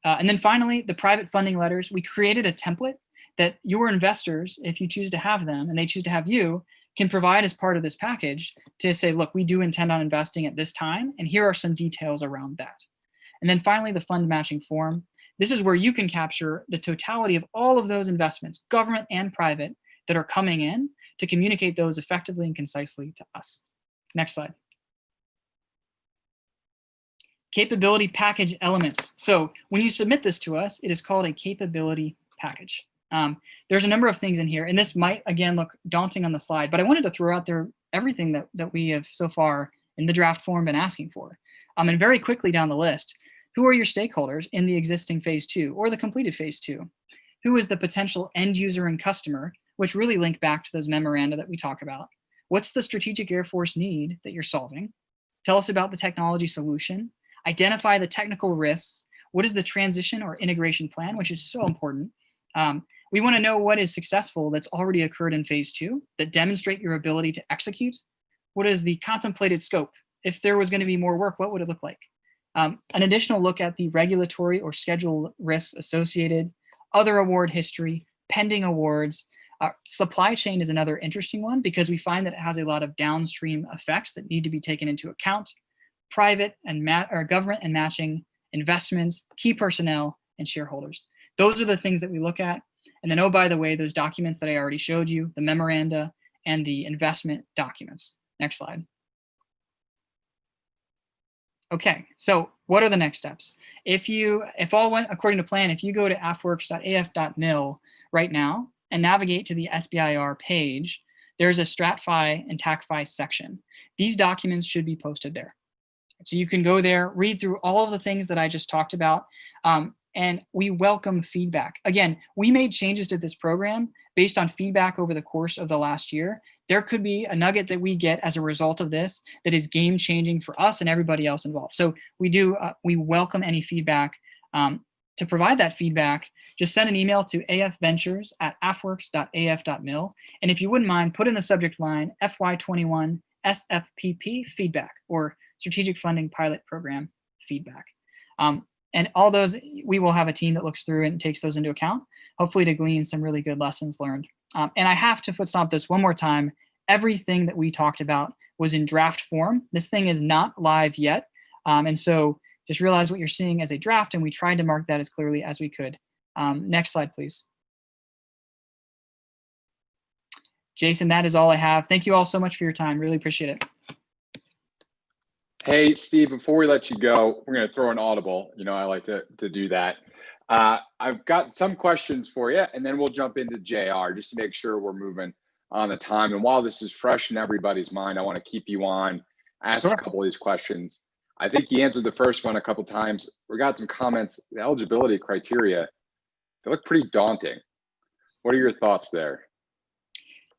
[SPEAKER 4] And then finally, the private funding letters. We created a template that your investors, if you choose to have them and they choose to have you, can provide as part of this package to say, look, we do intend on investing at this time, and here are some details around that. And then finally, the fund matching form. This is where you can capture the totality of all of those investments, government and private, that are coming in to communicate those effectively and concisely to us. Next slide. Capability package elements. So when you submit this to us, it is called a capability package. There's a number of things in here, and this might, again, look daunting on the slide, but I wanted to throw out there everything that we have so far in the draft form been asking for. And very quickly down the list, who are your stakeholders in the existing phase 2 or the completed phase 2? Who is the potential end user and customer, which really link back to those memoranda that we talk about? What's the strategic Air Force need that you're solving? Tell us about the technology solution. Identify the technical risks. What is the transition or integration plan, which is so important. We want to know what is successful that's already occurred in phase 2 that demonstrate your ability to execute. What is the contemplated scope? If there was going to be more work, what would it look like? An additional look at the regulatory or schedule risks associated, other award history, pending awards. Supply chain is another interesting one because we find that it has a lot of downstream effects that need to be taken into account. Private and government and matching, investments, key personnel, and shareholders. Those are the things that we look at. And then, oh, by the way, those documents that I already showed you, the memoranda and the investment documents. Next slide. Okay, so what are the next steps? If all went according to plan, if you go to afwerx.af.mil right now and navigate to the SBIR page, there's a STRATFI and TACFI section. These documents should be posted there. So you can go there, read through all of the things that I just talked about, and we welcome feedback. Again, we made changes to this program based on feedback over the course of the last year. There could be a nugget that we get as a result of this that is game-changing for us and everybody else involved. So we welcome any feedback. To provide that feedback, just send an email to afventures@afwerx.af.mil. And if you wouldn't mind, put in the subject line FY21 SFPP feedback or Strategic Funding Pilot Program feedback. And all those, we will have a team that looks through and takes those into account, hopefully to glean some really good lessons learned. And I have to foot stomp this one more time. Everything that we talked about was in draft form. This thing is not live yet. And so just realize what you're seeing as a draft, and we tried to mark that as clearly as we could. Next slide, please. Jason, that is all I have. Thank you all so much for your time. Really appreciate it.
[SPEAKER 15] Hey, Steve, before we let you go, we're going to throw an audible. You know, I like to do that. I've got some questions for you, and then we'll jump into JR just to make sure we're moving on the time. And while this is fresh in everybody's mind, I want to keep you on, ask a couple of these questions. I think you answered the first one a couple times. We got some comments. The eligibility criteria, they look pretty daunting. What are your thoughts there?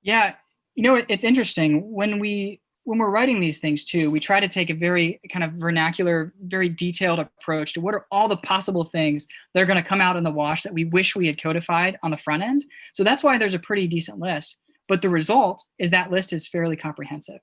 [SPEAKER 4] Yeah, you know, it's interesting. When we're writing these things too, we try to take a very kind of vernacular, very detailed approach to what are all the possible things that are going to come out in the wash that we wish we had codified on the front end. So that's why there's a pretty decent list. But the result is that list is fairly comprehensive.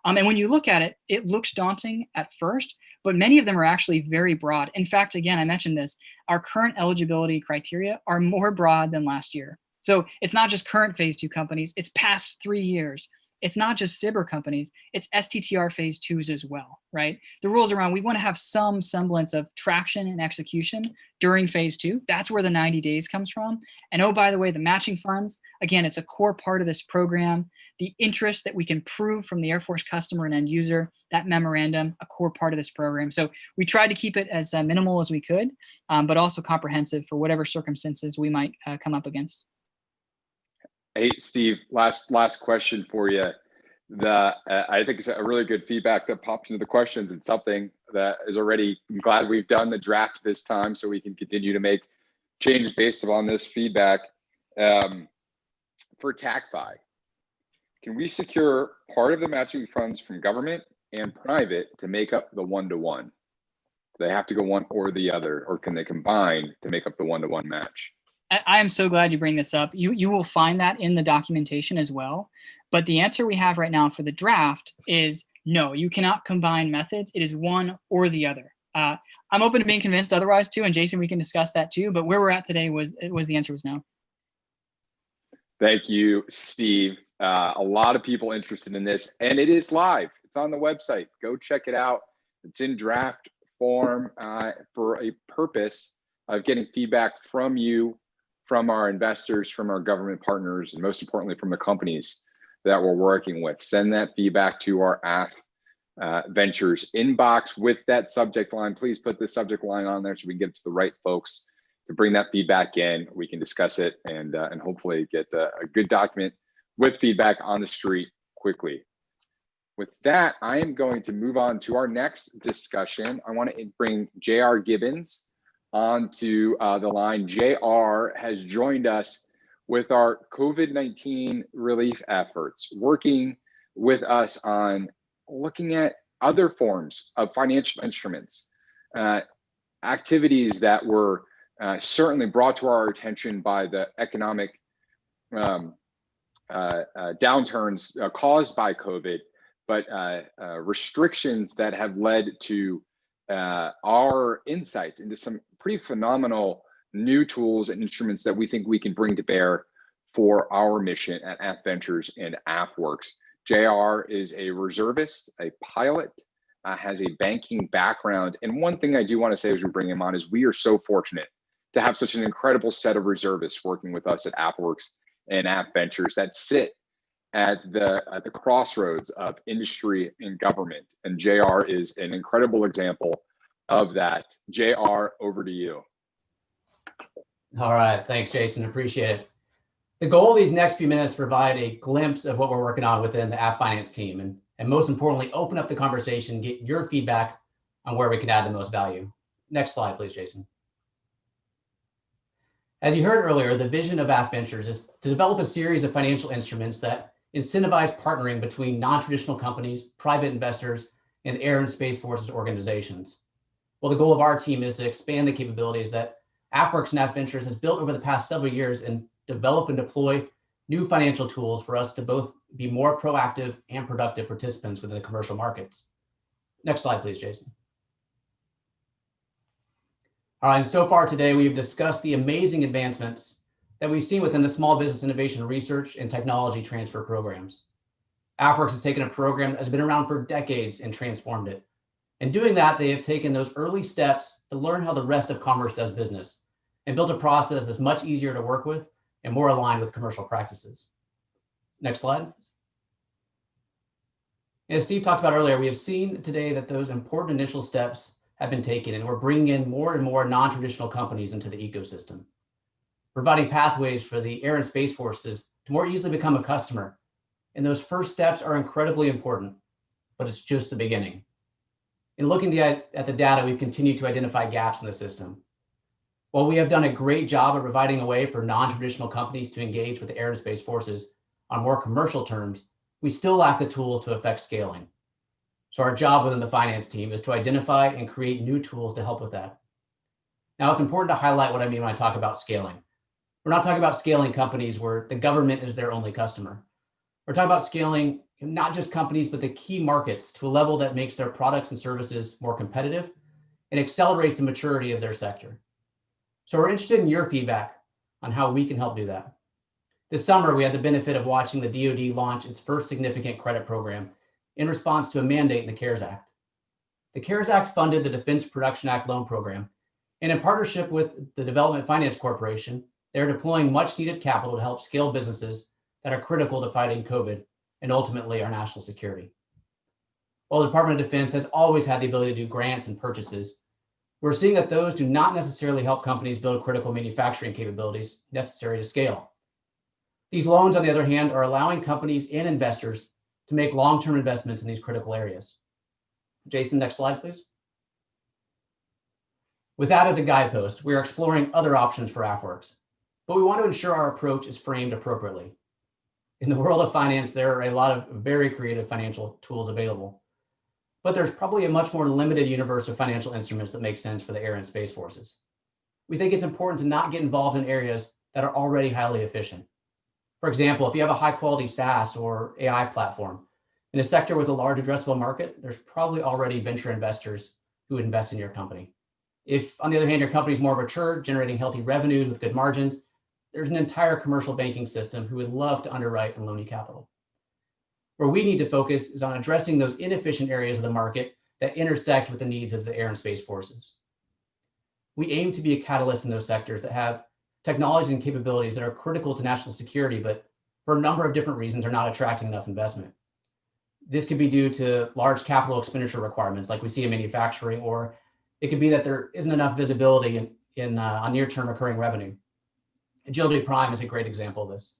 [SPEAKER 4] And when you look at it, it looks daunting at first, but many of them are actually very broad. In fact, again, I mentioned this, our current eligibility criteria are more broad than last year. So it's not just current phase 2 companies, it's past 3 years. It's not just SBIR companies, it's STTR phase 2s as well, right? The rules around, we want to have some semblance of traction and execution during phase 2. That's where the 90 days comes from. And oh, by the way, the matching funds, again, it's a core part of this program. The interest that we can prove from the Air Force customer and end user, that memorandum, a core part of this program. So we tried to keep it as minimal as we could, but also comprehensive for whatever circumstances we might come up against.
[SPEAKER 15] Hey, Steve, last question for you. I think it's a really good feedback that popped into the questions. It's something that is already, I'm glad we've done the draft this time so we can continue to make changes based upon this feedback. For TACFI, can we secure part of the matching funds from government and private to make up the one-to-one? Do they have to go one or the other, or can they combine to make up the one-to-one match?
[SPEAKER 4] I am so glad you bring this up. You will find that in the documentation as well. But the answer we have right now for the draft is no, you cannot combine methods. It is one or the other. I'm open to being convinced otherwise too. And Jason, we can discuss that too. But where we're at today was the answer was no.
[SPEAKER 15] Thank you, Steve. A lot of people interested in this, and it is live. It's on the website. Go check it out. It's in draft form for a purpose of getting feedback from you, from our investors, from our government partners, and most importantly, from the companies that we're working with. Send that feedback to our AFVentures inbox with that subject line. Please put the subject line on there so we can get it to the right folks to bring that feedback in. We can discuss it and hopefully get a good document with feedback on the street quickly. With that, I am going to move on to our next discussion. I want to bring JR Gibbons onto the line. JR has joined us with our COVID-19 relief efforts, working with us on looking at other forms of financial instruments, activities that were certainly brought to our attention by the economic downturns caused by COVID, but restrictions that have led to our insights into some pretty phenomenal new tools and instruments that we think we can bring to bear for our mission at AFVentures and AFWERX. JR is a reservist, a pilot, has a banking background. And one thing I do want to say as we bring him on is we are so fortunate to have such an incredible set of reservists working with us at AFWERX and AFVentures that sit at the crossroads of industry and government. And JR is an incredible example of that. JR, over to you.
[SPEAKER 19] All right, thanks, Jason, appreciate it. The goal of these next few minutes is to provide a glimpse of what we're working on within the App Finance team, and most importantly, open up the conversation, get your feedback on where we could add the most value. Next slide, please, Jason. As you heard earlier, the vision of AFVentures is to develop a series of financial instruments that incentivize partnering between non-traditional companies, private investors, and Air and Space Forces organizations. Well, the goal of our team is to expand the capabilities that AFWERX and AFVentures has built over the past several years and develop and deploy new financial tools for us to both be more proactive and productive participants within the commercial markets. Next slide, please, Jason. All right, and so far today, we've discussed the amazing advancements that we've seen within the Small Business Innovation Research and Technology Transfer programs. AFWERX has taken a program that has been around for decades and transformed it. In doing that, they have taken those early steps to learn how the rest of commerce does business and built a process that's much easier to work with and more aligned with commercial practices. Next slide. As Steve talked about earlier, we have seen today that those important initial steps have been taken, and we're bringing in more and more non-traditional companies into the ecosystem, providing pathways for the air and space forces to more easily become a customer. And those first steps are incredibly important, but it's just the beginning. In looking at the data, we've continued to identify gaps in the system. While we have done a great job of providing a way for non-traditional companies to engage with the air and space forces on more commercial terms, we still lack the tools to affect scaling. So our job within the finance team is to identify and create new tools to help with that. Now, it's important to highlight what I mean when I talk about scaling. We're not talking about scaling companies where the government is their only customer. We're talking about scaling not just companies, but the key markets to a level that makes their products and services more competitive and accelerates the maturity of their sector. So we're interested in your feedback on how we can help do that. This summer, we had the benefit of watching the DoD launch its first significant credit program in response to a mandate in the CARES Act. The CARES Act funded the Defense Production Act loan program, and in partnership with the Development Finance Corporation, they're deploying much needed capital to help scale businesses that are critical to fighting COVID and ultimately our national security. While the Department of Defense has always had the ability to do grants and purchases, we're seeing that those do not necessarily help companies build critical manufacturing capabilities necessary to scale. These loans, on the other hand, are allowing companies and investors to make long-term investments in these critical areas. Jason, next slide, please. With that as a guidepost, we are exploring other options for AFWERX, but we want to ensure our approach is framed appropriately. In the world of finance, there are a lot of very creative financial tools available, but there's probably a much more limited universe of financial instruments that make sense for the air and space forces. We think it's important to not get involved in areas that are already highly efficient. For example, if you have a high quality SaaS or AI platform in a sector with a large addressable market, there's probably already venture investors who would invest in your company. If, on the other hand, your company is more mature, generating healthy revenues with good margins, there's an entire commercial banking system who would love to underwrite and loan you capital. Where we need to focus is on addressing those inefficient areas of the market that intersect with the needs of the air and space forces. We aim to be a catalyst in those sectors that have technologies and capabilities that are critical to national security, but for a number of different reasons are not attracting enough investment. This could be due to large capital expenditure requirements like we see in manufacturing, or it could be that there isn't enough visibility on near-term recurring revenue. Agility Prime is a great example of this.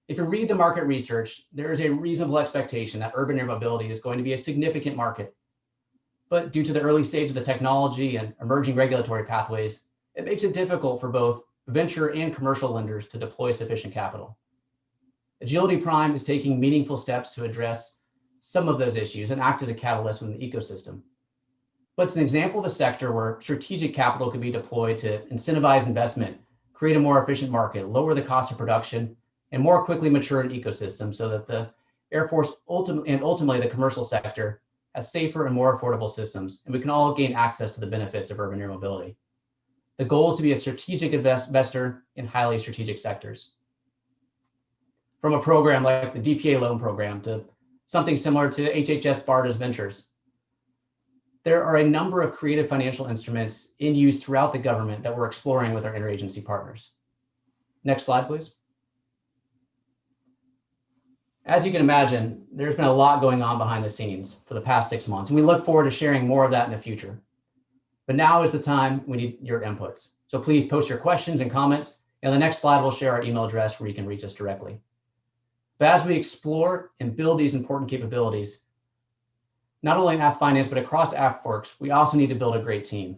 [SPEAKER 19] If you read the market research, there is a reasonable expectation that urban air mobility is going to be a significant market. But due to the early stage of the technology and emerging regulatory pathways, it makes it difficult for both venture and commercial lenders to deploy sufficient capital. Agility Prime is taking meaningful steps to address some of those issues and act as a catalyst within the ecosystem. But it's an example of a sector where strategic capital can be deployed to incentivize investment, create a more efficient market, lower the cost of production, and more quickly mature an ecosystem so that the Air Force ultimately the commercial sector has safer and more affordable systems, and we can all gain access to the benefits of urban air mobility. The goal is to be a strategic investor in highly strategic sectors. From a program like the DPA loan program to something similar to HHS BARDA's Ventures, there are a number of creative financial instruments in use throughout the government that we're exploring with our interagency partners. Next slide, please. As you can imagine, there's been a lot going on behind the scenes for the past 6 months, and we look forward to sharing more of that in the future. But now is the time we need your inputs. So please post your questions and comments, and the next slide will share our email address where you can reach us directly. But as we explore and build these important capabilities, not only in AFFinance, but across AFWERX, we also need to build a great team.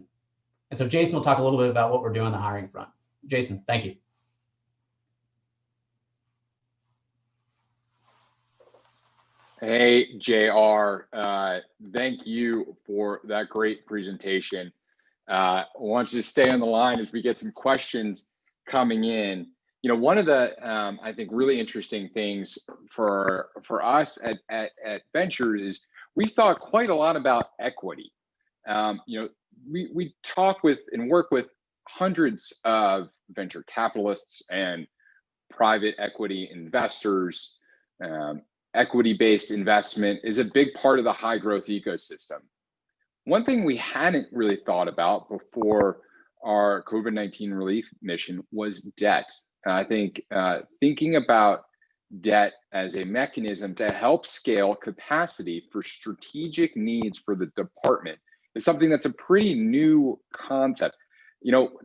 [SPEAKER 19] And so Jason will talk a little bit about what we're doing on the hiring front. Jason, thank you.
[SPEAKER 15] Hey, JR, thank you for that great presentation. I want you to stay on the line as we get some questions coming in. You know, one of the, I think, really interesting things for us at Ventures is we thought quite a lot about equity. You know, we talk with and work with hundreds of venture capitalists and private equity investors. Equity-based investment is a big part of the high growth ecosystem. One thing we hadn't really thought about before our COVID-19 relief mission was debt. I think thinking about debt as a mechanism to help scale capacity for strategic needs for the department is something that's a pretty new concept. You know,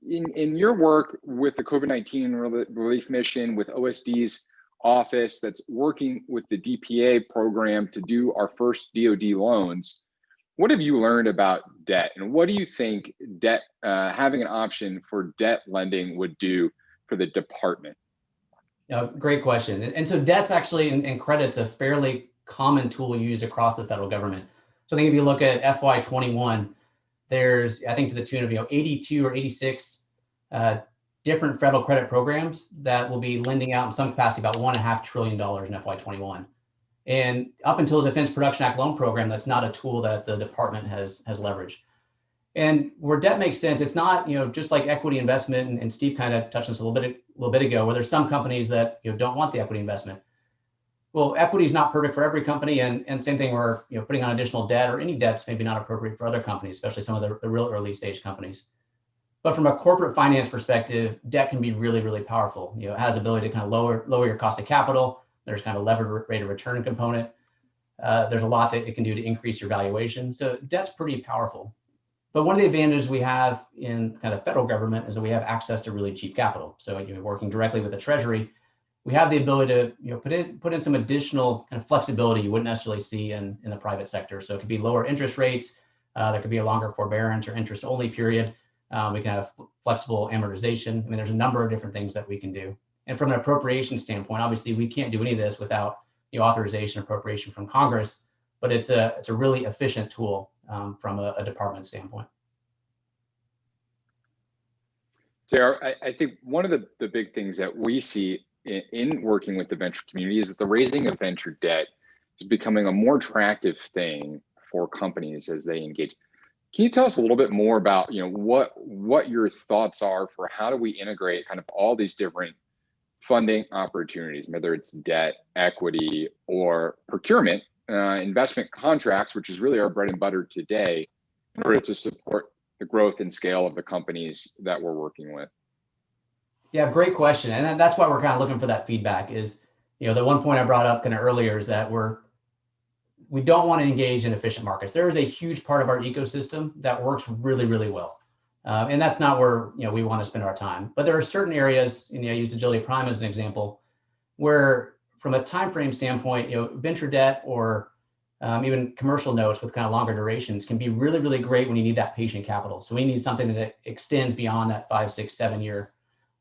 [SPEAKER 15] in your work with the COVID-19 relief mission, with OSD's office that's working with the DPA program to do our first DoD loans, what have you learned about debt, and what do you think debt, having an option for debt lending would do for the department?
[SPEAKER 19] Great question. And so debt's actually, and credit's a fairly common tool used across the federal government. So I think if you look at FY21, there's, I think to the tune of 82 or 86 different federal credit programs that will be lending out in some capacity about $1.5 trillion in FY21. And up until the Defense Production Act loan program, that's not a tool that the department has leveraged. And where debt makes sense, it's not, just like equity investment, and Steve kind of touched on this a little bit ago, where there's some companies that don't want the equity investment. Well, equity is not perfect for every company, and same thing where putting on additional debt or any debt's maybe not appropriate for other companies, especially some of the real early stage companies. But from a corporate finance perspective, debt can be really, really powerful. It has the ability to kind of lower your cost of capital. There's kind of levered rate of return component. There's a lot that it can do to increase your valuation. So debt's pretty powerful. But one of the advantages we have in kind of federal government is that we have access to really cheap capital. So working directly with the Treasury, we have the ability to put in some additional kind of flexibility you wouldn't necessarily see in the private sector. So it could be lower interest rates. There could be a longer forbearance or interest only period. We can have flexible amortization. I mean, there's a number of different things that we can do. And from an appropriation standpoint, obviously we can't do any of this without authorization appropriation from Congress, but it's a really efficient tool from a department standpoint.
[SPEAKER 15] JR, I think one of the big things that we see in working with the venture community is that the raising of venture debt is becoming a more attractive thing for companies as they engage. Can you tell us a little bit more about what your thoughts are for how do we integrate kind of all these different funding opportunities, whether it's debt, equity, or procurement, investment contracts, which is really our bread and butter today, in order to support the growth and scale of the companies that we're working with?
[SPEAKER 19] Yeah, great question. And that's why we're kind of looking for that feedback is, the one point I brought up kind of earlier is that we don't want to engage in efficient markets. There is a huge part of our ecosystem that works really, really well. And that's not where we want to spend our time. But there are certain areas, and I used Agility Prime as an example, where from a time frame standpoint, venture debt or even commercial notes with kind of longer durations can be really, really great when you need that patient capital. So we need something that extends beyond that 5, 6, 7 year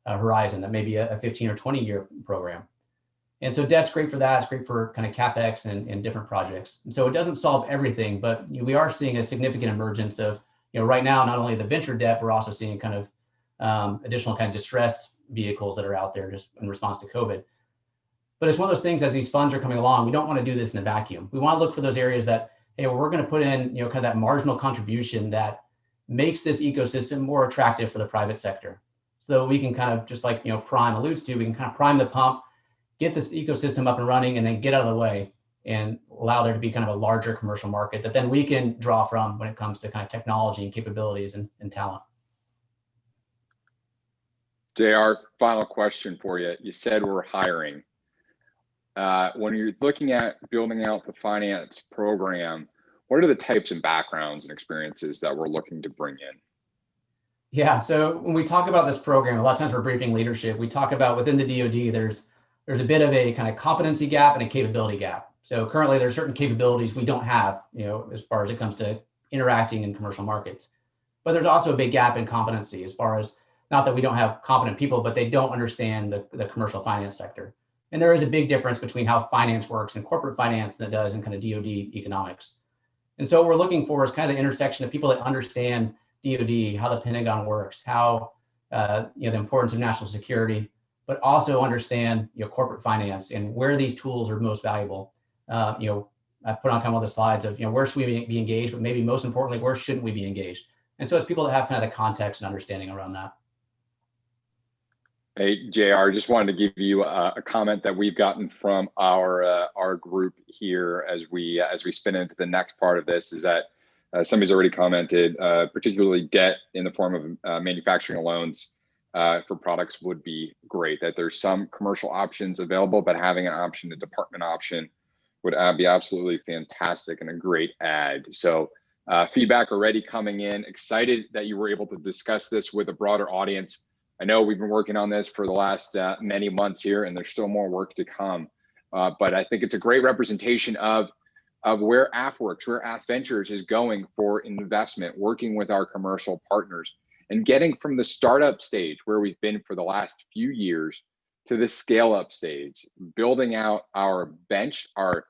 [SPEAKER 19] horizon, that may be a 15 or 20 year program. And so debt's great for that. It's great for kind of CapEx and different projects. And so it doesn't solve everything, but we are seeing a significant emergence of, right now, not only the venture debt, we're also seeing kind of additional kind of distressed vehicles that are out there just in response to COVID. But it's one of those things, as these funds are coming along, we don't want to do this in a vacuum. We want to look for those areas that, hey, we're going to put in, kind of that marginal contribution that makes this ecosystem more attractive for the private sector. So we can kind of, just like, Prime alludes to, we can kind of prime the pump, get this ecosystem up and running, and then get out of the way and allow there to be kind of a larger commercial market that then we can draw from when it comes to kind of technology and capabilities and talent.
[SPEAKER 15] JR, final question for you. You said we're hiring. When you're looking at building out the finance program, what are the types of backgrounds and experiences that we're looking to bring in?
[SPEAKER 19] Yeah, so when we talk about this program, a lot of times we're briefing leadership. We talk about within the DoD, there's a bit of a kind of competency gap and a capability gap. So currently there's certain capabilities we don't have, as far as it comes to interacting in commercial markets. But there's also a big gap in competency, as far as, not that we don't have competent people, but they don't understand the commercial finance sector. And there is a big difference between how finance works in corporate finance than it does in kind of DoD economics. And so what we're looking for is kind of the intersection of people that understand DoD, how the Pentagon works, how the importance of national security, but also understand corporate finance and where these tools are most valuable. I put on kind of one of the slides of where should we be engaged, but maybe most importantly, where shouldn't we be engaged? And so it's people that have kind of the context and understanding around that.
[SPEAKER 15] Hey, JR, just wanted to give you a comment that we've gotten from our group here as we spin into the next part of this, is that somebody's already commented, particularly debt in the form of manufacturing loans for products would be great. That there's some commercial options available, but having an option, a department option, would be absolutely fantastic and a great add. So feedback already coming in. Excited that you were able to discuss this with a broader audience. I know we've been working on this for the last many months here, and there's still more work to come. But I think it's a great representation of where AFWERX, where AFVentures is going for investment, working with our commercial partners and getting from the startup stage where we've been for the last few years to the scale up stage, building out our bench, our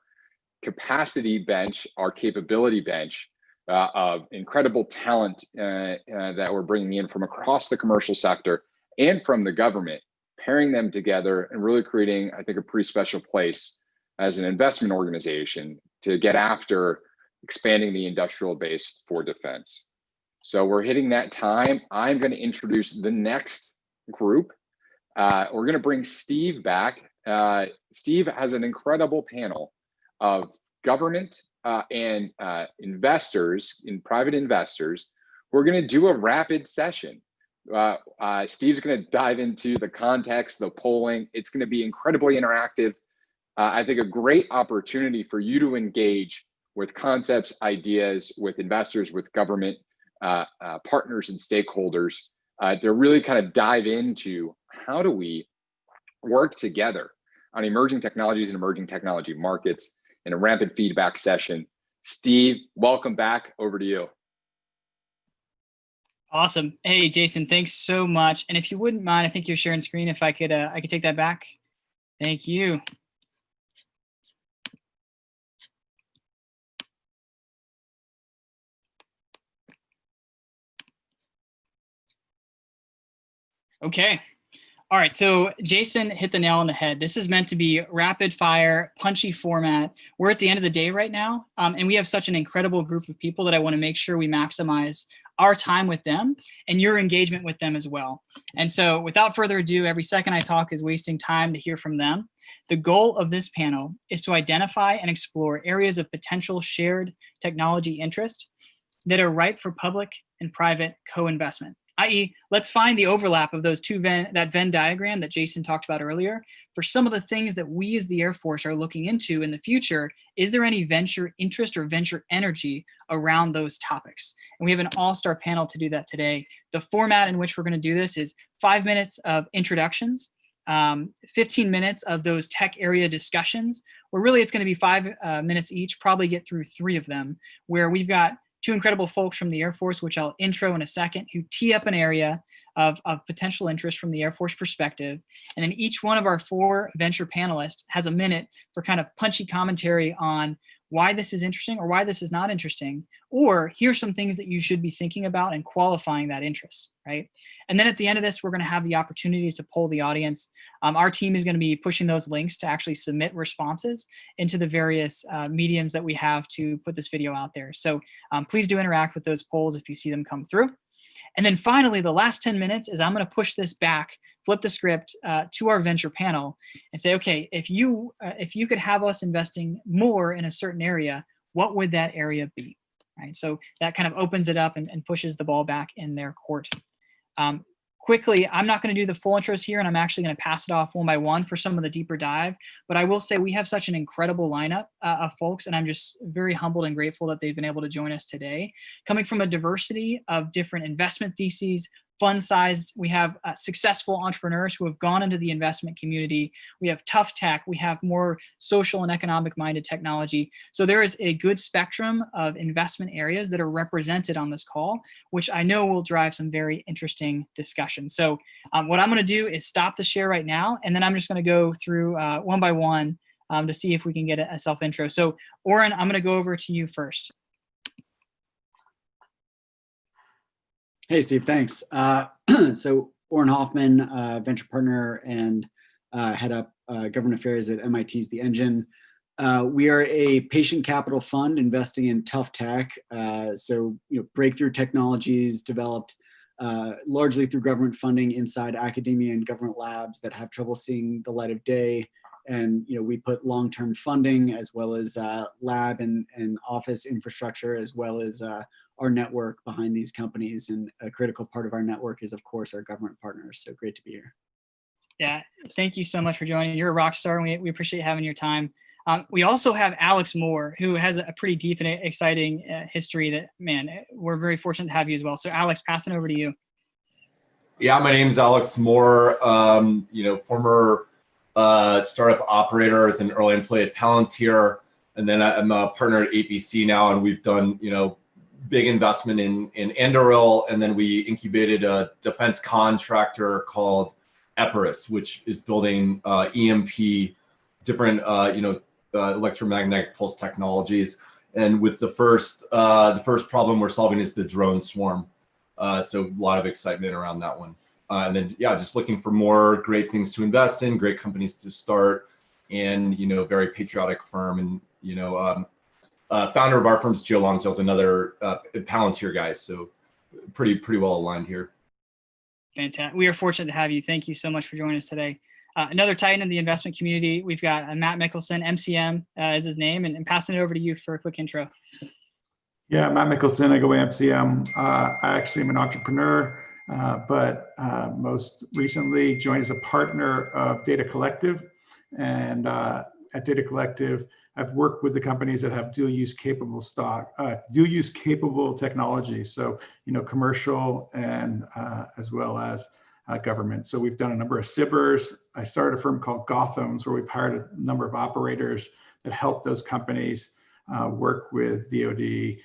[SPEAKER 15] capacity bench, our capability bench of incredible talent that we're bringing in from across the commercial sector and from the government, pairing them together and really creating, I think, a pretty special place as an investment organization to get after expanding the industrial base for defense. So we're hitting that time. I'm going to introduce the next group. We're going to bring Steve back. Steve has an incredible panel of government and investors, private investors. We're going to do a rapid session. Steve's going to dive into the context, the polling. It's going to be incredibly interactive. I think a great opportunity for you to engage with concepts, ideas, with investors, with government partners and stakeholders to really kind of dive into how do we work together on emerging technologies and emerging technology markets in a rapid feedback session. Steve, welcome back. Over to you.
[SPEAKER 4] Awesome. Hey, Jason, thanks so much. And if you wouldn't mind, I think you're sharing screen. If I could take that back. Thank you. Okay. All right. So Jason hit the nail on the head. This is meant to be rapid fire, punchy format. We're at the end of the day right now. And we have such an incredible group of people that I want to make sure we maximize our time with them and your engagement with them as well. And so without further ado, every second I talk is wasting time to hear from them. The goal of this panel is to identify and explore areas of potential shared technology interest that are ripe for public and private co-investment. i.e., let's find the overlap of those that Venn diagram that Jason talked about earlier. For some of the things that we as the Air Force are looking into in the future, is there any venture interest or venture energy around those topics? And we have an all-star panel to do that today. The format in which we're going to do this is 5 minutes of introductions, 15 minutes of those tech area discussions, where really it's going to be 5 minutes each, probably get through 3 of them, where we've got 2 incredible folks from the Air Force, which I'll intro in a second, who tee up an area of potential interest from the Air Force perspective. And then each one of our 4 venture panelists has a minute for kind of punchy commentary on why this is interesting or why this is not interesting, or here's some things that you should be thinking about and qualifying that interest, right? And then at the end of this, we're going to have the opportunities to poll the audience. Our team is going to be pushing those links to actually submit responses into the various mediums that we have to put this video out there. So please do interact with those polls if you see them come through. And then finally, the last 10 minutes is I'm going to push this back, flip the script to our venture panel and say, okay, if you could have us investing more in a certain area, what would that area be? Right. So that kind of opens it up and pushes the ball back in their court. Quickly, I'm not going to do the full intros here, and I'm actually going to pass it off one by one for some of the deeper dive. But I will say we have such an incredible lineup of folks, and I'm just very humbled and grateful that they've been able to join us today. Coming from a diversity of different investment theses, fund size, we have successful entrepreneurs who have gone into the investment community. We have tough tech. We have more social and economic minded technology. So there is a good spectrum of investment areas that are represented on this call, which I know will drive some very interesting discussion. So what I'm going to do is stop the share right now, and then I'm just going to go through one by one to see if we can get a self intro. So Oren, I'm going to go over to you first.
[SPEAKER 13] Hey, Steve, thanks. So Oren Hoffman, venture partner and head up government affairs at MIT's The Engine. We are a patient capital fund investing in tough tech. So breakthrough technologies developed largely through government funding inside academia and government labs that have trouble seeing the light of day. And we put long-term funding as well as lab and office infrastructure, as well as our network behind these companies. And a critical part of our network is, of course, our government partners. So great to be here.
[SPEAKER 4] Yeah, thank you so much for joining. You're a rock star, and we appreciate having your time. We also have Alex Moore, who has a pretty deep and exciting history that, man, we're very fortunate to have you as well. So Alex, passing over to you.
[SPEAKER 20] Yeah, my name is Alex Moore, former startup operator as an early employee at Palantir. And then I'm a partner at ABC now, and we've done, big investment in Anduril. And then we incubated a defense contractor called AFWERX, which is building EMP, different, electromagnetic pulse technologies. And with the first problem we're solving is the drone swarm. So a lot of excitement around that one. And then, just looking for more great things to invest in, great companies to start, and, very patriotic firm. And, founder of our firm is Joe Lonsdale's another Palantir guy. So pretty well aligned here.
[SPEAKER 4] Fantastic. We are fortunate to have you. Thank you so much for joining us today. Another titan in the investment community, we've got Matt Mickelson, MCM is his name, and passing it over to you for a quick intro.
[SPEAKER 21] Yeah, Matt Mickelson, I go by MCM. I actually am an entrepreneur, but most recently joined as a partner of Data Collective. And at Data Collective, I've worked with the companies that have dual use capable technology. So, commercial and as well as government. So we've done a number of SBIRs. I started a firm called Gotham's, where we've hired a number of operators that help those companies work with DoD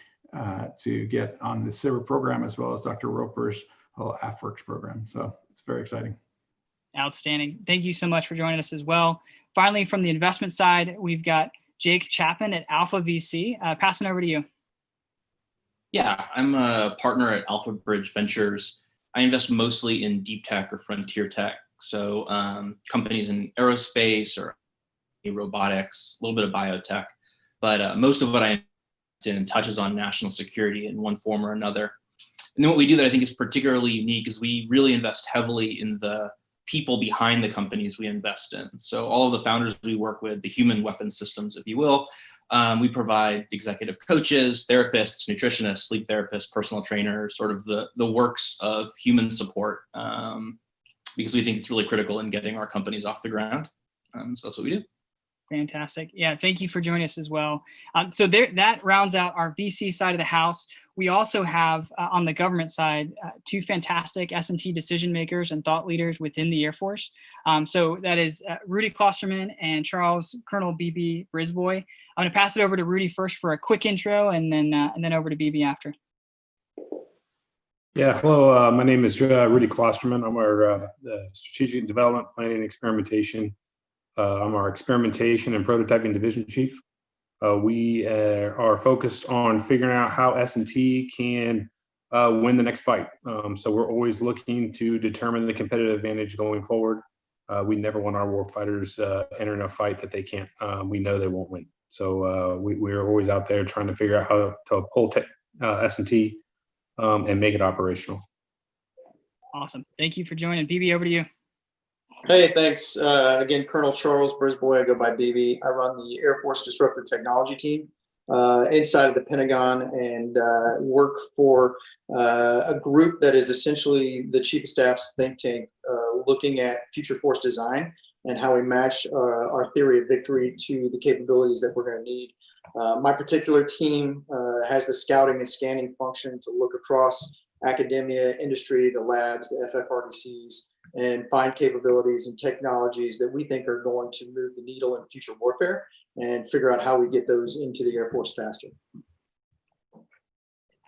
[SPEAKER 21] to get on the SBIR program, as well as Dr. Roper's whole AFWERX program. So it's very exciting.
[SPEAKER 4] Outstanding. Thank you so much for joining us as well. Finally, from the investment side, we've got Jake Chapman at Alpha VC. Passing over to you.
[SPEAKER 22] Yeah, I'm a partner at AFWERX. I invest mostly in deep tech or frontier tech. So companies in aerospace or robotics, a little bit of biotech, but most of what I invest in touches on national security in one form or another. And then what we do that I think is particularly unique is we really invest heavily in the people behind the companies we invest in. So all of the founders we work with, the human weapon systems, if you will, we provide executive coaches, therapists, nutritionists, sleep therapists, personal trainers, sort of the works of human support, because we think it's really critical in getting our companies off the ground. So that's what we do.
[SPEAKER 4] Fantastic. Yeah, thank you for joining us as well. So that rounds out our VC side of the house. We also have on the government side, two fantastic S&T decision makers and thought leaders within the Air Force. So that is Rudy Klosterman and Colonel BB Brisboy. I'm going to pass it over to Rudy first for a quick intro, and then over to BB after.
[SPEAKER 23] Yeah, hello. My name is Rudy Klosterman. I'm our strategic development, planning, and experimentation. I'm our experimentation and prototyping division chief. We are focused on figuring out how S&T can win the next fight. So we're always looking to determine the competitive advantage going forward. We never want our warfighters entering a fight that they can't. We know they won't win. So we're always out there trying to figure out how to pull S&T and make it operational.
[SPEAKER 4] Awesome. Thank you for joining. BB, over to you.
[SPEAKER 24] Hey, thanks. Again, Colonel Charles Brisboy, I go by BB. I run the Air Force Disruptive Technology team inside of the Pentagon, and work for a group that is essentially the Chief of Staff's think tank, looking at future force design and how we match our theory of victory to the capabilities that we're going to need. My particular team has the scouting and scanning function to look across academia, industry, the labs, the FFRDCs, and find capabilities and technologies that we think are going to move the needle in future warfare, and figure out how we get those into the Air Force faster.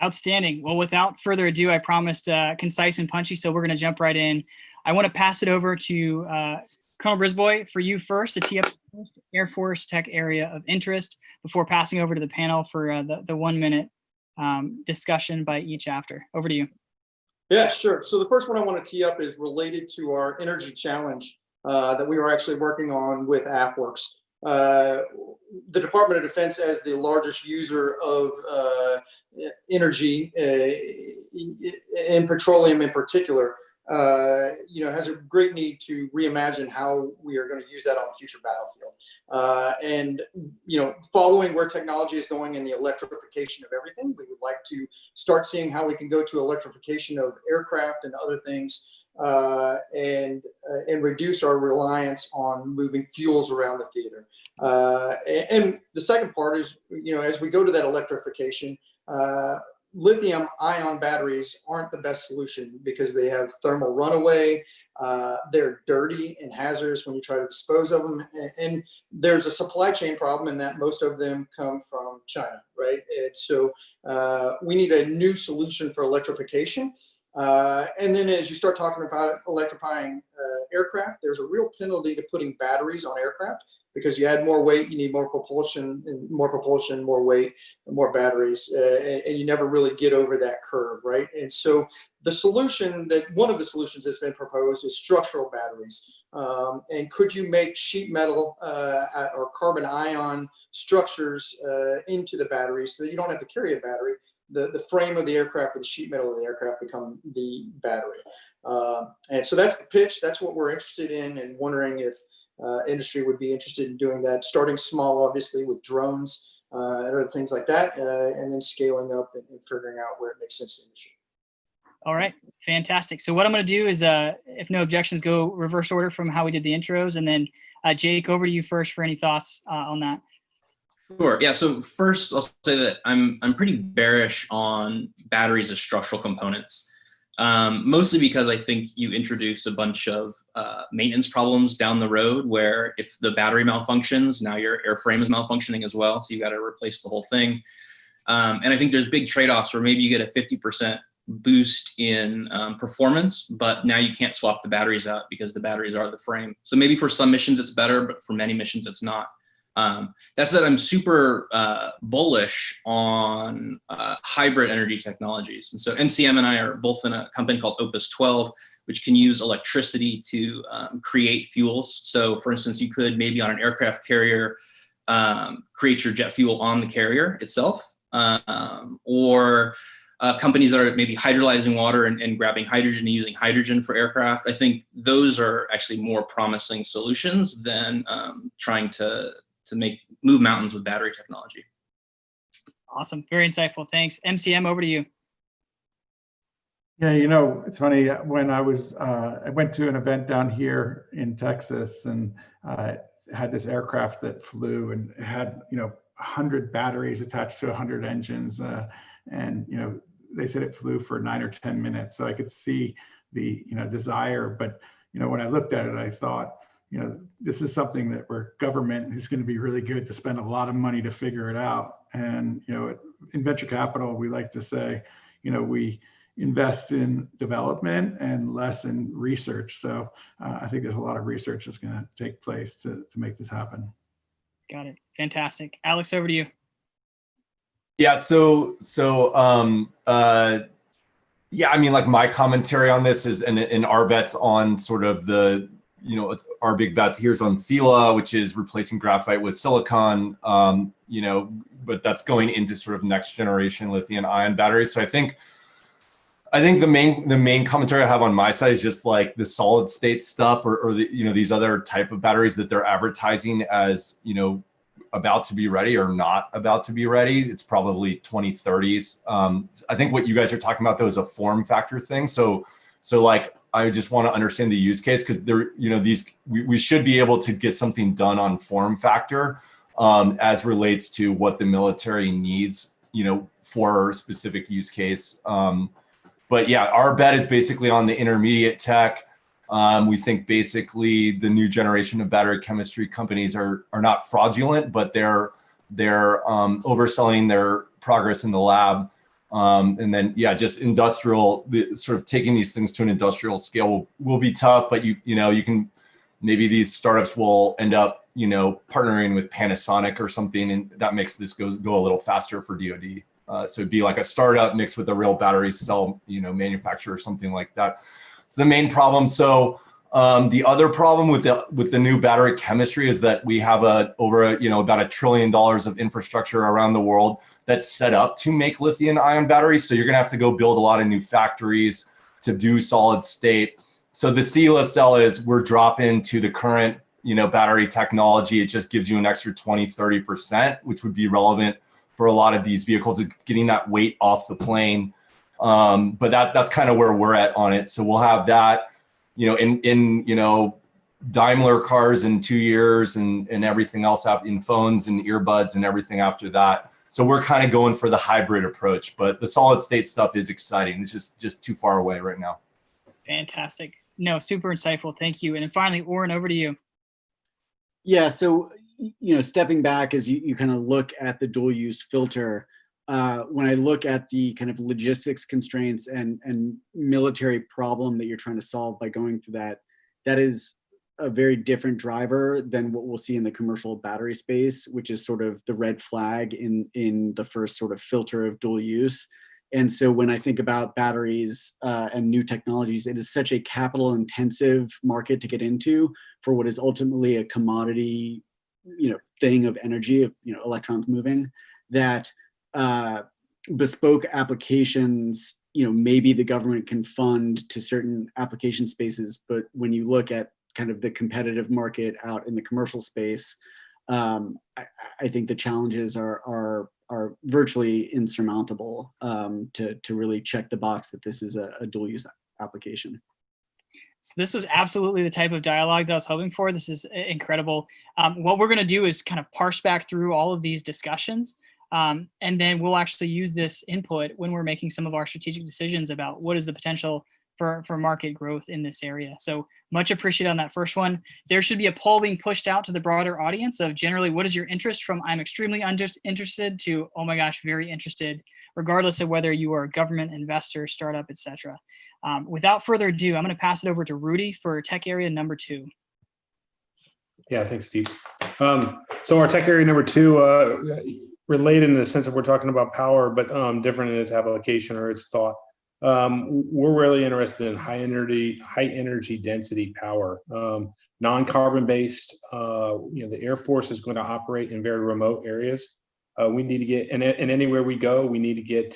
[SPEAKER 4] Outstanding. Well, without further ado, I promised concise and punchy, so we're going to jump right in. I want to pass it over to Colonel Brisboy for you first to tee up the first Air Force tech area of interest before passing over to the panel for the 1 minute discussion by each after. Over to you.
[SPEAKER 24] Yeah, sure. So the first one I want to tee up is related to our energy challenge that we were actually working on with AFWERX. The Department of Defense, as the largest user of energy in petroleum in particular, has a great need to reimagine how we are going to use that on the future battlefield. And following where technology is going in the electrification of everything, we would like to start seeing how we can go to electrification of aircraft and other things, and reduce our reliance on moving fuels around the theater. And the second part is, as we go to that electrification, lithium ion batteries aren't the best solution because they have thermal runaway. They're dirty and hazardous when you try to dispose of them. And there's a supply chain problem in that most of them come from China, right? And so we need a new solution for electrification. And then as you start talking about electrifying aircraft, there's a real penalty to putting batteries on aircraft, because you add more weight, you need more propulsion, more weight, and more batteries, and you never really get over that curve, right? And so one of the solutions that's been proposed is structural batteries. And could you make sheet metal or carbon ion structures into the batteries so that you don't have to carry a battery? The frame of the aircraft or the sheet metal of the aircraft become the battery. And so that's the pitch. That's what we're interested in, and wondering if industry would be interested in doing that, starting small, obviously, with drones and other things like that, and then scaling up and figuring out where it makes sense to industry.
[SPEAKER 4] All right, fantastic. So what I'm going to do is, if no objections, go reverse order from how we did the intros, and then Jake, over to you first for any thoughts on that.
[SPEAKER 22] Sure. Yeah. So first, I'll say that I'm pretty bearish on batteries as structural components. Mostly because I think you introduce a bunch of maintenance problems down the road, where if the battery malfunctions, now your airframe is malfunctioning as well. So you got to replace the whole thing. And I think there's big trade-offs where maybe you get a 50% boost in performance, but now you can't swap the batteries out because the batteries are the frame. So maybe for some missions it's better, but for many missions it's not. That said, I'm super bullish on hybrid energy technologies. And so MCM and I are both in a company called Opus 12, which can use electricity to create fuels. So for instance, you could maybe on an aircraft carrier create your jet fuel on the carrier itself, or companies that are maybe hydrolyzing water and grabbing hydrogen and using hydrogen for aircraft. I think those are actually more promising solutions than trying to move mountains with battery technology.
[SPEAKER 4] Awesome. Very insightful. Thanks. MCM, over to you.
[SPEAKER 21] Yeah, it's funny, when I went to an event down here in Texas, and had this aircraft that flew, and it had, 100 batteries attached to 100 engines. And, they said it flew for 9 or 10 minutes. So I could see the, desire. But, when I looked at it, I thought, this is something that where government is going to be really good to spend a lot of money to figure it out. And, in venture capital, we like to say, we invest in development and less in research. So I think there's a lot of research that's going to take place to make this happen.
[SPEAKER 4] Got it. Fantastic. Alex, over to you.
[SPEAKER 20] Yeah. Yeah, I mean, like, my commentary on this is, and our bets on sort of the, it's our big bet here is on Sila, which is replacing graphite with silicon, but that's going into sort of next generation lithium ion batteries. So I think the main commentary I have on my side is just like the solid state stuff, or the, these other type of batteries that they're advertising as, about to be ready or not about to be ready. It's probably 2030s. I think what you guys are talking about though is a form factor thing. So like, I just want to understand the use case, because there, we should be able to get something done on form factor as relates to what the military needs, for a specific use case. But yeah, our bet is basically on the intermediate tech. We think basically the new generation of battery chemistry companies are not fraudulent, but they're overselling their progress in the lab. And then, yeah, just industrial, sort of taking these things to an industrial scale will be tough, but you can, maybe these startups will end up, partnering with Panasonic or something, and that makes this go a little faster for DoD. So it'd be like a startup mixed with a real battery cell, manufacturer or something like that. It's the main problem. So the other problem with the new battery chemistry is that we have about $1 trillion of infrastructure around the world that's set up to make lithium ion batteries. So you're gonna have to go build a lot of new factories. to do solid state. So the sealess cell is we're dropping to the current, battery technology. It just gives you an extra 20-30%, which would be relevant for a lot of these vehicles, getting that weight off the plane. But that's kind of where we're at on it. So we'll have that, in Daimler cars in 2 years, and everything else in phones and earbuds and everything after that. So we're kind of going for the hybrid approach, but the solid state stuff is exciting. It's just too far away right now.
[SPEAKER 4] Fantastic. No, super insightful. Thank you. And then finally, Oren, over to you.
[SPEAKER 13] Yeah, so stepping back as you kind of look at the dual use filter, when I look at the kind of logistics constraints and military problem that you're trying to solve by going through that is a very different driver than what we'll see in the commercial battery space, which is sort of the red flag in the first sort of filter of dual use. And so when I think about batteries and new technologies, it is such a capital intensive market to get into for what is ultimately a commodity, thing of energy, of electrons moving, that bespoke applications, maybe the government can fund to certain application spaces, but when you look at kind of the competitive market out in the commercial space, I think the challenges are virtually insurmountable to really check the box that this is a dual use application.
[SPEAKER 4] So this was absolutely the type of dialogue that I was hoping for. This is incredible. What we're going to do is kind of parse back through all of these discussions, and then we'll actually use this input when we're making some of our strategic decisions about what is the potential for market growth in this area. So much appreciated on that first one. There should be a poll being pushed out to the broader audience of generally what is your interest, from I'm extremely interested to, oh my gosh, very interested, regardless of whether you are a government, investor, startup, etc. Without further ado, I'm going to pass it over to Rudy for tech area number 2.
[SPEAKER 23] Yeah, thanks, Steve. So our tech area number 2, related in the sense that we're talking about power, but different in its application or its thought. We're really interested in high energy density power, non-carbon based. The Air Force is going to operate in very remote areas. We need to get, and anywhere we go, we need to get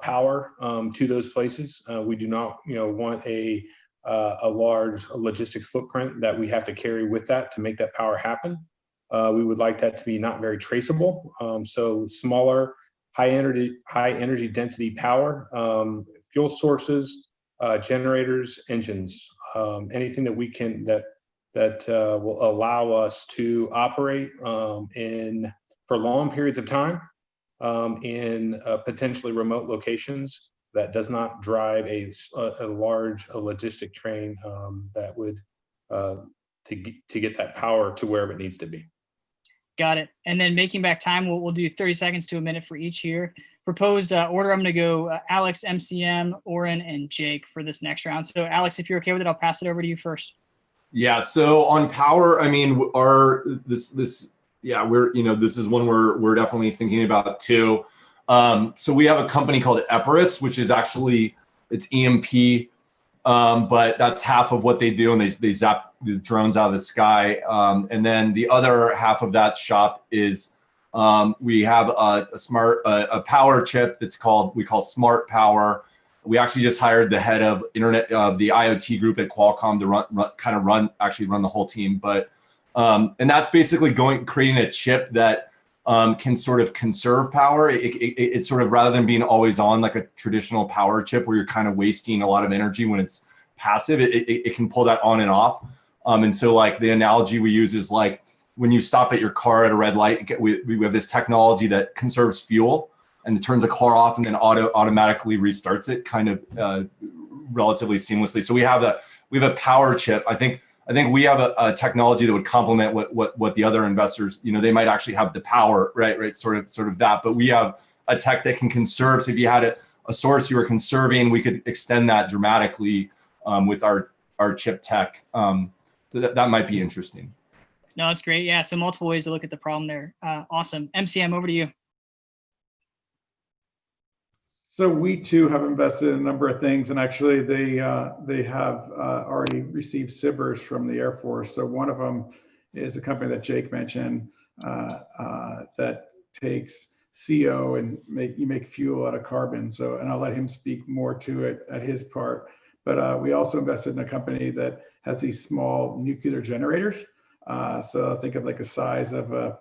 [SPEAKER 23] power to those places. We do not, want a large logistics footprint that we have to carry with that to make that power happen. We would like that to be not very traceable. So smaller, high energy density power, fuel sources, generators, engines, anything that we can that will allow us to operate for long periods of time in potentially remote locations that does not drive a large logistic train that would to get that power to wherever it needs to be.
[SPEAKER 4] Got it. And then making back time, we'll do 30 seconds to a minute for each here. Proposed order, I'm going to go Alex, MCM, Oren, and Jake for this next round. So Alex, if you're okay with it, I'll pass it over to you first.
[SPEAKER 20] Yeah. So on power, I mean, this is one we're definitely thinking about too. So we have a company called AFWERX, which is actually, it's EMP, but that's half of what they do, and they zap the drones out of the sky. And then the other half of that shop is we have a power chip we call Smart Power. We actually just hired the head of the IoT group at Qualcomm to run the whole team. But and that's basically creating a chip that can sort of conserve power. It's sort of, rather than being always on like a traditional power chip where you're kind of wasting a lot of energy when it's passive, it can pull that on and off. And so like the analogy we use is like when you stop at your car at a red light, we have this technology that conserves fuel and it turns the car off and then automatically restarts it kind of relatively seamlessly. So we have a power chip. I think we have a technology that would complement what the other investors, they might actually have the power, right? Sort of that, but we have a tech that can conserve. So if you had a source you were conserving, we could extend that dramatically with our chip tech. So that might be interesting.
[SPEAKER 4] No, that's great. Yeah, so multiple ways to look at the problem there. Awesome. MCM, over to you.
[SPEAKER 21] So we too have invested in a number of things, and actually they have already received SBIRs from the Air Force. So one of them is a company that Jake mentioned that takes CO and you make fuel out of carbon. So, and I'll let him speak more to it at his part. But we also invested in a company that has these small nuclear generators. So think of like a size of a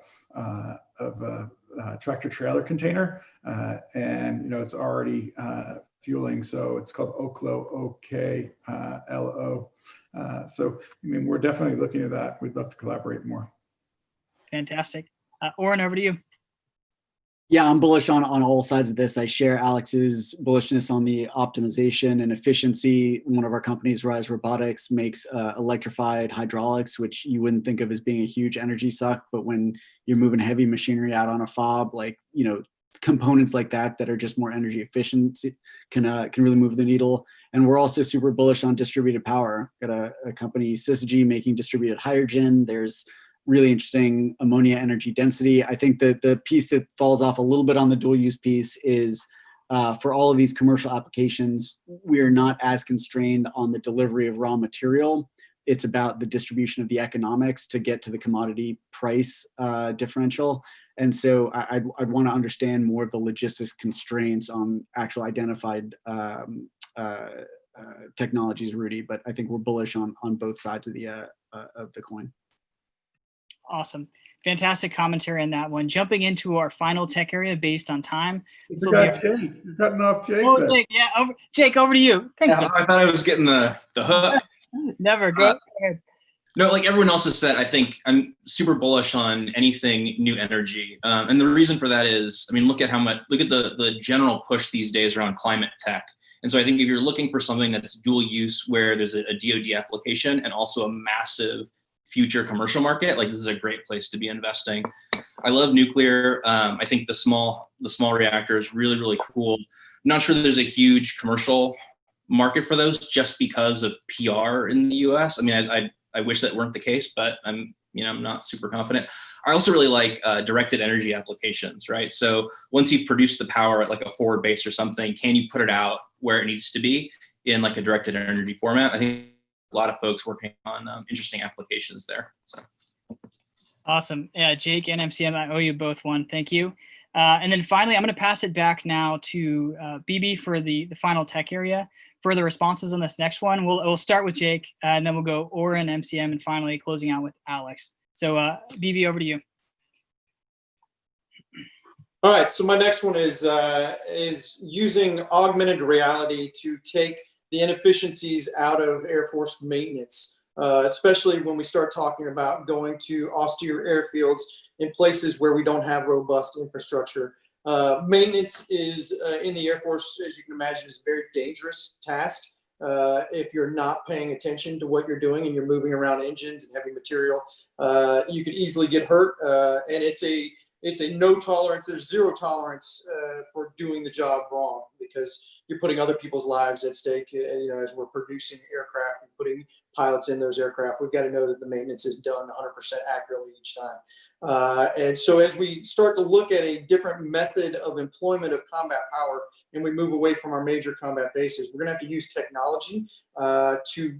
[SPEAKER 21] tractor trailer container, and it's already fueling. So it's called Oklo, O-K-L-O. So I mean, we're definitely looking at that. We'd love to collaborate more.
[SPEAKER 4] Fantastic. Oren, over to you.
[SPEAKER 13] Yeah, I'm bullish on all sides of this. I share Alex's bullishness on the optimization and efficiency. One of our companies, Rise Robotics, makes electrified hydraulics, which you wouldn't think of as being a huge energy suck, but when you're moving heavy machinery out on a fob, like, components like that are just more energy efficient can really move the needle. And we're also super bullish on distributed power. Got a company, Syzygy, making distributed hydrogen. There's really interesting ammonia energy density. I think that the piece that falls off a little bit on the dual use piece is for all of these commercial applications, we are not as constrained on the delivery of raw material. It's about the distribution of the economics to get to the commodity price differential. And so I'd want to understand more of the logistics constraints on actual identified technologies, Rudy, but I think we're bullish on both sides of the coin.
[SPEAKER 4] Awesome. Fantastic commentary on that one. Jumping into our final tech area based on time.
[SPEAKER 21] You got Jake. You're cutting off Jake.
[SPEAKER 4] Oh, Jake, yeah, Jake, over to you. Thanks.
[SPEAKER 22] Yeah, I thought I was getting the hook.
[SPEAKER 4] Never. Go ahead.
[SPEAKER 22] No, like everyone else has said, I think I'm super bullish on anything new energy. And the reason for that is, I mean, look at the general push these days around climate tech. And so I think if you're looking for something that's dual use, where there's a DoD application and also a massive future commercial market, like this is a great place to be investing. I love nuclear. I think the small reactor is really, really cool. I'm not sure that there's a huge commercial market for those just because of PR in the US. I mean, I wish that weren't the case, but I'm not super confident. I also really like directed energy applications, right? So once you've produced the power at like a forward base or something, can you put it out where it needs to be in like a directed energy format? I think a lot of folks working on interesting applications there. So
[SPEAKER 4] awesome. Yeah, Jake and MCM, I owe you both one. Thank you. And then finally, I'm going to pass it back now to BB for the final tech area. Further responses on this next one. We'll start with Jake, and then we'll go Oren, MCM, and finally closing out with Alex. So BB, over to you.
[SPEAKER 24] All right, so my next one is using augmented reality to take the inefficiencies out of Air Force maintenance, especially when we start talking about going to austere airfields in places where we don't have robust infrastructure. Maintenance is in the Air Force, as you can imagine, is a very dangerous task if you're not paying attention to what you're doing and you're moving around engines and heavy material. You could easily get hurt, and it's a no tolerance. There's zero tolerance for doing the job wrong, because you're putting other people's lives at stake. As we're producing aircraft and putting pilots in those aircraft, we've got to know that the maintenance is done 100% accurately each time. And so as we start to look at a different method of employment of combat power, and we move away from our major combat bases, we're going to have to use technology to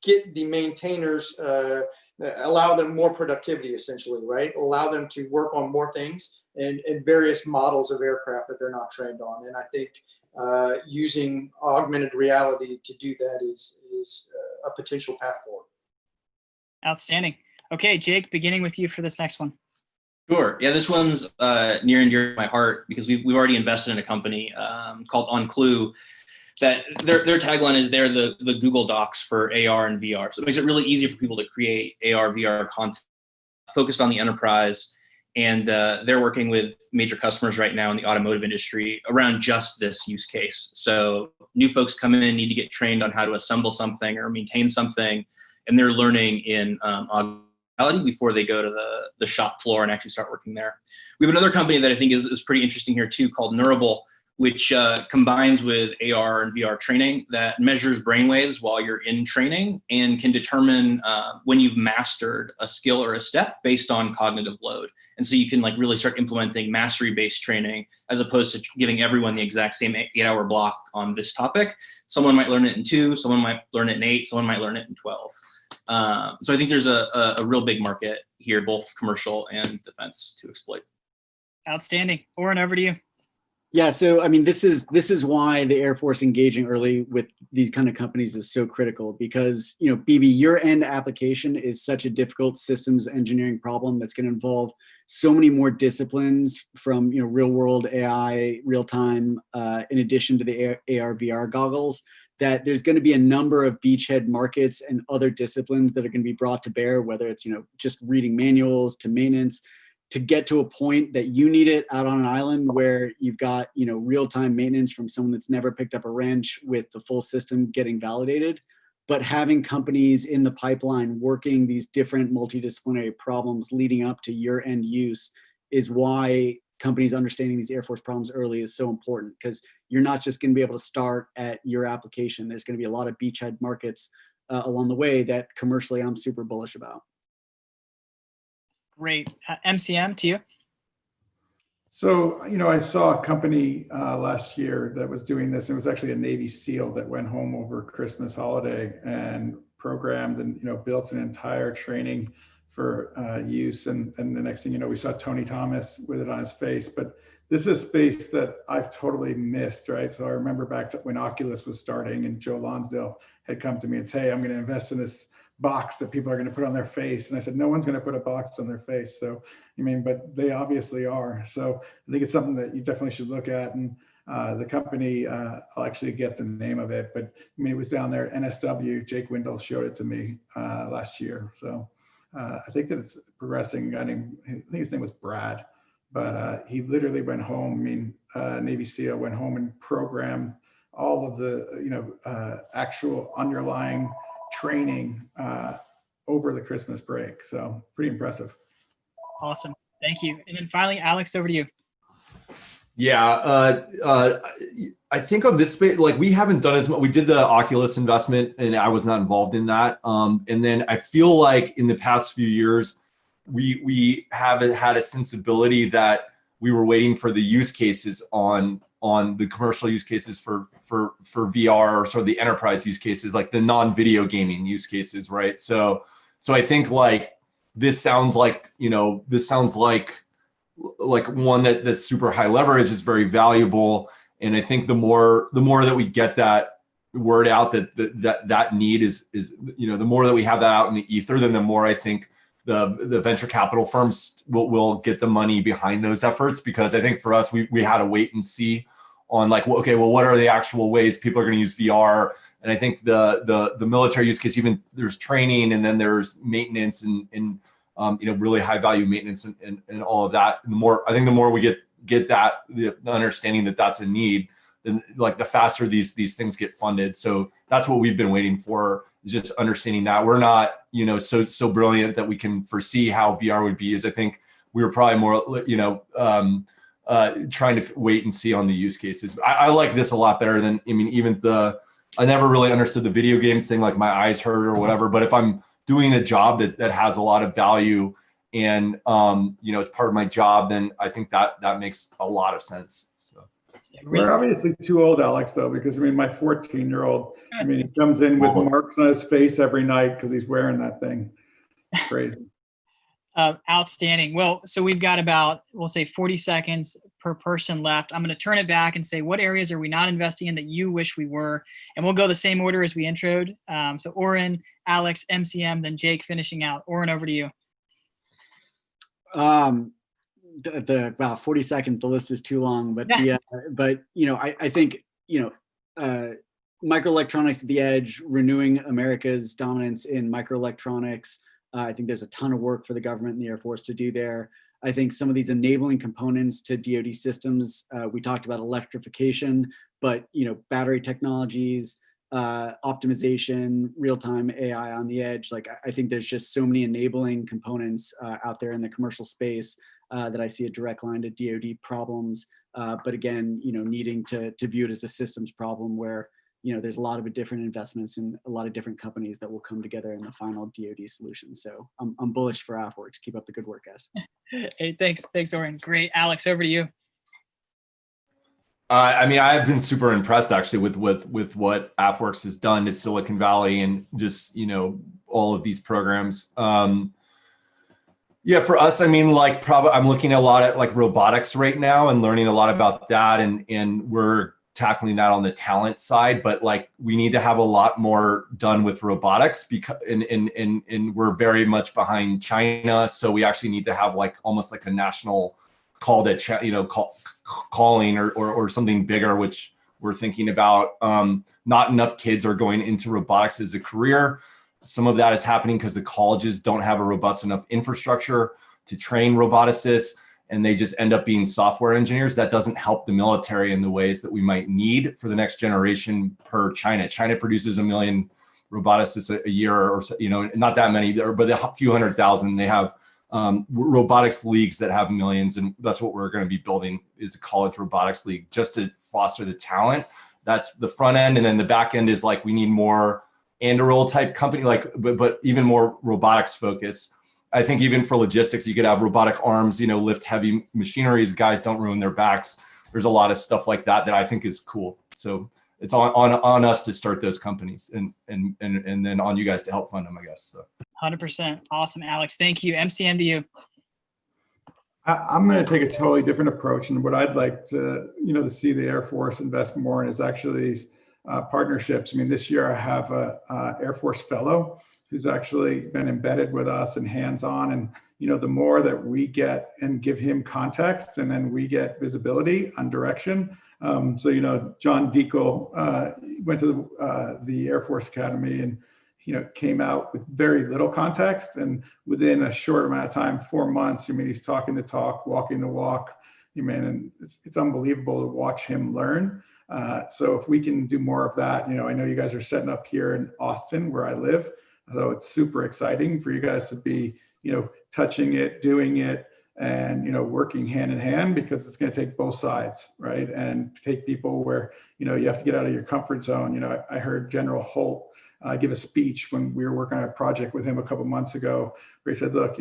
[SPEAKER 24] get the maintainers, allow them more productivity, essentially, right? Allow them to work on more things and various models of aircraft that they're not trained on. And I think using augmented reality to do that is a potential path forward.
[SPEAKER 4] Outstanding. Okay, Jake, beginning with you for this next one.
[SPEAKER 22] Sure. Yeah, this one's near and dear to my heart, because we've already invested in a company called OnClue, that their tagline is they're the Google Docs for AR and VR. So it makes it really easy for people to create AR, VR content focused on the enterprise. And they're working with major customers right now in the automotive industry around just this use case. So new folks come in, need to get trained on how to assemble something or maintain something, and they're learning in augmented reality before they go to the shop floor and actually start working there. We have another company that I think is pretty interesting here too, called Neurable, which combines with AR and VR training that measures brainwaves while you're in training and can determine when you've mastered a skill or a step based on cognitive load. And so you can like really start implementing mastery-based training as opposed to giving everyone the exact same 8-hour block on this topic. Someone might learn it in 2, someone might learn it in 8, someone might learn it in 12. So I think there's a real big market here, both commercial and defense, to exploit.
[SPEAKER 4] Outstanding. Oren, over to you.
[SPEAKER 13] Yeah, so I mean, this is why the Air Force engaging early with these kind of companies is so critical, because BB, your end application is such a difficult systems engineering problem that's going to involve so many more disciplines, from real world AI, real time, in addition to the AR VR goggles, that there's going to be a number of beachhead markets and other disciplines that are going to be brought to bear, whether it's just reading manuals to maintenance, to get to a point that you need it out on an island where you've got real-time maintenance from someone that's never picked up a wrench, with the full system getting validated. But having companies in the pipeline working these different multidisciplinary problems leading up to your end use is why companies understanding these Air Force problems early is so important, because you're not just going to be able to start at your application. There's going to be a lot of beachhead markets along the way that commercially I'm super bullish about.
[SPEAKER 4] Great. MCM, to you.
[SPEAKER 21] So, I saw a company last year that was doing this. It was actually a Navy SEAL that went home over Christmas holiday and programmed and, built an entire training for use. And the next thing we saw Tony Thomas with it on his face. But this is a space that I've totally missed, right? So I remember back to when Oculus was starting and Joe Lonsdale had come to me and say, hey, I'm going to invest in this box that people are going to put on their face. And I said, no one's going to put a box on their face. So, but they obviously are. So I think it's something that you definitely should look at. And the company, I'll actually get the name of it, but it was down there at NSW. Jake Windle showed it to me last year. So I think that it's progressing. I think his name was Brad, but he literally went home. Navy SEAL went home and programmed all of the, actual underlying training over the Christmas break. So pretty impressive.
[SPEAKER 4] Awesome. Thank you. And then finally, Alex, over to you.
[SPEAKER 20] Yeah, I think on this space, we haven't done as much. We did the Oculus investment and I was not involved in that. And then I feel like in the past few years, we haven't had a sensibility that we were waiting for the use cases on the commercial use cases for VR, or sort of the enterprise use cases, like the non-video gaming use cases, right? So I think this sounds like one that's super high leverage, is very valuable. And I think the more that we get that word out that need is the more that we have that out in the ether, then the more I think the venture capital firms will get the money behind those efforts. Because I think for us, we had to wait and see on what are the actual ways people are going to use VR. And I think the military use case, even there's training and then there's maintenance and really high value maintenance and all of that. And the more we get that, the understanding that that's a need, then the faster these things get funded. So that's what we've been waiting for, is just understanding that we're not, so brilliant that we can foresee how VR would be. Is I think we were probably more, trying to wait and see on the use cases. I like this a lot better than, I never really understood the video game thing, like my eyes hurt or whatever. But if I'm doing a job that has a lot of value and, it's part of my job, then I think that makes a lot of sense. So.
[SPEAKER 21] We're obviously too old, Alex, though, because my 14-year-old, he comes in with marks on his face every night because he's wearing that thing. Crazy.
[SPEAKER 4] Outstanding. Well, so we've got about, we'll say 40 seconds per person left. I'm going to turn it back and say, what areas are we not investing in that you wish we were? And we'll go the same order as we introed. So Oren, Alex, MCM, then Jake finishing out. Oren, over to you.
[SPEAKER 13] About 40 seconds, the list is too long, but I think microelectronics at the edge, renewing America's dominance in microelectronics. I think there's a ton of work for the government and the Air Force to do there. I think some of these enabling components to DoD systems, we talked about electrification, but battery technologies, optimization, real-time AI on the edge. I think there's just so many enabling components out there in the commercial space that I see a direct line to DoD problems. But again, needing to view it as a systems problem where there's a lot of different investments and a lot of different companies that will come together in the final DoD solution. So I'm bullish for AFWERX. Keep up the good work, guys.
[SPEAKER 4] Hey, thanks, Oren. Great, Alex, over to you.
[SPEAKER 20] I've been super impressed actually with what AFWERX has done to Silicon Valley and just all of these programs. Yeah, for us, I mean, like probably I'm looking a lot at like robotics right now and learning a lot about that, and we're tackling that on the talent side. But like we need to have a lot more done with robotics because and we're very much behind China, so we actually need to have like almost like a national call to calling or something bigger, which we're thinking about. Not enough kids are going into robotics as a career. Some of that is happening because the colleges don't have a robust enough infrastructure to train roboticists, and they just end up being software engineers. That doesn't help the military in the ways that we might need for the next generation per China. China produces 1 million roboticists a year, or not that many, but a few 100,000. They have robotics leagues that have millions, and that's what we're going to be building is a college robotics league just to foster the talent. That's the front end, and then the back end is like we need more Anduril type company, like but even more robotics focus. I think even for logistics, you could have robotic arms, lift heavy machineries, guys don't ruin their backs. There's a lot of stuff like that I think is cool. So it's on us to start those companies and then on you guys to help fund them, I guess. So
[SPEAKER 4] 100%. Awesome, Alex. Thank you. MCM to you.
[SPEAKER 21] I'm going to take a totally different approach, and what I'd like to see the Air Force invest more in is actually these partnerships. I mean, this year I have a Air Force fellow who's actually been embedded with us and hands-on, and the more that we get and give him context, and then we get visibility on direction. So John Deacle went to the Air Force Academy and came out with very little context, and within a short amount of time, 4 months, he's talking the talk, walking the walk, and it's unbelievable to watch him learn. So if we can do more of that, I know you guys are setting up here in Austin where I live, so it's super exciting for you guys to be, touching it, doing it, and, working hand in hand, because it's going to take both sides, right? And take people where, you have to get out of your comfort zone. I heard General Holt give a speech when we were working on a project with him a couple months ago, where he said, look,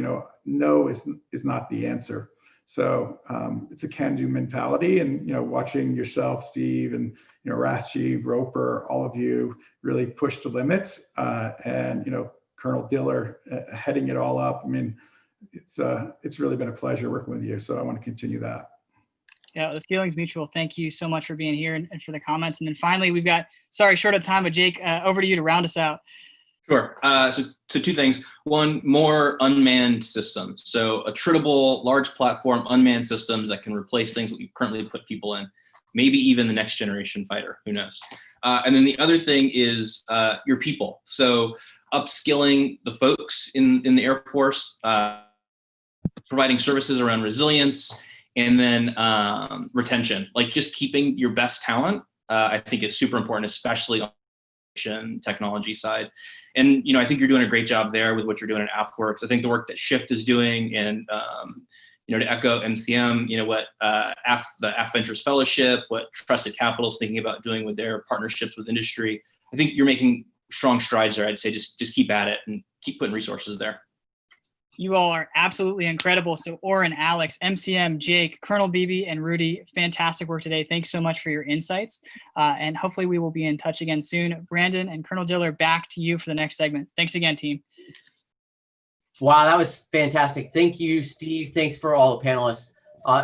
[SPEAKER 21] no is not the answer. So it's a can-do mentality, and watching yourself, Steve, and Rathje, Roper, all of you really push the limits, and Colonel Diller heading it all up. I mean, it's really been a pleasure working with you. So I want to continue that.
[SPEAKER 4] Yeah, the feeling's mutual. Thank you so much for being here and for the comments. And then finally, we've got, sorry, short of time, but Jake, over to you to round us out.
[SPEAKER 22] Sure. So two things. One, more unmanned systems. So attritable, large platform, unmanned systems that can replace things that we currently put people in. Maybe even the next generation fighter, who knows? And then the other thing is your people. So upskilling the folks in the Air Force, providing services around resilience, and then retention. Like just keeping your best talent, I think is super important, especially on the technology side. And I think you're doing a great job there with what you're doing at AFWERX. I think the work that Shift is doing, and to echo MCM, what the AFVentures Fellowship, what Trusted Capital is thinking about doing with their partnerships with industry. I think you're making strong strides there. I'd say just keep at it and keep putting resources there.
[SPEAKER 4] You all are absolutely incredible. So Oren, Alex, MCM, Jake, Colonel BB, and Rudy, fantastic work today. Thanks so much for your insights. And hopefully we will be in touch again soon. Brandon and Colonel Diller, back to you for the next segment. Thanks again, team.
[SPEAKER 2] Wow, that was fantastic. Thank you, Steve. Thanks for all the panelists.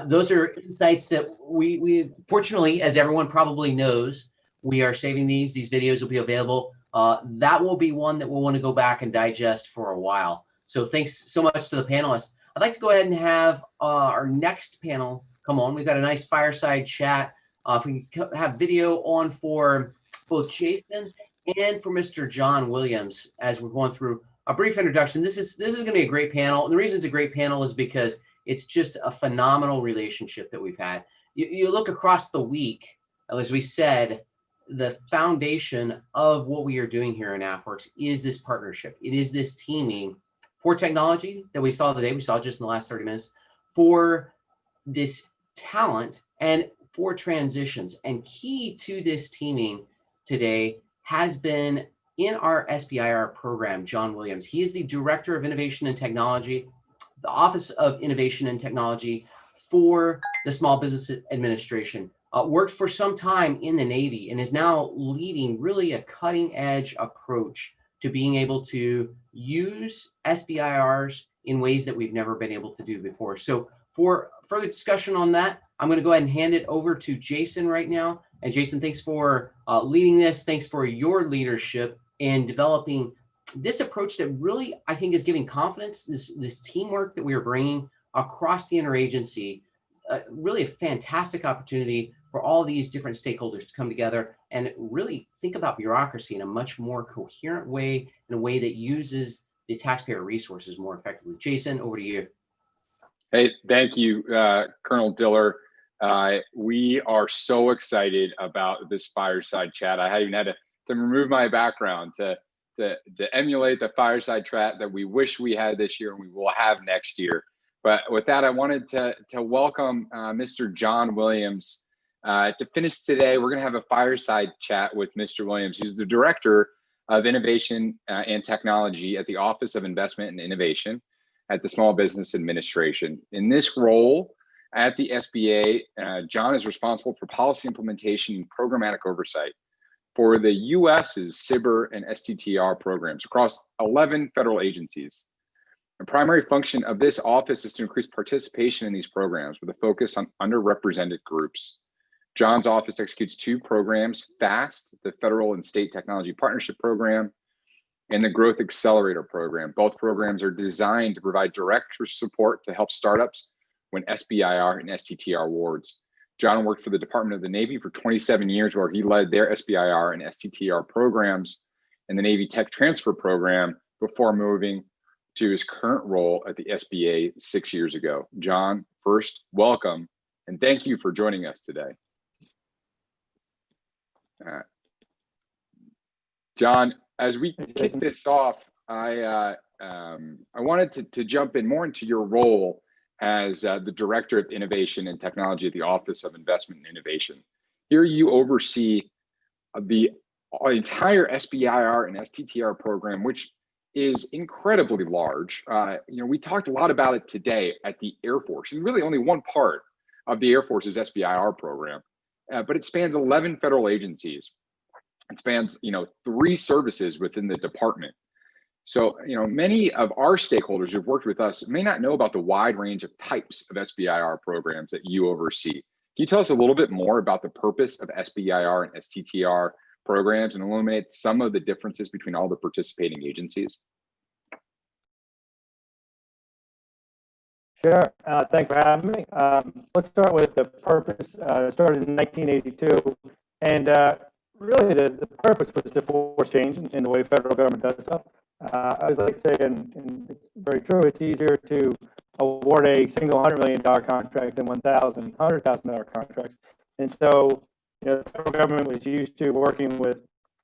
[SPEAKER 2] Those are insights that we fortunately, as everyone probably knows, we are saving these. These videos will be available. That will be one that we'll want to go back and digest for a while. So thanks so much to the panelists. I'd like to go ahead and have our next panel come on. We've got a nice fireside chat. If we can have video on for both Jason and for Mr. John Williams as we're going through a brief introduction. This is going to be a great panel. And the reason it's a great panel is because it's just a phenomenal relationship that we've had. You look across the week, as we said, the foundation of what we are doing here in AFWERX is this partnership. It is this teaming for technology that we saw today, we saw just in the last 30 minutes, for this talent and for transitions. And key to this teaming today has been in our SBIR program, John Williams. He is the Director of Innovation and Technology, the Office of Innovation and Technology for the Small Business Administration. Worked for some time in the Navy and is now leading really a cutting edge approach to being able to use SBIRs in ways that we've never been able to do before. So for further discussion on that, I'm going to go ahead and hand it over to Jason right now. And Jason, thanks for leading this. Thanks for your leadership in developing this approach that really, I think, is giving confidence, this teamwork that we are bringing across the interagency, really a fantastic opportunity for all these different stakeholders to come together and really think about bureaucracy in a much more coherent way, in a way that uses the taxpayer resources more effectively. Jason, over to you.
[SPEAKER 15] Hey, thank you, Colonel Diller. We are so excited about this fireside chat. I even had to remove my background to emulate the fireside chat that we wish we had this year and we will have next year. But with that, I wanted to welcome Mr. John Williams. To finish today, we're going to have a fireside chat with Mr. Williams, who's the Director of Innovation and Technology at the Office of Investment and Innovation at the Small Business Administration. In this role at the SBA, John is responsible for policy implementation and programmatic oversight for the US's SBIR and STTR programs across 11 federal agencies. The primary function of this office is to increase participation in these programs with a focus on underrepresented groups. John's office executes 2 programs, FAST, the Federal and State Technology Partnership Program, and the Growth Accelerator Program. Both programs are designed to provide direct support to help startups win SBIR and STTR awards. John worked for the Department of the Navy for 27 years, where he led their SBIR and STTR programs and the Navy Tech Transfer Program before moving to his current role at the SBA 6 years ago. John, first, welcome, and thank you for joining us today. John, as we kick this off, I wanted to jump in more into your role as the Director of Innovation and Technology at the Office of Investment and Innovation. Here you oversee the entire SBIR and STTR program, which is incredibly large. We talked a lot about it today at the Air Force, and really only one part of the Air Force's SBIR program, but it spans 11 federal agencies. It spans, 3 services within the department. So, many of our stakeholders who've worked with us may not know about the wide range of types of SBIR programs that you oversee. Can you tell us a little bit more about the purpose of SBIR and STTR programs and illuminate some of the differences between all the participating agencies?
[SPEAKER 5] Sure. Thanks for having me. Let's start with the purpose. It started in 1982, and really the purpose was to force change in the way federal government does stuff. I always like to say, and it's very true, it's easier to award a single $100 million contract than $100,000 contracts. And so, the federal government was used to working with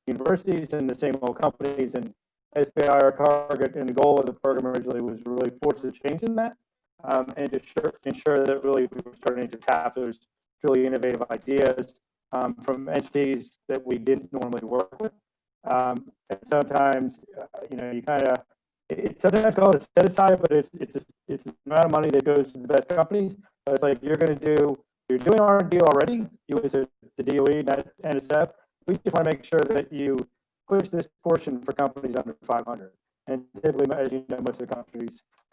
[SPEAKER 5] universities and the same old companies, and SBIR target and the goal of the program originally was really force a change in that, and to ensure that really we were starting to tap those truly innovative ideas from entities that we didn't normally work with. And sometimes, you kind of, it's sometimes called a set aside, but it's the amount of money that goes to the best companies. So it's like you're doing R&D already. You as the DOE, NSF. We just want to make sure that you push this portion for companies under 500. And typically, as you know, most of the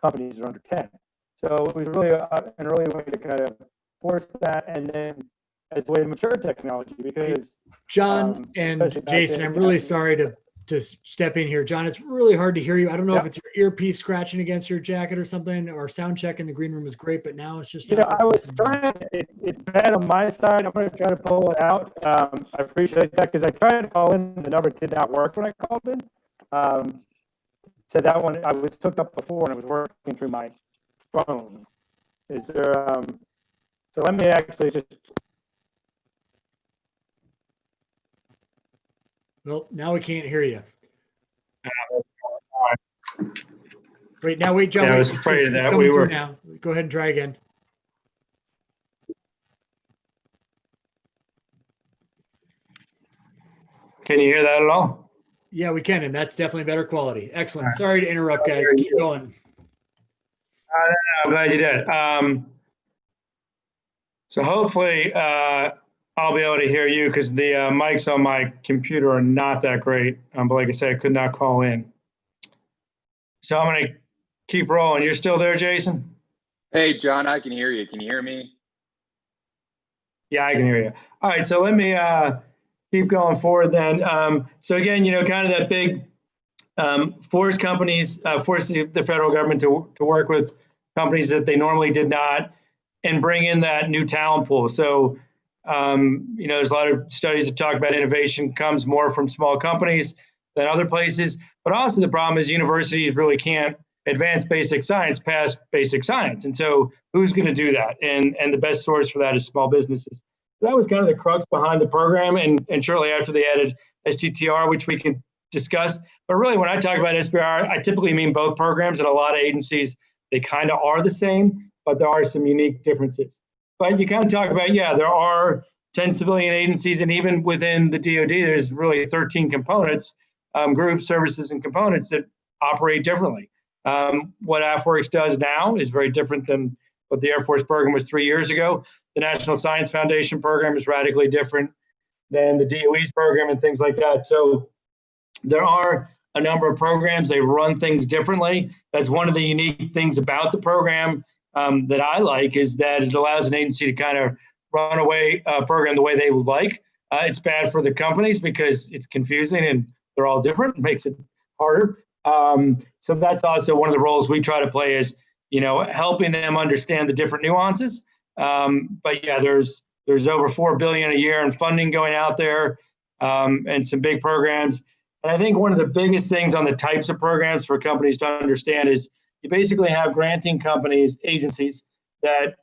[SPEAKER 5] companies are under 10. So it was really an early way to kind of force that, and then as a way to mature technology, because
[SPEAKER 1] John and Jason, I'm really sorry to step in here. John, it's really hard to hear you. I don't know if it's your earpiece scratching against your jacket or something, or sound check in the green room is great, but now it's just.
[SPEAKER 5] I was trying. It's bad on my side. I'm going to try to pull it out. I appreciate that, because I tried to call in, the number did not work when I called in. So that one I was hooked up before and it was working through my phone. Is there? So let me actually just.
[SPEAKER 1] Well, now we can't hear you. Wait, John.
[SPEAKER 5] Yeah, I was afraid of that.
[SPEAKER 1] We were now. Go ahead and try again.
[SPEAKER 5] Can you hear that at all?
[SPEAKER 1] Yeah, we can, and that's definitely better quality. Excellent. Sorry to interrupt, guys. Keep going.
[SPEAKER 5] I'm glad you did. So hopefully I'll be able to hear you, because the mics on my computer are not that great. But like I said, I could not call in. So I'm going to
[SPEAKER 6] keep rolling. You're still there, Jason?
[SPEAKER 15] Hey, John, I can hear you. Can you hear me?
[SPEAKER 6] Yeah, I can hear you. All right, so let me keep going forward then. So again, kind of that big force companies, force the federal government to work with companies that they normally did not, and bring in that new talent pool. So, there's a lot of studies that talk about innovation comes more from small companies than other places. But also the problem is universities really can't advance basic science past basic science. And so who's going to do that? And the best source for that is small businesses. So that was kind of the crux behind the program. And shortly after they added STTR, which we can discuss. But really, when I talk about SBIR, I typically mean both programs. And a lot of agencies, they kind of are the same, but there are some unique differences. But you kind of talk about, there are 10 civilian agencies, and even within the DoD, there's really 13 components, groups, services, and components that operate differently. What AFWERX does now is very different than what the Air Force program was 3 years ago. The National Science Foundation program is radically different than the DOE's program and things like that. So there are a number of programs. They run things differently. That's one of the unique things about the program that I like, is that it allows an agency to kind of run a program the way they would like. It's bad for the companies because it's confusing and they're all different. It makes it harder. So that's also one of the roles we try to play, is helping them understand the different nuances. But yeah, there's over $4 billion a year in funding going out there, and some big programs. And I think one of the biggest things on the types of programs for companies to understand is you basically have granting companies, agencies, that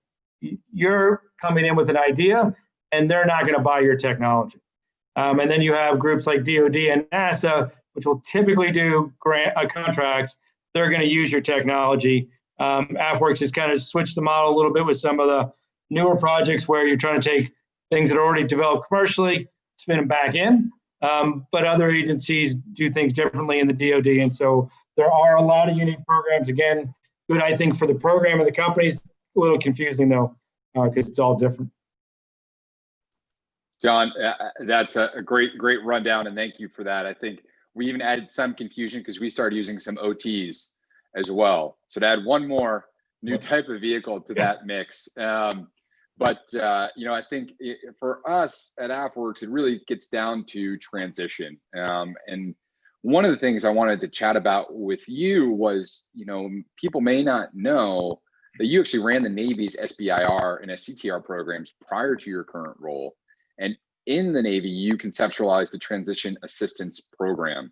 [SPEAKER 6] you're coming in with an idea and they're not going to buy your technology. And then you have groups like DoD and NASA, which will typically do contracts. They're going to use your technology. AFWERX has kind of switched the model a little bit with some of the newer projects where you're trying to take things that are already developed commercially, spin them back in. But other agencies do things differently in the DoD. And so there are a lot of unique programs. Again, good, I think, for the program and the companies. A little confusing, though, because it's all different.
[SPEAKER 15] John, that's a great rundown, and thank you for that. I think we even added some confusion because we started using some OTs as well. So to add one more new type of vehicle to that mix. But I think for us at AFWERX, it really gets down to transition. And one of the things I wanted to chat about with you was, people may not know that you actually ran the Navy's SBIR and STTR programs prior to your current role. And in the Navy, you conceptualized the Transition Assistance Program.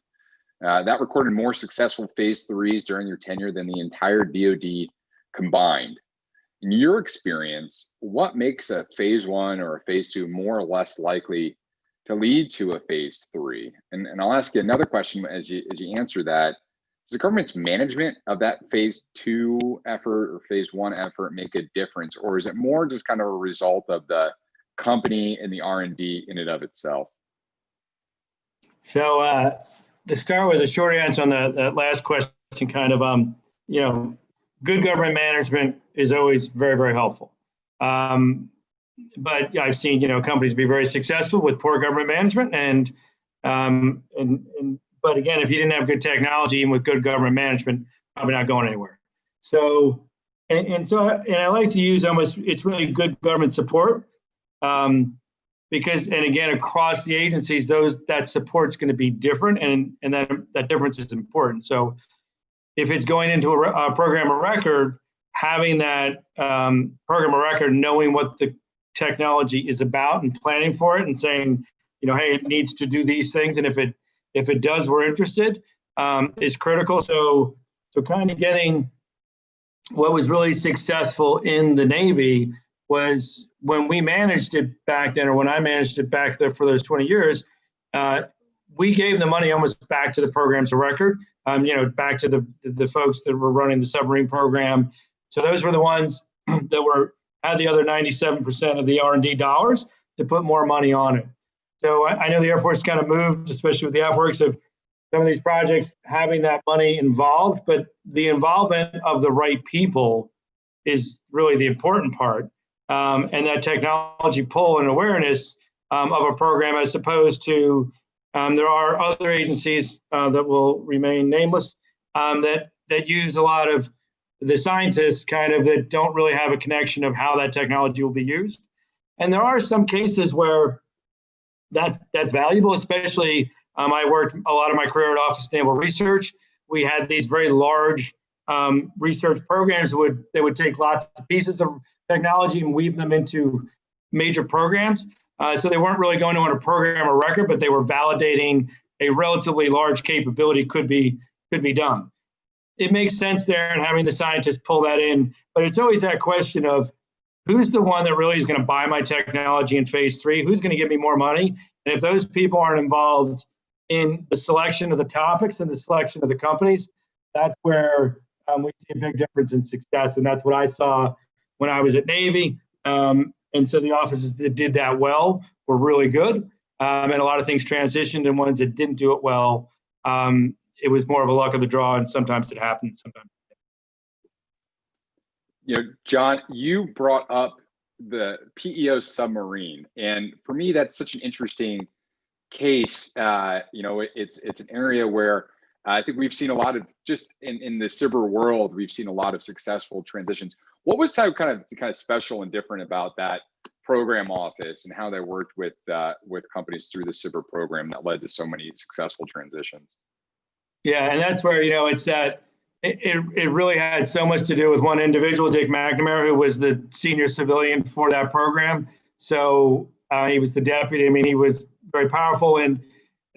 [SPEAKER 15] That recorded more successful phase 3s during your tenure than the entire DoD combined. In your experience, what makes a phase 1 or a phase 2 more or less likely to lead to a phase 3? And I'll ask you another question as you answer that. Does the government's management of that phase 2 effort or phase 1 effort make a difference, or is it more just kind of a result of the company and the R&D in and of itself?
[SPEAKER 6] So to start with a short answer on that last question, kind of, good government management is always very, very helpful. But I've seen, companies be very successful with poor government management, but again, if you didn't have good technology, even with good government management, probably not going anywhere. So, and I like to use it's really good government support, because, and again, across the agencies, that support's going to be different, and that difference is important. So if it's going into a program of record, having that program of record, knowing what the technology is about and planning for it and saying, hey, it needs to do these things. And if it does, we're interested, is critical. So kind of getting what was really successful in the Navy was when we managed it back then, or when I managed it back there for those 20 years, we gave the money almost back to the programs of record, back to the folks that were running the submarine program. So those were the ones that had the other 97% of the R&D dollars to put more money on it. So I know the Air Force kind of moved, especially with the AFWERX, of some of these projects having that money involved, but the involvement of the right people is really the important part. And that technology pull and awareness of a program, as opposed to there are other agencies that will remain nameless that use a lot of the scientists kind of that don't really have a connection of how that technology will be used. And there are some cases where that's valuable, especially I worked a lot of my career at Office of Naval Research. We had these very large research programs that would take lots of pieces of technology and weave them into major programs. So they weren't really going on a program or record, but they were validating a relatively large capability could be done. It makes sense there and having the scientists pull that in, but it's always that question of who's the one that really is going to buy my technology in phase 3? Who's going to give me more money? And if those people aren't involved in the selection of the topics and the selection of the companies, that's where we see a big difference in success. And that's what I saw when I was at Navy. And so the offices that did that well were really good. And a lot of things transitioned, and ones that didn't do it well, it was more of a luck of the draw, and sometimes it happened, sometimes.
[SPEAKER 15] You know, John, you brought up the PEO submarine, and for me, that's such an interesting case. You know, it's an area where I think we've seen a lot of, just in the SBIR world, we've seen a lot of successful transitions. What was kind of special and different about that program office and how they worked with companies through the SBIR program that led to so many successful transitions?
[SPEAKER 6] Yeah, and that's where, you know, it's that it really had so much to do with one individual, Dick McNamara, who was the senior civilian for that program. So he was the deputy. I mean, he was very powerful, and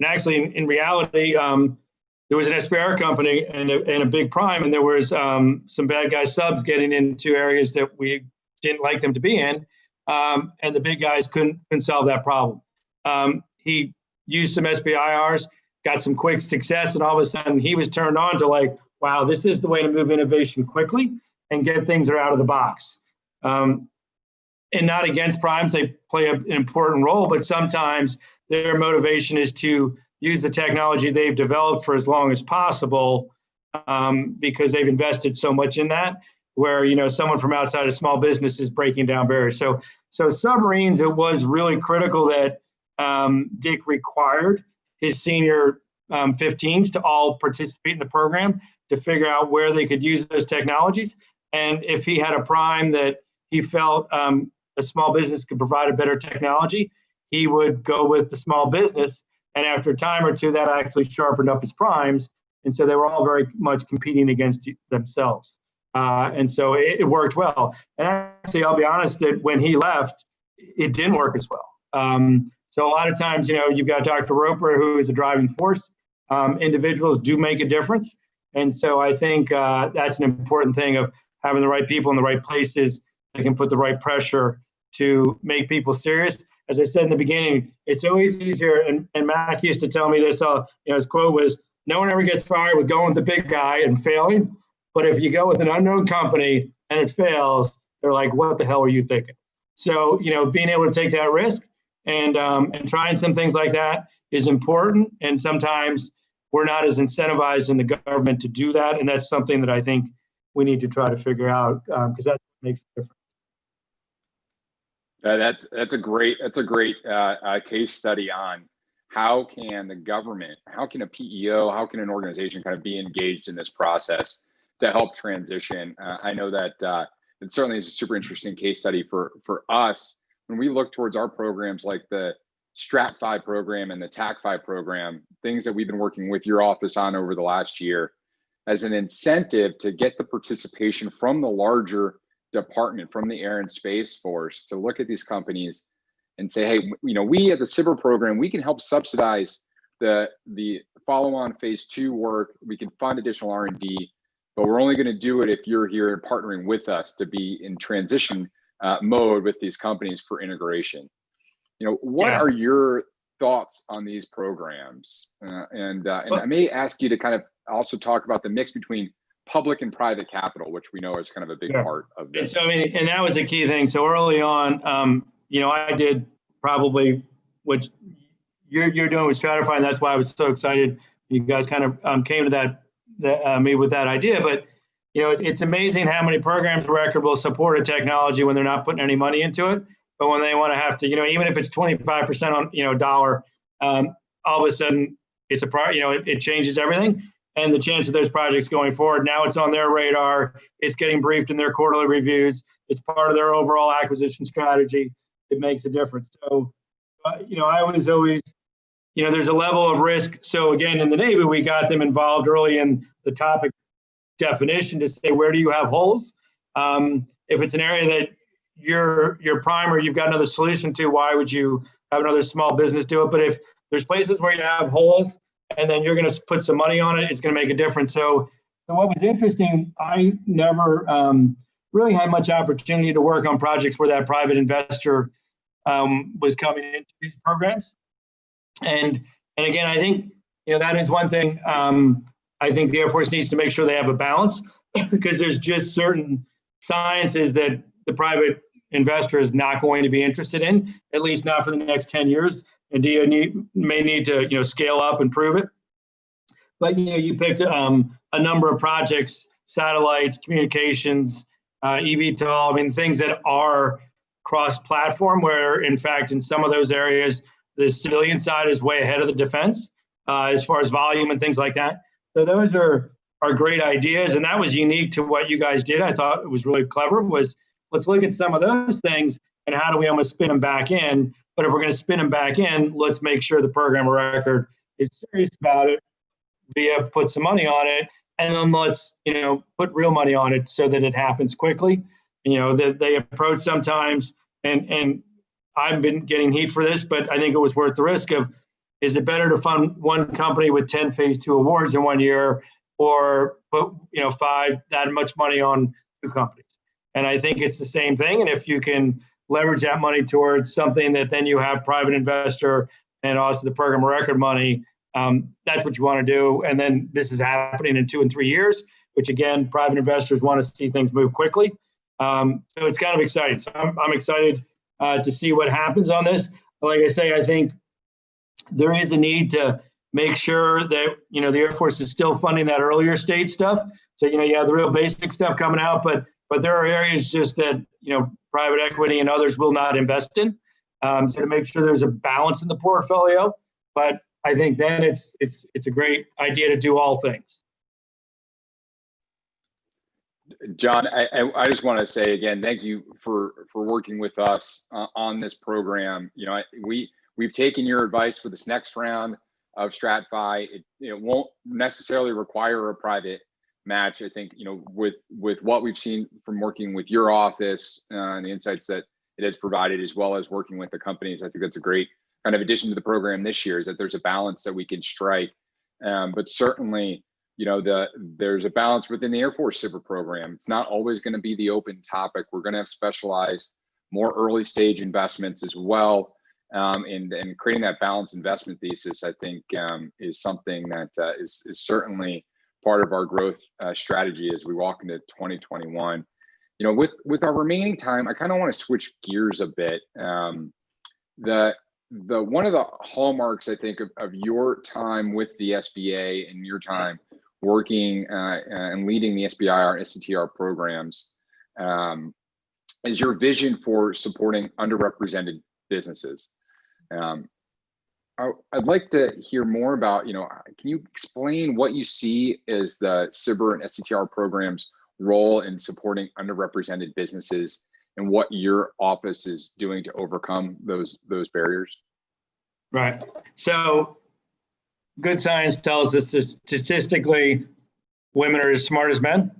[SPEAKER 6] actually, in reality, there was an SBIR company and a big prime, and there was some bad guy subs getting into areas that we didn't like them to be in, and the big guys couldn't solve that problem. He used some SBIRs, got some quick success, and all of a sudden he was turned on to like, wow, this is the way to move innovation quickly and get things that are out of the box. And not against primes, they play an important role, but sometimes their motivation is to use the technology they've developed for as long as possible, because they've invested so much in that, where, you know, someone from outside a small business is breaking down barriers. So submarines, it was really critical that Dick required his senior 15s to all participate in the program to figure out where they could use those technologies. And if he had a prime that he felt a small business could provide a better technology, he would go with the small business. And after a time or two, that actually sharpened up his primes. And so they were all very much competing against themselves. And so it worked well. And actually, I'll be honest that when he left, it didn't work as well. So a lot of times, you know, you've got Dr. Roper, who is a driving force. Individuals do make a difference. And so I think that's an important thing of having the right people in the right places that can put the right pressure to make people serious. As I said in the beginning, it's always easier, and Mac used to tell me this, you know, his quote was, no one ever gets fired with going with the big guy and failing. But if you go with an unknown company and it fails, they're like, what the hell are you thinking? So, you know, being able to take that risk and trying some things like that is important. And sometimes we're not as incentivized in the government to do that. And that's something that I think we need to try to figure out, because that makes a difference.
[SPEAKER 15] That's a great case study on how can the government, how can a PEO, how can an organization kind of be engaged in this process to help transition. I know that it certainly is a super interesting case study for us when we look towards our programs like the STRATFI program and the TACFI program, things that we've been working with your office on over the last year as an incentive to get the participation from the larger department, from the Air and Space Force, to look at these companies and say, hey, you know, we at the SBIR program, we can help subsidize the follow-on phase 2 work. We can fund additional R&D, but we're only going to do it if you're here and partnering with us to be in transition mode with these companies for integration. You know, what are your thoughts on these programs? And I may ask you to kind of also talk about the mix between public and private capital, which we know is kind of a big part of this.
[SPEAKER 6] So, I mean, and that was a key thing. So early on, you know, I did probably what you're doing with STRATFI, and that's why I was so excited. You guys kind of came to me with that idea. But, you know, it's amazing how many programs record will support a technology when they're not putting any money into it. But when they want to have to, you know, even if it's 25% on, you know, dollar, all of a sudden it's a you know, it changes everything. and the chance of those projects going forward. Now it's on their radar. It's getting briefed in their quarterly reviews. It's part of their overall acquisition strategy. It makes a difference. So, I was always, there's a level of risk. So again, in the Navy, we got them involved early in the topic definition to say, where do you have holes? If it's an area that you're prime or you've got another solution to, why would you have another small business do it? But if there's places where you have holes and then you're going to put some money on it, it's going to make a difference. So what was interesting, I never really had much opportunity to work on projects where that private investor was coming into these programs. And again, I think, that is one thing. I think the Air Force needs to make sure they have a balance, because there's just certain sciences that the private investor is not going to be interested in, at least not for the next 10 years. And DoD may need to, scale up and prove it. But, you picked a number of projects, satellites, communications, eVTOL, I mean, things that are cross-platform, where, in fact, in some of those areas, the civilian side is way ahead of the defense as far as volume and things like that. So those are great ideas, and that was unique to what you guys did. I thought it was really clever, was let's look at some of those things and how do we almost spin them back in. But if we're going to spin them back in, let's make sure the program of record is serious about it, put some money on it, and then let's, put real money on it so that it happens quickly. That they approach sometimes, and I've been getting heat for this, but I think it was worth the risk of, is it better to fund one company with 10 phase 2 awards in 1 year, or put 5 that much money on 2 companies? And I think it's the same thing. And if you can leverage that money towards something that then you have private investor and also the program of record money, that's what you want to do. And then this is happening in 2 and 3 years, which again, private investors want to see things move quickly. So it's kind of exciting. So I'm excited to see what happens on this. Like I say, I think there is a need to make sure that, the Air Force is still funding that earlier stage stuff. So, you have the real basic stuff coming out, but there are areas just that, private equity and others will not invest in. So to make sure there's a balance in the portfolio, but I think then it's a great idea to do all things.
[SPEAKER 15] John, I just want to say again, thank you for working with us on this program. We've taken your advice for this next round of STRATFI. It won't necessarily require a private match. I think, with what we've seen from working with your office and the insights that it has provided, as well as working with the companies, I think that's a great kind of addition to the program this year, is that there's a balance that we can strike. But certainly, there's a balance within the Air Force SBIR program. It's not always going to be the open topic. We're going to have specialized, more early stage investments as well. And creating that balanced investment thesis, I think, is something that is certainly part of our growth strategy as we walk into 2021. With our remaining time, I kind of want to switch gears a bit. The one of the hallmarks, I think, of your time with the SBA and your time working and leading the SBIR STTR programs is your vision for supporting underrepresented businesses. I'd like to hear more about, can you explain what you see as the SBIR and STTR programs' role in supporting underrepresented businesses, and what your office is doing to overcome those barriers?
[SPEAKER 6] Right. So good science tells us that statistically, women are as smart as men.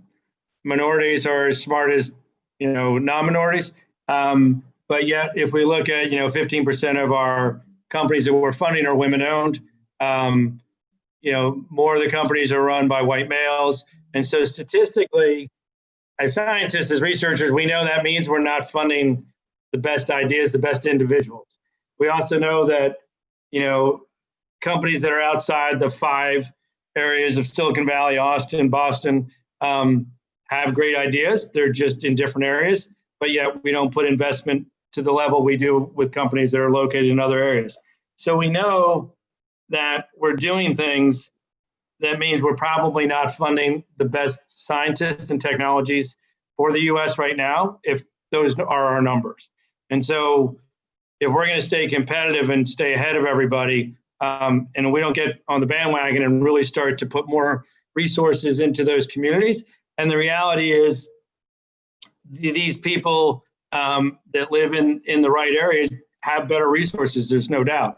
[SPEAKER 6] Minorities are as smart as, non-minorities. But yet, if we look at, 15% of our companies that we're funding are women-owned. More of the companies are run by white males. And so statistically, as scientists, as researchers, we know that means we're not funding the best ideas, the best individuals. We also know that, companies that are outside the 5 areas of Silicon Valley, Austin, Boston, have great ideas. They're just in different areas, but yet we don't put investment to the level we do with companies that are located in other areas. So we know that we're doing things that means we're probably not funding the best scientists and technologies for the US right now, if those are our numbers. And so if we're going to stay competitive and stay ahead of everybody, and we don't get on the bandwagon and really start to put more resources into those communities. And the reality is these people that live in the right areas have better resources, there's no doubt.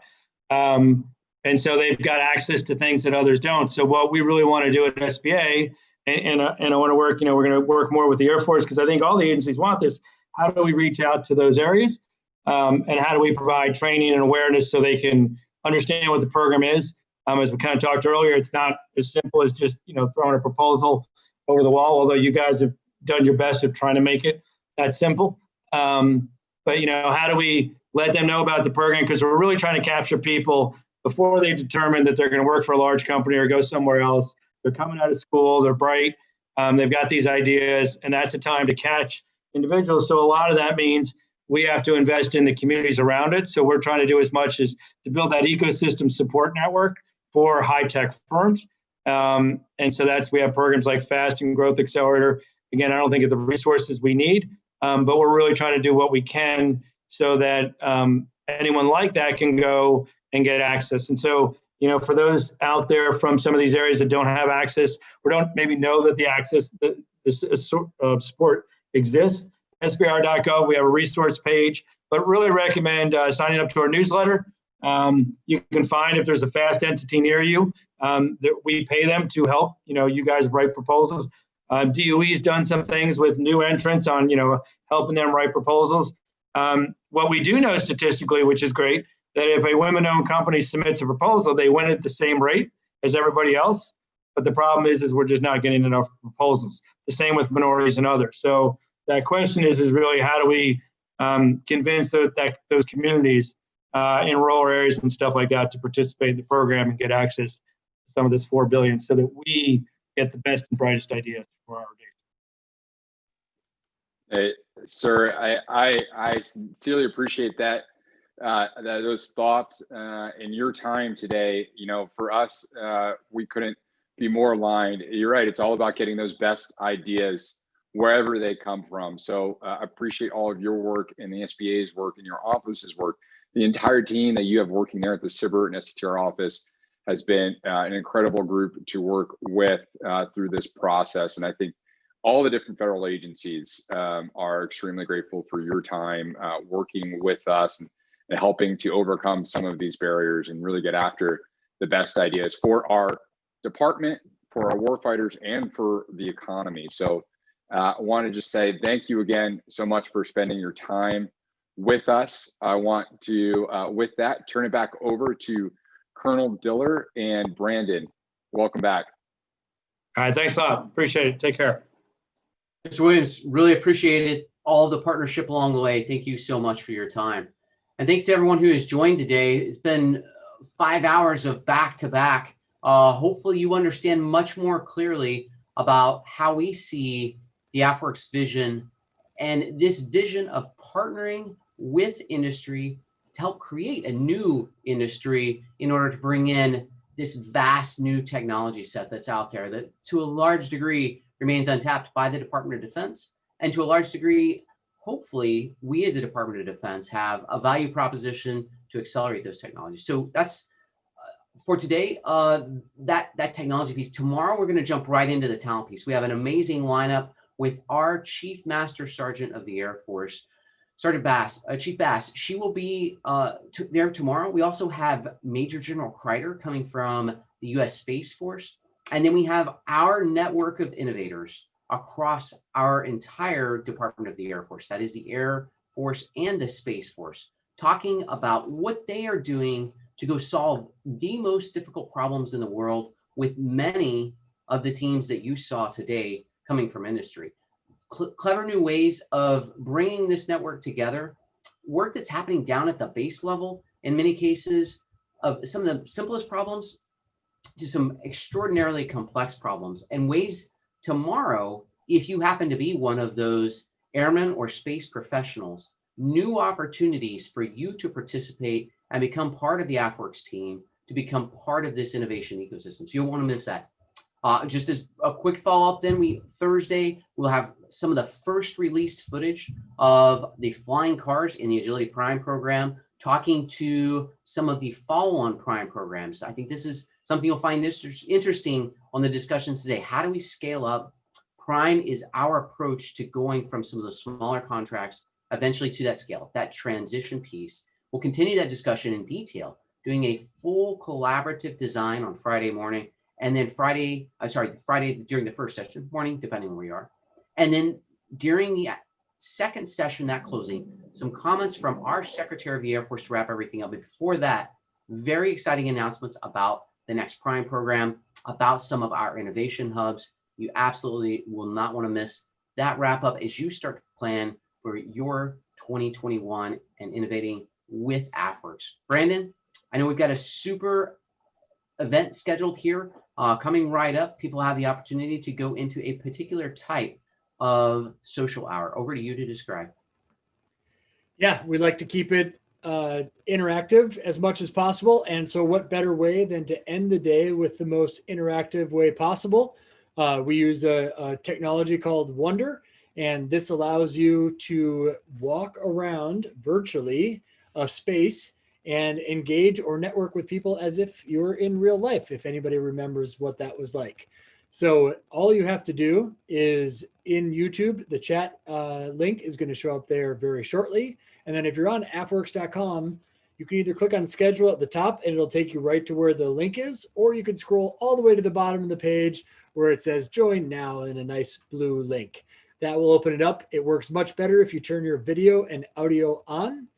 [SPEAKER 6] And so they've got access to things that others don't. So what we really want to do at SBA, and I want to work, we're going to work more with the Air Force, because I think all the agencies want this. How do we reach out to those areas? And how do we provide training and awareness so they can understand what the program is? As we kind of talked earlier, it's not as simple as just, throwing a proposal over the wall, although you guys have done your best at trying to make it that simple. But, how do we let them know about the program? Because we're really trying to capture people before they determine that they're going to work for a large company or go somewhere else. They're coming out of school, they're bright, they've got these ideas, and that's a time to catch individuals. So a lot of that means we have to invest in the communities around it. So we're trying to do as much as to build that ecosystem support network for high-tech firms. And so we have programs like FAST and Growth Accelerator. Again, I don't think of the resources we need, but we're really trying to do what we can so that anyone like that can go and get access. And so, for those out there from some of these areas that don't have access or don't maybe know that the access, support exists, SBIR.gov, we have a resource page, but really recommend signing up to our newsletter. You can find if there's a FAST entity near you that we pay them to help, you guys write proposals. DOE's done some things with new entrants on, helping them write proposals. What we do know statistically, which is great, that if a women-owned company submits a proposal, they win at the same rate as everybody else. But the problem is we're just not getting enough proposals. The same with minorities and others. So that question is really how do we convince those communities in rural areas and stuff like that to participate in the program and get access to some of this $4 billion so that we get the best and brightest ideas for our data.
[SPEAKER 15] Hey, sir, I sincerely appreciate that. Those thoughts and your time today. For us, we couldn't be more aligned. You're right. It's all about getting those best ideas wherever they come from. So I appreciate all of your work and the SBA's work and your office's work. The entire team that you have working there at the SBIR and STTR office has been an incredible group to work with through this process. And I think all the different federal agencies are extremely grateful for your time working with us and helping to overcome some of these barriers and really get after the best ideas for our department, for our warfighters, and for the economy. So I want to just say thank you again so much for spending your time with us. I want to, with that, turn it back over to Colonel Diller and Brandon. Welcome back.
[SPEAKER 6] All right, thanks a lot. Appreciate it. Take care.
[SPEAKER 2] Mr. Williams, really appreciated all the partnership along the way. Thank you so much for your time. And thanks to everyone who has joined today. It's been 5 hours of back-to-back. Hopefully you understand much more clearly about how we see the AFWERX vision and this vision of partnering with industry to help create a new industry in order to bring in this vast new technology set that's out there that to a large degree remains untapped by the Department of Defense. And to a large degree, hopefully, we as a Department of Defense have a value proposition to accelerate those technologies. So that's for today, that technology piece. Tomorrow, we're going to jump right into the talent piece. We have an amazing lineup with our Chief Master Sergeant of the Air Force, Sergeant Bass, Chief Bass. She will be there tomorrow. We also have Major General Kreider coming from the U.S. Space Force. And then we have our network of innovators across our entire Department of the Air Force. That is the Air Force and the Space Force, talking about what they are doing to go solve the most difficult problems in the world with many of the teams that you saw today coming from industry. Clever new ways of bringing this network together, work that's happening down at the base level, in many cases, of some of the simplest problems to some extraordinarily complex problems, and ways tomorrow, if you happen to be one of those airmen or space professionals, new opportunities for you to participate and become part of the AFWERX team, to become part of this innovation ecosystem. So you don't want to miss that. Just as a quick follow-up, then Thursday, we'll have some of the first released footage of the flying cars in the Agility Prime program, talking to some of the follow-on Prime programs. I think this is Something you'll find interesting on the discussions today. How do we scale up? Prime is our approach to going from some of those smaller contracts eventually to that scale, that transition piece. We'll continue that discussion in detail, doing a full collaborative design on Friday morning, and then Friday during the first session, morning, depending on where you are. And then during the second session, that closing, some comments from our Secretary of the Air Force to wrap everything up. But before that, very exciting announcements about the next Prime program, about some of our innovation hubs. You absolutely will not want to miss that wrap up as you start to plan for your 2021 and innovating with AFWERX. Brandon, I know we've got a super event scheduled here coming right up. People have the opportunity to go into a particular type of social hour. Over to you to describe.
[SPEAKER 1] Yeah, we like to keep it interactive as much as possible. And so what better way than to end the day with the most interactive way possible? We use a technology called Wonder, and this allows you to walk around virtually a space and engage or network with people as if you're in real life, if anybody remembers what that was like. So all you have to do is in YouTube, the chat link is going to show up there very shortly. And then if you're on AFWERX.com, you can either click on schedule at the top and it'll take you right to where the link is, or you can scroll all the way to the bottom of the page where it says join now in a nice blue link. That will open it up. It works much better if you turn your video and audio on.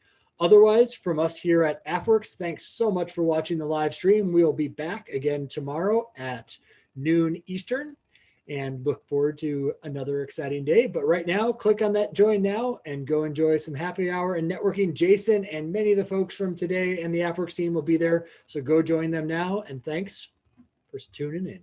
[SPEAKER 1] Otherwise, from us here at AFWERX, thanks so much for watching the live stream. We'll be back again tomorrow at noon Eastern, and look forward to another exciting day. But right now, click on that join now and go enjoy some happy hour and networking. Jason and many of the folks from today and the AFWERX team will be there. So go join them now. And thanks for tuning in.